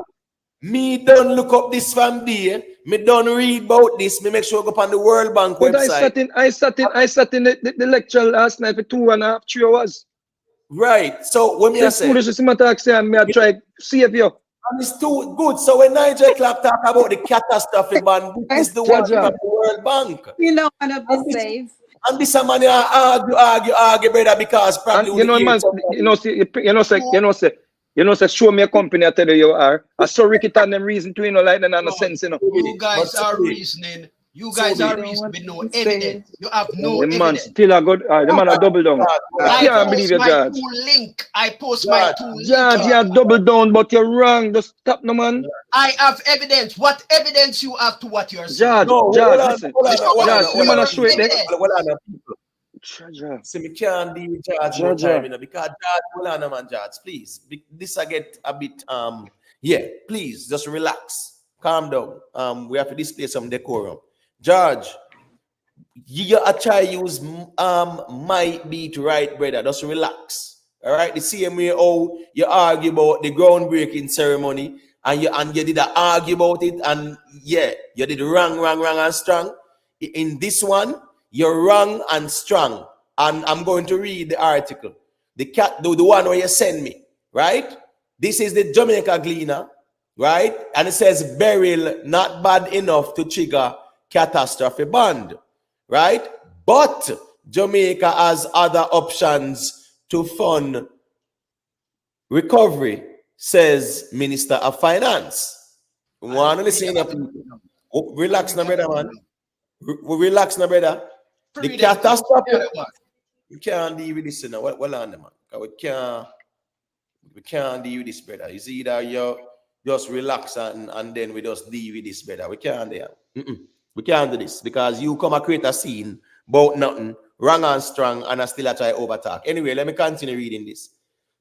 Me don't look up this from there. Me don't read about this. Me make sure I go up on the World Bank but website. I sat in the lecture last night for 2.5, 3 hours. Right. So when me I say, foolish is me I try save you. And it's too good. So when Nigel Clark talk about the catastrophe ban, this is the one from the World Bank. You know, one of the safe. And this a man argue, brother, because probably you know, man, show me a company I tell you are. I saw Ricky and them reason to like that and sense, you know. You guys are reasoning. You guys are reasoning with no evidence. You have no evidence. Man still a good. The man a double down. I can't believe you, George. I post my two links. George, you are double down, but you're wrong. Just stop, no man. I have evidence. What evidence you have to what you're saying? George, listen. George, the man a show it there. See, me can't deal with George no time, you know, because George, hold on, man, George, please. This I get a bit, yeah, please, just relax, calm down. We have to display some decorum. George, you try use might be to right, brother. Just relax, all right? The same way how you argue about the groundbreaking ceremony, and you did argue about it, and yeah, you did wrong, and strong. In this one, you're wrong and strong. And I'm going to read the article. The one where you send me, right? This is the Jamaica Gleaner, right? And it says Beryl not bad enough to trigger catastrophe bond, right? But Jamaica has other options to fund recovery, says Minister of Finance. Want to listen up? Relax now, brother, man. Relax now, brother. The catastrophe. We can't deal with this, you know. Well on, man. We can't deal with this, brother. It's either you just relax and then we just deal with this, brother. We can't do that. We can't do this because you come and create a scene about nothing, wrong and strong, and I still try overtalk. Anyway, let me continue reading this.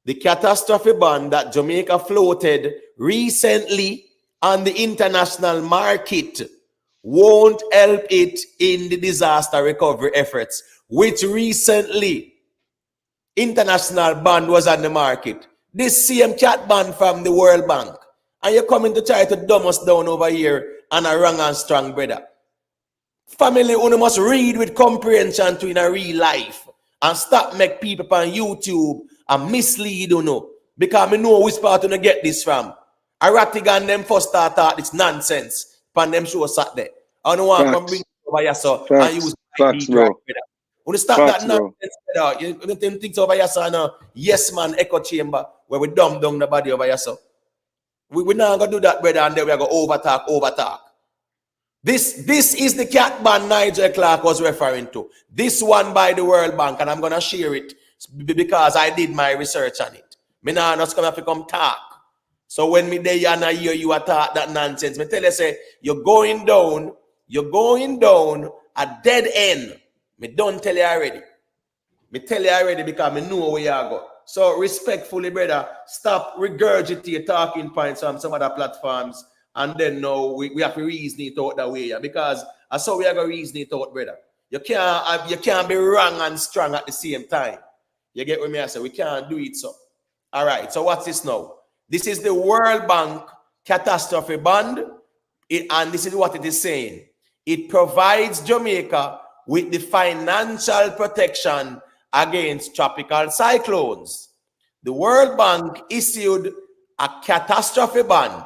The catastrophe bond that Jamaica floated recently on the international market won't help it in the disaster recovery efforts, which recently international bond was on the market. This same cat bond from the World Bank. And you're coming to try to dumb us down over here and a wrong and strong, brother. Family, you must read with comprehension to in a real life and stop make people on YouTube and mislead, you know. Because I know which part to get this from. Aratigan them first start out this nonsense. Pan them show sat there. I don't want to bring over here so and use facts, bro. When you start that nonsense, you don't think over here so no yes man echo chamber where we dumb down the body over here so. We're not gonna do that, brother, and then we're gonna overtalk. This is the cat band Nigel Clark was referring to. This one by the World Bank, and I'm gonna share it because I did my research on it. Me now not gonna have to come talk. So when me there and I hear you attack that nonsense, me tell you say you're going down You're going down a dead end. Me don't tell you already. Me tell you already because me know where you go. So respectfully, brother, stop regurgitate talking points on some other platforms, and then now we have to reason it out that way, yeah, because that's how we are going to reason it out, brother. You can't be wrong and strong at the same time. You get what me I say? We can't do it so. All right, so what's this now? This is the World Bank Catastrophe Bond, and this is what it is saying. It provides Jamaica with the financial protection against tropical cyclones. The World Bank issued a catastrophe bond,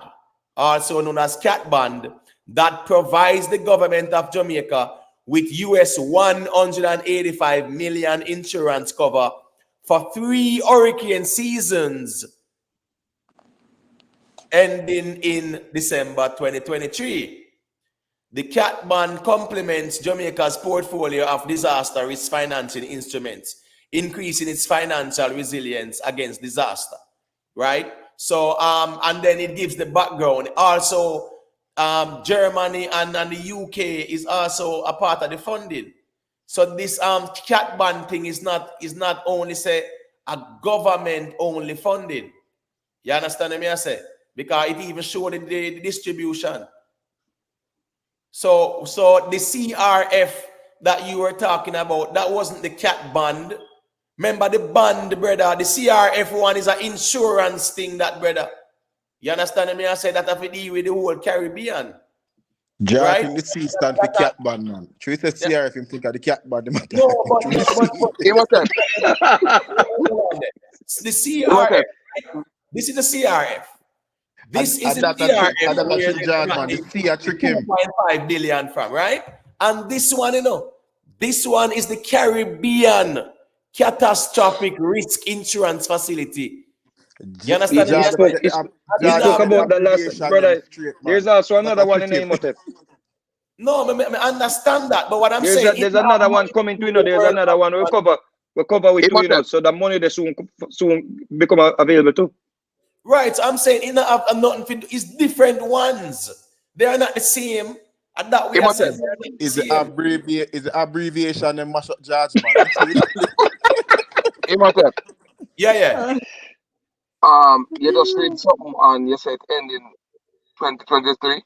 also known as CAT bond, that provides the government of Jamaica with US 185 million insurance cover for 3 hurricane seasons ending in December 2023. The CAT bond complements Jamaica's portfolio of disaster risk financing instruments, increasing its financial resilience against disaster, right? So, and then it gives the background. Also, Germany and the UK is also a part of the funding. So this CAT bond thing is not only say a government only funding. You understand what I say? Because it even showed the distribution. So the CRF that you were talking about, that wasn't the CAT bond. Remember the bond, brother. The CRF one is an insurance thing, that, brother. You understand me? I say that have to deal with the whole Caribbean. Drive Right? in the sea stand for cat band, man. Should we say CRF him think of the cat band? No, but Imhotep, the CRF. Imhotep, This is the CRF. This is And the that a trick, CRF and that a where trick, they John, got man. The the sea a trick him. 2.5 billion from, right? And this one, this one is the Caribbean Catastrophic Risk Insurance Facility. You understand me? He John, spoke, he It's spoke not, about the last, abbreviation them brother. straight, There's man. also That another a one trick in the him. Imhotep. no, I understand that, but what I'm saying, it's There's not another one money coming to, to the there's World another one Bank. we cover with two, Imhotep, so the money they soon become available too. Right, so I'm saying it not have nothing to, it's different ones. They are not the same. And that we are Imhotep, saying they are not the Is same. the abbreviation and mash up judge, man. That's what it Imhotep. Yeah. You just read something and you said ending 2023.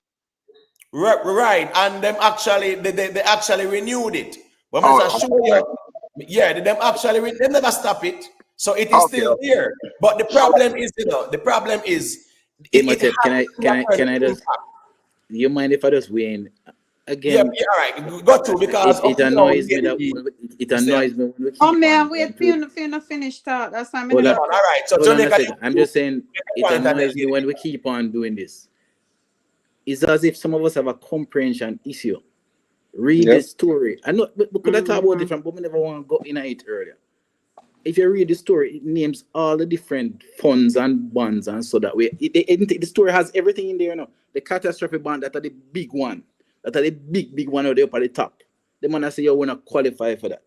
Right. And them actually they actually renewed it. But I'm Oh, just show you, yeah, them actually they never stop it. So it is okay, still okay. there. But the problem is, the problem is it has Imhotep, a can I just, impact. you mind if I just weigh in? Yeah, Again, all right. Go to, because up it to now annoys me that it you say, annoys me when we Oh, keep may I on wait going for you through. to finish talk? That's why I'm Hold in yeah, on, man, all right. So hold on a Jamaica, second. I'm just saying it annoys me when we keep on doing this. It's as if some of us have a comprehension issue. Read the Yep. story. I know we could have talked about different, but we never want to go in it earlier. If you read the story, it names all the different funds and bonds and so that way. The story has everything in there now. The catastrophe bond, that are the big one. That are the big one out there up at the top. The man I say you wanna qualify for that.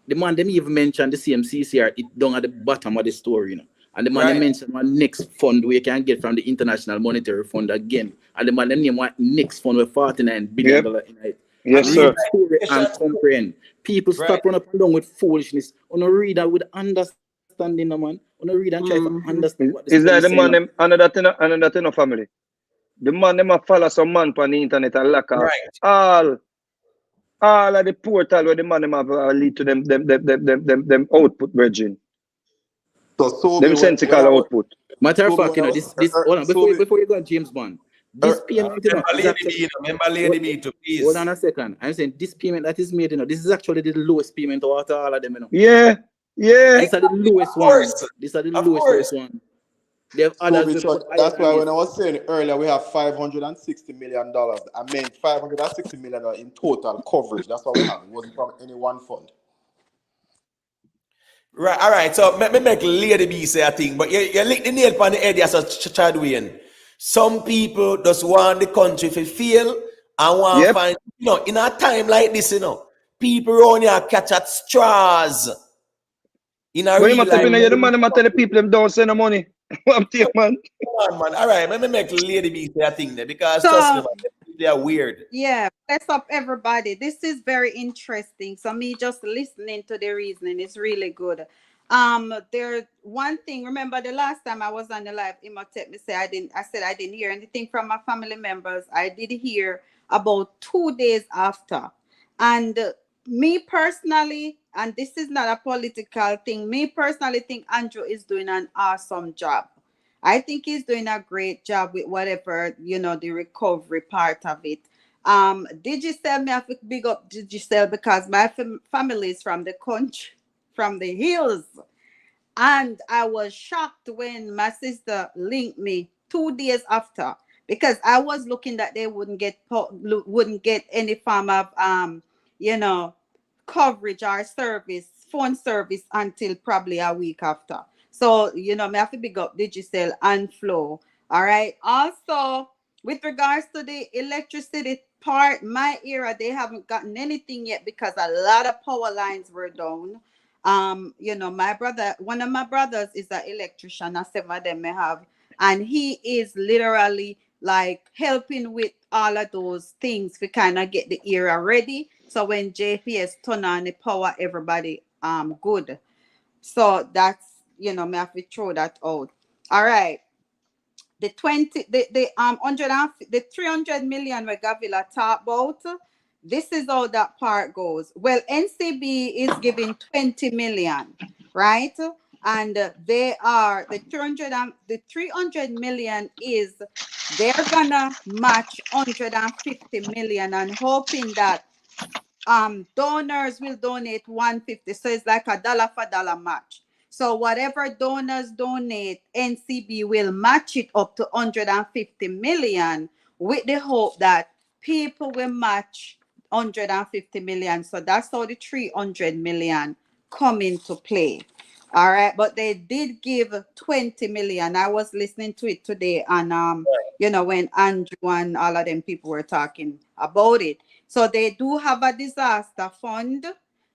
The man them even mentioned the same CCR, it down at the bottom of the story, And the man they right? mentioned one next fund we can get from the International Monetary Fund again. And the man they name one next fund with $49 billion Yep. in it. Yes, And Read sir. the story and comprehend. People right. stop run up and down with foolishness. On a read that with understanding, man. On a read and try to understand what the Is story that is the man saying. them another thing of family? The man them a follow some man on the internet and lock off Right. all of the portal where the man them have lead to them output virgin. So Them sensical output. Matter of Sobe, fact, when I was this hold on, before Sobe, you go on James Bond, this payment, Remember is Lady actually B, remember Lady B too, hold please. on a second. I'm saying this payment that is made, this is actually the lowest payment out of all of them, Yeah. These are the lowest Of one. course. These are the Of lowest course. one. They have others Sobe with Church. higher That's than why this. when I was saying earlier, we have $560 million. I meant $560 million in total coverage. That's what we have. It wasn't from any one fund. Right, all right. So me make Lady B say a thing, but you lick the nail on the head, as a Chadwian. Some people just want the country to fail and want to Yep. find, in a time like this, people around here catch at straws in a When you real must have life. been the man them tell the people them don't send the money. What take, man? Come on, man. All right, let me make Lady B say a thing there, because trust me, So, man, they are weird. Yeah, bless up everybody. This is very interesting. So me just listening to the reasoning is really good. There one thing. Remember the last time I was on the live, Imhotep me say I didn't. I said I didn't hear anything from my family members. I did hear about 2 days after, and me personally, and this is not a political thing. Me personally think Andrew is doing an awesome job. I think he's doing a great job with whatever, the recovery part of it. Digicel, me have to big up Digicel because my family is from the country, from the hills. And I was shocked when my sister linked me 2 days after because I was looking that they wouldn't get any form of you know coverage or service, phone service until probably a week after. So me have to big up Digicel and Flow. All right. Also, with regards to the electricity part, my era they haven't gotten anything yet because a lot of power lines were down. My brother, one of my brothers is an electrician, as seven of them may have, and he is literally like helping with all of those things to kind of get the area ready. So when JPS turn on the power, everybody good. So that's me have to throw that out. All right. The 300 million we Gavila talk about. This is how that part goes. Well, NCB is giving 20 million, right? And they are the 300 million is they're gonna match 150 million and hoping that donors will donate 150, so it's like a dollar for dollar match. So whatever donors donate, NCB will match it up to 150 million with the hope that people will match 150 million. So that's how the 300 million come into play. All right, but they did give 20 million. I was listening to it today, and when Andrew and all of them people were talking about it. So they do have a disaster fund,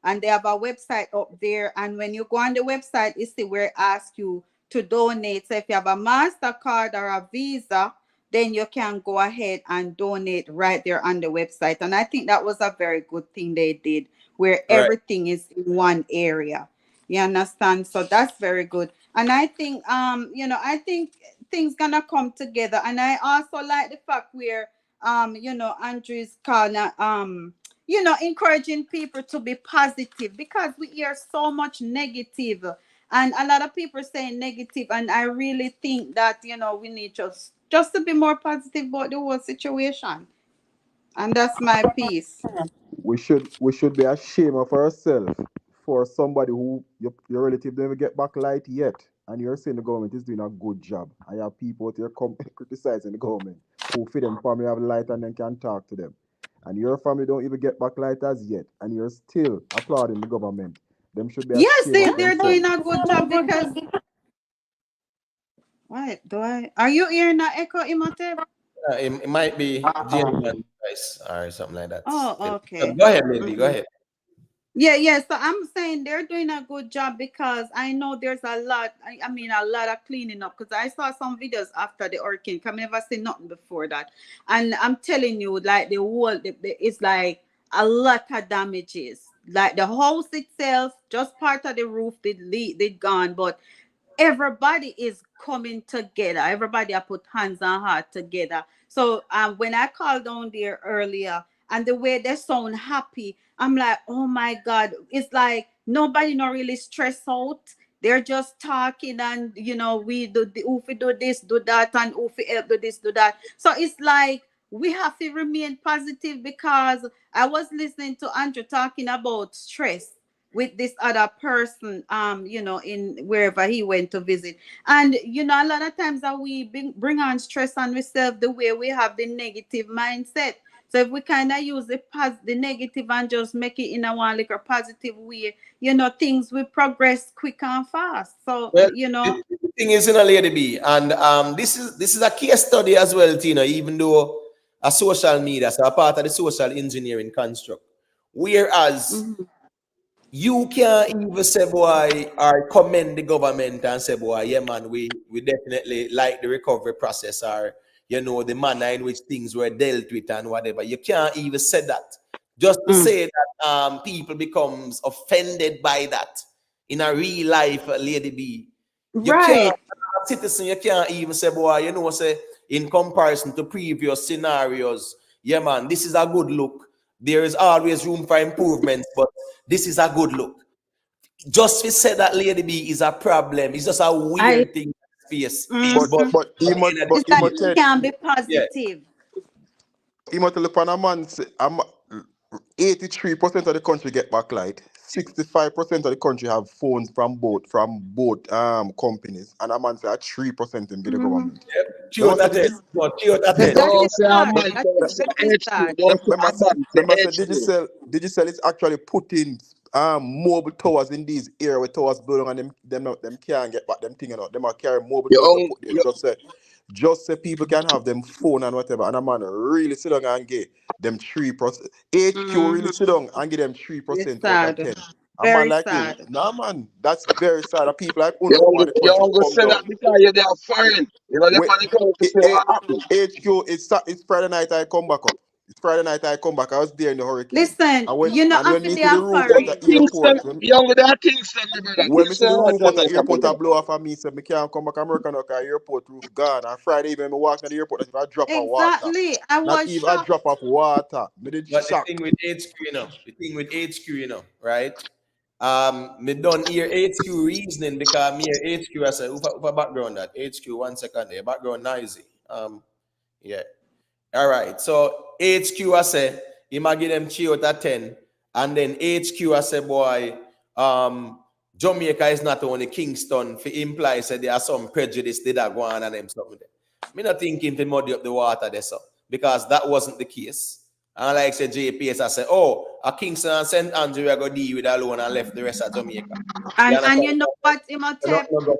and they have a website up there. And when you go on the website, you see where it asks you to donate. So if you have a MasterCard or a Visa, then you can go ahead and donate right there on the website. And I think that was a very good thing they did, where Right. everything is in one area. You understand? So that's very good. And I think I think things gonna come together. And I also like the fact where Andrew's kind of encouraging people to be positive because we hear so much negative, and a lot of people saying negative, and I really think that we need just to be more positive about the whole situation. And that's my piece. We should be ashamed of ourselves for somebody who your relative don't even get back light yet, and you're saying the government is doing a good job. I have people out here criticizing the government who fit them family have light and then can talk to them, and your family don't even get back light as yet, and you're still applauding the government. Them should be Yes, ashamed of they're doing themselves. a good job because what do I are you hearing that echo, Imhotep? It might be Jailman device or something like that. Oh, Still. okay. Go ahead, Lindy. Go Mhm. ahead. Yeah, yeah. So I'm saying they're doing a good job because I know there's a lot. I mean, a lot of cleaning up. Because I saw some videos after the hurricane. I never seen nothing before that, and I'm telling you, like the whole, it's like a lot of damages. Like the house itself, just part of the roof did gone, but everybody is coming together. Everybody I put hands on heart together. So when I called down there earlier and the way they sound happy, I'm like, oh my God, it's like nobody not really stressed out. They're just talking and we do the if we do this, do that, and if we help do this, do that. So it's like we have to remain positive because I was listening to Andrew talking about stress with this other person in wherever he went to visit, and a lot of times that we bring on stress on ourselves the way we have the negative mindset. So if we kind of use the negative and just make it in a one like a positive way, things will progress quick and fast. So Well, the thing is in a lady B, and this is a case study as well, Tina. Even though a social media, so a part of the social engineering construct, whereas mhm. you can't even say boy or commend the government and say boy, yeah man, we definitely like the recovery process or you know, the manner in which things were dealt with and whatever. You can't even say that. Just to say that people becomes offended by that in a real life, Lady B. You can't, Right. as a citizen, you can't even say, boy, you know, say, in comparison to previous scenarios, yeah, man, this is a good look. There is always room for improvements, but this is a good look. Just to say that Lady B is a problem. It's just a I weird thing to face. But But but he at the must end of but it's the he like day, must it tell can be yeah. positive. he must look on a man say 83% of the country get backlight. 65% of the country have phones from both companies, and a man say 3% in the government. Cute at it. No, cute at it. That Don't is say a sad. man That is say very HQ. sad. Don't say a man say Remember, say HQ. digital is actually putting mobile towers in these area where towers building, and them can't get back them thing, you know. Them are carry mobile towers to put there. You, Just say people can have them phone and whatever, and a man really sit down and get them 3%. HQ really sit down and give them It's 3% out of sad. 10. A man Very like you, sad. nah man, that's very sad. The people like you Uno up on only the you country only come say that down. because you're there foreign. You know, they're Wait, on the ground to see what happened. HQ, it's Friday night I come back up. It's Friday night I come back. I was there in the hurricane. Listen, And when you know, and I'm when for me the see the roof You're out the foreign. Kingston, airport, you're only there Kingston, my brother. when me see the Kingston or roof out the Jamaica, airport, I brother. blow off of me, said me can't come back America now because airport roof gone. And Friday evening, me walk to the airport, as if I drop of water. Exactly. I Not was even a shocked. drop of water. Me did But the shock. thing with HQ, right? Me done here HQ reasoning because me here HQ, I said, who background that? HQ, 1 second there, background noisy. Yeah. All right. So HQ, I say, he might give them 3 out of 10. And then HQ, I say, boy, Jamaica is not only Kingston. For imply said there are some prejudice that go on and them something there. Me not thinking to muddy up the water there, so because that wasn't the case. And like I said, JPS, I said, oh, a Kingston and St. Andrew are going to deal with alone and left the rest of Jamaica. You And understand? you know what, Imhotep? No, no, no.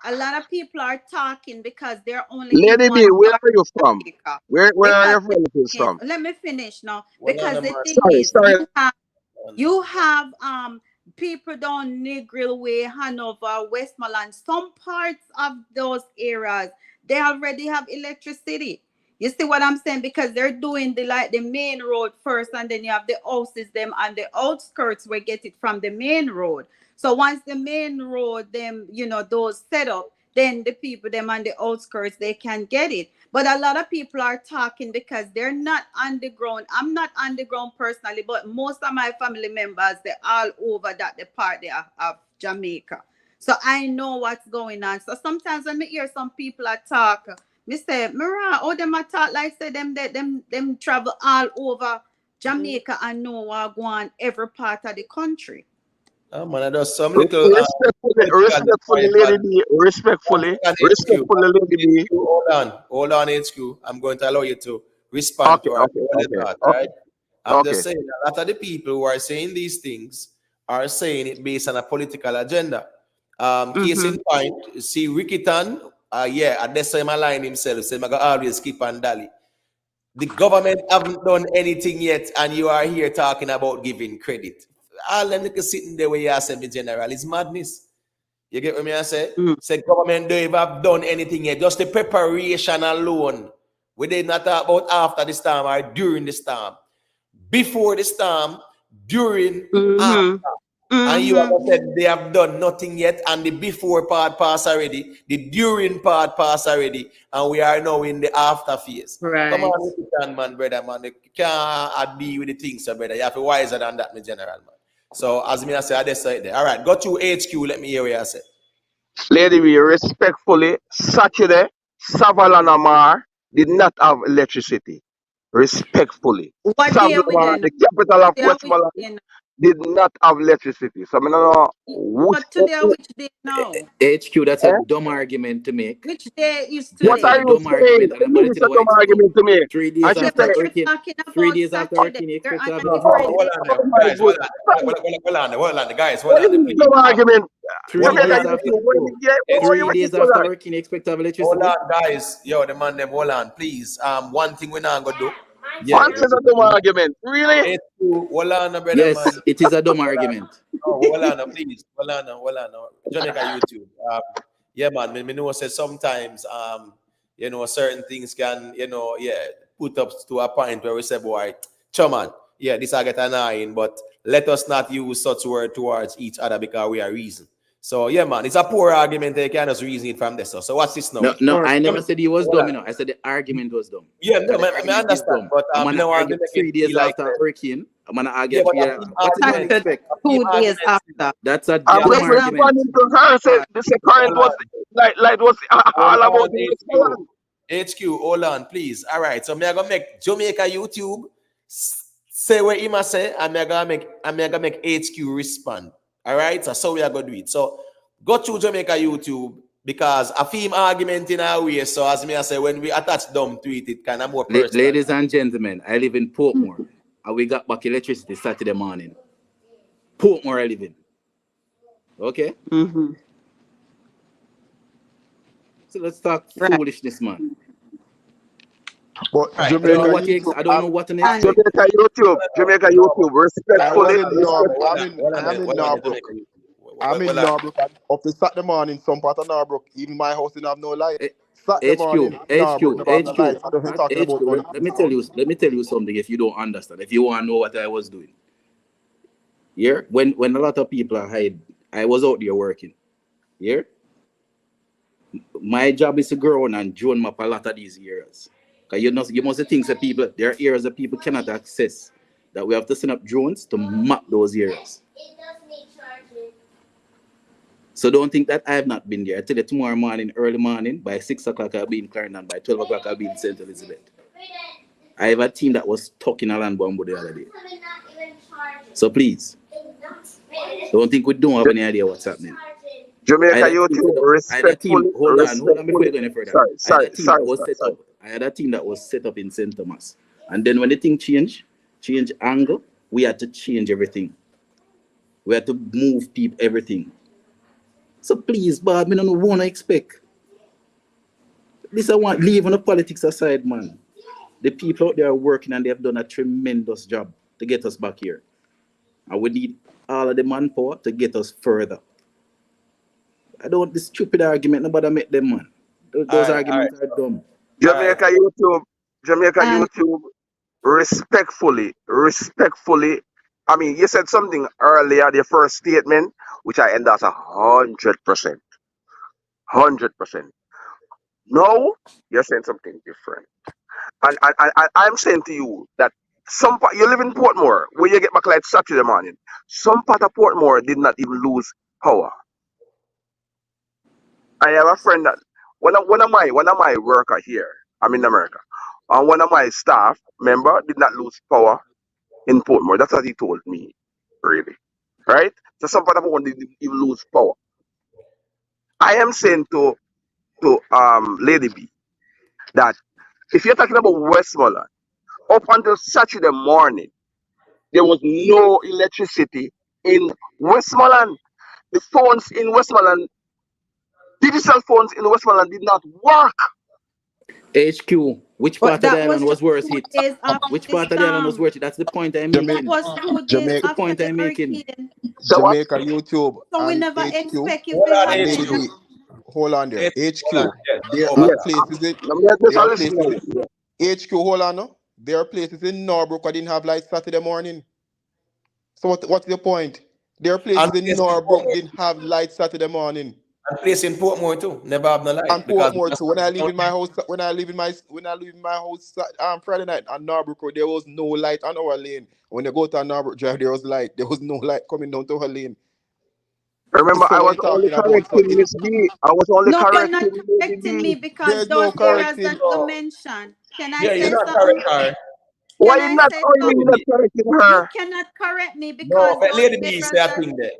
A lot of people are talking because they're only in Lady B, one where part are you of from? Jamaica. Where are Because your the relatives thing is, from? let me finish now. Well, on Because the the mark. thing Sorry, is, sorry. you have people down Negril Way, Hanover, Westmoreland, some parts of those areas, they already have electricity. You see what I'm saying? Because they're doing the main road first, and then you have the houses them and the outskirts where get it from the main road. So once the main road them, those set up, then the people them on the outskirts they can get it. But a lot of people are talking because they're not underground. I'm not underground personally, but most of my family members, they're all over the part there of Jamaica. So I know what's going on. So sometimes when I hear some people talk, me say, Mira, oh them a talk like say them travel all over Jamaica and know what go on every part of the country. Man, I just some little Respectfully, Lady B, respectfully, Lady B. Hold on, HQ. I'm going to allow you to respond Okay, to our okay, okay, thought, okay, right? I'm okay. just saying a lot of the people who are saying these things are saying it based on a political agenda. Case in point, see Rickitan, yeah, at the same line himself, said, I always skip and dally. The government haven't done anything yet, and you are here talking about giving credit. All them niggas sitting there where you say me general, it's madness. You get what me I say? Say government don't even have done anything yet. Just the preparation alone. We did not talk about after the storm or during the storm. Before the storm, during, after. And you have said they have done nothing yet, and the before part pass already, the during part pass already, and we are now in the after phase. Come Right. on, man, brother, man. You can't deal with the things, so brother. You have to be wiser than that, my general, man. So, as me I say, I just say there. All right, go to HQ. Let me hear what you say. Lady B, respectfully, Saturday, Savalanamar did not have electricity. Respectfully. What day are we Savalanamar, then? the capital of They are which Westmoreland, day now? did not have electricity. So I don't know But today are which day now? HQ, that's a eh? dumb argument to make. Which day is What That's a are today? you dumb saying? argument, and I'm This going to is tell a you why dumb it's dumb. argument to me. 3 days And she Yeah, after said, but you're hurricane, talking 3 about days after Saturday. hurricane, you You're expect on to have a No, no, different hold day. on oh there, my guys. good. Hold on there, guys. Hold What on is there, this please. dumb argument? 3 Hold Jamaica, days on, you after see, when HQ. you get, what you 3 want to days do after that? hurricane, you expect to have Hold electricity? on, guys. Yo, the man them, hold on, please. One thing we not gonna do. Yeah. Man says a dumb argument. Really? HQ, hold on, brother, man. Yes, it is a dumb argument. No, hold on, please. Hold on. Jamaica YouTube. Yeah, man. Me know say sometimes certain things can, put up to a point where we say, boy, chairman, this I get annoying, but let us not use such word towards each other because we are reason. So yeah, man, it's a poor argument. They can just reason it from this. So what's this now? No, I never said he was dumb, I said the argument was dumb. Yeah, no, The I argument is understand, dumb. but I'm gonna argue make 3 it days feel like after hurricane. I'm gonna argue yeah, but 3 days. What do you argument, expect? 2 days after. That's a I'm dumb just argument. responding to her. Said the current hold on, was like was hold all about on, the HQ. HQ, hold on, please. All right, so me I gonna make Jamaica YouTube say what he must say, and me I gonna make HQ respond. All right, so we are gonna do it. So go to Jamaica YouTube because a theme argument in our way. So as me I say, when we attach dumb to it, it kind of more personal. Ladies and gentlemen, I live in Portmore, and we got back electricity Saturday morning. Portmore I live in. Okay? Mm-hmm. So let's talk Right. foolishness, man. But Right. I don't know Jamaica what YouTube, I don't know what to And expect. Jamaica YouTube, I was respectfully, in Norbrook. I'm in Norbrook. I'm in Norbrook. And up to Saturday morning, some part of Norbrook, even my house didn't have no light. Saturday morning, Norbrook never have no light. I don't know talking about no electricity. Let me tell you something if you don't understand, if you want to know what I was doing. Yeah? When a lot of people are hiding, I was out there working. Yeah? My job is to go around and drone map a lot of these areas. Because you must think that people, there are areas that people cannot access. That we have to send up drones to map those areas. So don't think that I have not been there. I tell you tomorrow morning, early morning, by 6 o'clock I'll be in Clarendon, by 12 o'clock I'll be in St. Elizabeth. I have a team that was stuck in a land bomb the other day. So please, don't think we don't have any idea what's happening. Jamaica YouTube, I had a team. Hold on before you go any further. I had a team that was set up. I had a team that was set up in St. Thomas. And then when the thing change angle, we had to change everything. We had to move people, everything. So please, Bob, I don't want to expect. This I want, leaving the politics aside, man. The people out there are working and they have done a tremendous job to get us back here. And we need all of the manpower to get us further. I don't want this stupid argument, nobody make them, man. Those arguments are dumb. Jamaica YouTube, respectfully. I mean, you said something earlier, the first statement, which I endorse 100%. 100%. No, you're saying something different. And I'm saying to you that you live in Portmore, where you get back like Saturday morning. Some part of Portmore did not even lose power. I have a friend that one of my worker here, I'm in America, and one of my staff member did not lose power in Portmore. That's what he told me, really. Right? So some part of Portmore didn't even lose power. I am saying to Lady B that if you're talking about Westmoreland, up until Saturday morning, there was no electricity in Westmoreland. The phones in Westmoreland, digital phones in Westmoreland did not work. HQ, which part but of the that was island was just worse 2 hit? days after Which the part of the island was storm. worse hit? That's the point I'm That making. was 2 days That's the Jamaica, after point the I'm making. hurricane. Jamaica YouTube So we and never HQ expect if Hold it on, and happened. Lady HQ. B. Hold on there. Hold on. HQ. Yes. There Over. are Yes, places in let me just there are listen places now. in HQ. Hold on no. There are places in Norbrook I didn't have light Saturday morning. So what's the point? There are And places in Norbrook didn't have light Saturday morning. place in Portmore too. Never have no light And because Portmore too. When I leave in my house Friday night on Norbrook Road, there was no light on our lane. When you go to Norbrook Drive, there was light. There was no light coming down to our lane. Remember, So I when was you're only talking about correcting Miss B. I was only No, you're not correcting Lady correcting me B. because there's those no areas correcting. that you mentioned. Can I yeah, you're say not correct, something? Carl. Why Can you I not? say Why you something? not correcting You her? cannot correct me No, because but those Lady B say areas a that thing there.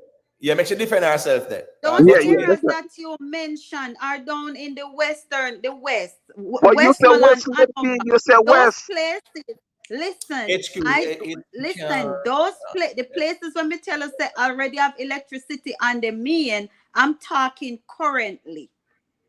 Yeah, make sure defend herself there. those Go Yeah, through yeah, it. areas definitely. that you mentioned are down in the But you say Westmoreland West, and Lady B. upper. You say Those West. places, listen, HQ. the places when me tell us they already have electricity on the mean, I'm talking currently.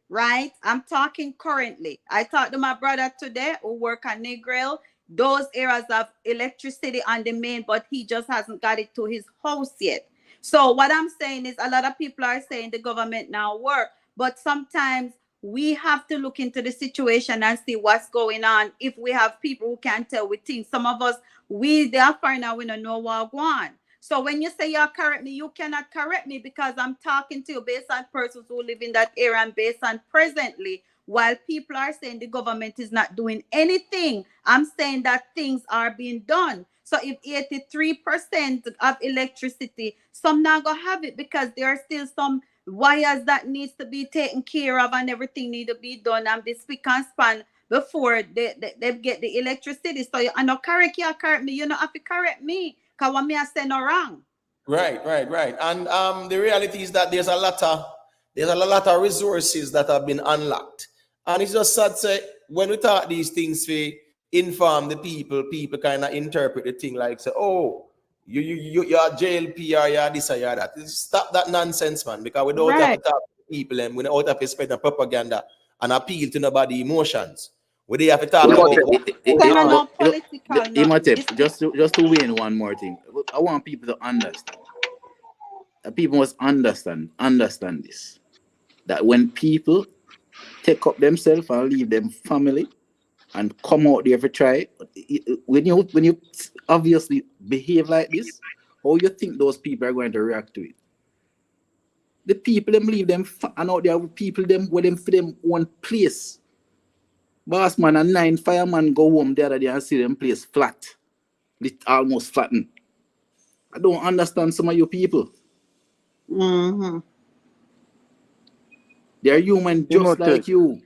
Right? I'm talking currently. I talked to my brother today who work at Negril. Those areas of electricity on the main, but he just hasn't got it to his house yet. So what I'm saying is a lot of people are saying the government now work, but sometimes we have to look into the situation and see what's going on. If we have people who can tell we think, some of us, they are far now, we don't know what going on. So when you say you correct me, you cannot correct me because I'm talking to you based on persons who live in that area and based on presently. While people are saying the government is not doing anything, I'm saying that things are being done. So if 83% of electricity, some not gonna have it because there are still some wires that needs to be taken care of and everything need to be done and be spick and span before they get the electricity. So I know correct you, correct me. You know have to correct me because what me I say no wrong. Right. And the reality is that there's a lot of resources that have been unlocked. And it's just sad to say when we talk these things, we inform the people kind of interpret the thing like say, oh, you're JLP or you're this or you're that. Stop that nonsense, man, because we don't have to Right. talk to people and we don't have to spread the propaganda and appeal to nobody emotions. We have to talk about Imhotep, what This going is on. no political nothing. Imhotep, This just to win one more thing. I want people to understand. People must understand this. That when people take up themselves and leave them family and come out there for try, when you obviously behave like this, how you think those people are going to react to it? The people them leave them and out there people them where them for them one place. Boss man and 9 fireman go home the other day and see them place flat. It almost flattened. I don't understand some of you people. mm-hmm. They're human just Imhotep. like you.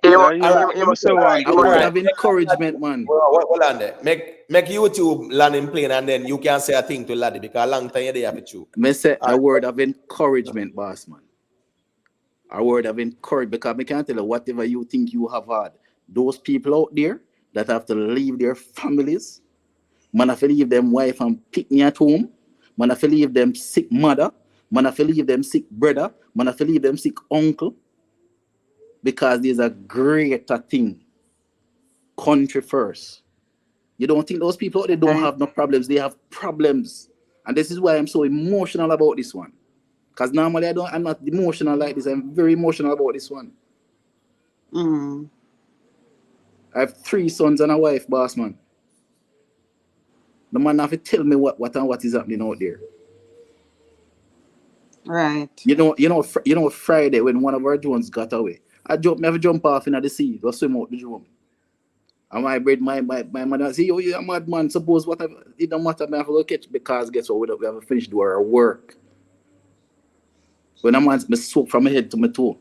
Yeah, All right, you say one A thing, word right? of encouragement, man. Hold on there. Make YouTube landing plane and then you can say a thing to laddie because a long time you there for you. Me say All a right. word of encouragement, boss man. A word of encouragement because I can't tell you whatever you think you have had. Those people out there that have to leave their families, man have to leave them wife and picnic at home, man have to leave them sick mother, man have to leave them sick brother, man have to leave them sick uncle, because there's a greater thing. Country first. You don't think those people out there don't Right. have no problems? They have problems. And this is why I'm so emotional about this one. Because normally I'm not emotional like this. I'm very emotional about this one. Mm. I have 3 sons and a wife, boss man. The man have to tell me what is happening out there. Right. You know Friday when one of our drones got away. I have to jump off in the sea, go swim out the drone. And my mother say, you're a mad man. Suppose whatever, it don't matter, I have to go catch because guess what? We have to finish do our work. When a man's me soak from my head to my toe.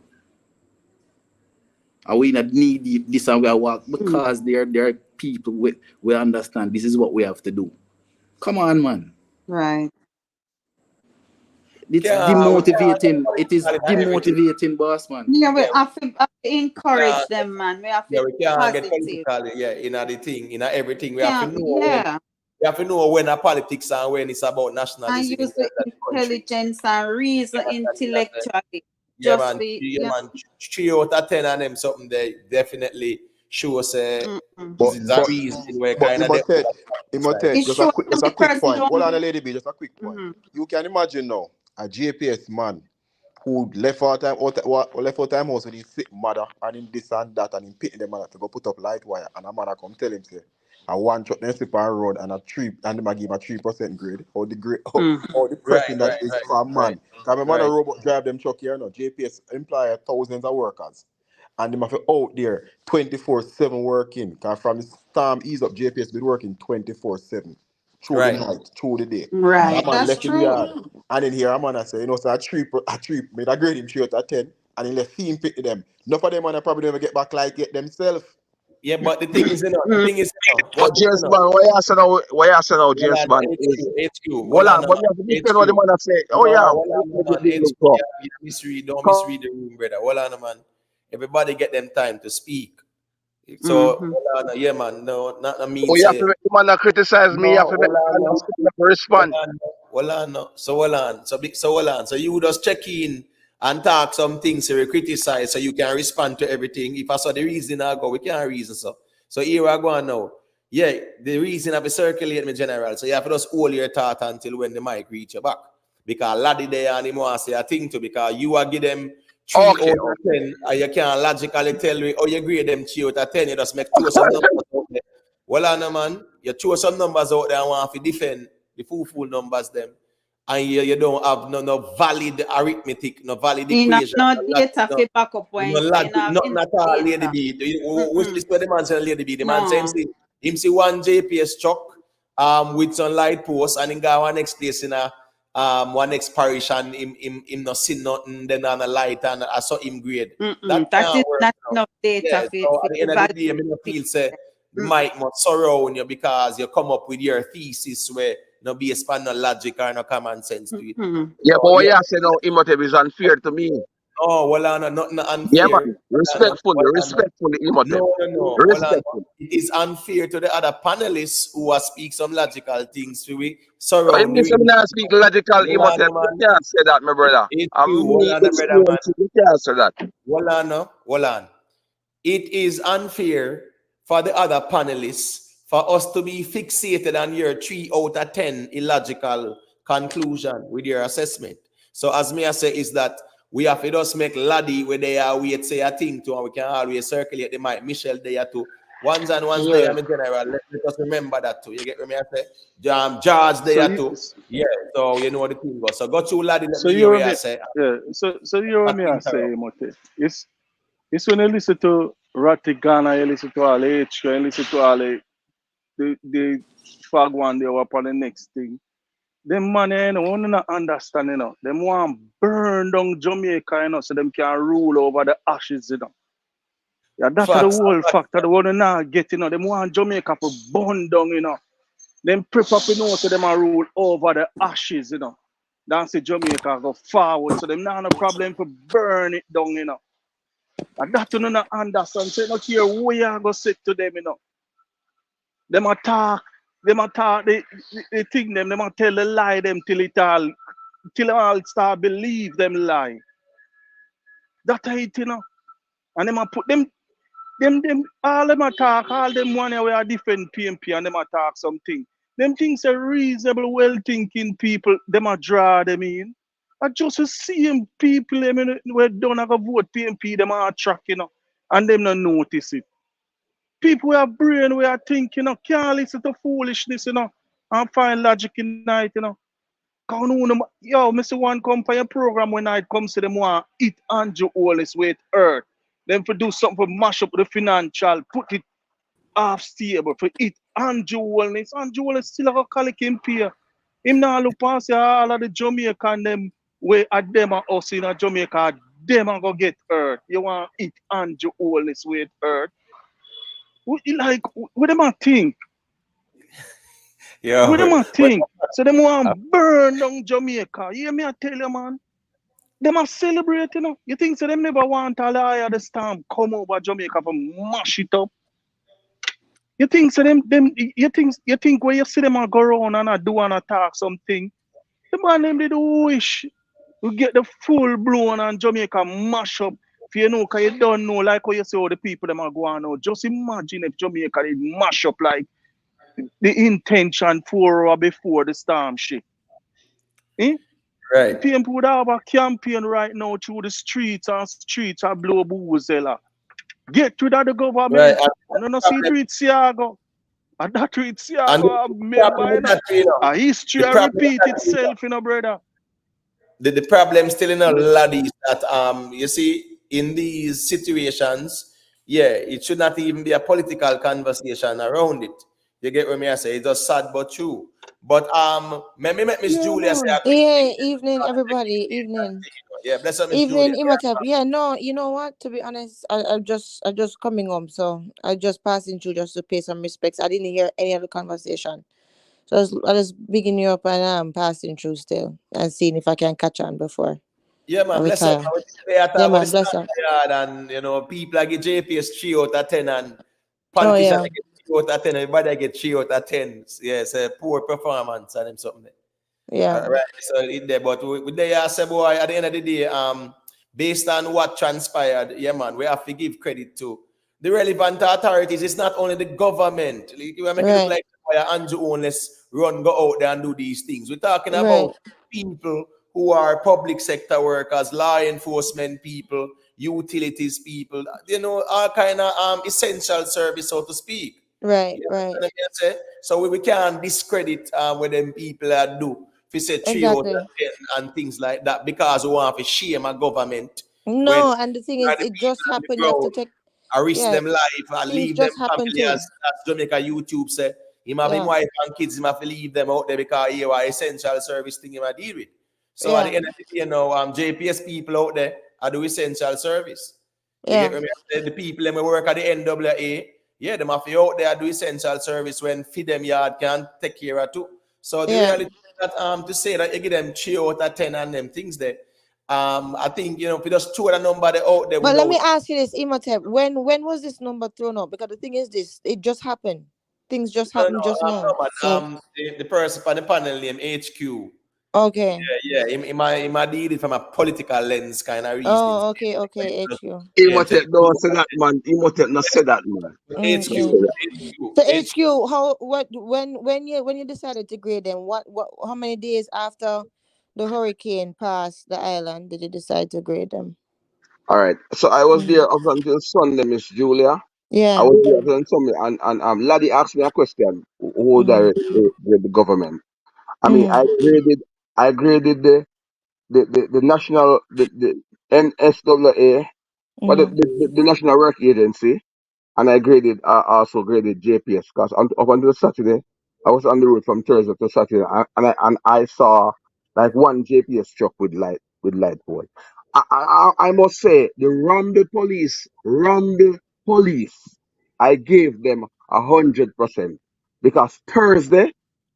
And we not need this and we walk because there are people we understand this is what we have to do. Come on, man. Right. It's We can't demotivating. It is get everything. demotivating, boss man. Yeah, we Yeah, have to can't encourage them, man. We have to yeah, we be can't get positive. political, yeah, in the thing, in everything. We have to Can't, know when yeah. we have to know when a politics and when it's about And nationalism in use the that country. intelligence and reason intellectually. Yeah, Just man. be, Yeah, yeah. man. 3 out of 10 of them something they definitely shows Mm-mm. But is a but reason where but kind of them right. Imhotep, It shows just a the quick person point. don't Hold on, know. lady B, just a quick point. Mm-hmm. You can imagine now a JPS man who left left out time house with his sick mother and him this and that and him pitting them man to go put up light wire and a man a come tell him say I want truck them slip on road and a 3 and them a give him a 3% grade. How the grade how Right, depressing that is for a right, man. Cause my man a right. robot drive them truck here no. JPS employ thousands of workers. And them have to out there 24/7 working. Cause from the time ease up JPS been working 24/7 through the Right. night, through the day. That Right. man That's left in the true. yard. And in here, a man I say, so a three, made a grade him 3 out of 10, and he left him pick them. Enough of them man I probably never get back like it themselves. Yeah, but the thing is, the thing is, But just the thing, James Bond, why you say now, hold James on, Bond HQ, is HQ, hold hold on, on, no, but man, you have to defend what the HQ. man have said. Oh No, yeah, hold on, no, man, HQ, yeah, don't misread the room, brother. Hold on, no, man. Everybody get them time to speak. So, Mm-hmm. hold on, no, yeah, man, no, not Oh, mean you have say, to make the man that criticize me, you have no, to make hold the on, man no. that respond. Hold on, no. So hold on. So hold on. So you just check in and talk some things so we criticize so you can respond to everything. If I saw the reason I go, we can't reason so. So here I go on now. Yeah, the reason I be circulate me general. So you have to just hold your thought until when the mic reach your back. Because laddie there and him want to say a thing to because you are give them 3 out Okay. of 10, and you can't logically tell me, oh, you grade them 3 out of 10, you just make throw some numbers out there. Well, I know, man, you throw some numbers out there and want to defend the full numbers them, and you don't have no valid arithmetic, no valid You know, equation, no no data logic, for back up when no you say you logic, know nothing enough at all, Lady data. B. Which list where the man say Lady B? The man say No. him see one JPS truck with some light post, and him go one next place in a one next parish, and him not see nothing, then on a light, and I saw him grade. That That can't is work. not You know? enough data Yeah, so at the for end of the day, I mean, evaluate. feel say the mic must surround you because you come up with your thesis where no based on no logic or no common sense to it. Yeah, but So what yeah, you say now, Imhotep, is unfair to me. no, well, no, nothing Yeah, unfair. man. Respectfully, respectfully, Imhotep. No. Well, Respectfully. it is unfair to the other panelists who are speak some logical things to we So if surround me you. say me not speak logical, Well, Imhotep, you man, can't say that, my brother. it's And true. me Well, brother, man. experience, you can't say that. Well, it is unfair for the other panelists for us to be fixated on your 3 out of 10 illogical conclusion with your assessment. So as me I say is that we have to just make laddie where they are wait say a thing to, and we can always circulate the mic. Michelle there too. Ones and ones there, Yeah. I mean general. Let us remember that too. You get me I say? George So there you, too. Yeah, so you know what the thing goes. So go to laddie, let so me you hear hear what I me. say. Yeah. So you hear I me I think say, Mote. It's when you listen to Ratigana, you listen to all the HK, you listen to all the fag one they were upon the next thing. Them man, you know, want not understand, you know. Them want burn down Jamaica, you know, so them can rule over the ashes, you know. Yeah, that's the facts. whole factor. The one not get, you know. Them want Jamaica for burn down, you know. Them prep up, you know, so them a rule over the ashes, you know. That's the Jamaica go forward, so them not no problem for burn it down, you know. And that you not understand. So you not care where you go sit to them, you know. Them attack, they think them a tell the lie them till all start believe them lie. That it, you know. And them a put them all them attack, all them one where are different PMP and them attack something. Them things are reasonable, well thinking people, them a draw them in. I just the same people them we don't have a vote PMP, them are attract, you know, and them not notice it. People who have brain, we are thinking, you know, can't listen to foolishness, you know, and find logic in it, you know. Yo, Mr. One come for your program when it comes to them want eat Andrew Wallace with earth. Then for do something for mash up the financial, put it half stable for it Andrew Wallace. Andrew Wallace still have a colic him peer. Him now look past all of the Jamaican them where at them and us in a Jamaica, them are go get earth. You want eat Andrew Wallace with earth. Like what them a think? Yeah, What them a but think? So them want burn down Jamaica. You hear me I tell you, man? Them a celebrate, you know. You think so them never want a liar the storm come over Jamaica for mash it up? You think so them you think when you see them a go around and a do and attack something, the man them did wish to get the full blown and Jamaica mash up. If you know, cause you don't know, like how you say all the people them are going on. Just imagine if Jamaica did mash up like the intention 4 hours before the storm shit. Eh? The right. people would have a campaign right now through the streets and blow boozela. Get rid of the Right. government. And no see it with Siago. And that with And Siago, I the problem remember, you with know. that, you know, A history the problem with repeat that is itself, you know, brother. the problem still in a lot is that you see in these situations, yeah, it should not even be a political conversation around it. You get what me I say? It's just sad but true. But let me make Miss Yeah, Julia say a man. quick thing. Yeah, evening, everybody. Evening. Yeah, bless her, Miss Julia. Evening, Imhotep. Yeah, no, you know what? To be honest, I just coming home, so I just passing through just to pay some respects. I didn't hear any of the conversation. So I just bigging you up and I'm passing through still and seeing if I can catch on before Yeah, I man, bless up. retire. They are talking Yeah, about the man, bless up. standard and people like get JPS 3 out of 10 and Oh politicians yeah, like get 3 out of 10, everybody get 3 out of 10. Yes, poor performance and them something. yeah, Right. So in there, but we there say boy at the end of the day, based on what transpired, yeah, man, we have to give credit to the relevant authorities. It's not only the government. Like, we make it look right, like Andrew Ownless run go out there and do these things. We're talking right, about people who are public sector workers, law enforcement people, utilities people, all kind of essential service, so to speak. Right, You right. understand what I say? So we can't discredit what them people do. If you say 3 out of Exactly. 10 and things like that, because we want to shame a government when No, and the thing is, the it people just on the happened. You have to ground take, I risk yeah, them life and things leave them just happen family too. as Jamaica YouTube say. Him have him Yeah, wife and kids, him have to leave them out there because he are essential service thing him a deal with. So at yeah, the end of the day, JPS people out there are do essential service. You get yeah, what I mean? The people them work at the NWA, yeah, them have to out there do essential service when feed them yard can take care of too. So the yeah. reality is that to say that you give them 3 out of 10 and them things there. I think if you just throw the number there out there But let without me ask you this, Imhotep, when was this number thrown out? Because the thing is this, it just happened. Things just no, happened just no, now. man. So The person on the panel name HQ. okay. Yeah, he might deal it from a political lens kind of reasoning. Oh, okay, okay, HQ. Yeah, tell Imhotep you don't say that, man. Imhotep not say that, man. Okay. HQ, So HQ. HQ, how what when you decided to grade them, what how many days after the hurricane passed the island did you decide to grade them? All right. So I was Mm. there up until Sunday, Miss Julia. I Yeah. was there up until Sunday, and Laddie asked me a question. Who Mm. direct the government? I mean, Mm. I graded the national the NSWA, but Mm. the National Work Agency, and I also graded JPS because up until Saturday I was on the road from Thursday to Saturday, and I saw like one JPS truck with light pole. I must say the Rumble police, I gave them 100% because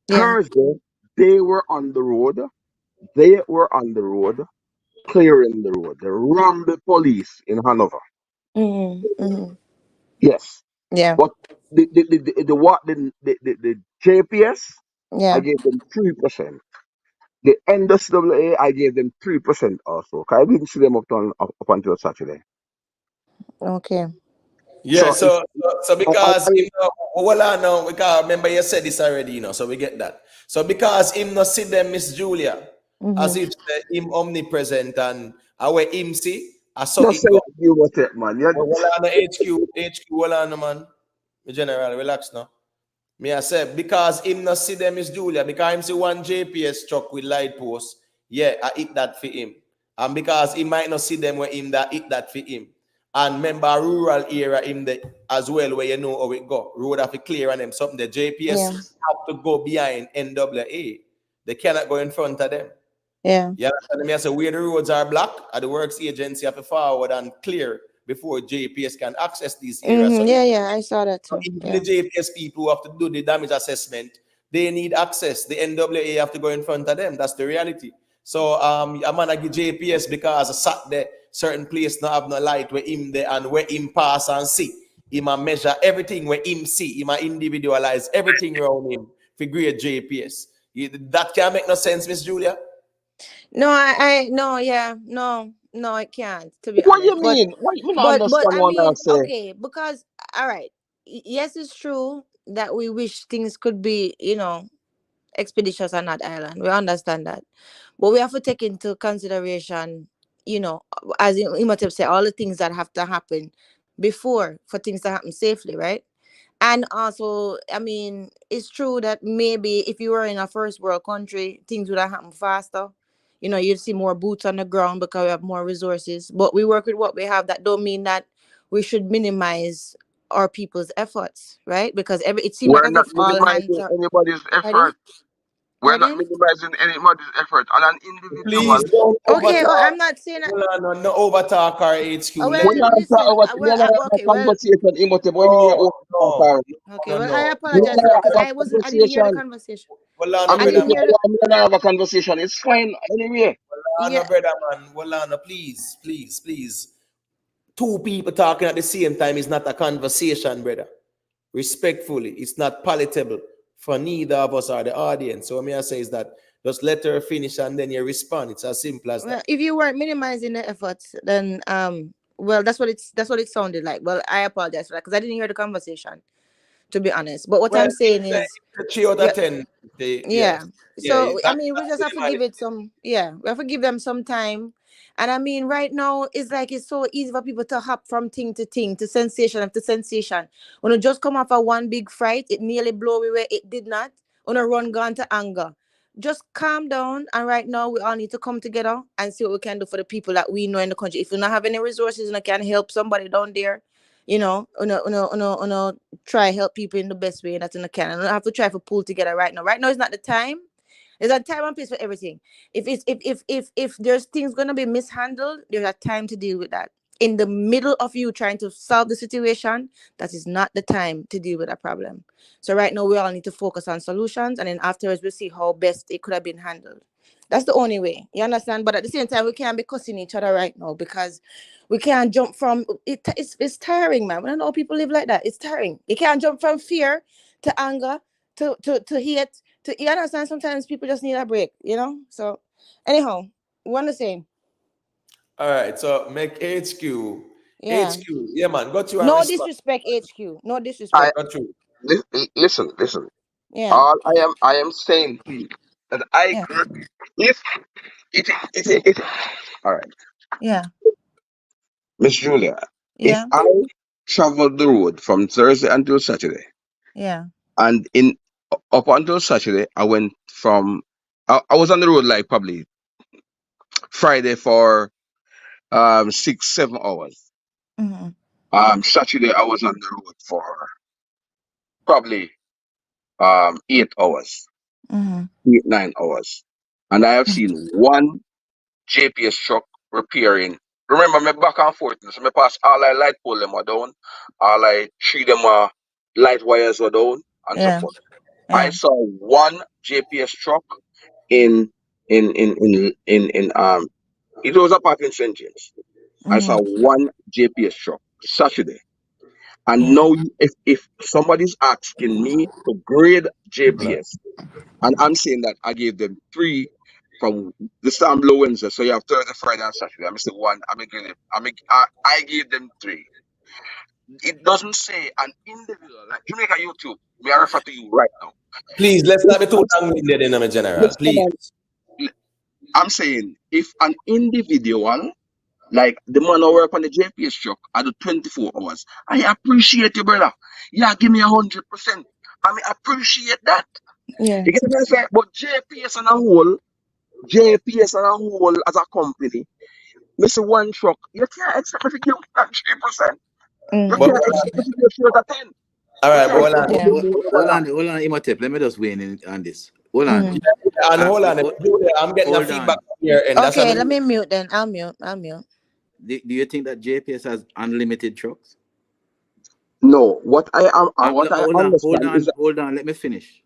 Yeah. Thursday they were on the road. They were on the road clearing the road. The Rumble police in Hanover. Mm. Mm. Yes. Yeah. But the JPS, I Yeah. gave them 3%. The NWA, I gave them 3% also. 'Cause I didn't see them up until Saturday. Okay. Yeah, So so because well, I know because remember you said this already, so we get that. So because him not see them, Miss Julia, as Mm-hmm. if him omnipresent and our him see, I saw just it say go. you what it, man. Well, I know HQ, well, I know, man. General, relax now. Me I say because him not see them is Julia because him see one JPS truck with light post. Yeah, I hit that for him. And because he might not see them where him that hit that for him. And remember rural area in the as well where you know how it go. Road have to clear and them something. The JPS Yeah. have to go behind NWA. They cannot go in front of them. Yeah. Yeah, and me I say where the roads are blocked, the works agency have to forward and clear before JPS can access these areas. So Mm-hmm. Yeah, yeah, I saw that so too. even the Yeah. JPS people who have to do the damage assessment, they need access. The NWA have to go in front of them. That's the reality. So I'm gonna give JPS because I sat there, certain place not have no light where him there and where him pass and see. Him a measure everything where him see, him a individualize everything around him for grade JPS. That can make no sense, Miss Julia. No, I no, yeah, no, I can't, to be What you honest. mean? What you mean? I But understand I what I mean, say. okay, because all right, yes, it's true that we wish things could be, expeditious on that island. We understand that, but we have to take into consideration, you know, as Imhotep said, all the things that have to happen before for things to happen safely, right? And also, I mean, it's true that maybe if you were in a first world country, things would have happened faster. You'd see more boots on the ground because we have more resources. But we work with what we have. That don't mean that we should minimize our people's efforts, right? Because it seems like We're as not if all hands minimizing are. anybody's Pardon? effort. We're not Pardon? minimizing anybody's effort on an Please individual. don't Okay. Oh, overtalk. I'm not saying that. No overtalk our HQ. Oh, Let well, him. listen. We're not having a Okay. Well, conversation, Imhotep. What you mean No, you're no, over? okay. no, Well, I no. We're apologize for that not because having I didn't hear the a conversation. conversation. Well, on, I I mean, if didn't you hear the. want to have a conversation, it's fine anyway. well, Yeah. brother, man. Well, please, please, please. Two people talking at the same time is not a conversation, brother. Respectfully, it's not palatable for neither of us or the audience. So what me I say is that just let her finish and then you respond. It's as simple as Well, that. if you weren't minimizing the efforts, then well, that's what it sounded like. Well, I apologize for that because I didn't hear the conversation. to be honest. But what I'm saying is, the 3 out yeah, of 10. They, yeah, yeah. yeah, So I mean, we just have to give it some. Yeah, we have to give them some time. And I mean, right now it's like it's so easy for people to hop from thing to thing, to sensation after sensation. When you just come off a one big fight, it nearly blow away where it did not. On a run gone to anger. Just calm down. And right now we all need to come together and see what we can do for the people that we know in the country. If you don't have any resources and I can help somebody down there, try help people in the best way that you can. I don't have to try to pull together right now. Right now is not the time. There's a time and place for everything. If there's things gonna be mishandled, there's a time to deal with that. In the middle of you trying to solve the situation, that is not the time to deal with a problem. So right now we all need to focus on solutions, and then afterwards we'll see how best it could have been handled. That's the only way. You understand? But at the same time, we can't be cussing each other right now because we can't jump from it. It's tiring, man. We don't know how people live like that. It's tiring. You can't jump from fear to anger to hate. You understand? Sometimes people just need a break, So anyhow, one the same. All right, so make HQ. Yeah. HQ, yeah, man, got you and No respond. disrespect, HQ. No I disrespect. Got you. listen. Yeah. All I am saying to you that I Yeah. if it all right, Yeah. Miss Julia, if Yeah. I traveled the road from Thursday until Saturday, Yeah. and in up until Saturday, I went from I was on the road like probably Friday for 6-7 hours. Mm-hmm. Saturday I was on the road for probably 8 hours, Mm-hmm. 8-9 hours, and I have seen one JPS truck repairing. Remember, me back and forth. So me pass all I light pole them were down, all I tree them light wires were down, and so Yeah. forth. I Yeah. saw one JPS truck in in it was a park in St. James. I saw Mm-hmm. one JPS truck Saturday. And Yeah. now, if somebody's asking me to grade JPS, and I'm saying that I gave them three from the Sam Low Wednesday, so you have Thursday, Friday, and Saturday. I'm saying one. I gave them three. It doesn't say an individual like Jamaica YouTube. May I refer to you right now? Please, let's If not be too long-winded in a general. yes, come Please. on. I'm saying if an individual like the man who work on the JPS truck, I do 24 hours. I appreciate you, brother. Yeah, give me 100%. I mean, appreciate that. Yeah. You get what I'm saying? But JPS on a whole as a company, Mr. One Truck, you can't expect me to give that 3%. You But Mm-hmm. can't expect me to give short of 10. all You right, but can't hold expect on. me to Yeah. give more than Hold on, Imhotep. Let me just weigh in on this. Hold on. Mm-hmm. Yeah, and hold on. Hold, Julia, I'm getting a hold feedback on. from here, and that's what I Okay, let mean. me mute then. I'll mute. I'll mute. Do you think that JPS has unlimited trucks? no, what I Hold understand is on, that, hold on. Let me finish.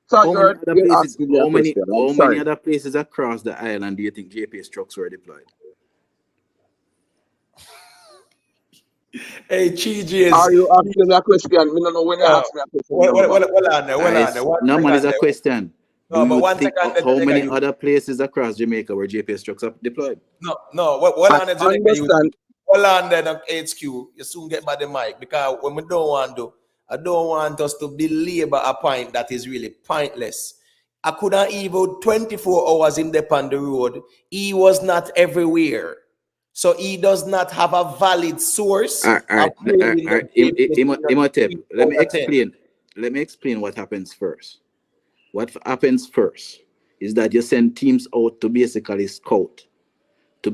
so How many other you're places? asking me a question. I'm How many sorry. other places across the island do you think JPS trucks were deployed? Hey, Are GGs. you asking me a question? I don't know when you Uh, ask me a question, number. hold on there, hold on there. One No man is second a there. question. Do No, but you one think second there, how Jamaica many youth. other places across Jamaica where JPS trucks are deployed? No, hold I on there, Jamaica youth. understand. Hold on there, HQ. You soon get by the mic because when we don't want to, I don't want us to belabor a point that is really pointless. I couldn't even 24 hours in the on the road. He was not everywhere. So he does not have a valid source of grading the Imhotep, 3 out of 10. let me explain what happens first. What happens first is that you send teams out to basically scout, to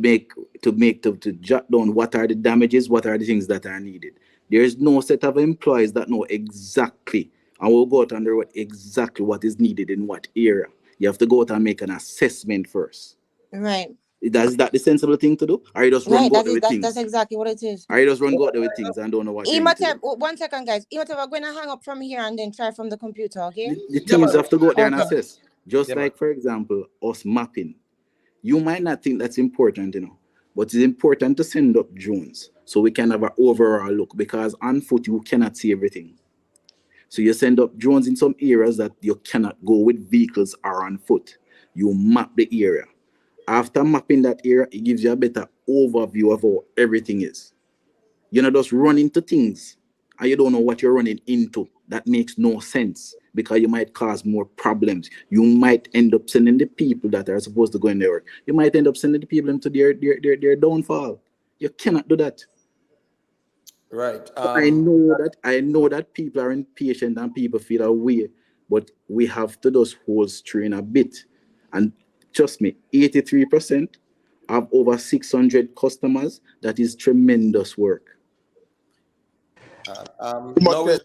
jot down what are the damages, what are the things that are needed. There is no set of employees that know exactly and will go out and do exactly what is needed in what area. You have to go out and make an assessment first. Right. Is that the sensible thing to do? Or you just run Right. go out That there is with that's things? exactly what it is. Or you just run go out there with things and don't know what you need to Imhotep, do? 1 second, guys. Imhotep, I'm gonna hang up from here and then try from the computer, okay? The Yeah, teams man. have to go out there and Okay. assess. Just Yeah, man. like, for example, us mapping. You might not think that's important, but it's important to send up drones so we can have an overall look because on foot you cannot see everything. So you send up drones in some areas that you cannot go with vehicles or on foot. You map the area. After mapping that area, it gives you a better overview of how everything is. You're not just run into things and you don't know what you're running into. That makes no sense because you might cause more problems. You might end up sending the people that are supposed to go in there. You might end up sending the people into their downfall. You cannot do that. Right. So I know that people are impatient and people feel away, but we have to just hold strain a bit. And trust me, 83% have over 600 customers. That is tremendous work. No, But is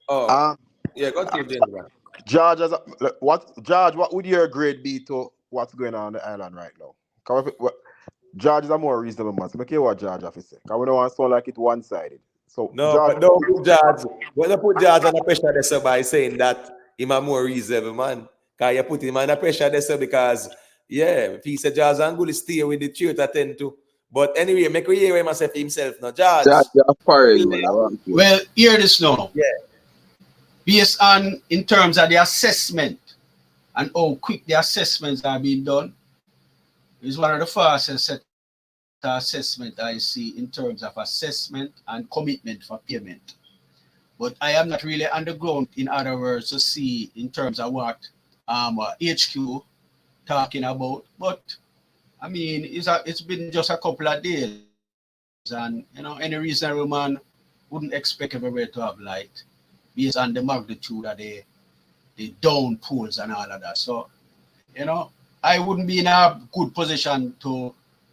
oh uh, yeah, go to General. George, what would your grade be to what's going on the island right now? George is a more reasonable man. So, I care what George have to say. Because we don't want to sound like it one-sided. So, No, George, but don't put George. When you put George under pressure there so by saying that him a more reasonable man. Cause you put him under pressure there so because yeah, if he said George Angle stay with the truth I tend to. But anyway, make we hear him myself himself now. George. That apparel, man. I want you. Well, hear this now. Yeah. Based on in terms of the assessment and how quick the assessments are being done, is one of the fastest set of assessment I see in terms of assessment and commitment for payment. But I am not really on the ground, in other words, to see in terms of what HQ talking about. But I mean, it's been just a couple of days, and any reasonable man wouldn't expect everywhere to have light based on the magnitude of the downpours and all of that. So, I wouldn't be in a good position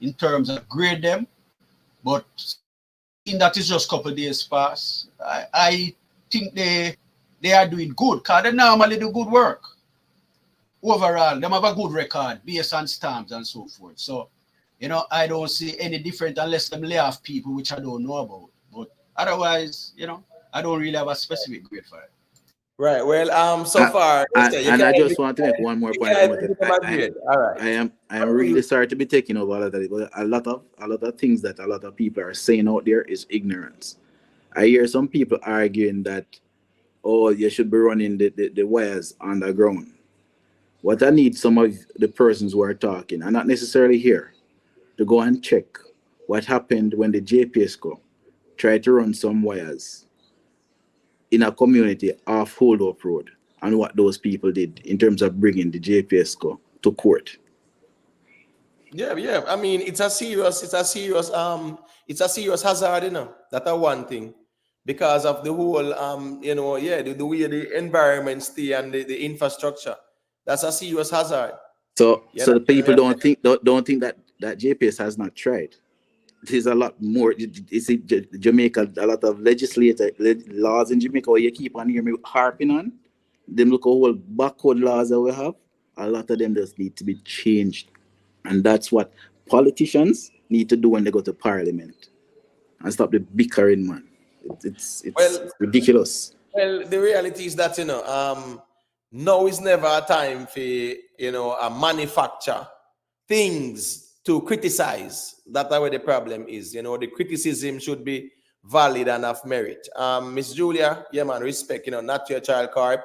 in terms of grade them, but in that is just a couple of days past, I think they are doing good because they normally do good work. Overall, they have a good record based on stamps and so forth. So, I don't see any different unless them lay off people, which I don't know about. But otherwise, I don't really have a specific grade for it. Right. Well, so far, And I just want to make one more point about it. All right. I am really sorry to be taking over all of that, but a lot of things that a lot of people are saying out there is ignorance. I hear some people arguing that, oh, you should be running the wires underground. What I need some of the persons who are talking, and not necessarily here, to go and check what happened when the JPSCO tried to run some wires in a community off Hold Up Road, and what those people did in terms of bringing the JPSCO to court. Yeah. I mean, it's a serious hazard, That's one thing. Because of the whole the way the environment stay and the infrastructure. That's a serious hazard. So the people don't think that JPS has not tried. There's a lot more. You see, Jamaica, a lot of laws in Jamaica where you keep on hearing me harping on. Them look at whole backward laws that we have. A lot of them just need to be changed. And that's what politicians need to do when they go to parliament. And stop the bickering, man. It's ridiculous. Well, the reality is that now is never a time for a manufacture things to criticize. That's where the problem is. The criticism should be valid and of merit. Miss Julia, yeah, man, respect. Not your child carp.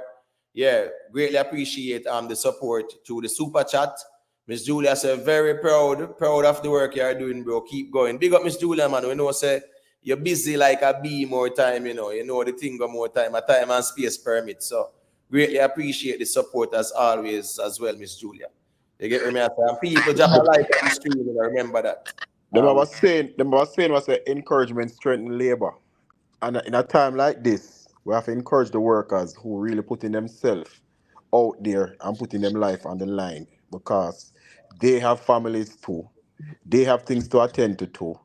Yeah, greatly appreciate the support to the super chat. Miss Julia said very proud of the work you're doing, bro. Keep going. Big up, Miss Julia, man. We know say you're busy like a bee more time, the thing go more time, a time and space permit. So greatly appreciate the support as always as well, Miss Julia. You get me? And people drop a like on the stream, remember that. Them was saying was a encouragement strengthen labor. And in a time like this, we have to encourage the workers who really putting themselves out there and putting them life on the line because they have families too. They have things to attend to too.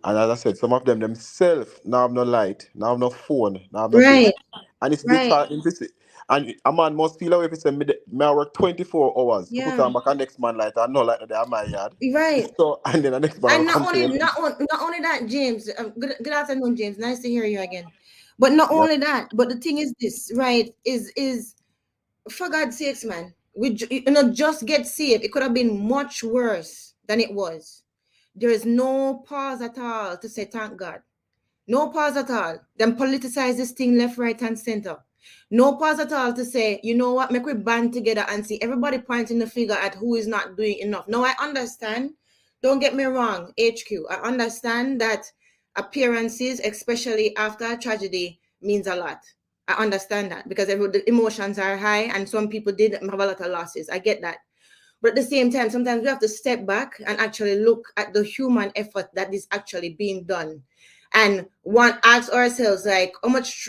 And as I said, some of them themselves now have no light, now have no phone, now have no this. And it's disheartening to see. And a man must feel away if it's me I work 24 hours to put on back a next man light and no light that in my yard. Right. So and then the next man And will not complain. only that, James. Good afternoon, James. Nice to hear you again. But not only that, but the thing is this, right? Is for God's sakes, man, we just get saved. It could have been much worse than it was. There is no pause at all to say thank God. No pause at all. Them politicize this thing left, right, and center. No pause at all to say, you know what, make we band together and see everybody pointing the finger at who is not doing enough. Now, I understand. Don't get me wrong, HQ. I understand that appearances, especially after a tragedy, means a lot. I understand that because the emotions are high and some people did have a lot of losses. I get that. But at the same time, sometimes we have to step back and actually look at the human effort that is actually being done. And ask ourselves, like, how much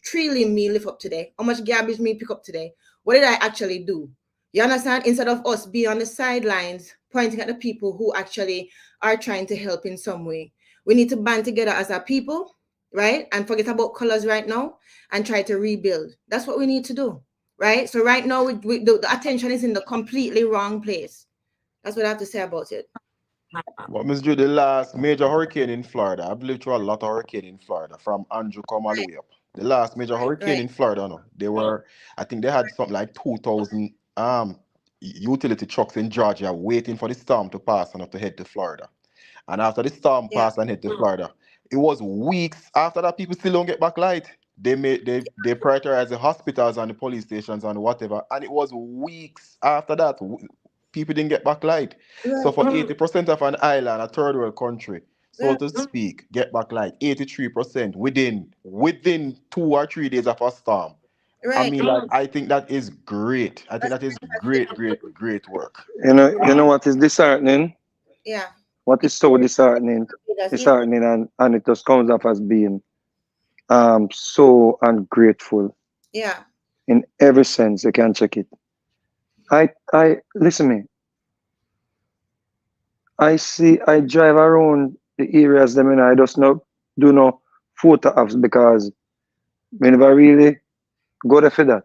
tree me lift up today? How much garbage me pick up today? What did I actually do? You understand? Instead of us being on the sidelines, pointing at the people who actually are trying to help in some way. We need to band together as a people, right? And forget about colors right now and try to rebuild. That's what we need to do, right? So right now, the attention is in the completely wrong place. That's what I have to say about it. But Miss Jude, the last major hurricane in Florida, I've lived through a lot of hurricane in Florida, from Andrew come all the way up. The last major hurricane in Florida, no, they were, I think they had something like 2,000 utility trucks in Georgia waiting for the storm to pass and up to head to Florida. And after the storm passed and hit to Florida, it was weeks after that people still don't get back light. They prioritize the hospitals and the police stations and whatever, and it was weeks after that people didn't get back light. So for 80% of an island, a third world country, so to speak, get back light, 83% within 2 or 3 days of a storm. I mean, like, I think that is great. I think that is great work. You know what is disheartening? Yeah. What is so disheartening? And it just comes off as being so ungrateful. Yeah. In every sense, you can check it. I listen me. I drive around the areas them and I just not do no photo apps because we never really go there for that.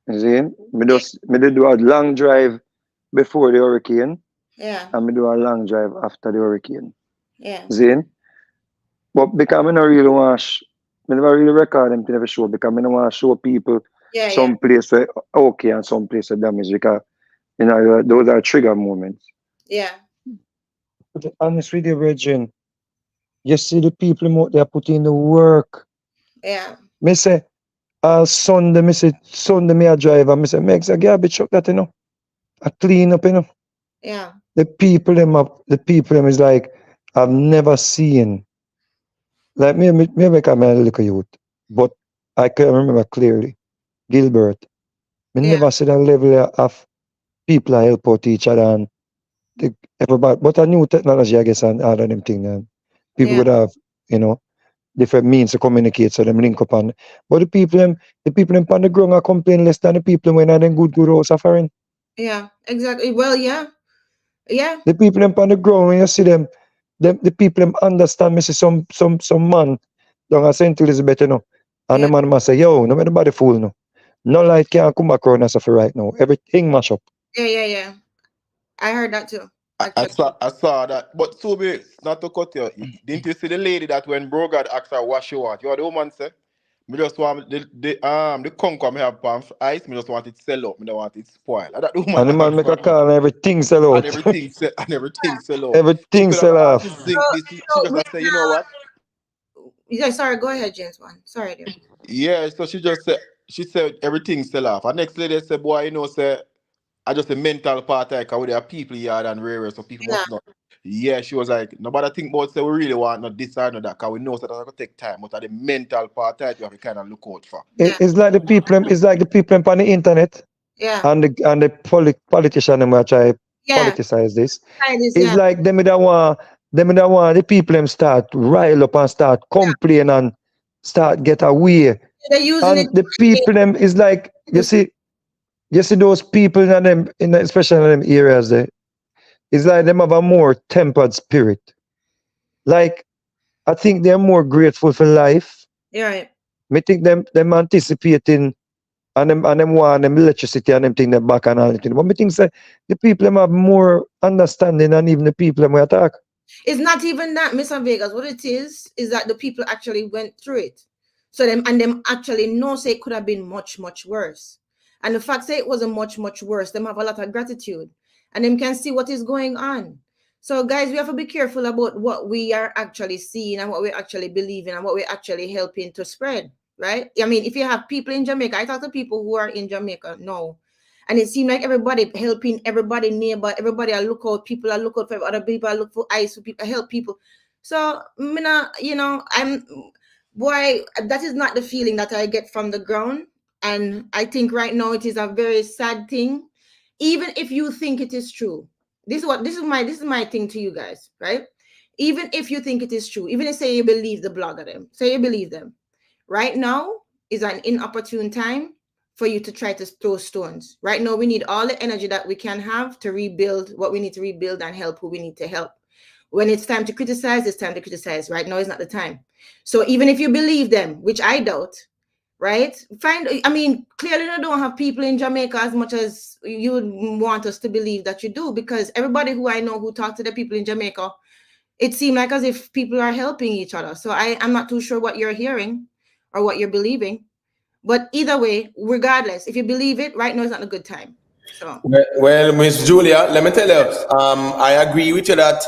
You see? Me do a long drive before the hurricane. Yeah. And me do a long drive after the hurricane. Yeah. See? But because I don't really want to, I never really record them to never show because I don't want to show people some place where okay and some place where damage because those are trigger moments. Yeah. But to be honest with you, Virgin, you see the people out there putting in the work. Yeah. Me say, Sunday, me a driver. Me say, makes a garbage truck that, I clean up, Yeah. The people them is like, I've never seen. Like me make a man look youth, but I can remember clearly, Gilbert. Me never see that level of people that help out each other and everybody. But a new technology, I guess, and all of them things. And people would have, different means to communicate, so them link up on. But the people them on the ground are complain less than the people when are them good house suffering. Yeah, exactly. Well, yeah. Yeah. The people them on the ground when you see them, the people them understand. Me see some man down at St. Elizabeth, and the man must say, yo, no matter nobody fool no. No light can come back around and suffer right now. Everything mash up. Yeah. I heard that too. I saw that. But to be not to cut you, didn't you see the lady that when Brogard asked her what she want? You are the woman say, me just want the conquer me have palm ice, me just want it sell up, me don't want it spoil. And that the woman And the man make a call and everything sell out. and everything sell out. She Everything could have sell off. to zinc this. She just say, you know what? Yeah, sorry, go ahead, James one. Sorry, dear. Yeah, so she said everything sell off. And next lady said, boy, say I just a mental part because there are people here and rare, so people must not. Yeah, she was like, nobody think about say we really want not this or not that, because we know that it's gonna take time, but the mental part that you have to kind of look out for. It's like the people. It's like the people on the internet. Yeah. And the politician them try politicize this. It's like them that want the people them start rile up and start complain and start get away. They're using and the people them is like you see those people in them especially in them areas there. It's like them have a more tempered spirit. Like I think they're more grateful for life. Yeah, right. Me think them anticipating and them want them electricity and them thing them back and all that. But me think say the people them have more understanding than even the people them we attack. It's not even that, Mr. Vegas. What it is that the people actually went through it. So them actually know say it could have been much, much worse. And the fact say it wasn't much, much worse, them have a lot of gratitude. And them can see what is going on. So guys, we have to be careful about what we are actually seeing and what we're actually believing and what we're actually helping to spread, right? I mean, if you have people in Jamaica, I talk to people who are in Jamaica now, and it seems like everybody helping everybody neighbor, everybody are look out, people are look out for other people, are look for ice for people, help people. So, that is not the feeling that I get from the ground. And I think right now it is a very sad thing. Even if you think it is true, this is my thing to you guys, right? Even if you think it is true, even if say you believe the blogger them, say you believe them, right now is an inopportune time for you to try to throw stones. Right now, we need all the energy that we can have to rebuild what we need to rebuild and help who we need to help. When it's time to criticize, it's time to criticize. Right now is not the time. So even if you believe them, which I doubt, right? Clearly you don't have people in Jamaica as much as you would want us to believe that you do, because everybody who I know who talk to the people in Jamaica, it seemed like as if people are helping each other. So I'm not too sure what you're hearing or what you're believing. But either way, regardless, if you believe it, right now is not a good time. So Well, Miss Julia, let me tell you, I agree with you that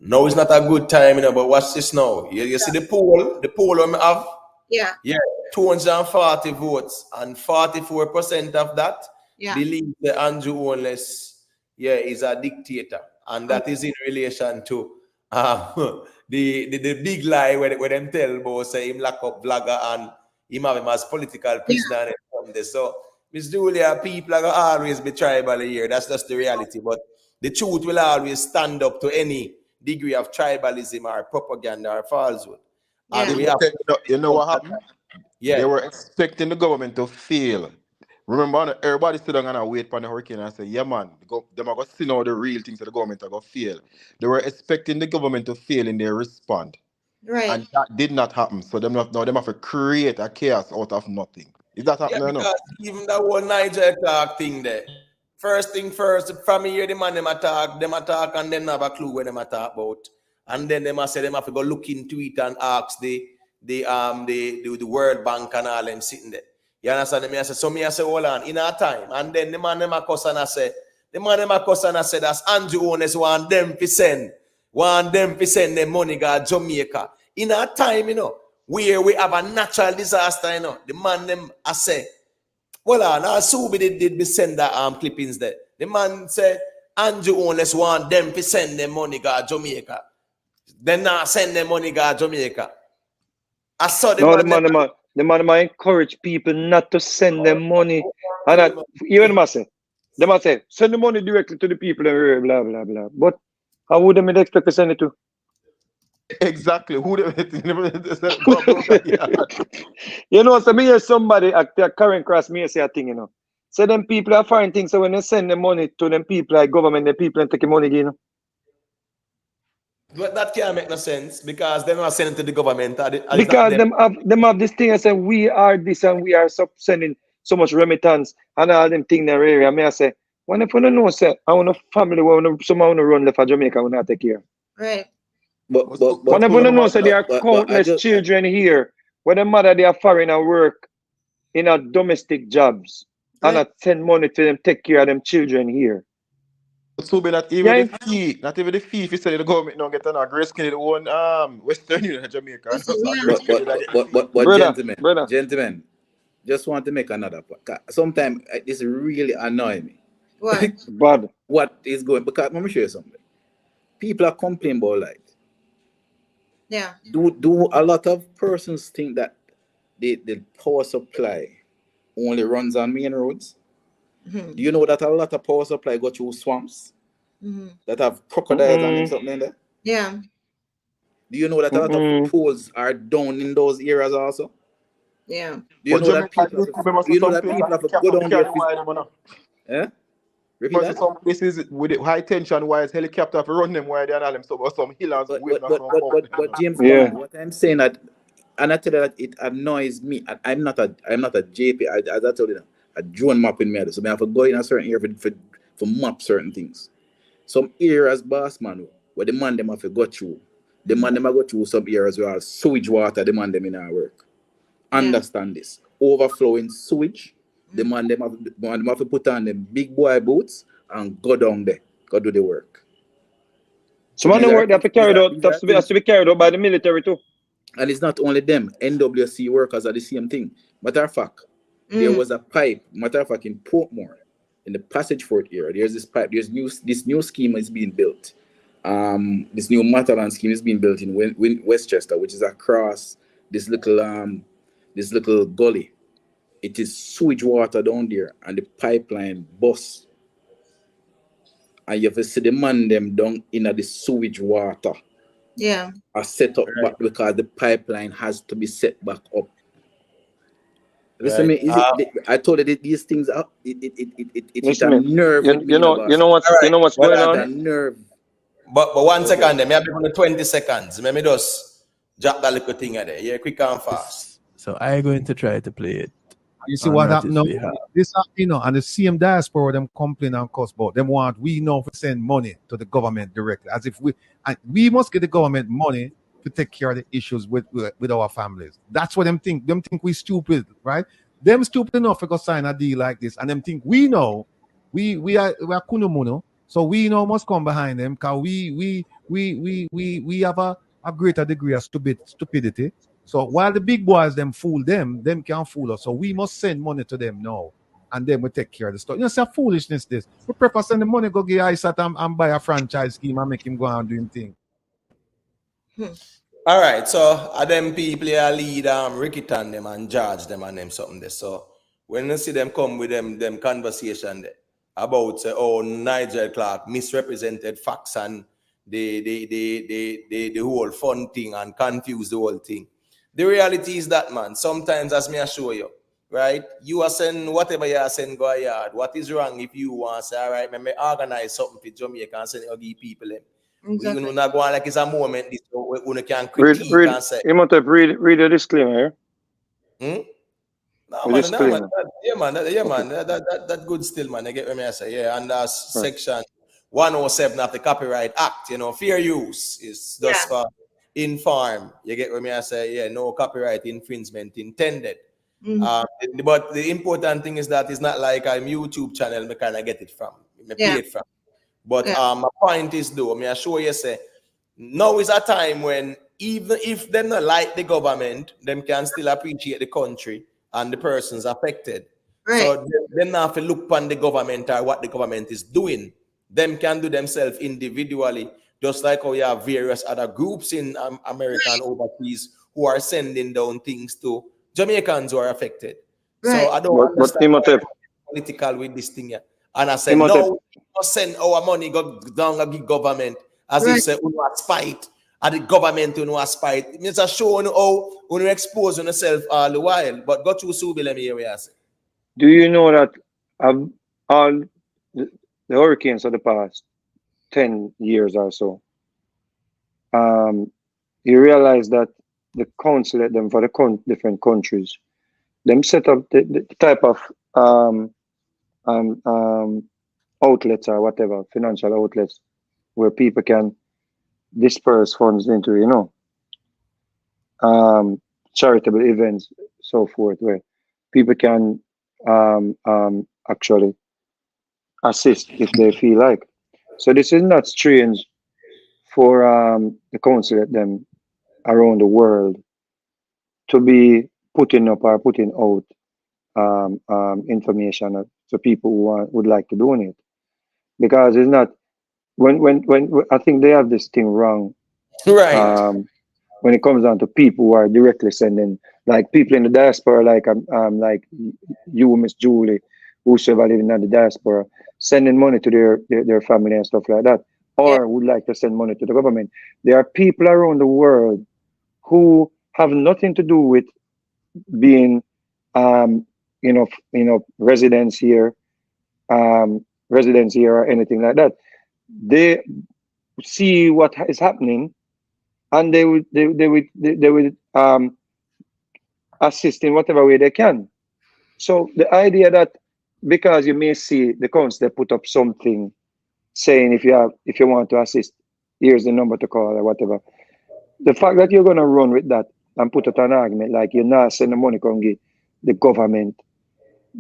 now is not a good time, but watch this now. You see the poll we have? yeah. Yeah, 240 votes, and 44% of that Yeah. believe that Andrew Holness, is a dictator, and that is in relation to the big lie where them tell about say him lock up vlogger and him have him as political prisoner and from there. So, Miss Julia, people are gonna always be tribal here. That's just the reality. But the truth will always stand up to any degree of tribalism or propaganda or falsehood. And Yeah. we have You know what happened? yeah. They were expecting the government to fail. Remember, everybody stood down and wait for the hurricane and say, yeah, man, them are going to see now the real things that the government are going to fail. They were expecting the government to fail in their response. Right. And that did not happen. So them have to create a chaos out of nothing. Is that Yeah, happening or no? because even that whole Niger talk thing there. First thing first, from here the man them attack, and then have a clue what them attack about. And then them say them have to go look into it and ask the World Bank and all them sitting there. You understand me? I say, so me I say, hold on, in our time. And then the man them a cuss and I say, that's Andrew Owners want them to send them money go Jamaica. In our time, where we have a natural disaster, the man them I say, well, now Subi did be send that clippings there. The man said Andrew Owners want them to send them money go Jamaica. Then now send them money go Jamaica. I saw the No, man them. the man might encourage people not to send them money. And that, even the say, they must say, send the money directly to the people and blah, blah, blah. But how would they expect to send it to? Exactly. Who the So me hear somebody at the current cross, me say a thing, So them people are foreign things, so when they send the money to them people like government, the people and take the money again. But that can't make no sense because they're not sending to the government. Because them have this thing and say we are this and we are sending so much remittance and all them thing in their area. I say, when if you don't know, say I want a family where someone want to run left for Jamaica, I want to take care. Right. When I don't know, say there are countless children here where the mother they are foreign and work in a domestic jobs and not send money to them take care of them children here. So be not even the fee, if you say the government don't get a grace credit on Western Union Jamaica. But gentlemen, just want to make another point. Sometimes this really annoy me. What? Bad. What is going? Because let me show you something. People are complaining about light. Yeah. Do a lot of persons think that the power supply only runs on main roads? Mm-hmm. Do you know that a lot of power supply go through swamps that have crocodiles and something in there? Yeah. Do you know that a lot of poles are down in those areas also? Yeah. Do you know that people have to go down there? Yeah? Repeat that? Some places with the high tension wires, helicopter have to run them where they are them some hills. But James Bond, what I'm saying that, and I tell you that it annoys me. I'm not a JP. As I told you, a drone mapping me. So I have to go in a certain area for map certain things. Some areas, boss man, where the man them have to go through. The man them have go through some areas where sewage water. The man them in our work. Understand this? Overflowing sewage. The man them have to put on them big boy boots and go down there, go do the work. So man, the work they have to carry out has to be carried out by the military too. And it's not only them. NWC workers are the same thing. Matter of fact, there was a pipe. Matter of fact, in Portmore, in the Passage Fort area, there's this pipe. This new scheme is being built, This new Matalan scheme is being built in Westchester, which is across this little gully. It is sewage water down there, and the pipeline bust. And you have to see the man them down in the sewage water. Yeah. Are set up Right. back because the pipeline has to be set back up. Listen, Right. me, I told you that these things are it hit a Listen, me. nerve with me, You you know, know, boss. All right. what's It But going hit on. a nerve. but 1 second, Okay. then. Me have only 20 seconds. Let me just drop that little thing there. Yeah, quick and fast. So I'm going to try to play it You see on what happened Rat's now? behalf. This, and the same diaspora them complain and cuss about. Them want we know to send money to the government directly, as if we must get the government money to take care of the issues with our families. That's what them think. Them think we stupid, right? Them stupid enough to go sign a deal like this, and them think we know we are kunumuno, so we know must come behind them because we have a greater degree of stupidity. So while the big boys them fool them can't fool us. So we must send money to them now. And then we take care of the stuff. You know, it's a foolishness this. We prefer send the money, go get Isaac and buy a franchise scheme and make him go and do him thing. All right, so them people here lead Ricky and them and George them and them something there. So when you see them come with them conversation there about Nigel Clark misrepresented facts and the whole fun thing and confuse the whole thing. The reality is that, man, sometimes as me assure you, right? You are saying whatever you are saying go yard. What is wrong if you want to say, all right, me organize something for Jamaica and send it to give people them. You know, not going like it's a moment this you can critique and say, Imhotep, read the disclaimer. hmm? No The man, no man, disclaimer. Okay. that good still, man. I get what I say. Yeah, under Right. section 107 of the Copyright Act, you know, fair use is just for inform. You get what I say? Yeah, no copyright infringement intended. But the important thing is that it's not like a YouTube channel me kind of get it from, me pay it from. But my point is though, I assure you say, now is a time when even if they not like the government, them can still appreciate the country and the persons affected. So they not have to look upon the government or what the government is doing. Them can do themselves individually, just like how you have various other groups in America and overseas who are sending down things to Jamaicans who are affected. So I don't But understand why Imhotep, they're political with this thing here. And I said, Imhotep, no, we must send our money go down to the government as if say we are spite and the government who know spite. It's a show on how you expose yourself all the while. But go through Subi, let me hear what you say. do you know that all the hurricanes of the past 10 years or so, you realize that the consulate them for the different countries, them set up the type of um, um, outlets or whatever, financial outlets, where people can disperse funds into, charitable events, so forth, where people can actually assist if they feel like. So this is not strange for the consulate them around the world to be putting up or putting out information to people who would like to donate, because it's not when I think they have this thing wrong Right. when it comes down to people who are directly sending, like people in the diaspora, like you, Miss Julie, whosoever living in the diaspora, sending money to their family and stuff like that, or would like to send money to the government. There are people around the world who have nothing to do with being, residents here, or anything like that. They see what is happening, and they would assist in whatever way they can. So the idea that because you may see the council put up something saying if you want to assist, here's the number to call or whatever. The fact that you're gonna run with that and put out an argument like you're not sending money come give the government,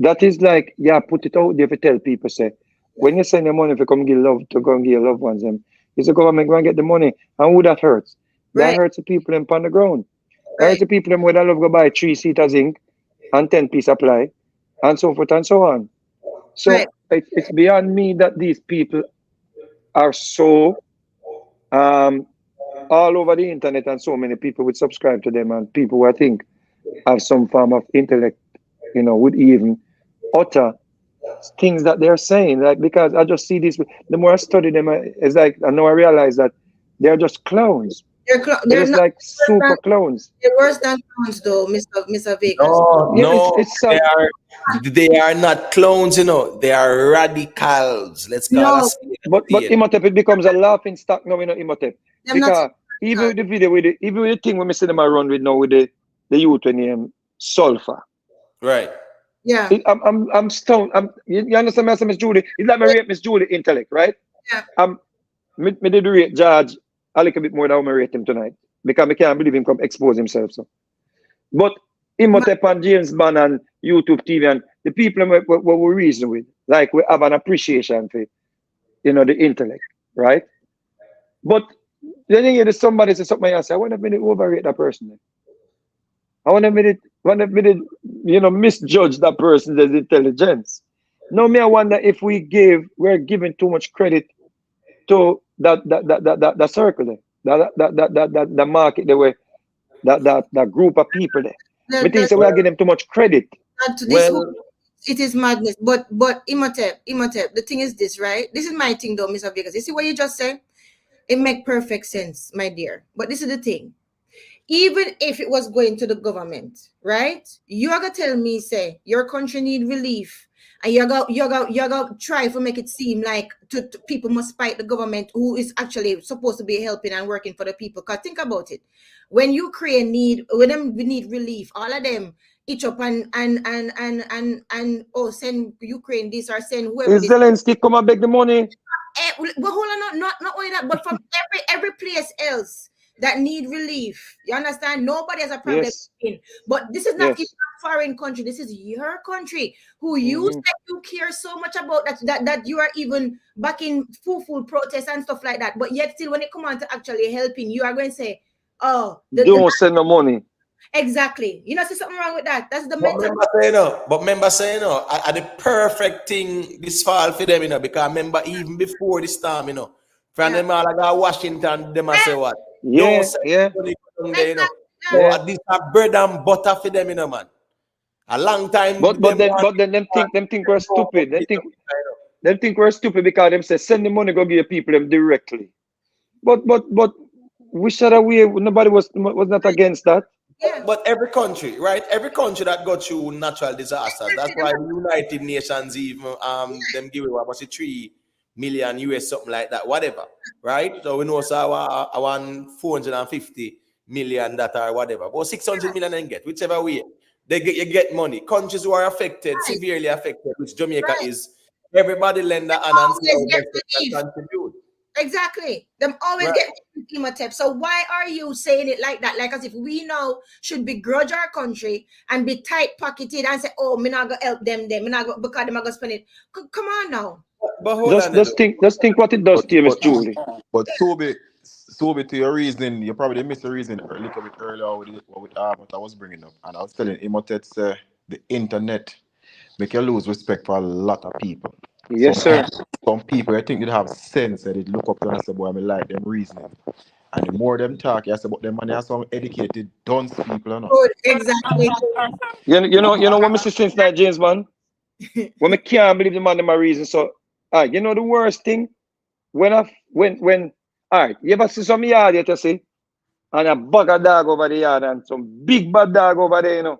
that is like, put it out there to tell people, say, when you send your money to come give your loved ones them, is the government going to get the money? And who that hurts? That hurts the people them on the ground. That hurts the people them where they love go buy 3 seaters zinc and 10 piece of ply and so forth and so on. So it's beyond me that these people are so all over the internet, and so many people would subscribe to them, and people who I think have some form of intellect, would even utter things that they're saying. Like, because I just see this, the more I study them, it's like I know I realize that they're just clowns. They're They're just not like super clowns. they're worse than clowns though, Mr. Vegas. No, Yeah, no, it's they are not clones, they are radicals. Let's call No, us a but spade. Imhotep, it becomes a laughing stock now, Imhotep. I'm not Because even with the video even with the thing when we see them run with now with the youth when sulfa. Right. yeah. I'm stoned. You understand me, Miss Julie? It's like me rate Miss Julie intellect, right? Yeah. Me did rate George a little bit more than how me rate him tonight. Because I can't believe him come expose himself. So. But Imhotep and James Bond and YouTube TV and the people we reason with, like we have an appreciation for, the intellect, right? But the thing is, somebody says something else, I want to overrate that person. I want to misjudge that person's intelligence. No, me, I wonder if we're giving too much credit to that circle there, that market there, where that group of people there. Me think so we are giving them too much credit. To this whole, it is madness. But Imhotep, the thing is this, right? This is my thing though, Mr. Vegas. You see what you just said? It make perfect sense, my dear. But this is the thing. Even if it was going to the government, right? You are gonna tell me, say, your country need relief, and you're gonna try to make it seem like to people must fight the government who is actually supposed to be helping and working for the people. Cause think about it. When Ukraine we need relief, all of them each up and send Ukraine this or send whoever Is this. Zelensky come and beg the money? But hold on, not only that, but from every place else that need relief. You understand? Nobody has a problem in. But this is not even a foreign country. This is your country who you say you care so much about that you are even backing full protests and stuff like that. But yet still when it come on to actually helping, you are going to say, oh, don't send no money. Exactly. You know, see something wrong with that. That's the But remember saying, I the perfect thing this fall for them, because remember even before this time, from them all like Washington, them I say what? Don't send money from there, So at least a bread and butter for them, man. A long time. But then them think we're stupid. Them think we're stupid because them say send the money go give people them directly. But which other way? Nobody was not against that. But every country, right? Every country that got through natural disasters. That's why the United Nations even them give away about 3 million US something like that, whatever, right? So we know so our 450 million that are whatever, but 600 million and get whichever way you get money. Countries who are affected, severely affected, which Jamaica is. Everybody lend a hand and see how best they can contribute. Exactly. Them always get Imhotep. So why are you saying it like that? Like as if we now should begrudge our country and be tight pocketed and say, oh, me not gonna help them, me not gonna, because them are gonna spend it. Come on now. But hold on. Just think what it does to you, Miss Julie. But Sobe, to your reason, you probably missed the reason a little bit earlier with what I was bringing up. And I was telling Imhotep, the internet make you lose respect for a lot of people. Yes, sir. Some people, I think you'd have sense that they look up to and say, boy, I like them reasoning. And the more them talk, you say about them, and they are some educated, dunce people. Good, exactly. You know what Mr. Since night, James, man? When I can't believe the man in my reason. So, you know the worst thing? When all right, you ever see some yard you see? And a bag of dog over the yard and some big bad dog over there,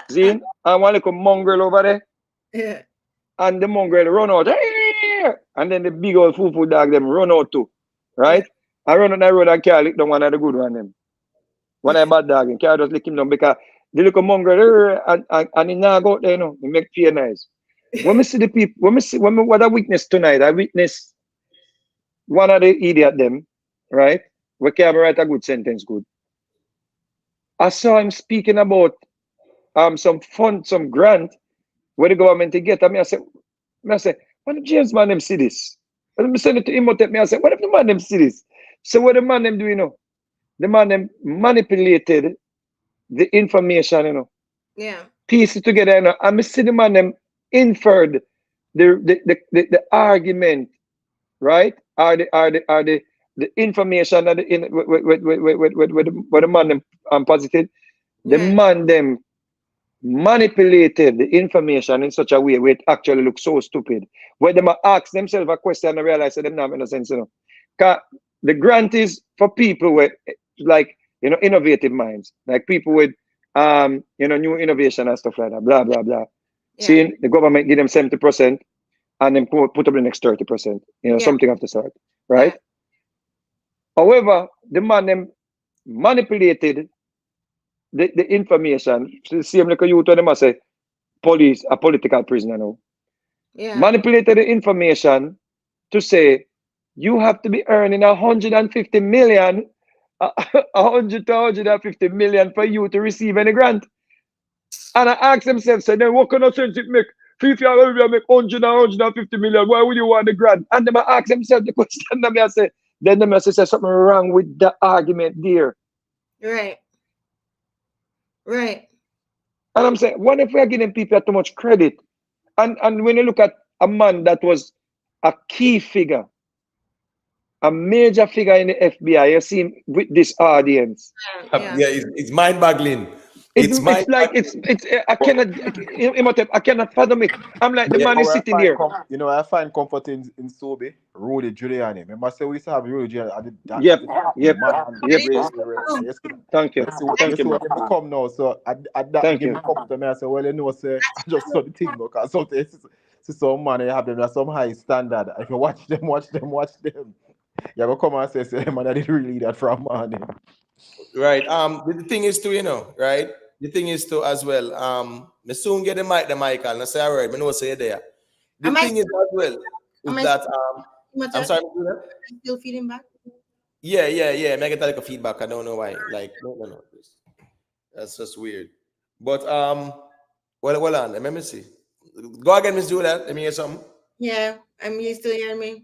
See? And one little mongrel over there. Yeah. And the mongrel run out. And then the big old foo dog them run out too. Right? I run on the road and can't lick down one of the good one them. One of the bad dog and can't just lick him down because the little mongrel and he now go out there, he make fear nice. When we see the people, what I witnessed tonight, I witnessed one of the idiot them, right? We can't write a good sentence good. I saw him speaking about some fund, some grant where the government to get. I said, what if James man them see this? And I send it to Imhotep. I said, what if the man them see this? So what the man them do, The man them manipulated the information, Yeah. Piece it together, and I see the man them inferred the argument, right? Are the the information that with the man them posited, the man them manipulated the information in such a way where it actually looks so stupid. Where they might ask themselves a question and realize that them not make no sense, you know. 'Cause the grant is for people with like, you know, innovative minds, like people with you know, new innovation and stuff like that, blah blah blah. Seeing the government give them 70% and then put up the next 30%, you know, something of the sort, right? However, the man them manipulated the information. So the same like you told them, I say police a political prisoner now. Manipulated the information to say you have to be earning 150 million, 100 to 150 million for you to receive any grant. And I asked themselves, so then what kind of sense it make? If you are make 100 and 150 million, why would you want the grant? And then I ask themselves the question, and I say, then they say something wrong with the argument there. Right. Right. And I'm saying, what if we are giving people too much credit? And when you look at a man that was a key figure, a major figure in the FBI, you see him with this audience. Yeah, it's mind-boggling. It's I cannot fathom it. I'm like, the man is sitting there. You know, I find comfort in Sobe, Rudy Giuliani. Remember, say we used to have Rudy Giuliani. Yep. Thank you. Thank you. Come now, so I give me comfort to me. I say, well, you know, say I just saw the thing, because something some man they have them at some high standard. If you watch them. You go come and say, man, I didn't really that from morning. Right. The thing is to, you know, right? The thing is to as well. Me soon get the mic, and I say, all right, me know say there. The thing is as well is that I'm sorry, still feeding back? Yeah. Me get like a feedback. I don't know why. Like, no. That's just weird. But well on. Let me see. Go again, Miss Julia. Let me hear something. Yeah, you still hearing me?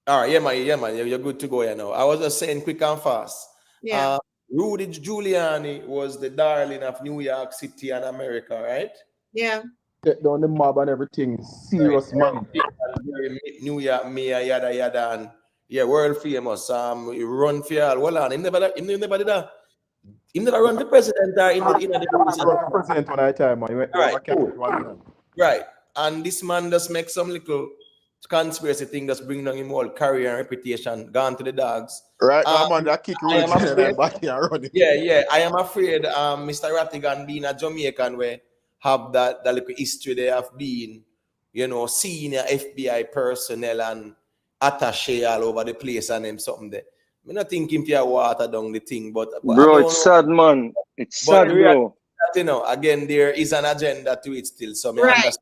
All right, yeah, man. You're good to go here now. I was just saying quick and fast. Yeah. Rudy Giuliani was the darling of New York City and America, right? Yeah. Take down the mob and everything. Serious man. New York mayor, yada, and yeah, world famous. He run for all. Well on, he never did that. He never run the president or in the president one time, man. Right, cool. Right. And this man just make some little conspiracy thing that's bring down his whole career and reputation, gone to the dogs. Right now, man, that kick Rudy Giuliani and running. Yeah. I am afraid Mr. Rattigan being a Jamaican where have that little history there of being, you know, senior FBI personnel and attaché all over the place and them something there. I'm not thinking if you water down the thing, but bro, it's sad, man. It's sad, bro. You know, again, there is an agenda to it still, so I understand.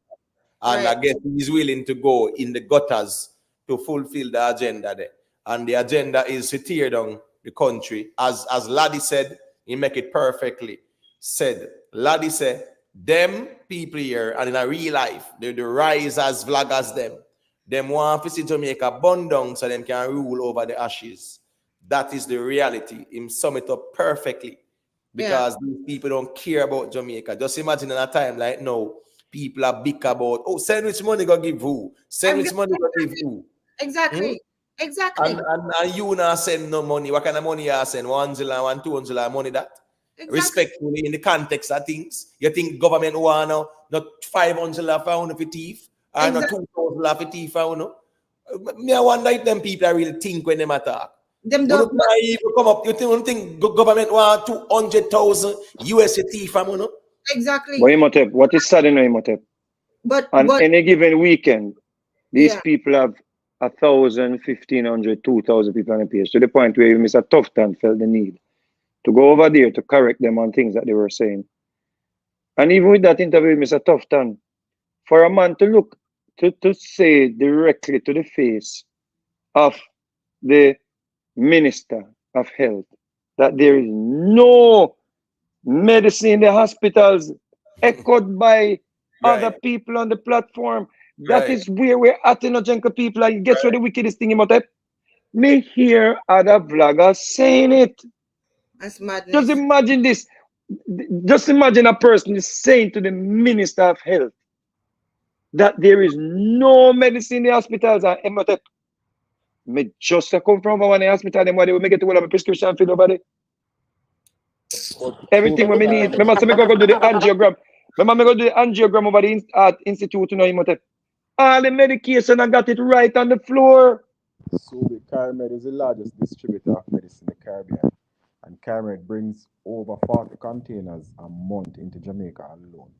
And I guess he's willing to go in the gutters to fulfill the agenda there. And the agenda is to tear down the country. As Laddie said, he make it perfectly. Laddie said, them people here, and in a real life, they're the rise as vloggers them want to see Jamaica burn down so them can rule over the ashes. That is the reality. Him sum it up perfectly. Because these people don't care about Jamaica. Just imagine in a time like now, people are big about, send which money go give who? Send which money go give who? Exactly. Exactly. And you not send no money. What kind of money you send? 1 200 money that? Exactly. Respectfully, in the context of things, you think government want not 500 for thief or not 2,000 for thief for me, I wonder if them people are really think when they attack. Them don't come up. You think government want 200,000 US thief from Exactly. But what is sad in Imhotep? But any given weekend, these people have 1,000, 1,500, 2,000 people on the page, to the point where even Mr. Tufton felt the need to go over there to correct them on things that they were saying. And even with that interview with Mr. Tufton, for a man to look, to say directly to the face of the Minister of Health that there is no medicine in the hospitals, echoed by other people on the platform. That is where we're at in Ojenko people. And guess what the wickedest thing about it? Me hear other vloggers saying it. That's madness. Just imagine this. Just imagine a person is saying to the Minister of Health that there is no medicine in the hospitals. Me just a come from one hospital, them where they will make it to one of my prescription fill over there. But Everything Subi, what me need. Remember, say me go do the angiogram. Remember, me go do the angiogram over the institute, you know, him all the medication and got it right on the floor. Subi, Carmed is the largest distributor of medicine in the Caribbean. And Carmed brings over 40 containers a month into Jamaica alone.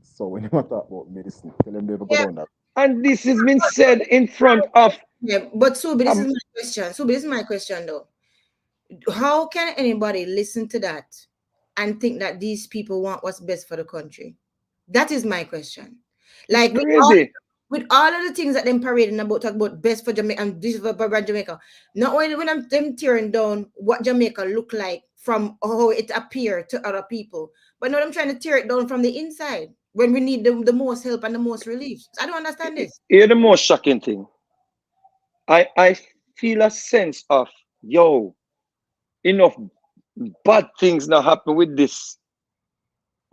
So when you talk about medicine, tell them never go Yeah, down that. And this has been said in front of yeah. But Subi, this is my question. Subi, this is my question though. How can anybody listen to that and think that these people want what's best for the country? That is my question. it's Like crazy. with all of the things that them parading about, talk about best for Jamaica and this for Jamaica. Not only when I'm them tearing down what Jamaica look like from how it appear to other people, but now I'm trying to tear it down from the inside when we need the most help and the most relief. I don't understand this. Here's the most shocking thing. I feel a sense of enough bad things now happen with this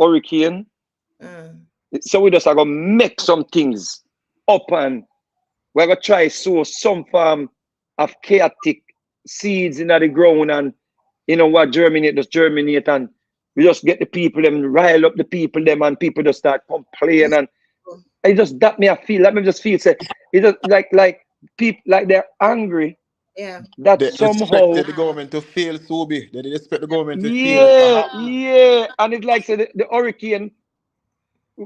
hurricane. So we just are gonna make some things up and we're gonna try sow some form of chaotic seeds in the ground and you know what germinate, just germinate and we just get the people them rile up the people them and people just start complaining and it just that me I feel let me just feel say it just like people like they're angry Yeah. that They somehow expected the government to fail, Subi. They didn't expect the government to fail. It happened. yeah and it's like say the hurricane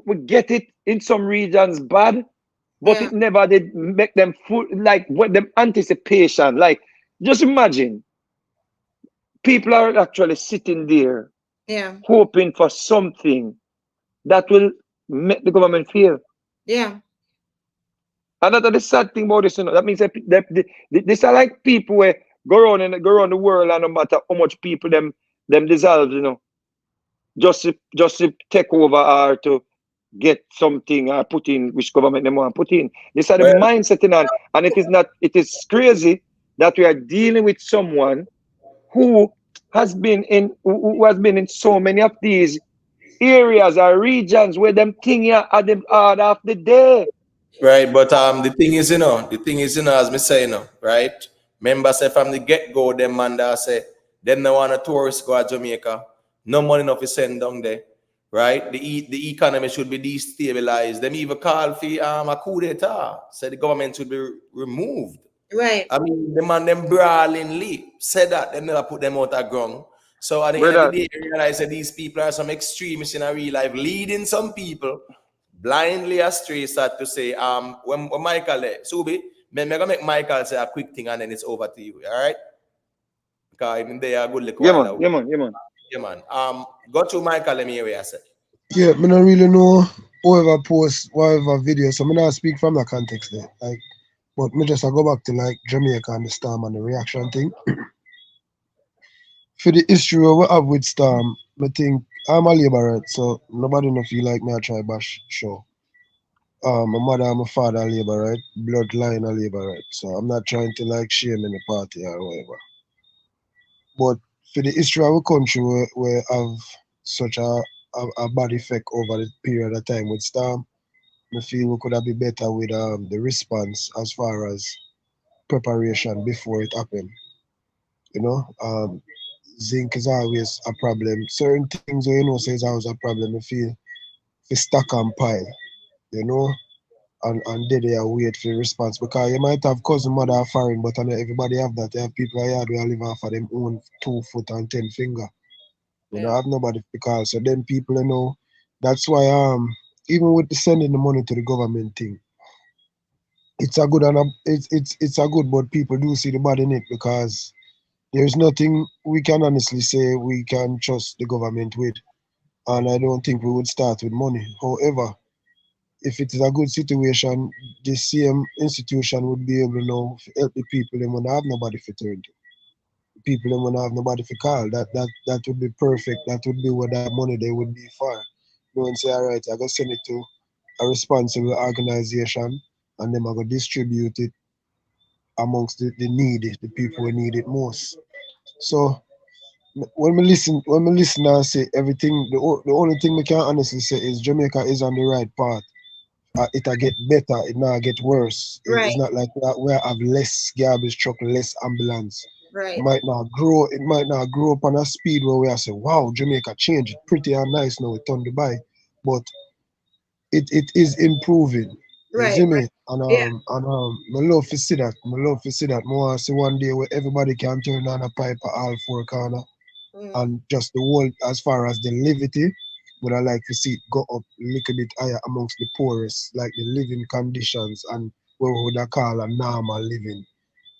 we get it in some regions bad but Yeah. it never did make them full like what them anticipation like just imagine people are actually sitting there Yeah. hoping for something that will make the government fail. Yeah. And that's the sad thing about this, you know. That means that these are like people where go around the world and no matter how much people them dissolve, you know, just to take over or to get something or put in which government they want to put in. These are the Well, mindset in and it is not it is crazy that we are dealing with someone who who has been in so many of these areas or regions where them thing here at the order of the day. right, but the thing is, as me say, right? Remember, say from the get go, them man that say them no want a tourist go to Jamaica, no money enough to send down there, right? The economy should be destabilized. Them even call for a coup d'état, say the government should be removed. Right. I mean, the man them brawlingly said that they never put them out of ground. So at the end of the Brother, day, I realize that these people are some extremists in a real life, leading some people blindly astray. Start to say, when Michael there, Subi, me gonna make Michael say a quick thing and then it's over to you. All right? Because even they are good look yeah while man, out. yeah man, yeah man. Yeah, man. Go to Michael. Let me hear what I said. Yeah, me don't really know whoever post whatever video, so me not speak from that context there. Like, but me just I go back to like Jamaica and the storm and the reaction thing. For the history we have with storm, I think I'm a laborer, so nobody no feel like me I try bash show. My mother and my father are labor right, bloodline are labor right. So I'm not trying to like shame any party or whatever. But for the history of our country, we have such a bad effect over the period of time with storm. I feel we could have been better with the response as far as preparation before it happened. You know, zinc is always a problem. Certain things you know say is always a problem. I feel for stack and pile. You know, and they are wait for response because you might have cousin mother are foreign, but not everybody have that. You have people here who live off of them own 2 foot and 10 finger. You know, Yeah. have nobody to call. So then people you know that's why even with the sending the money to the government thing, it's a good it's a good but people do see the bad in it because there's nothing we can honestly say we can trust the government with. And I don't think we would start with money. However, if it is a good situation, the same institution would be able to know help the people them when they have nobody to turn to. People them when they have nobody to call. That would be perfect. That would be what that money they would be for. No one say, all right, I go send it to a responsible organization and then I go distribute it amongst the needy, the people who need it most. So when we listen and say everything, the only thing we can honestly say is Jamaica is on the right path it'll get better, it not get worse. Right. It's not like we have less garbage truck, less ambulance. Right. It might not grow up on a speed where we are say, wow, Jamaica changed it pretty and nice now, it turned to buy. But it is improving. You Right. see me? Right. And Yeah. I love to see that. I love to see that. I want to see one day where everybody can turn on a pipe at all four corner. And just the whole, as far as the levity, would I like to see it go up a little bit higher amongst the poorest, like the living conditions and what we would call a normal living.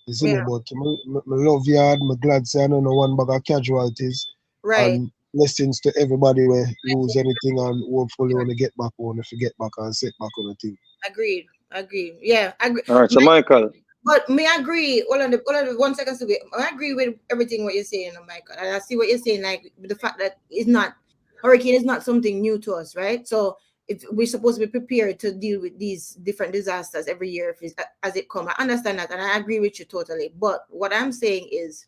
You see me? Yeah. But I love yard, I'm glad say I don't know one bag of casualties. Right. And blessings to everybody where lose anything and hopefully want to get back on if you get back and set back on the thing. Agreed. Agreed. Yeah. Agree. All right, so Michael, But may I agree? Hold on 1 second. To I agree with everything what you're saying, Michael. And I see what you're saying, like the fact that it's not hurricane is not something new to us, right? So if we're supposed to be prepared to deal with these different disasters every year as it comes. I understand that, and I agree with you totally. But what I'm saying is,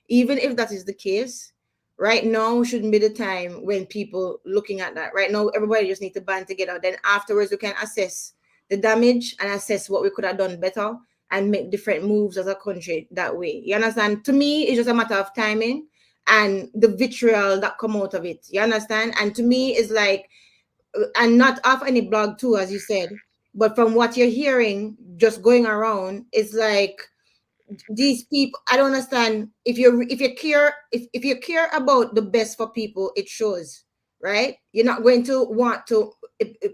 even if that is the case, right now shouldn't be the time when people looking at that. Right now, everybody just need to band together. Then afterwards, we can assess the damage and assess what we could have done better and make different moves as a country that way. You understand? To me, it's just a matter of timing and the vitriol that come out of it. You understand? And to me, it's like, and not off any blog too, as you said, but from what you're hearing, just going around, it's like these people. I don't understand. If you care about the best for people, it shows, right? You're not going to want to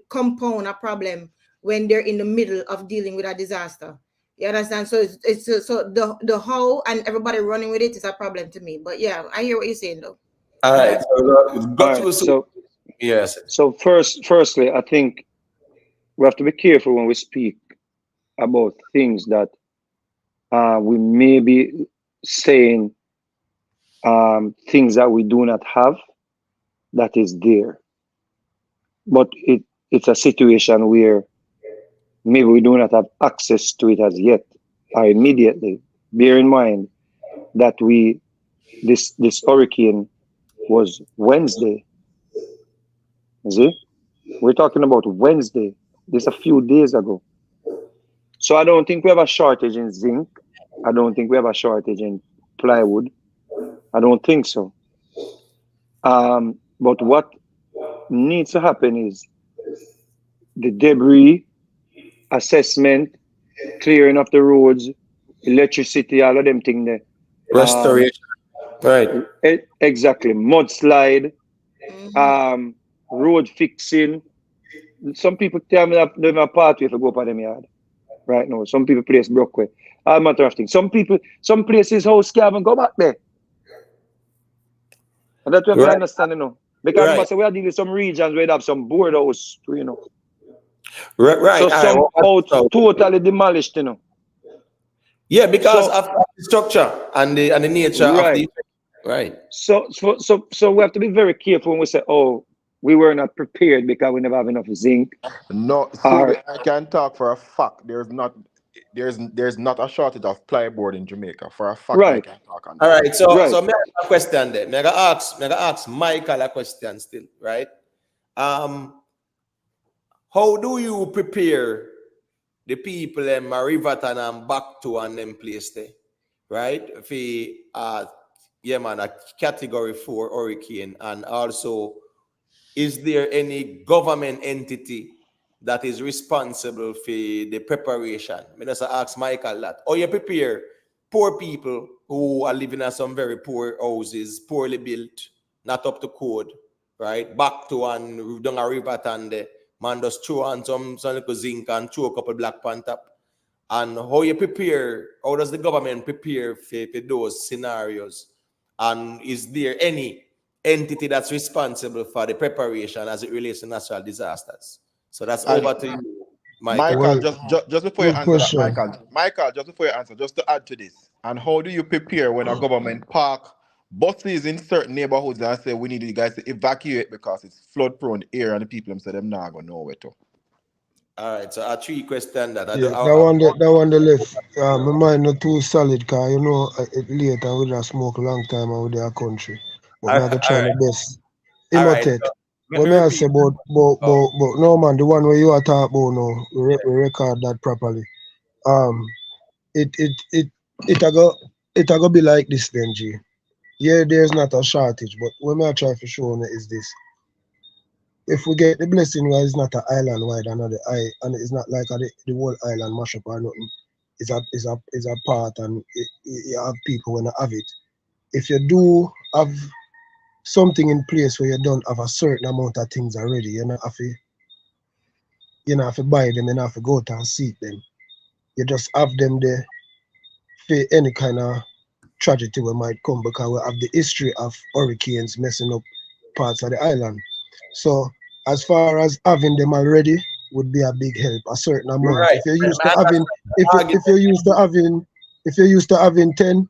compound a problem when they're in the middle of dealing with a disaster. You understand? So so the how and everybody running with it is a problem to me. But yeah, I hear what you're saying though. All right. So, all got right, to so yes. so firstly, I think we have to be careful when we speak about things that we may be saying things that we do not have that is there, but it's a situation where maybe we do not have access to it as yet or immediately. Bear in mind that this hurricane was Wednesday. You see? We're talking about Wednesday. This a few days ago. So I don't think we have a shortage in zinc. I don't think we have a shortage in plywood. I don't think so. But what needs to happen is the debris assessment, clearing of the roads, electricity, all of them things there. Restoration. Right. Exactly. Mudslide, road fixing. Some people tell me that they're a pathway to go up on them yard right now. Some people place Brockway. All matter of things. Some places house can't even go back there. And that's what we Right. understand, you know. Because Right. we are dealing with some regions where they have some board house, you know. Right. So All right. some Well, out so- totally demolished, you know. yeah, because So of the structure and the nature of right. the right. So we have to be very careful when we say, oh, we were not prepared because we never have enough zinc. No, Or Subi, I can talk for a fact. There's not a shortage of plyboard in Jamaica. For a fact, I right, can talk on All that. right. So right. may I ask a question there. May I ask Michael a question still, right? How do you prepare the people in Marivatan and back to and them place there? Right? For yeah man, a category 4 hurricane, and also is there any government entity that is responsible for the preparation? I just ask Michael that. Or you prepare poor people who are living in some very poor houses, poorly built, not up to code, right? Back to and down a river and the man just throw on some little zinc and throw a couple black pan top. And how does the government prepare for those scenarios? And is there any entity that's responsible for the preparation as it relates to natural disasters? So that's And over to you, Michael. Michael, Well, just before you good answer that, question. Michael, just before you answer, just to add to this, and how do you prepare when a government park buses in certain neighborhoods and say we need you guys to evacuate because it's flood prone area and the people them say them not gonna know where to. All right, so a three question that I do. Yeah, that one the left. My mind not too solid, cause you know it late and we just smoke a long time and we there country. But All I go try right, my best. all right. Imitate. Let What me may I repeat. say about no man, the one where you are talking about now, we record that properly. Um, it a go be like this then, G. Yeah, there's not a shortage, but what may I try to show you is this: if we get the blessing where it's not an island wide another eye, and it's not like the whole island mash up or nothing. It's a part, and you have people when you have it. If you do have something in place where you don't have a certain amount of things already, you not have to buy them, you not have to go out and seek them. You just have them there for any kind of tragedy we might come, because we have the history of hurricanes messing up parts of the island. So as far as having them already would be a big help, a certain amount. Right. If you're used I to having understand the if argument. you're used to having if you're used to having 10,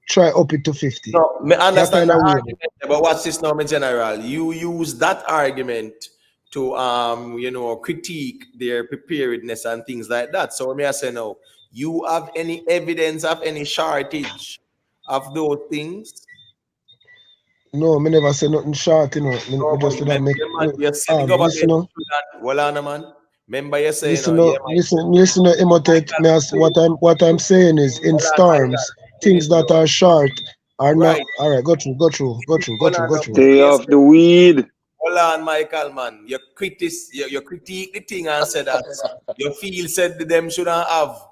try up it to 50. No, me That understand kind the of way. argument, but what's this now, my general? You use that argument to critique their preparedness and things like that. So may I say no? You have any evidence of any shortage of those things? No, me never say nothing short, No, Me but just you say that make man, you say the listen, government shouldn't. Well, on, man. Remember you say, yeah, man. listen, Emotet. What I'm saying is, in storms, Michael, things finish, that bro. are short are not. Right. All right, Hold on, go now, through. but Stay you off say, the weed. hold on, Michael, man. You critique the thing and say that you feel said them shouldn't have.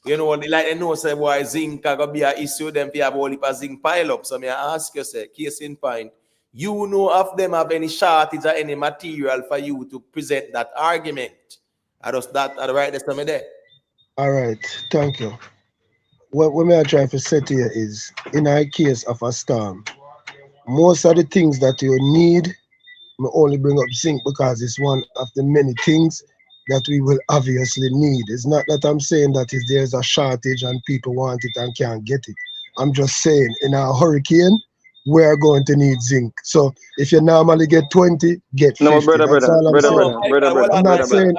They know say why zinc gonna be an issue, them fi have all heap of zinc pile up. So me I ask you, say, case in point, you know if them have any shortage or any material for you to present that argument. I just that I right there there. All right, thank you. What me I try to say to you is, in a case of a storm, most of the things that you need, me only bring up zinc because it's one of the many things that we will obviously need. It's not that I'm saying that if there's a shortage and people want it and can't get it. I'm just saying in a hurricane, we're going to need zinc. So if you normally get 20, get No, 50. brother, That's brother, all I'm brother, No, saying. brother, brother, Michael, hold brother, on, brother, brother.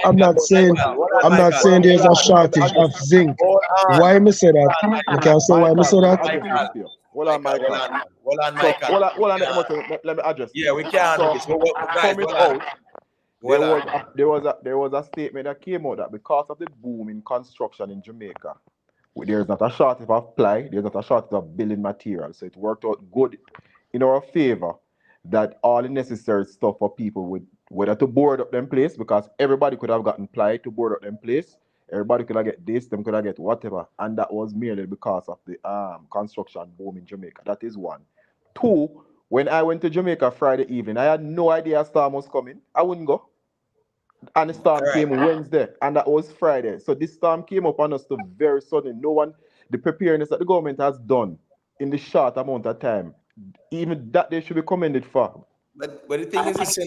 I'm not Michael, saying there's a hold shortage of zinc. on, Why me say that? You can say why me say Michael, let that? me address this Michael, to you. Hold on, Michael. hold on, So Michael. hold on, let me address Yeah, this. we can't do So this. Guys, coming hold on. out, there was a statement that came out that because of the boom in construction in Jamaica, there's not a shortage of ply, there's not a shortage of building materials. So it worked out good in our favor that all the necessary stuff for people would whether to board up them place, because everybody could have gotten ply to board up them place. Everybody could have get this, them could have get whatever, and that was merely because of the construction boom in Jamaica. That is one. Two, when I went to Jamaica Friday evening, I had no idea a storm was coming. I wouldn't go. And the All storm right. came Wednesday, and that was Friday. So this storm came up on us the very sudden. No one, the preparedness that the government has done in the short amount of time, even that they should be commended for. But the thing is this,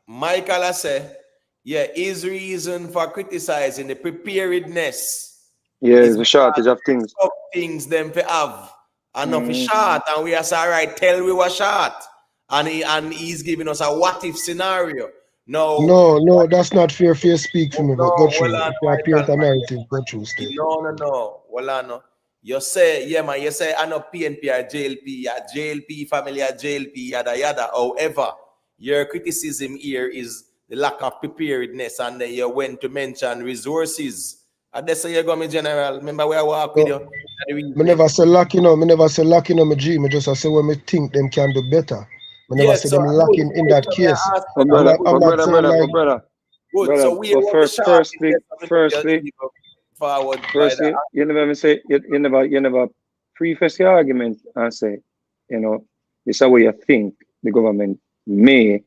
Michael has said, yeah, his reason for criticizing the preparedness Yeah, is there's a because shortage of things. some things them for have enough is Mm-hmm. short, and we are say, all right, tell we were short. He's giving us a what if scenario. No, No, that's not fair. Fair speak for me, but go no, well, through. If you paint Michael, a narrative, go through still. no. Well, no. You say, yeah, man, you say, I know PNP or JLP family or JLP, yada, yada. However, your criticism here is the lack of preparedness, and then you went to mention resources. And that's how you go, my general. Remember where I walk with No, you? At the me replay. never say lacking me never say lacking on my G. Me just I say when me think them can do better. Me never Yes, say so them good. lacking in that So may case. I ask But you now? brother, I'm but not brother, saying brother, like but brother, Good. brother. So we But want the shot is firstly, there, so firstly, you go forward by that. firstly, you never even say you never preface your argument and say, you know, this is how you think the government may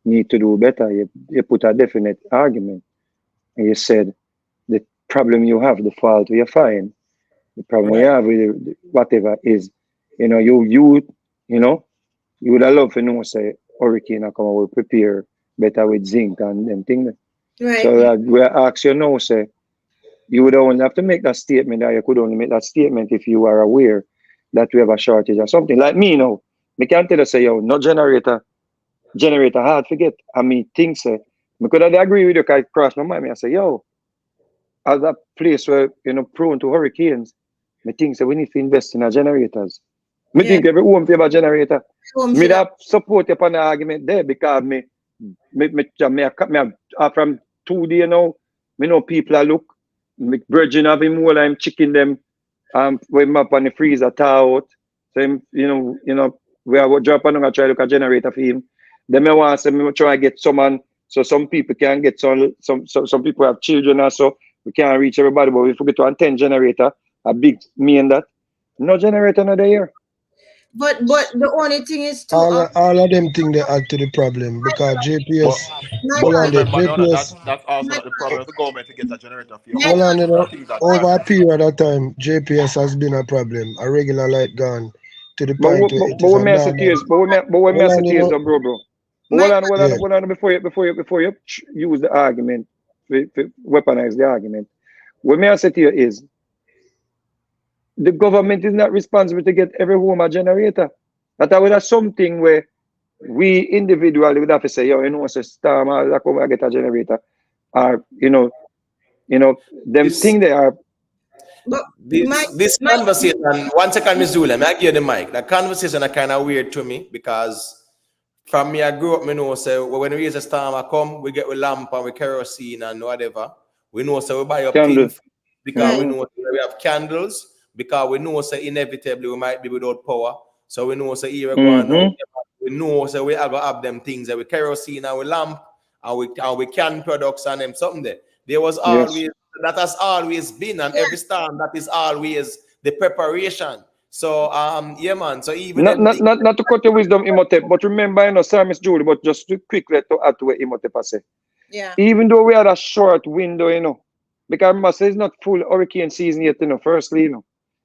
need to do better. You put a definite argument, and you said the problem you have, the fault you find, the problem we Right. have with whatever is, you know, you would have loved to know say hurricane come will prepare better with zinc and them things. Right. So we ask you now, say you would only have to make that statement, or you could only make that statement if you are aware that we have a shortage or something. Like me now, me can't tell you say, yo, no generator hard forget. I mean things say, because I agree with you, because it crossed my mind. I say, yo, as a place where prone to hurricanes, me think say we need to invest in our generators. Me Yeah. think every home have a generator. Home Me should have. that support you upon the argument there, because me From 2 day now, me know people are look. Me virgin have him all I'm chicken them when him up on the freezer thaw out. So him, we are drop on and try look a generator for him. Then me want say me try get someone so some people can get some people have children also we can't reach everybody, but if we get to a 10 generator, a big mean that no generator not there. But the only thing is to All of them think they add to the problem because But JPS, but hold on there, remember now that JPS, that's also not the problem of the government to get a generator for your hold house. on, There are things that over cost. a period of time, JPS has been a problem. A regular light gone to the But point where it is what a may I say to you normal. is, but what may I Hold say on, to you is, bro. But yeah. hold on before you use the argument, to weaponize the argument. What may I say to you is, the government is not responsible to get every home a generator. That would have something where we individually would have to say, yo, say storm, I come and get a generator, or them This thing they are. but this conversation. 1 second, Miss Julia. May I give the mic? The conversation are kind of weird to me because from me, I grew up, me know, so when we use a storm, I come, we get with lamp and with kerosene and whatever. We know, so we buy up Candle. things because we know we have candles, because we know, so inevitably we might be without power. So we know, so here we're going now. We know, so we have them things that with kerosene and with lamp and we can products and them something there. There was always, that has always been, and every storm, that is always the preparation. So, yeah, man. So even them things. Not to cut your wisdom, Imhotep, but remember, sir, Miss Julie, but just to quickly to add to what Imhotep has said. Yeah. Even though we had a short window, because remember, say it's not full hurricane season yet, firstly,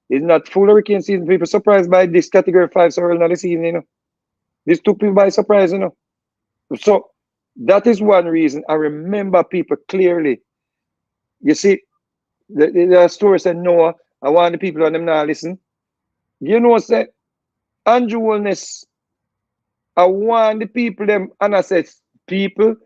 it's not full hurricane season. People surprised by this category 5 so early in the season, This took people by surprise, So that is one reason. I remember people clearly. You see, the story said, Noah, I want the people on them now listen. Say, Andrew Wellness, I want the people them, and I said, people,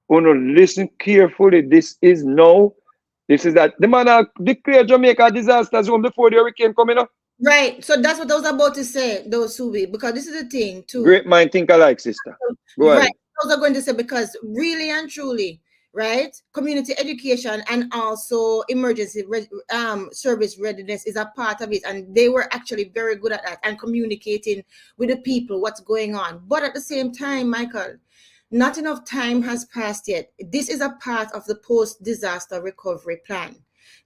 listen carefully. This is that. The man declared Jamaica a disaster zone before the hurricane coming up. Right. So that's what I was about to say, though, Subi, because this is the thing, too. Great mind think alike, sister. Go ahead. Right. I was going to say, because really and truly, right, community education and also emergency service readiness is a part of it. And they were actually very good at that and communicating with the people what's going on. But at the same time, Michael, not enough time has passed yet. This is a part of the post-disaster recovery plan.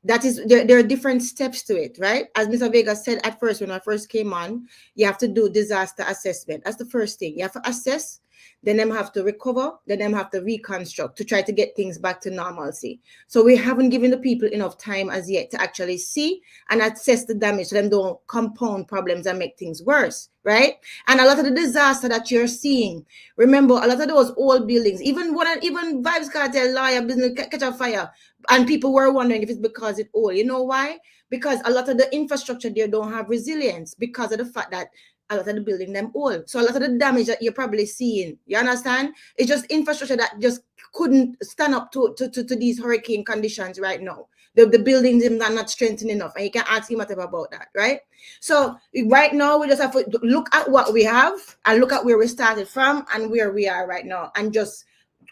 That is, there are different steps to it, right? As Mr. Vega said at first, when I first came on, you have to do disaster assessment. That's the first thing. You have to assess, then them have to recover, then them have to reconstruct to try to get things back to normalcy. So we haven't given the people enough time as yet to actually see and assess the damage so them don't compound problems and make things worse, right? And a lot of the disaster that you're seeing, remember, a lot of those old buildings, even Vibes Cartel lawyer business catch a fire, and people were wondering if it's because it's old. You know why? Because a lot of the infrastructure there don't have resilience because of the fact that a lot of the building them old. So a lot of the damage that you're probably seeing, you understand? It's just infrastructure that just couldn't stand up to these hurricane conditions right now. The buildings are not strengthened enough, and you can ask him whatever about that, right? So right now we just have to look at what we have and look at where we started from and where we are right now, and just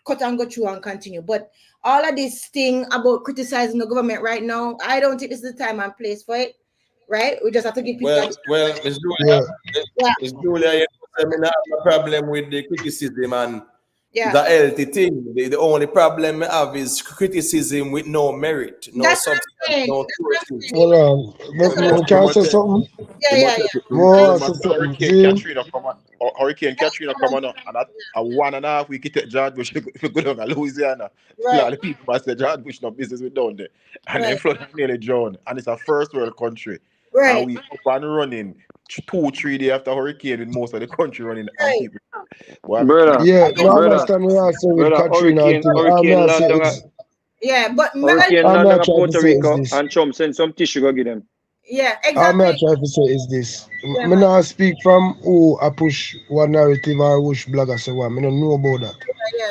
cut and go through and continue. But all of this thing about criticizing the government right now, I don't think this is the time and place for it. Right? We just have to give people. Well, Miss Julia, Miss Julia, I have a problem with the criticism, and it's a healthy thing. The only problem I have is criticism with no merit, no substance, no sources. Hold on. Can I say something? More say something. Hurricane Katrina come on, and at a 1.5 week, you take George Bush if you go down to Louisiana. A lot of people must say George Bush no business with down there, and then flood nearly drowned. And it's a first world country, and we up and running 2-3 days after hurricane with most of the country running and people. Brother, I understand what I say with Katrina. Hurricane land down. But hurricane land down Puerto Rico, and Trump send some tissue go give them. Yeah, I'm exactly. not trying to say is this. I not speak from who I push one narrative or which blogger say what. I don't know about that.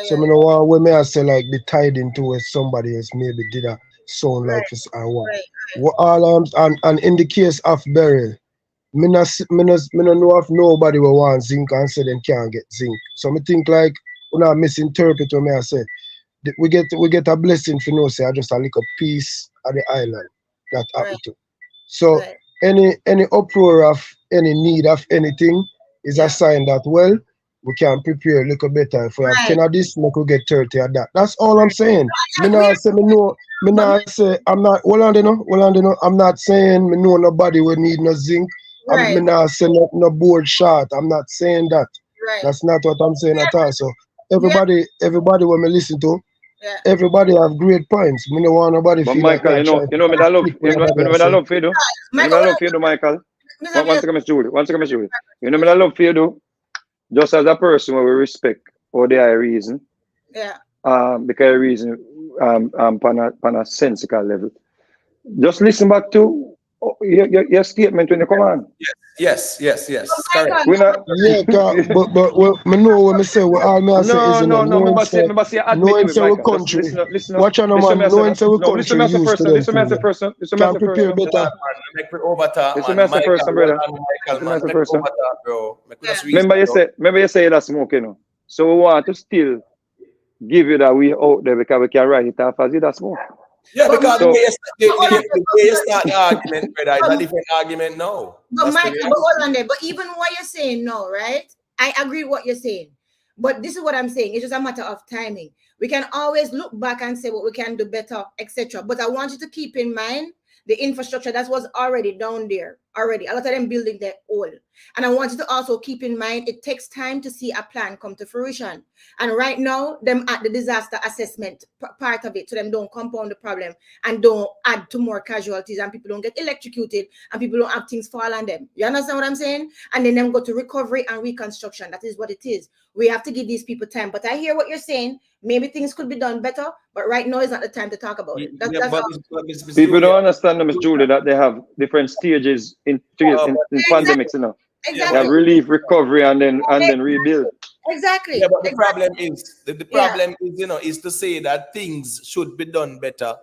So I know what when I say like be tied into what somebody else maybe did a sound like this or what. What all and in the case of Beryl, me not know if nobody will want zinc and say them can't get zinc. So I think like not misinterpret what I say. We get a blessing for no say I just a little piece of the island that Right. happened to. So Right. any uproar of any need of anything is a sign that well we can prepare a little better. If we have 10 of this, we could get 30 of that. That's all I'm saying. Me not say me know, me not say I'm not hold on, I'm not saying me know nobody will need no zinc. Me not say no board short. I'm not saying that. Right. That's not what I'm saying at all. So everybody when me listen to, Yeah. everybody have great points. Me no want nobody But feel like Michael, me try you know me that love, flip what nobody me that say. love for you, do. You know me that love for you, do, Michael. One second, Mr. Julie. One second, Mr. Julie. You know me that love for you, do. Just as a person where we respect or they are reason. Yeah. Because reason on a sensical level. Just listen back to your statement when you come on. Yes. Correct. We not. Yeah, but me know what me say. What all me I say is No. knowing Me say say admit to it, we Michael. Just country. listen up. Watch on Listen man, me say knowing say we no. Listen country me say used first. to them Listen me say things. first. Listen me Can say prepare first. better. Make me overtalk, Listen man. me say first, brother. Michael, Listen me man. say Make me first. overtalk, bro. Make me just Remember you say that smoke, you know. So we want to still give you that we out there because we can write it off as it a smoke. Yeah, because So the way you start the argument, brother, is a different argument now. But That's the Michael, but reality. hold on there. But even what you're saying now, right? I agree with what you're saying. But this is what I'm saying. It's just a matter of timing. We can always look back and say what we can do better, etc. But I want you to keep in mind the infrastructure that was already down there already. A lot of them building their own. And I want you to also keep in mind it takes time to see a plan come to fruition. And right now, them at the disaster assessment part of it, so them don't compound the problem and don't add to more casualties and people don't get electrocuted and people don't have things fall on them. You understand what I'm saying? And then them go to recovery and reconstruction. That is what it is. We have to give these people time. But I hear what you're saying. Maybe things could be done better, but right now is not the time to talk about it. That's people don't understand, Miss Julie, that they have different stages in pandemics, you know. Exactly. They have relief, recovery, and then rebuild. Exactly. Yeah, but the problem is is to say that things should be done better,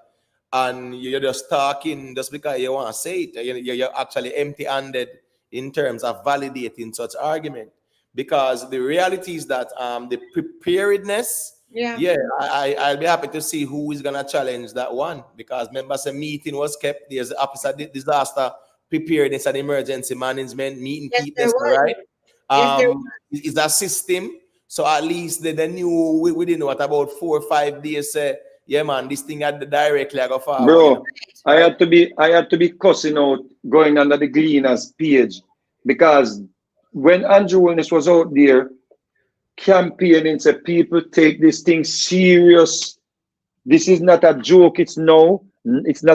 and you're just talking just because you want to say it. You're actually empty-handed in terms of validating such argument, because the reality is that the preparedness. Yeah. I'll be happy to see who is gonna challenge that one, because members a meeting was kept. There's the officer disaster preparedness and emergency management meeting, Yes, keep there this was. right. Yes, there Is a system. So at least they knew within what about 4 or 5 days. Yeah, man, this thing had directly go forward. Bro, You know, I had to be cussing out going under the Gleaners page, because when Andrew Wilness was out there campaigning, said people take this thing serious. This is not a joke. It's not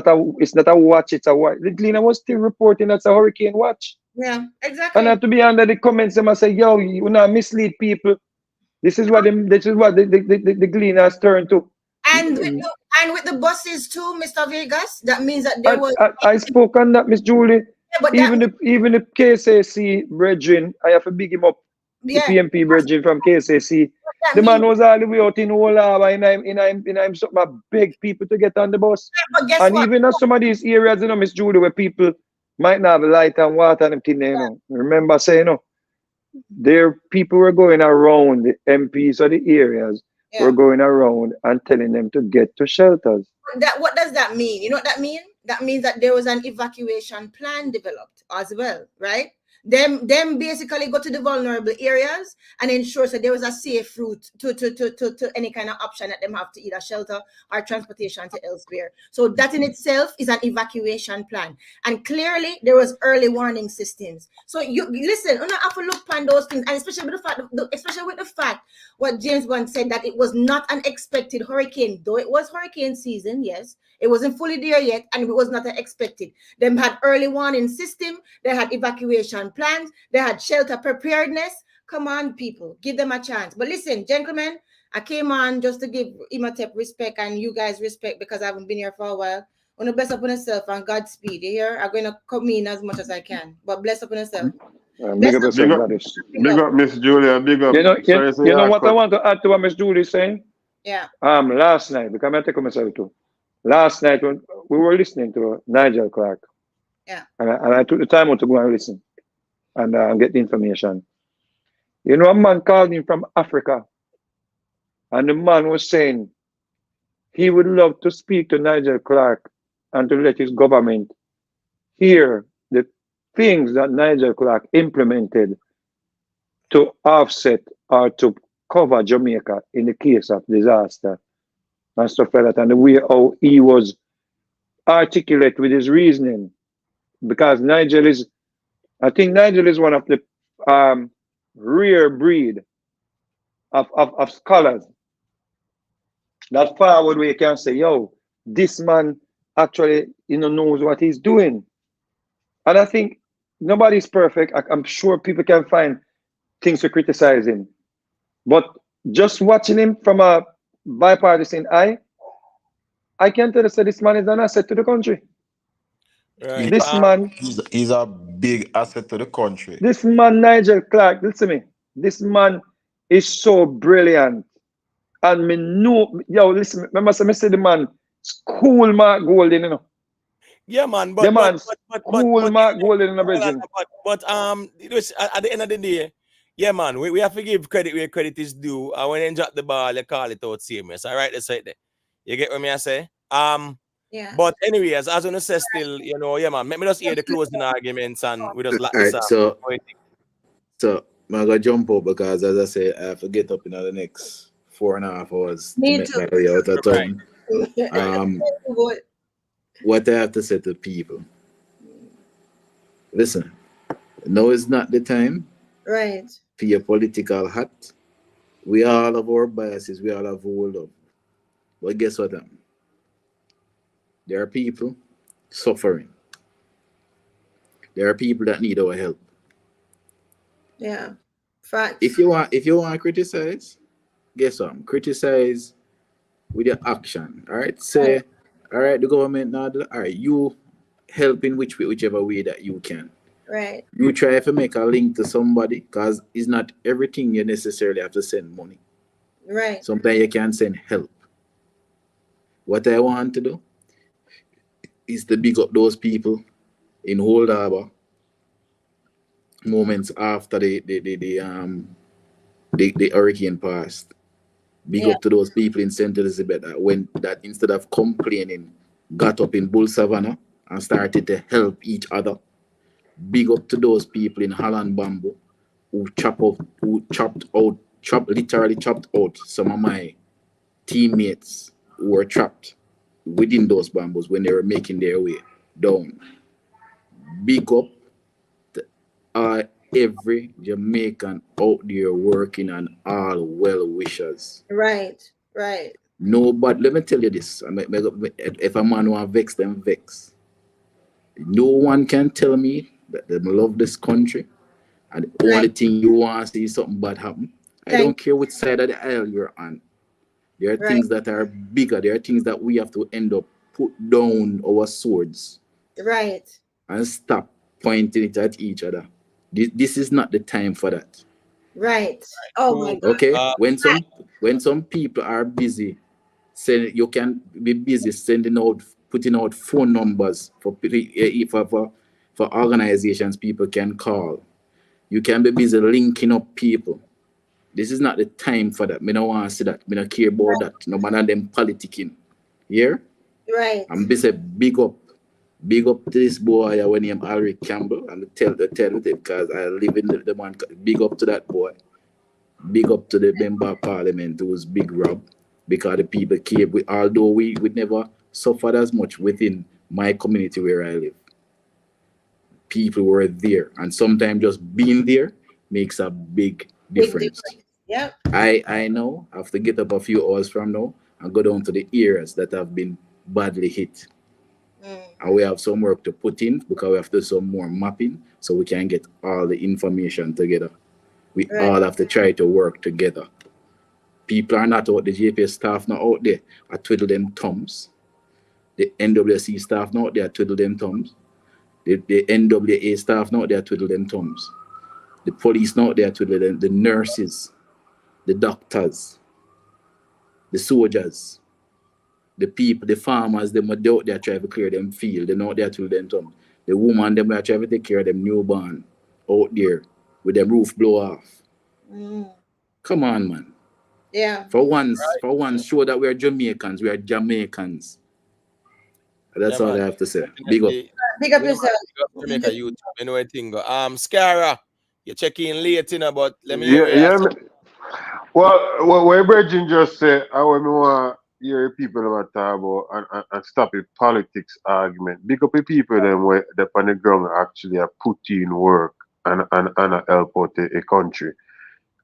a watch. It's a watch. The Gleaner was still reporting that's a hurricane watch. Yeah, exactly. And I had to be under the comments and I say, yo, you not mislead people. This is what the Gleaners turn to. And with the buses too, Mr. Vegas, that means that there was. I spoke on that, Miss Julie. Yeah, but even the KSAC brethren, I have to big him up. The PMP brethren from KSAC. The man was all the way out in Olava, and I'm something. I beg people to get on the bus. But guess and what? even in some of these areas, you know, Miss Julie, where people might not have light and water and everything, you know. Remember saying, you know, there people were going around, the MPs of the areas were going around and telling them to get to shelters. What does that mean? You know what that means? That means that there was an evacuation plan developed as well, right? Them basically go to the vulnerable areas and ensure that there was a safe route to any kind of option that them have to either shelter or transportation to elsewhere. So that in itself is an evacuation plan. And clearly there was early warning systems. So you listen, you don't have to look upon those things, and especially with the fact what James Bond said, that it was not an expected hurricane, though it was hurricane season, yes. It wasn't fully there yet, and it was not expected. Them had early warning system, they had evacuation plans, they had shelter preparedness. Come on, people, give them a chance. But listen, gentlemen, I came on just to give Imhotep respect and you guys respect, because I haven't been here for a while. On the best up on yourself and Godspeed. You hear? I'm going to come in as much as I can, but bless up on yourself. Big up yourself, big up, Miss Julia. Big up. You know what I want to add to what Miss Julie is saying? Yeah. Last night, because I take myself too. Last night when we were listening to Nigel Clark. Yeah. And I took the time out to go and listen and get the information. You know, a man called him from Africa And the man was saying he would love to speak to Nigel Clark and to let his government hear the things that Nigel Clark implemented to offset or to cover Jamaica in the case of disaster and stuff like that. And the way how he was articulate with his reasoning, because I think Nigel is one of the rare breed of scholars that forward where you can say, yo, this man actually knows what he's doing. And I think nobody's perfect. I'm sure people can find things to criticize him. But just watching him from a bipartisan eye, I can tell you that this man is an asset to the country. Right. This man, He's a big asset to the country. this man, Nigel Clark, listen to me. This man is so brilliant. And me know, yo, listen, remember, I say the man, school Mark Golden, Yeah, man, The but man, school Mark Golden in the hold on, virgin. it was, at the end of the day, yeah, man, we have to give credit where credit is due. And when you drop the ball, you call it out serious. All right, let's say that. You get what me I say? Yeah. But anyways, as I say, still, yeah, man, let me just hear the closing arguments and we just lock All this right, up. so I'm gonna jump out because, as I say, I have to get up in the next 4.5 hours to Me make too. my way out of Right. town. What I have to say to people, listen, now is not the time Right. for your political hat. We all have our biases, we all have our love. But guess what? There are people suffering. There are people that need our help. Yeah. Facts. If you want to criticize, guess what? Criticize with your action. All right. Say, all right, the government now. All right, you help in whichever way that you can. Right. You try to make a link to somebody because it's not everything you necessarily have to send money. Right. Sometimes you can send help. What I want to do is to big up those people in Old Harbor moments after the hurricane passed. Big Yeah. up to those people in St. Elizabeth that instead of complaining, got up in Bull Savannah and started to help each other. Big up to those people in Holland Bamboo who literally chopped out some of my teammates who were trapped within those bamboos when they were making their way down. Big up to every Jamaican out there working and all well wishers. Right. Right. No, but let me tell you this. If a man want vex, them vex. No one can tell me that they love this country and the only thing you want to see is something bad happen. I don't care which side of the aisle you're on. There are things that are bigger. There are things that we have to end up put down our swords Right. and stop pointing it at each other. This is not the time for that. Right. Oh my God. Okay, when some people are busy, you can be busy putting out phone numbers for organizations people can call. You can be busy linking up people. This is not the time for that. Me don't want to see that. Me don't care about that. No matter them politicking. Here, Right. I'm busy big up to this boy when named Alric Campbell and tell it because I live in the man. Big up to that boy. Big up to the member of parliament who was Big Rob, because the people came. Although we never suffered as much within my community where I live. People were there, and sometimes just being there makes a big difference. Yep. I know I have to get up a few hours from now and go down to the areas that have been badly hit. And we have some work to put in because we have to do some more mapping so we can get all the information together. We all have to try to work together. People are not out, the JPS staff not out there. I twiddle them thumbs. The NWC staff not out there, twiddle them thumbs. The NWA staff not out there, twiddle them thumbs. The police not out there, twiddle them, the nurses, the doctors, the soldiers, the people, the farmers, them are out there trying to clear them field. They're not there twiddle them thumbs. The woman, them are trying to take care of them newborn out there with them roof blow off. Come on, man. Yeah. For once, show that we are Jamaicans. We are Jamaicans. That's Yeah, all man. I have to say. Big up. Definitely. Big up Yeah, man. yourself. You got to make a YouTube. You know what thing go. Scara, you check in late, you know, but let me hear Yeah, you. yeah. Well, what Virgin just said, I want me want hear people about talk about and stop the politics argument. Big up the people them where they on the ground actually are put in work and help out the country.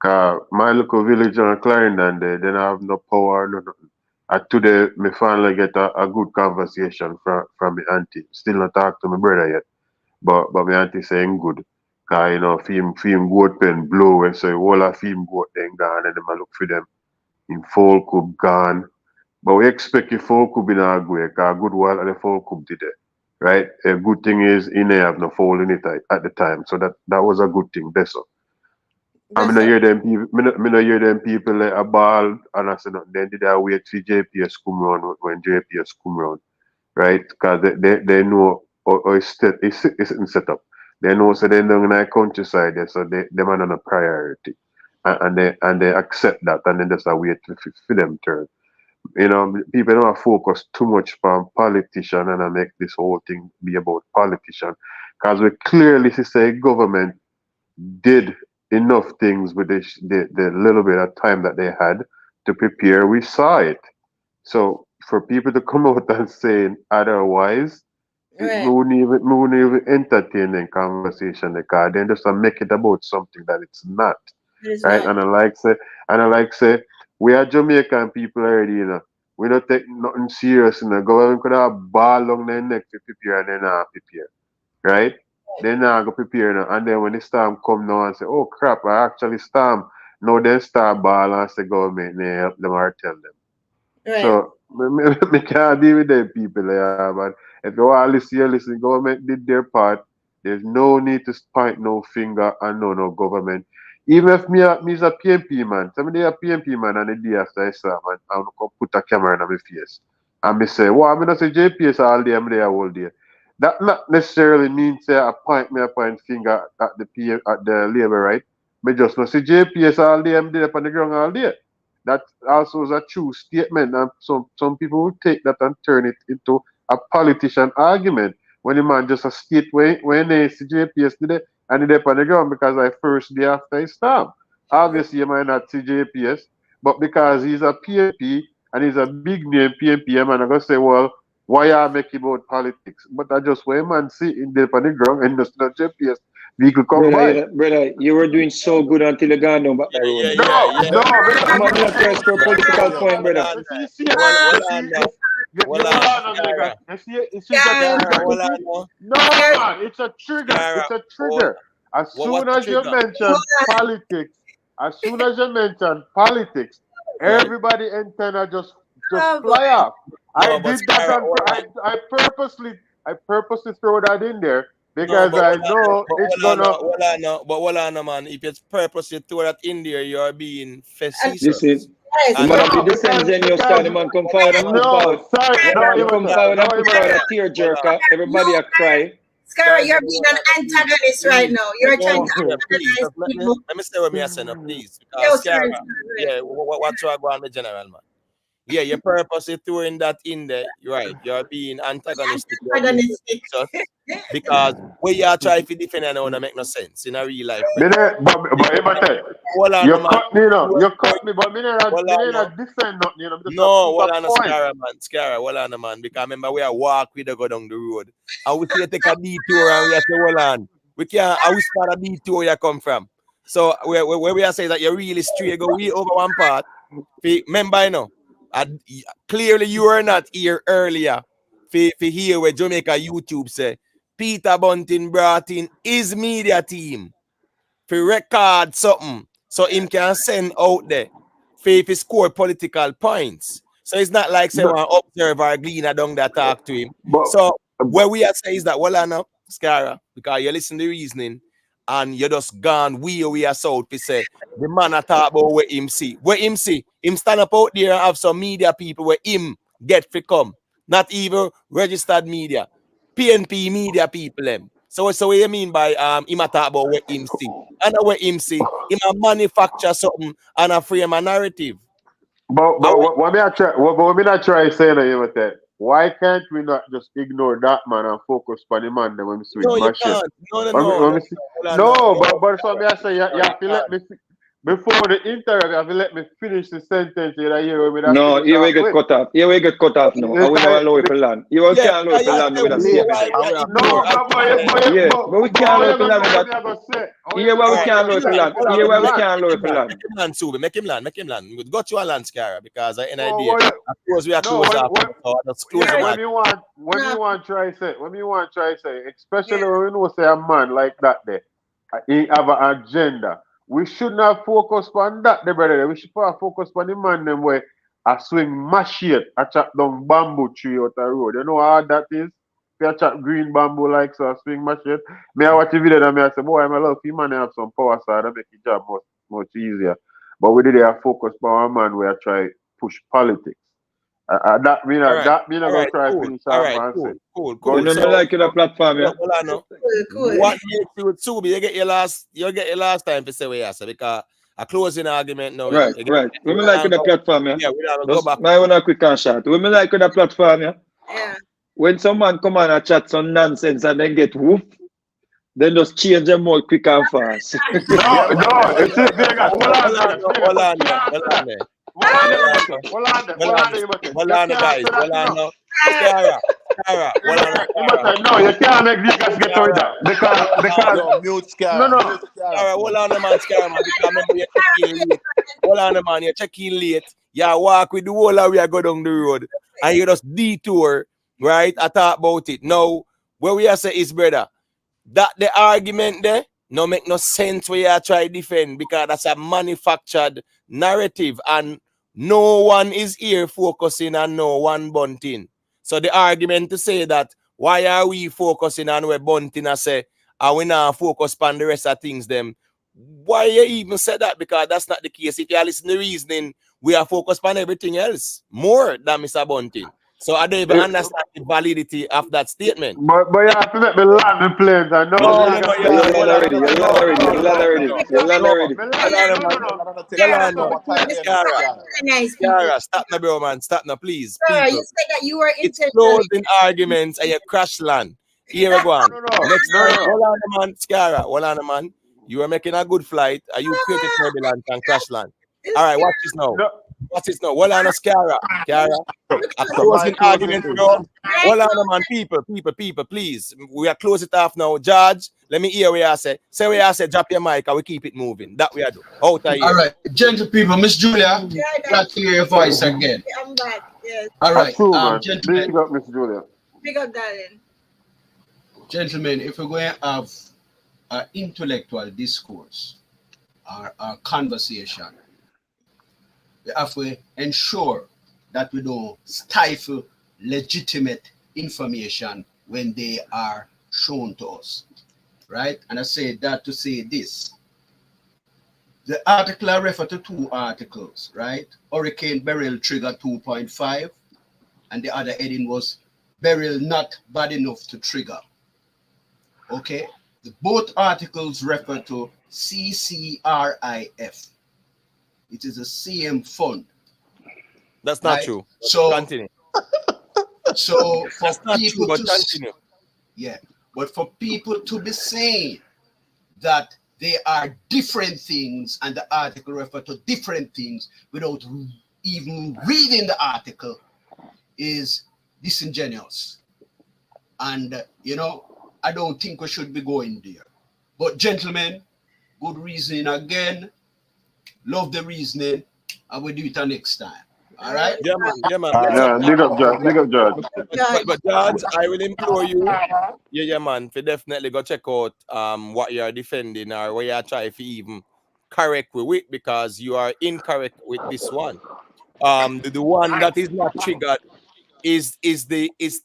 Cause my local village on Clarendon, they don't have no power, no nothing. And today, me finally get a good conversation from my auntie. Still not talk to my brother yet, but my auntie saying good. Cause you know, film goat pen blow and so all of film goat then gone and them a look for them. In folk could gone. But we expect the folk could be not go cause good while and the folk could did it. Right? A good thing is in there have no foul in it at the time. So that was a good thing. That's all. I mean, Bless I up. hear them people. Me no hear them people like a ball, and I say nothing. Then did I wait for JPS come round when JPS come round, right? Because they know or it's set up. They know so they don't in the countryside there, so they man on a priority, and they accept that, and then just a wait for them turn. You know, people don't focus too much on politician and I make this whole thing be about politician, because we clearly see say government did enough things with the little bit of time that they had to prepare. We saw it. So for people to come out and saying otherwise, Right. we wouldn't even entertain the conversation because then just make it about something that it's not. It is Right? not. And I like say, we are Jamaican people already, you know. We don't take nothing serious, you know. Government could have ball on their neck to prepare and then not prepare, right? Then now go prepare now. And then when the storm come now and say, oh crap, I actually storm. Now then start ball and say government may help them or tell them. Right. So me can't deal with them people there, but if you want to listen, you listen. Government did their part. There's no need to point no finger and no government. Even if me is a PMP man, tell me they a PMP man and the day after I saw man, I'm gonna put a camera in my face. And me say, well, I'm not say JPS all day, I'm there all day. That not necessarily means say I point finger at the PM at the labor, right? Me just not say JPS all day, I'm there on the ground all day. That also is a true statement, and some people will take that and turn it into a politician argument. When the man just a state when they see JPS did it and they on the ground because I first day after his storm. Obviously, you might not see JPS, but because he's a PMP and he's a big name PMP, man, I'm gonna say, well, why are making about politics? But I just when man see in the on the ground and just not JPS vehicle come by. Brother, you were doing so good until you gone down back the road, Yeah, man. yeah, No, yeah, no, me yeah. I'm not not, do me not trying to anything. score Me not do political Yo, point, anything. hold brother. on You see, there. you see, Hold, you hold see, on now. you Hold hold on, on, nigga. Scara. You see, it's a Scara, hold trigger. on now. No, Scary. man, it's a trigger. Scara, It's a hold. trigger. As What's soon the as you trigger? mention politics, as soon as you mention politics, Right. everybody antenna just Oh fly boy. off. I No, but did that Scara, on. hold on. I purposely throw that in there No, because but I hold on now. know But it's hold on gonna. now. Hold on now. But hold on now, man. If it's purposely throw that in there, you are being And facetious. Listen, the yes. And man that a No, bit disingenuous cause because the man come hold forward on, and man. put no, forward. sorry, Hold no, on, Him but come Imhotep, guys, forward no, and put forward a Imhotep. tear hold on. jerker. Everybody You a cry. Scara, Guys, you're let me being hold an on now, please. antagonist right Please. now. Let You're me trying hold to on there, please. antagonize Just people. let me say what me I say now, please. Because Yo, sir. Scara, yeah, what's your go on the general man? Yeah, your purpose is throwing that in there. You're right. You're being antagonistic. You're being Antagonistic. facetious because where you are trying to defend and don't make no sense in a real life, Me brother. ne, but Imhotep, Hold on, you no man. cut me, no, You are you going. cut me, but Hold me on, no. not defend nothing, you know, me just a No, prove a hold on, no, point. Scara, man. Scara, hold on, no, man. Because remember, we are walk with the go down the road. And we see you take a detour and we are say, hold on. We can't, I wish for a detour you come from. So, where we are saying that you really straight, go way over one part. Remember, you know, clearly you were not here earlier. For here where Jamaica YouTube say, Peter Bunting brought in his media team for record something so him can send out there for if he score political points. So it's not like say No, one observer gleaner down there talk to him. but, So where we are saying is that well enough, Scara, because you listen to the reasoning and you just gone we are south to say the man a talk about where him see. Where him see, him stand up out there and have some media people where him get to come. Not even registered media. PNP media people them. So what you mean by him a talk about where him see? And what him see, him a manufacture something and a frame a narrative. what me I try what me not try saying to you with that? Why can't we not just ignore that man and focus on the man then when we swing No, you my shit? can't. No, no, When me, no, when no. me see, Hold on, no. no, No, but so me I say you no, you have to let can't. me before the interview, you have to let me finish the sentence you hear me that No, finish here we off get with. cut off. Here we get cut off now. And we never allow it for land. You Yeah, can't allow it because for you land say with a we same why thing. we And are we are ignore No, close. argument. Yeah, but we but can't how allow you it for gonna land know with what that. me I gonna say? How you Here gonna where All we know right, can't what allow me it make for him I land. land. Hold say? on, Here make With where him we land. land? can't allow Make it him for land. land. Make him land, Sube. Make him land. Make him land. We got you a land, Scara, because at the end of the Oh, day, what? I suppose we are No, close off. So let's close yeah, him when out. me want try say, especially when we know say a man like that there, he have an agenda. We should not focus on that, the brother. We should focus on the man them where I swing machete, I chop down bamboo tree out the road. You know how hard that is? If you chop green bamboo like so, I swing machete. Me I watch the video and me I say, boy, I'm a lucky man. I have some power, so that make the job much easier. But we did have focus on a man where I try push politics. That mean All right. that mean I All go right. try Cool. finish All off right. and say. Cool. Cool. Go You Cool. know me ahead. like in the platform, yeah? Hold on now. Cool. What makes you with Subi? You get your last time to say what you say because a closing argument now. Right, You get right. we Women like in don't the go. platform, yeah? Yeah, we don't go Just back. my one a quick and short. Women like in the platform, yeah? Yeah. When someone come on and chat some nonsense and then get whooped, then just change them more quick and fast. No, Yeah, man. no, it's just Vegas. Hold on, Hold on, Vegas. no, Vegas. hold You on, no, can't hold say on that. there. Hold on Hold there, on, Timothy. no. Hold on there. Hold Hold on, on there, Timothy. hold You on, can't guys. say that, Hold you on, know. no. Scara, hold on, Scara. Timothy, no, you can't make Vegas get away with Scara, that. Because, hold on. because, Yo, mute no, Scara. no. Mute Scara. Scara, hold on, man, Scara, man, because remember you're checking late. Hold on, man, you're checking late. You walk with the whole of we are go down the road. And you just detour, right? I talk about it. Now, where we are say is, brother, that the argument there no make no sense where you try defend because that's a manufactured narrative and no one is here focusing on no one bunting. So the argument to say that why are we focusing on where bunting I say and we not focus on the rest of things them, why you even say that? Because that's not the case. If you listen to the reasoning, we are focused on everything else more than Mr. Bunting. So I don't even Eh, understand the validity of that statement. but you have to let me land the planes. I know No, no, Vegas no, you You said, can't. land Hold on, already, hold you on. land No, already, no, you land no, already, no, you land no. already. me Hold land, on, no, man. no, no. I'm gonna take Hold a on, nice no. over time there, Miss Scara, Scara. Nice people. Scara, stop now, bro, man. Stop now, please. Sir, you People, said that you were it's intentionally. closing arguments and you crash land. Here we go on. No, no, Next no, time, no. hold on, man. Scara, hold on, man. You are making a good flight and you created turbulence and crash land. All right, watch this now. No, Watch this now. Hold on, Scara. Scara. A so my closing closing argument, thing. bro. Hold on, man. People, please. We are close it off now. George, let me hear what I say. Say what I say, drop your mic and we keep it moving. That we are do. Out of All here. right, gentle people, Miss Julia, glad to hear your voice again. I'm back. Yes. All That's right, true, man. gentlemen, Big up, Miss Julia. Big up, darling. gentlemen, if we're going to have an intellectual discourse or a conversation, we have to ensure that we don't stifle legitimate information when they are shown to us, right? And I say that to say this. The article I refer to two articles, right? Hurricane Beryl trigger 2.5, and the other heading was Beryl not bad enough to trigger. Okay? Both articles refer to CCRIF. It is a CM fund. That's not true. So, Continue. so for That's not people true, but to continue. yeah, but for people to be saying that they are different things and the article refer to different things without even reading the article is disingenuous. And I don't think we should be going there. But gentlemen, good reasoning again. Love the reasoning, and we'll do it next time. All right? Yeah, man. Yeah, man. All Bless right. up. Yeah, big up, George. Big up, George. But George, I will implore you. Yeah, man. For definitely go check out what you are defending or what you are trying to even correct with because you are incorrect with this one. The one that is not triggered is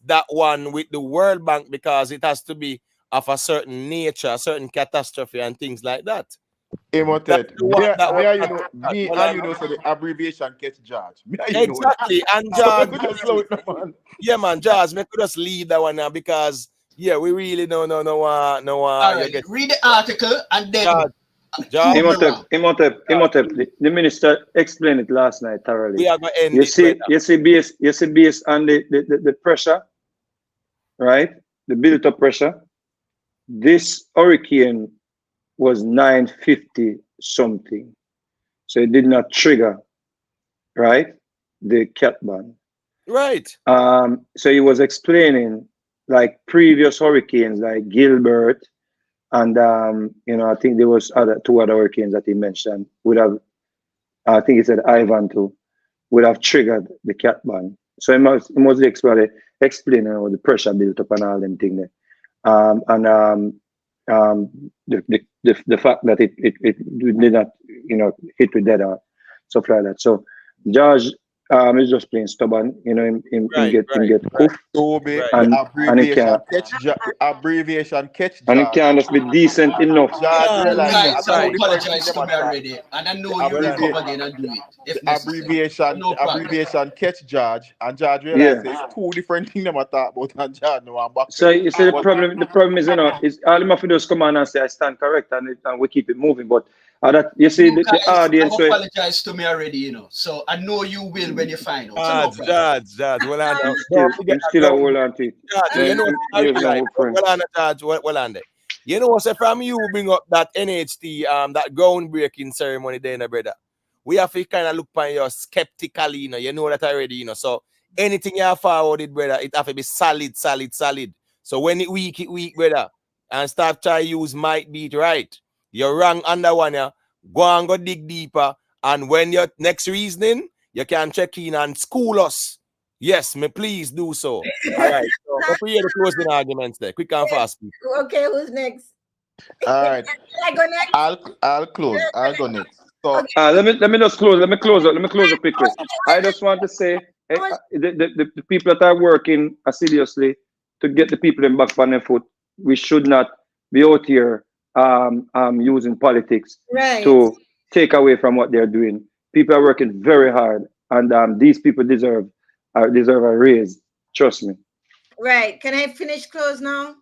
that one with the World Bank because it has to be of a certain nature, a certain catastrophe and things like that. That's Emotet. the one that was Me not triggered. me Hold and on. you know so the abbreviation catch George. Me and you know that. Exactly. And So we George, could just slow it down, man. yeah, man, George, we could just leave that one now because yeah, we really no All you right. get Read the article and then George, George, Imhotep, the minister explained it last night thoroughly. we are going to end it, brother. You see, based on the pressure, right? The built up pressure. This hurricane was 950 something. So it did not trigger, right? The cat ban. Right. So he was explaining like previous hurricanes like Gilbert and I think there was two other hurricanes that he mentioned would have, I think he said Ivan too, would have triggered the cat ban. So he must explain how the pressure built up and all them things there. The fact that it did not, hit with dead or stuff like that. So George is just plain stubborn, him get cooked, Toby, and he can't the abbreviation catch and he George. can't just be decent enough. George realized Guys that have two different things apologized them to me attack. already, and I know you will come again and do it if The necessary. So no problem. abbreviation catch George, and George Yeah. realized it's two different things them attack about, and George no one back So to. you see the But problem is is all him have to do is come on and say I stand correct and we keep it moving. But that you see You the guys have audience where apologized to me already, So I know you will when you find out. So no problem. George, well on there. still Don't forget him that still a ground. hold on to it. George, you know what I He has no realize? hope for him. Well on there, George, well on there. You know what, say from you bring up that NHT, that groundbreaking ceremony there, brother. We have to kind of look on you skeptically, you know that already, So anything you have forwarded, brother, it have to be solid. So when it weak, brother, and start try use might beat right. You're wrong under one, yeah. Go and go dig deeper. And when your next reasoning, you can check in and school us. Yes, me please do so. All right. So let's hear the closing arguments there. Quick and fast, please. Okay, who's next? all right, Can I go next? I'll close. I'll go next. So Let me just close. Let me close up quickly. I just want to say the people that are working assiduously to get the people in back on their foot. We should not be out here using politics Right. to take away from what they're doing. People are working very hard, and these people deserve a raise. Trust me. Right. Can I finish close now?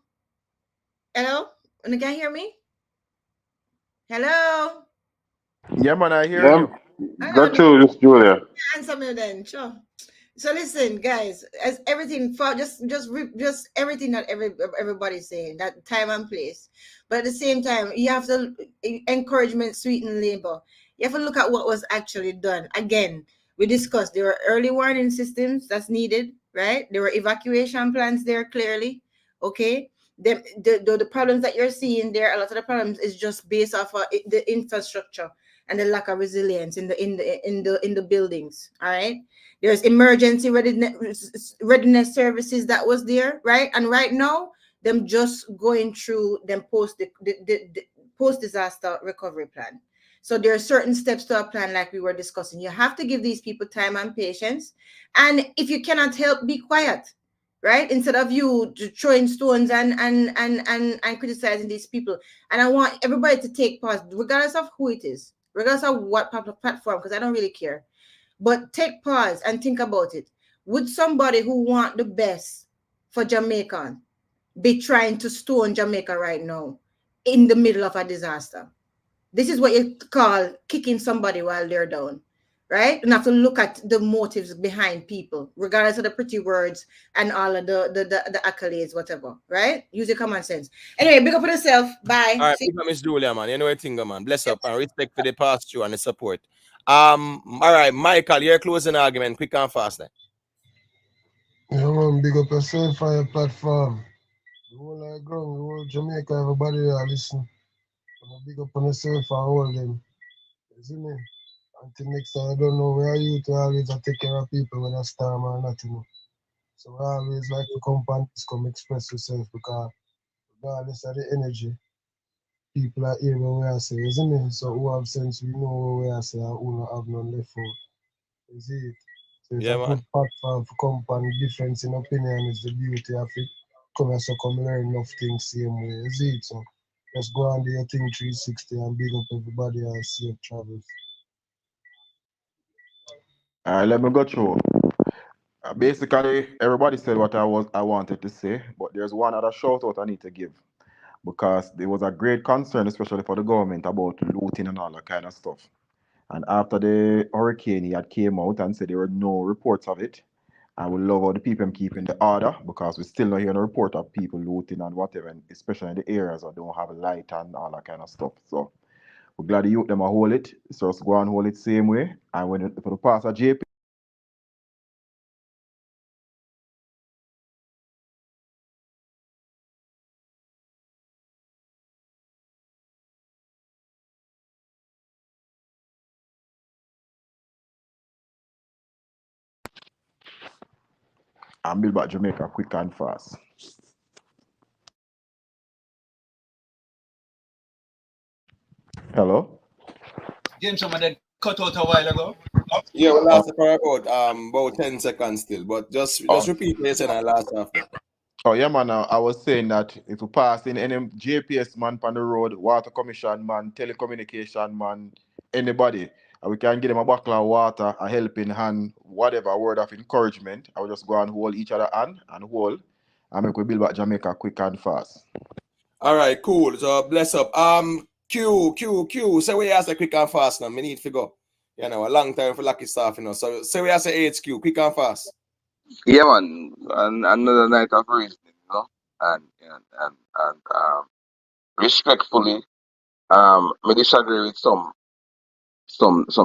Hello? You can hear me? Hello? yeah, man, I hear Yeah, you. got you, this Julia. Answer me then, sure. So listen, guys, as everything for just everything that everybody's saying, that time and place. But at the same time, you have to encouragement sweeten labor. You have to look at what was actually done. Again, we discussed there were early warning systems that's needed, right? There were evacuation plans there clearly. Okay. The problems that you're seeing there, a lot of the problems is just based off of the infrastructure and the lack of resilience in the buildings. All right. There's emergency readiness services that was there, right? And right now, them just going through them post disaster recovery plan. So there are certain steps to a plan, like we were discussing. You have to give these people time and patience. And if you cannot help, be quiet, right? Instead of you throwing stones and criticizing these people. And I want everybody to take pause, regardless of who it is, regardless of what platform, because I don't really care. But take pause and think about it. Would somebody who want the best for Jamaica be trying to stone Jamaica right now in the middle of a disaster? This is what you call kicking somebody while they're down, right? And have to look at the motives behind people, regardless of the pretty words and all of the accolades, whatever, right? Use your common sense. Anyway, big up on yourself. Bye. All right, big up Miss Julia, man. You know what thing, man. Bless up and respect for the past through and the support. All right, Michael, your closing argument, quick and fast then. Yeah, man, big up yourself on your platform. The whole of ground, the whole Jamaica, everybody there listen. Big up on yourself and all them. You see me? Until next time, I don't know where you to always take care of people when a storm or nothing. So I always like to come and come express yourself because regardless of the energy, people are here when we are say, isn't it? So who have sense, we know what we are say, and who not have none left for. Is it? So it's Yeah, a man. good platform for come and difference in opinion is the beauty of it. Come here, so come learn enough things same way. Is it? So just go and do your thing 360 and big up everybody and safe travels. All right, let me go through. Basically, everybody said what I wanted to say, but there's one other shout out I need to give. because there was a great concern, especially for the government, about looting and all that kind of stuff. And after the hurricane, he had came out and said there were no reports of it. I would love how the people keeping the order because we still not hearing a report of people looting and whatever, and especially in the areas that don't have a light and all that kind of stuff. So we're glad the youth them a hold it. So let's go and hold it same way. And when for the pastor JP. And build back Jamaica quick and fast. Hello? James, somebody cut out a while ago. Yeah, we last for about 10 seconds still, but just repeat what you said and last after. Oh yeah, man. I was saying that if we pass in any JPS man on the road, water commission man, telecommunication man, anybody, and we can give them a bottle of water, a helping hand, whatever, a word of encouragement. I will just go and hold each other hand and hold, and make we build back Jamaica quick and fast. All right, cool. So bless up. Q. Say we ask the quick and fast now. Me need to go. You know, a long time for lucky stuff, you know. So say we ask the HQ, quick and fast. Yeah, man. And another night of reasoning, you know, and respectfully, I disagree with some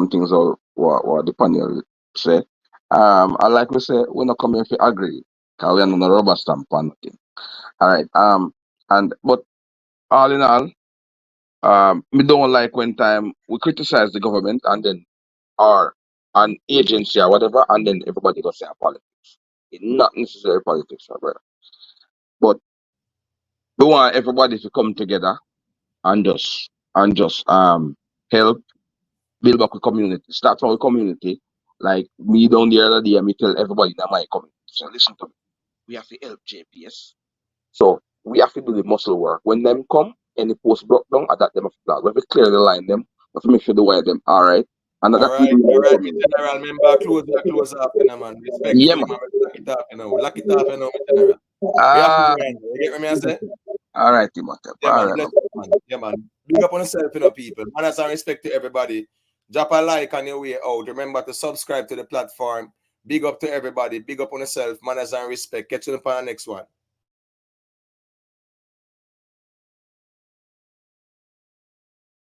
things or what the panel say. And like we say, we're not coming to agree, cause we are not a rubber stamp on nothing. All right. And but all in all, we don't like when time we criticize the government and then or an agency or whatever, and then everybody goes say politics. It's not necessarily politics, my brother. But we want everybody to come together and just help build up a community. Start from a community. Like me down the other day, me tell everybody in my community. So listen to me. We have to help JPS. So we have to do the muscle work. When them come, any post broke down, I that them have to flag. We have to clear the line them. We have to make sure the wire them. All right. And All that we right, do in our community. General. Remember, close up, you know, man. Yeah, Respectfully, man. man. Lock it up, you know. Lock it up, you know, General. We have to Ah, go on. You get what me I say? all right, Timothy. Yeah, All man. right, Bless man. up, man. Yeah, man. Big up on yourself, you know, people. Manners and respect to everybody. Drop a like on your way out. Remember to subscribe to the platform. Big up to everybody. Big up on yourself. Manners and respect. Catch you on the next one.